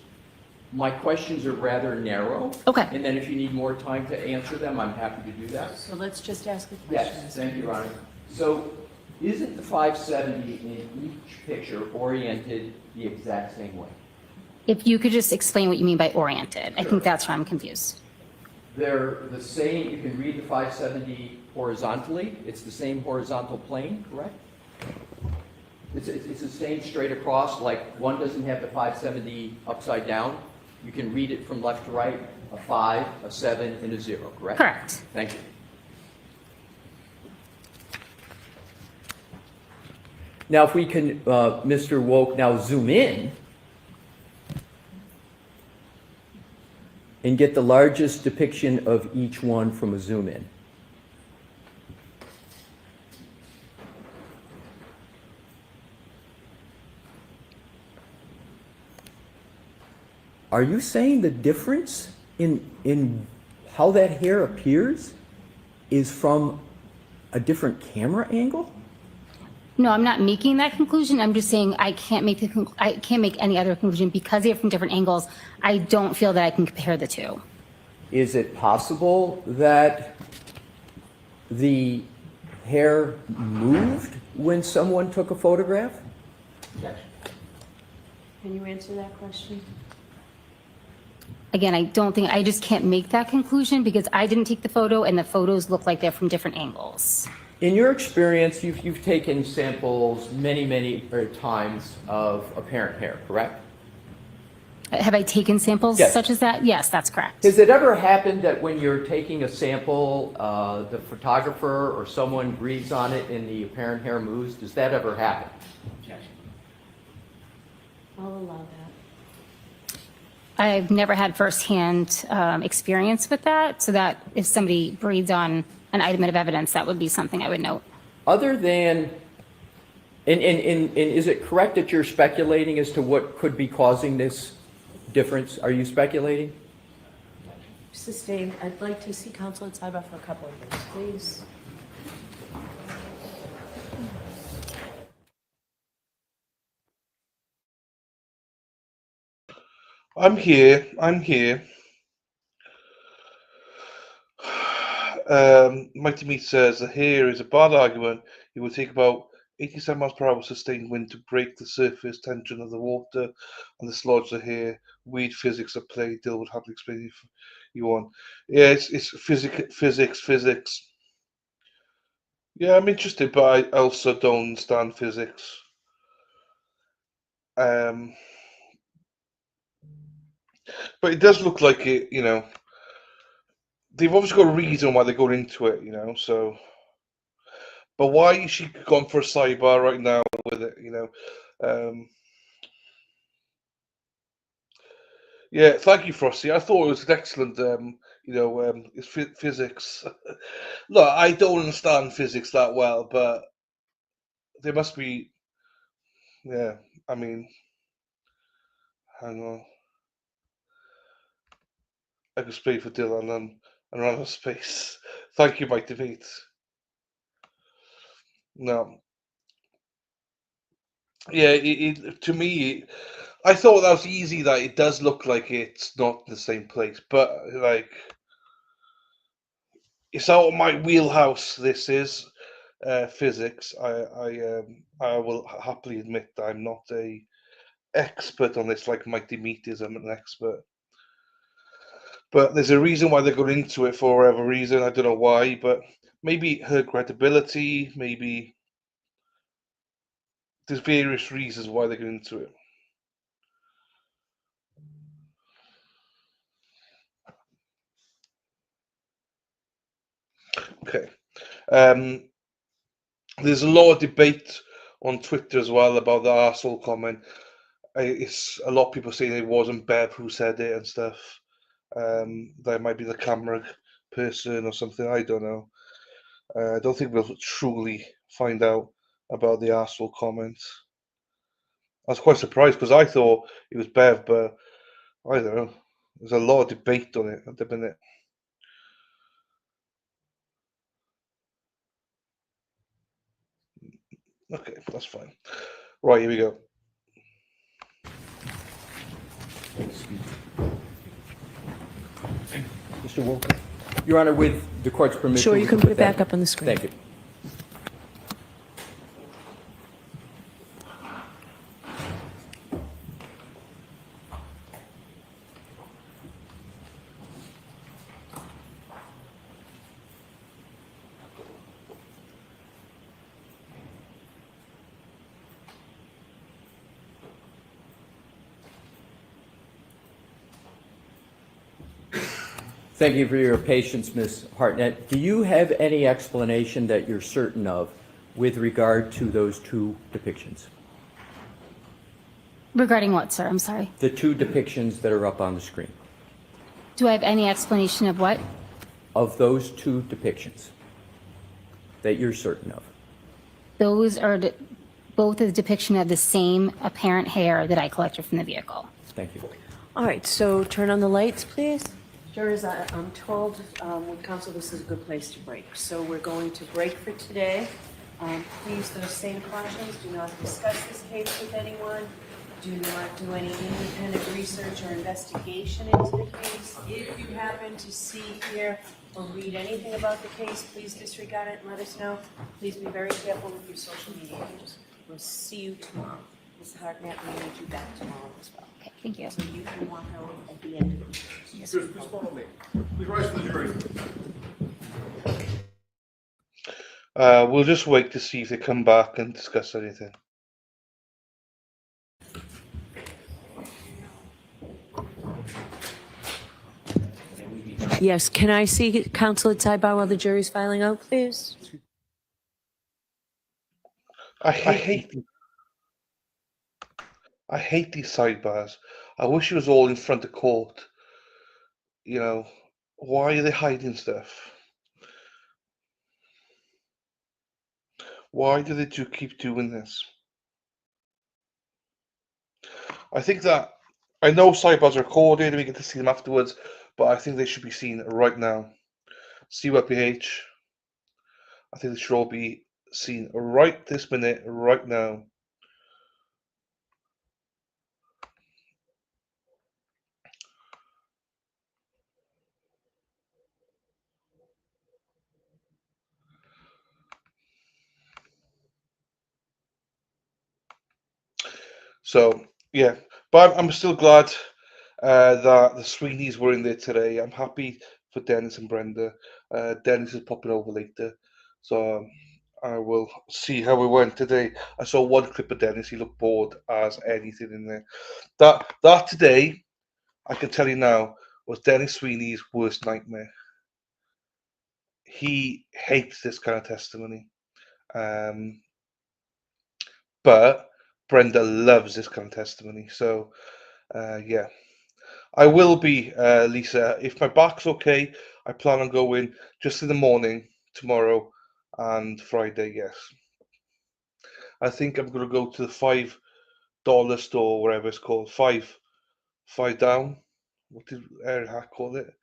my questions are rather narrow. Okay. And then if you need more time to answer them, I'm happy to do that. So let's just ask the questions. Yes, thank you, Ronnie. So, isn't the 570 in each picture oriented the exact same way? If you could just explain what you mean by oriented, I think that's where I'm confused. They're the same, you can read the 570 horizontally. It's the same horizontal plane, correct? It's the same straight across, like one doesn't have the 570 upside down. You can read it from left to right, a 5, a 7, and a 0, correct? Correct. Thank you. Now, if we can, Mr. Woke, now zoom in and get the largest depiction of each one from a zoom in. Are you saying the difference in how that hair appears is from a different camera angle? No, I'm not making that conclusion. I'm just saying I can't make any other conclusion because they're from different angles. I don't feel that I can compare the two. Is it possible that the hair moved when someone took a photograph? Can you answer that question? Again, I just can't make that conclusion because I didn't take the photo and the photos look like they're from different angles. In your experience, you've taken samples many times of apparent hair, correct? Have I taken samples Yes. such as that? Yes, that's correct. Has it ever happened that when you're taking a sample, the photographer or someone breathes on it and the apparent hair moves? Does that ever happen? I'll allow that. I've never had firsthand experience with that, so that if somebody breathes on an item of evidence, that would be something I would note. Other than, and is it correct that you're speculating as to what could be causing this difference? Are you speculating? Sustained. I'd like to see counsel at sidebar for a couple of things, please. I'm here. I'm here. Mighty Meat says the hair is a bad argument. It will take about 87 miles per hour sustained wind to break the surface tension of the water and dislodge the hair. Weird physics at play. Dill would happily explain if you want. Yeah, it's physics. Yeah, I'm interested, but I also don't understand physics. But it does look like it, you know. They've obviously got a reason why they're going into it, you know, so. But why is she gone for a sidebar right now with it, you know? Yeah, thank you, Frosty. I thought it was an excellent, you know, it's physics. Look, I don't understand physics that well, but there must be, yeah, I mean, hang on. I could speak for Dylan and run out of space. Thank you, Mike DeVete. No. Yeah, to me, I thought that was easy, that it does look like it's not in the same place, but like, it's out of my wheelhouse, this is physics. I will happily admit that I'm not a expert on this like Mighty Meat is. I'm an expert. But there's a reason why they're going into it for whatever reason. I don't know why, but maybe her credibility, maybe there's various reasons why they're going into it. Okay. There's a lot of debate on Twitter as well about the arsehole comment. It's a lot of people saying it wasn't Bev who said it and stuff. That might be the camera person or something. I don't know. I don't think we'll truly find out about the arsehole comment. I was quite surprised because I thought it was Bev, but I don't know. There's a lot of debate on it at the minute. Okay, that's fine. Right, here we go. Mr. Walker? Your Honor, with the court's permission. Sure, you can put it that- back up on the screen. Thank you. Thank you for your patience, Ms. Hartnett. Do you have any explanation that you're certain of with regard to those two depictions? Regarding what, sir? I'm sorry. The two depictions that are up on the screen. Do I have any explanation of what? Of those two depictions that you're certain of. Those are both a depiction of the same apparent hair that I collected from the vehicle. Thank you. All right, so turn on the lights, please. Jurors, I'm told with counsel this is a good place to break. So we're going to break for today. Please, those same cautions, do not discuss this case with anyone. Do not do any independent research or investigation into the case. If you happen to see, hear, or read anything about the case, please disregard it and let us know. Please be very careful with your social media use. We'll see you tomorrow. Ms. Hartnett, we need you back tomorrow as well. Okay, thank you. So you can walk out at the end of the meeting. Please follow me. Please rise for the jury. We'll just wait to see if they come back and discuss anything. Yes, can I see Councilor Tybau while the jury's filing out, please? I hate these sidebars. I wish it was all in front of court. You know, why are they hiding stuff? Why do they keep doing this? I think that I know sidebars are recorded and we get to see them afterwards, but I think they should be seen right now. CYPH, I think they should all be seen right this minute, right now. So yeah, but I'm still glad that the Sweeneys were in there today. I'm happy for Dennis and Brenda. Dennis is popping over later, so I will see how it went today. I saw one clip of Dennis. He looked bored as anything in there. That today, I can tell you now, was Dennis Sweeney's worst nightmare. He hates this kind of testimony. But Brenda loves this kind of testimony. So, yeah, I will be, Lisa. If my back's okay, I plan on going just in the morning tomorrow and Friday. Yes, I think I'm going to go to the $5 store, whatever it's called, five down. What did Eric Hack call it?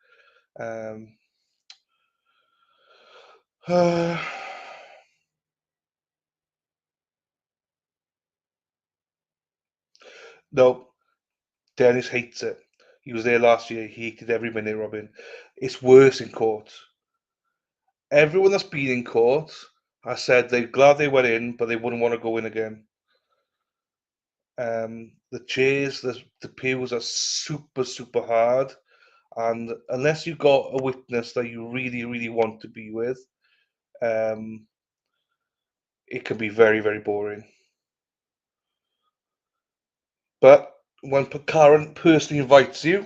No, Dennis hates it. He was there last year. He hated every minute, Robin. It's worse in court. Everyone that's been in court has said they're glad they went in, but they wouldn't want to go in again. The chairs, the pews are super, super hard. And unless you've got a witness that you really, really want to be with, it can be very, very boring. But when Karen personally invites you,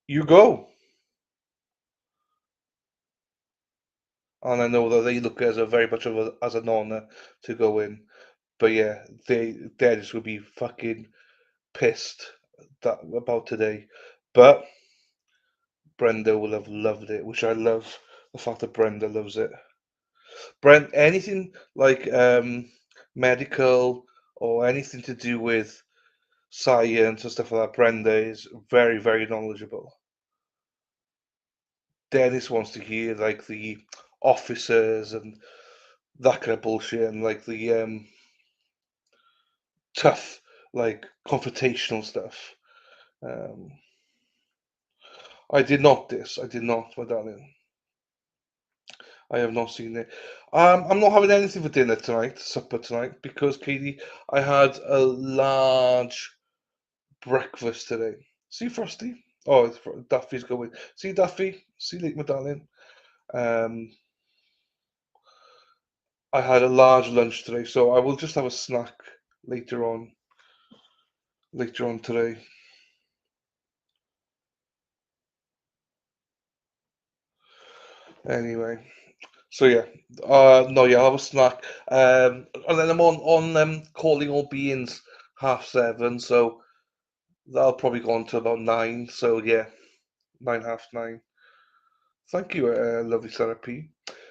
you go. And I know that they look at it as very much as an honor to go in. But yeah, they're just gonna be fucking pissed about today. But Brenda will have loved it, which I love the fact that Brenda loves it. Anything like medical or anything to do with science and stuff like that, Brenda is very, very knowledgeable. Dennis wants to hear like the officers and that kind of bullshit and like the tough, like confrontational stuff. I did not, my darling. I have not seen it. I'm not having anything for dinner tonight, supper tonight, because Katie, I had a large breakfast today. See Frosty? Oh, Duffy's going. See Duffy? See you later, my darling. I had a large lunch today, so I will just have a snack later on today. Anyway, so yeah, no, yeah, I'll have a snack, and then I'm on calling all beings 7:30, so that'll probably go on to about 9. So yeah, 9, 9:30. Thank you, lovely therapy.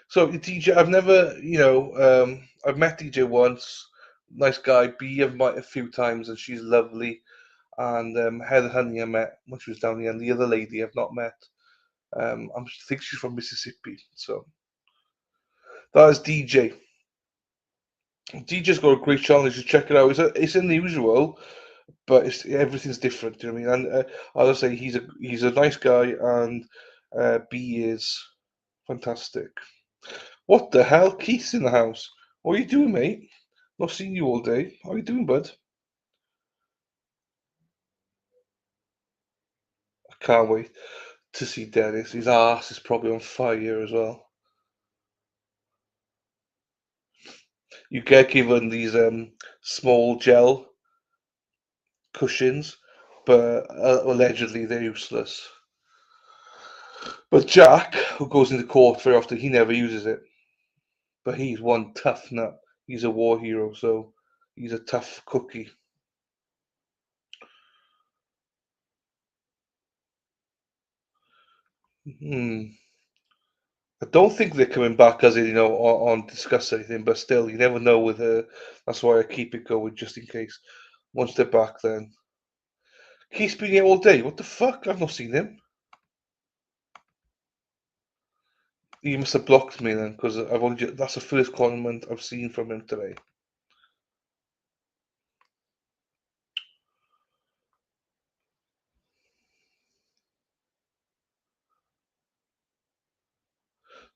So DJ, I've never, I've met DJ once, nice guy. B, I've met a few times, and she's lovely. And Heather Honey I met when she was down here, and the other lady I've not met. I think she's from Mississippi. So that is DJ. DJ's got a great channel. You should check it out. It's unusual, but everything's different. Do you know what I mean? And as I say, he's a nice guy, and B is fantastic. What the hell? Keith's in the house. What are you doing, mate? Not seen you all day. How are you doing, bud? I can't wait to see Dennis. His ass is probably on fire as well. You get given these small gel cushions, but allegedly they're useless. But Jack, who goes into court very often, he never uses it. But he's one tough nut. He's a war hero, so he's a tough cookie. I don't think they're coming back as in, on discuss anything, but still, you never know with her. That's why I keep it going just in case. Once they're back, then. Keith's been here all day. What the fuck? I've not seen him. He must have blocked me then, because that's the first comment I've seen from him today.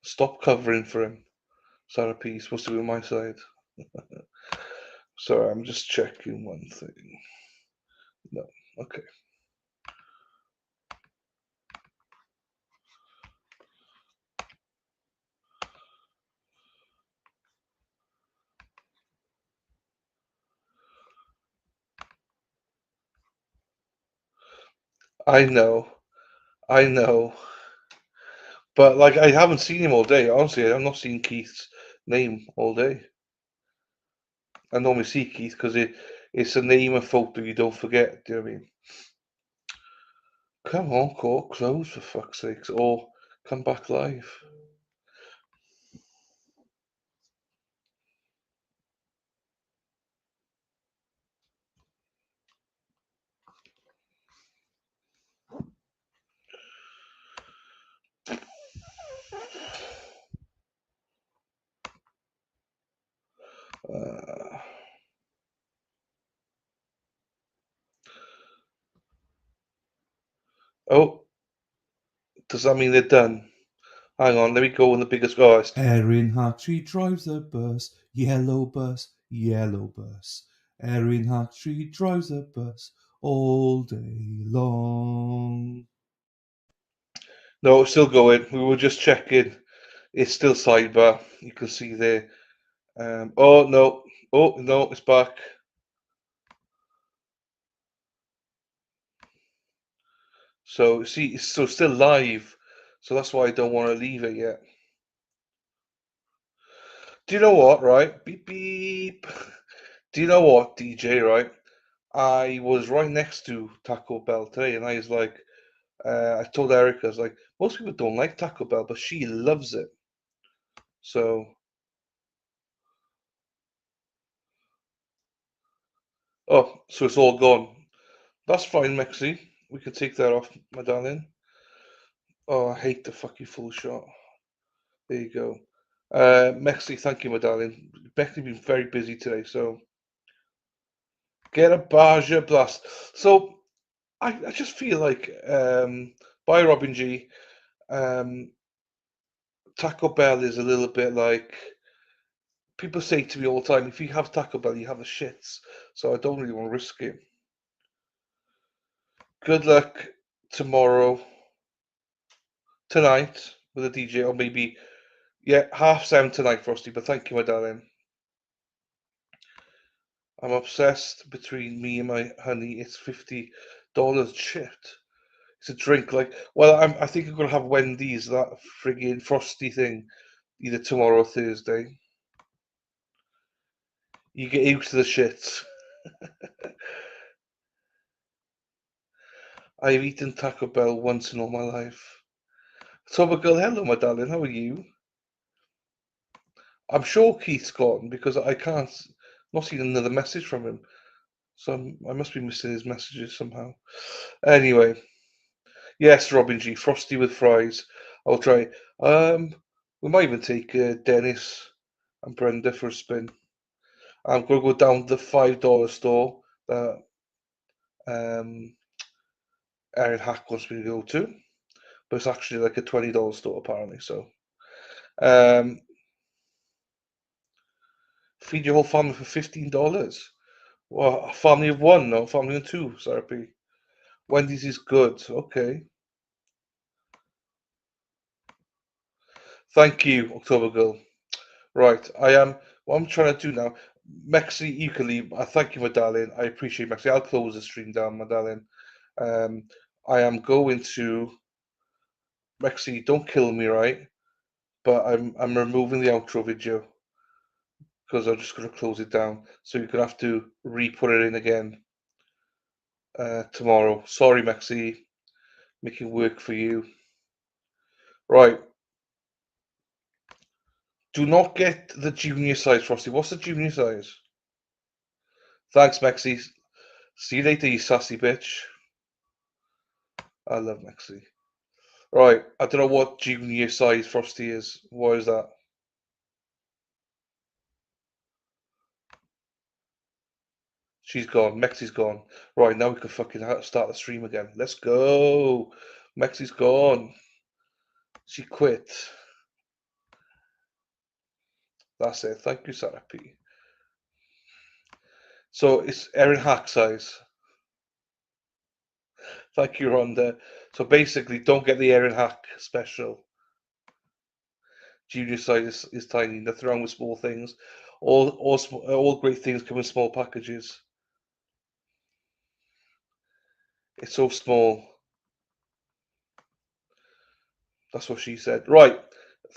Stop covering for him. Sarah P. He's supposed to be on my side. Sorry, I'm just checking one thing. No, okay. I know. But like, I haven't seen him all day. Honestly, I've not seen Keith's name all day. I normally see Keith because it's a name and photo you don't forget. Do you know what I mean? Come on, court close for fuck's sakes, or come back live. Oh, does that mean they're done? Hang on, let me go on the biggest guys. Erin Hartree drives a bus, yellow bus, yellow bus. Erin Hartree drives a bus all day long. No, it's still going. We were just checking. It's still sidebar. You can see there. Oh no, it's back. So see, it's still live. So that's why I don't want to leave it yet. Do you know what, right? Beep beep. Do you know what, DJ, right? I was right next to Taco Bell today, and I was like, I told Erica, I was like, most people don't like Taco Bell, but she loves it. So, oh, so it's all gone. That's fine, Mexi. We can take that off, my darling. Oh, I hate the fucking full shot. There you go. Mexi, thank you, my darling. Becky's been very busy today, so get a Baja Blast. So, I just feel like, by Robin G, Taco Bell is a little bit like, people say to me all the time, if you have Taco Bell, you have the shits. So I don't really want to risk it. Good luck tonight with a DJ, or maybe, 7:30 tonight, Frosty. But thank you, my darling. I'm obsessed between me and my honey. It's $50 chipped. It's a drink like, well, I think I'm gonna have Wendy's, that friggin' Frosty thing, either tomorrow or Thursday. You get used to the shits. I've eaten Taco Bell once in all my life. Toba girl, hello, my darling. How are you? I'm sure Keith's gone because I can't, not seen another message from him. So I must be missing his messages somehow. Anyway, yes, Robin G. Frosty with fries. I'll try. We might even take Dennis and Brenda for a spin. I'm going to go down to the $5 store that Erin Hack wants me to go to, but it's actually like a $20 store apparently. So, feed your whole family for $15. Well, a family of one, no, family of two. Sorry, Wendy's is good. Okay. Thank you, October Girl. Right, what I'm trying to do now, Mexi, you can leave. Thank you, my darling. I appreciate Mexi. I'll close the stream down, my darling. I am going to Rexy, don't kill me, right? But I'm removing the outro video because I'm just going to close it down. So you're going to have to re-put it in again tomorrow. Sorry, Maxi. Making work for you. Right. Do not get the junior size, Frosty. What's the junior size? Thanks, Maxi. See you later, you sassy bitch. I love Maxi. Right. I don't know what junior size Frosty is. What is that? She's gone. Mexi's gone. Right, now we can fucking start the stream again. Let's go. Mexi's gone. She quit. That's it. Thank you, Sarah P. So it's Erin Hack size. Thank you, Rhonda. So basically, don't get the Erin Hack special. Junior size is tiny. Nothing wrong with small things. All great things come in small packages. It's so small. That's what she said. Right.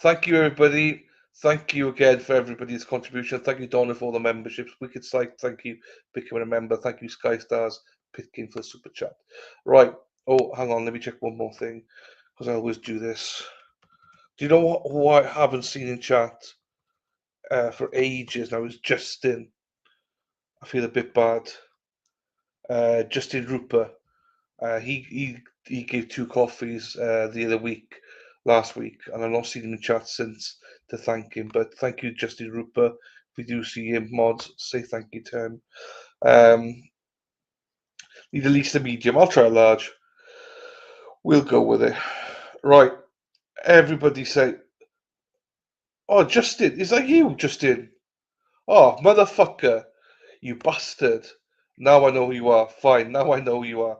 Thank you, everybody. Thank you again for everybody's contribution. Thank you, Donna, for all the memberships. Wicked Sight, thank you for becoming a member. Thank you, Sky Stars, Pitkin for the super chat. Right. Oh, hang on. Let me check one more thing because I always do this. Do you know who I haven't seen in chat for ages now? Is Justin. I feel a bit bad. Justin Rupert. He gave 2 coffees the other week, last week, and I've not seen him in chat since to thank him. But thank you, Justin Rupert. If we do see him, mods, say thank you to him. Need at least a medium. I'll try a large. We'll go with it. Right. Everybody say, oh, Justin, is that you, Justin? Oh, motherfucker, you bastard. Now I know who you are. Fine, now I know who you are.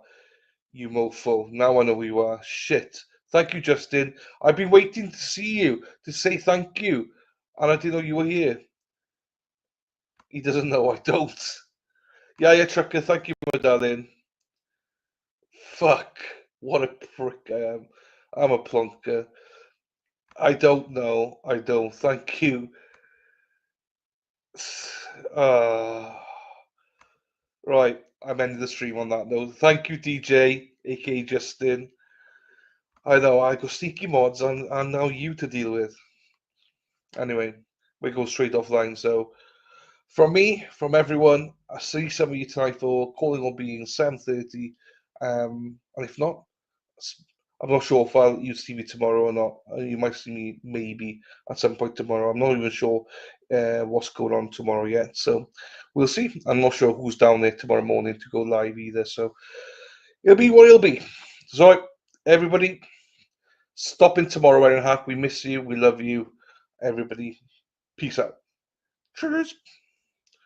You mofo. Now I know who you are. Shit. Thank you, Justin. I've been waiting to see you, to say thank you. And I didn't know you were here. He doesn't know I don't. Yeah, Trucker, thank you, my darling. Fuck. What a prick I am. I'm a plonker. I don't know. I don't. Thank you. Right. I'm ending the stream on that note. Thank you, DJ, aka Justin. I know, I got sneaky mods and now you to deal with. Anyway, we go straight offline. So, from me, from everyone, I see some of you tonight for calling on being 7:30. And if not, I'm not sure if you see me tomorrow or not. You might see me maybe at some point tomorrow. I'm not even sure what's going on tomorrow yet. So we'll see. I'm not sure who's down there tomorrow morning to go live either. So it'll be what it'll be. So everybody, stop in tomorrow, Erin Hack. We miss you. We love you. Everybody, peace out. Cheers.